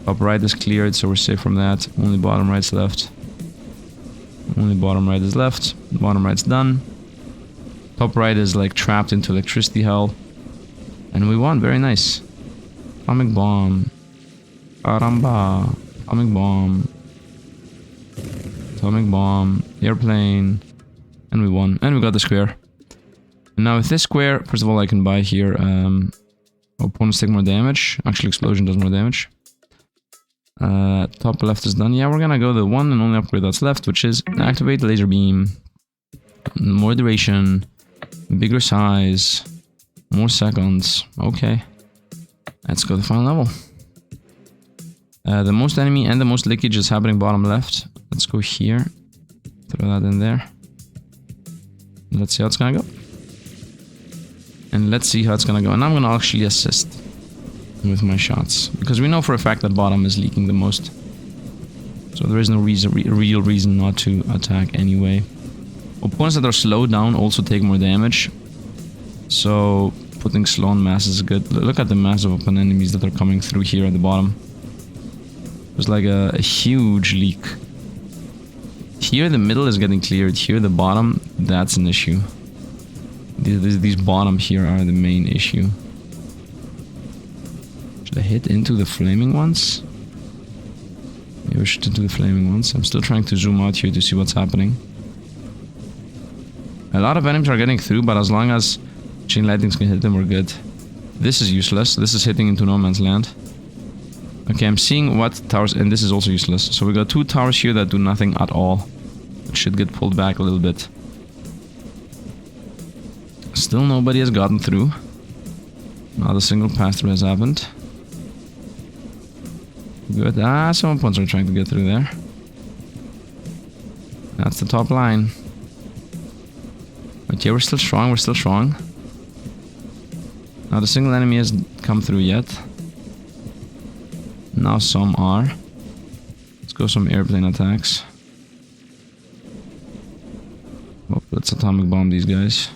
Top right is cleared, so we're safe from that. Only bottom right's left. Only bottom right is left. Bottom right's done. Top right is like trapped into electricity hell. And we won, very nice. Atomic bomb. Caramba. Atomic bomb. Atomic bomb. Airplane. And we won. And we got the square. And now with this square, first of all I can buy here, opponents take more damage. Actually, explosion does more damage. Top left is done. Yeah, we're gonna go the one and only upgrade that's left, which is activate laser beam. More duration. Bigger size. More seconds. Okay. Let's go to the final level. The most enemy and the most leakage is happening bottom left. Let's go here. Throw that in there. Let's see how it's gonna go. And let's see how it's gonna go. And I'm gonna actually assist with my shots. Because we know for a fact that bottom is leaking the most. So there is no real reason not to attack anyway. Opponents that are slowed down also take more damage. So putting slow on mass is good. Look at the massive open enemies that are coming through here at the bottom. There's like a huge leak. Here the middle is getting cleared. Here the bottom, that's an issue. These bottom here are the main issue. Should I hit into the flaming ones? Maybe we should hit into the flaming ones. I'm still trying to zoom out here to see what's happening. A lot of enemies are getting through, but as long as chain lightnings can hit them, we're good. This is useless. This is hitting into no man's land. Okay, I'm seeing what towers... And this is also useless. So we got 2 towers here that do nothing at all. It should get pulled back a little bit. Still nobody has gotten through. Not a single pass-through has happened. Good. Ah, some opponents are trying to get through there. That's the top line. Okay, we're still strong. We're still strong. Not a single enemy has come through yet. Now some are. Let's go some airplane attacks. Oh, let's atomic bomb these guys.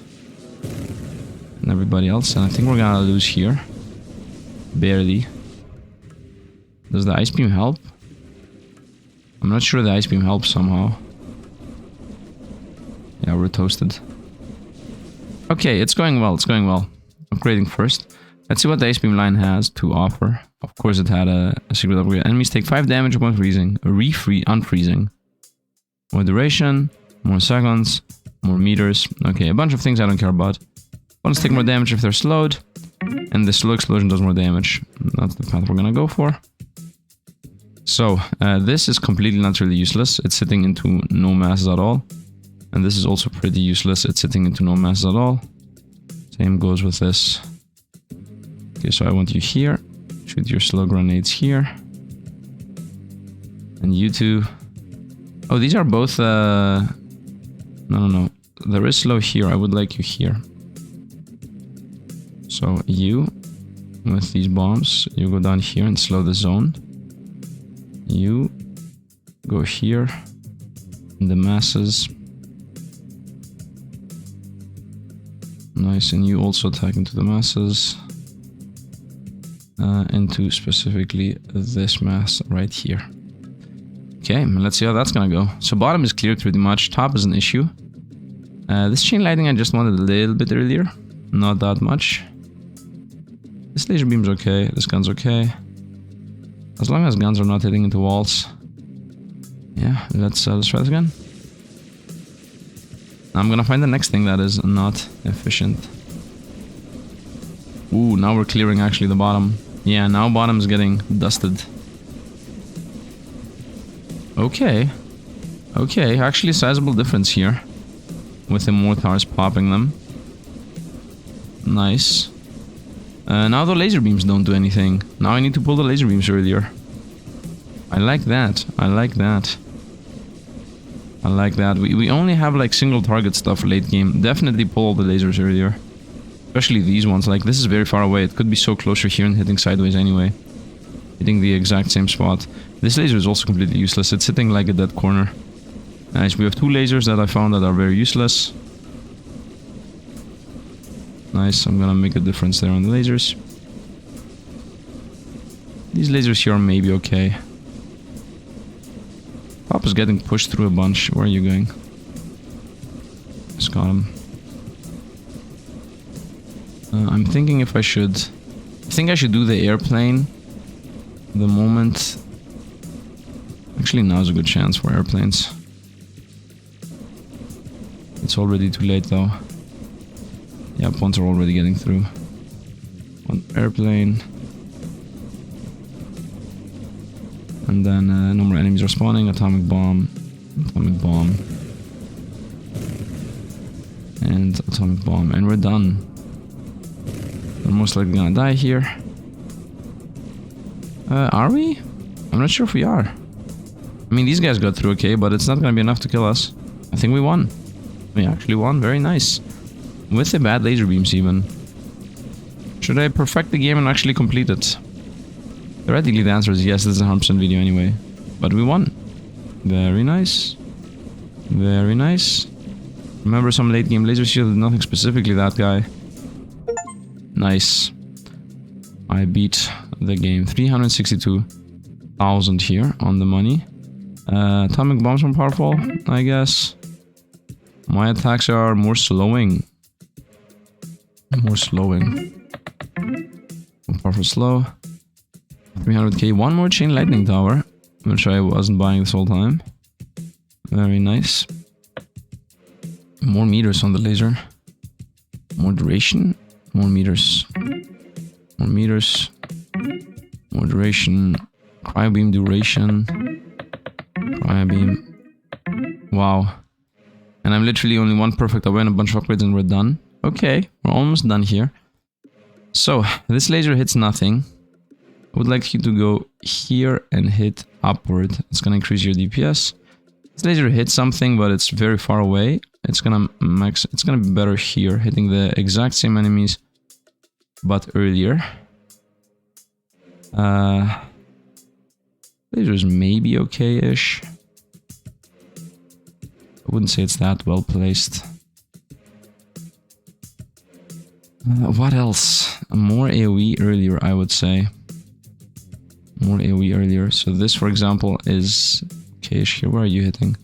And everybody else. And I think we're gonna lose here. Barely. Does the ice beam help? I'm not sure the ice beam helps somehow. Yeah, we're toasted. Okay, it's going well. It's going well. Upgrading first. Let's see what the ice beam line has to offer. Of course, it had a secret upgrade. Enemies take 5 damage upon freezing. Unfreezing. More duration. More seconds. More meters. Okay, a bunch of things I don't care about. Opponents take more damage if they're slowed. And the slow explosion does more damage. That's the path we're gonna go for. So, this is completely not really useless. It's sitting into no masses at all. And this is also pretty useless. It's sitting into no masses at all. Same goes with this. Okay, so I want you here. Shoot your slow grenades here. And you two. Oh, these are both... No. There is slow here. I would like you here. So you, with these bombs, you go down here and slow the zone. You go here in the masses. Nice, and you also attack into the masses. Into specifically this mass right here. Okay, let's see how that's gonna go. So bottom is cleared pretty much. Top is an issue. This chain lightning I just wanted a little bit earlier. Not that much. This laser beam's okay. This gun's okay. As long as guns are not hitting into walls. Yeah, let's try this again. I'm gonna find the next thing that is not efficient. Ooh, now we're clearing actually the bottom. Yeah, now bottom's getting dusted. Okay. Okay, actually a sizable difference here. With the mortars popping them. Nice. Now the laser beams don't do anything. Now I need to pull the laser beams earlier. I like that. I like that. I like that. We only have like single target stuff late game. Definitely pull all the lasers earlier. Especially these ones. Like this is very far away. It could be so closer here and hitting sideways anyway. Hitting the exact same spot. This laser is also completely useless. It's hitting like a dead corner. Nice. We have 2 lasers that I found that are very useless. Nice. I'm gonna make a difference there on the lasers. These lasers here are maybe okay. Pop is getting pushed through a bunch. Where are you going? Just got him. I'm thinking if I should... I think I should do the airplane. The moment... Actually, now's a good chance for airplanes. It's already too late though. Yeah, ones are already getting through. One airplane. And then no more enemies are spawning. Atomic bomb. Atomic bomb. And atomic bomb. And we're done. We're most likely gonna die here. Are we? I'm not sure if we are. I mean, these guys got through okay, but it's not gonna be enough to kill us. I think we won. We actually won. Very nice. With the bad laser beams even. Should I perfect the game and actually complete it? Theoretically the answer is yes, this is a 100% video anyway. But we won. Very nice. Very nice. Remember some late game laser shield, nothing specifically that guy. Nice. I beat the game. 362,000 here on the money. Atomic bombs are powerful, I guess. My attacks are more slowing. More slowing. More powerful slow. 300k. One more chain lightning tower, which I wasn't buying this whole time. Very nice. More meters on the laser. More duration. More meters. More meters. More duration. Cryo beam duration. Cryo beam. Wow. And I'm literally only one perfect away and a bunch of upgrades and we're done. Okay, we're almost done here. So, this laser hits nothing. I would like you to go here and hit upward. It's gonna increase your DPS. This laser hits something, but it's very far away. It's gonna be better here, hitting the exact same enemies, but earlier. Lasers maybe okay-ish. I wouldn't say it's that well placed. What else? More AoE earlier, I would say. More AoE earlier. So this, for example, is okay-ish here. Where are you hitting?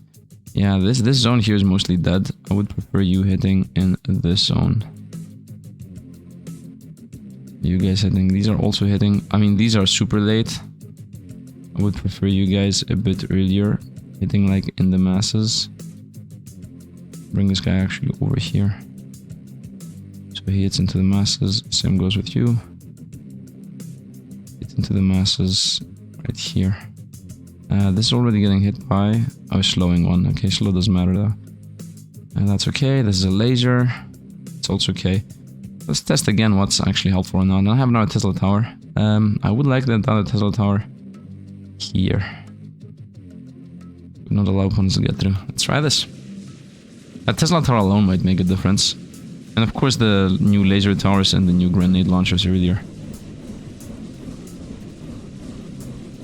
Yeah, this zone here is mostly dead. I would prefer you hitting in this zone. You guys hitting. These are also hitting. I mean, these are super late. I would prefer you guys a bit earlier. Hitting like in the masses. Bring this guy actually over here. So he hits into the masses. Same goes with you. Hit into the masses right here. This is already getting hit by... Oh, slowing one. Okay, slow doesn't matter though. And that's okay. This is a laser. It's also okay. Let's test again what's actually helpful or not. I have another Tesla tower. I would like that other Tesla tower here. Would not allow opponents to get through. Let's try this. That Tesla tower alone might make a difference. And of course the new laser towers and the new grenade launchers earlier.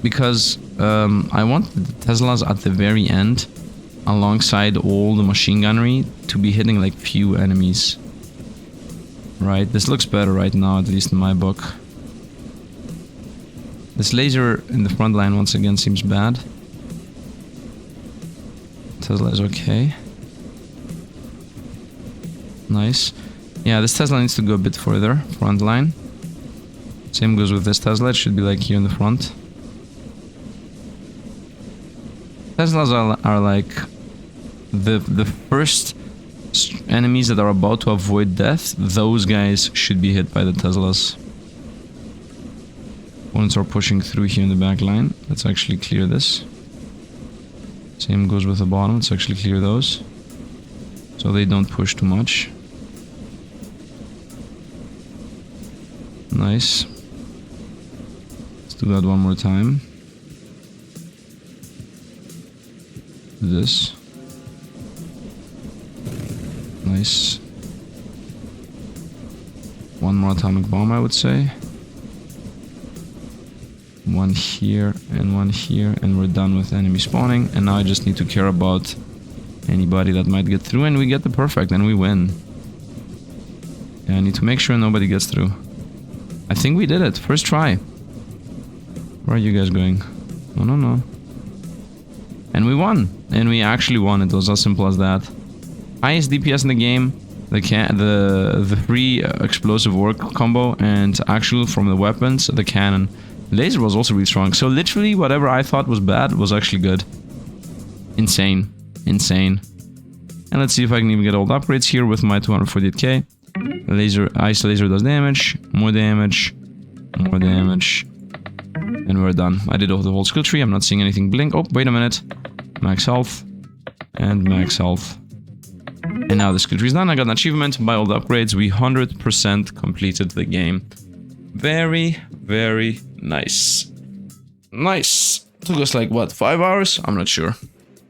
Because I want the Teslas at the very end, alongside all the machine gunnery, to be hitting like few enemies. Right, this looks better right now, at least in my book. This laser in the front line once again seems bad. Tesla is okay. Nice. Yeah, this Tesla needs to go a bit further, front line. Same goes with this Tesla, it should be like here in the front. Teslas are like the first enemies that are about to avoid death. Those guys should be hit by the Teslas. Opponents are pushing through here in the back line. Let's actually clear this. Same goes with the bottom. Let's actually clear those, so they don't push too much. Nice. Let's do that one more time. Do this. Nice. One more atomic bomb, I would say. One here and one here, and we're done with enemy spawning. And now I just need to care about anybody that might get through, and we get the perfect, and we win. Yeah, I need to make sure nobody gets through. I think we did it. First try. Where are you guys going? No, no, no. And we won. And we actually won. It was as simple as that. Highest DPS in the game. The free explosive orc combo, and actually from the weapons, the cannon. Laser was also really strong. So literally whatever I thought was bad was actually good. Insane. Insane. And let's see if I can even get all the upgrades here with my 248k. Laser, ice laser does damage, more damage, more damage. And we're done. I did over the whole skill tree. I'm not seeing anything blink. Oh, wait a minute. Max health. And max health. And now the skill tree is done. I got an achievement. By all the upgrades, we 100% completed the game. Very, very nice. Nice. Took us like, what, 5 hours? I'm not sure.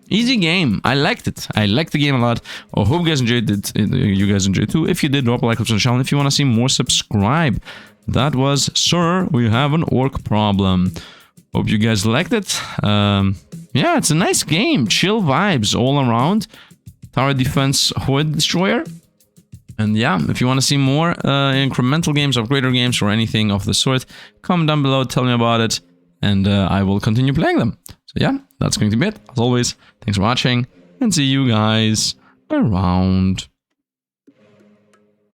Easy game. I liked it. I liked the game a lot. I hope you guys enjoyed it. You guys enjoyed it too. If you did, drop a like on the channel. If you want to see more, subscribe. That was, sir, we have an orc problem. Hope you guys liked it. Yeah, it's a nice game. Chill vibes all around. Tower defense, horde destroyer. And yeah, if you want to see more incremental games, upgrader games, or anything of the sort, comment down below, tell me about it, and I will continue playing them. So yeah, that's going to be it. As always, thanks for watching, and see you guys around.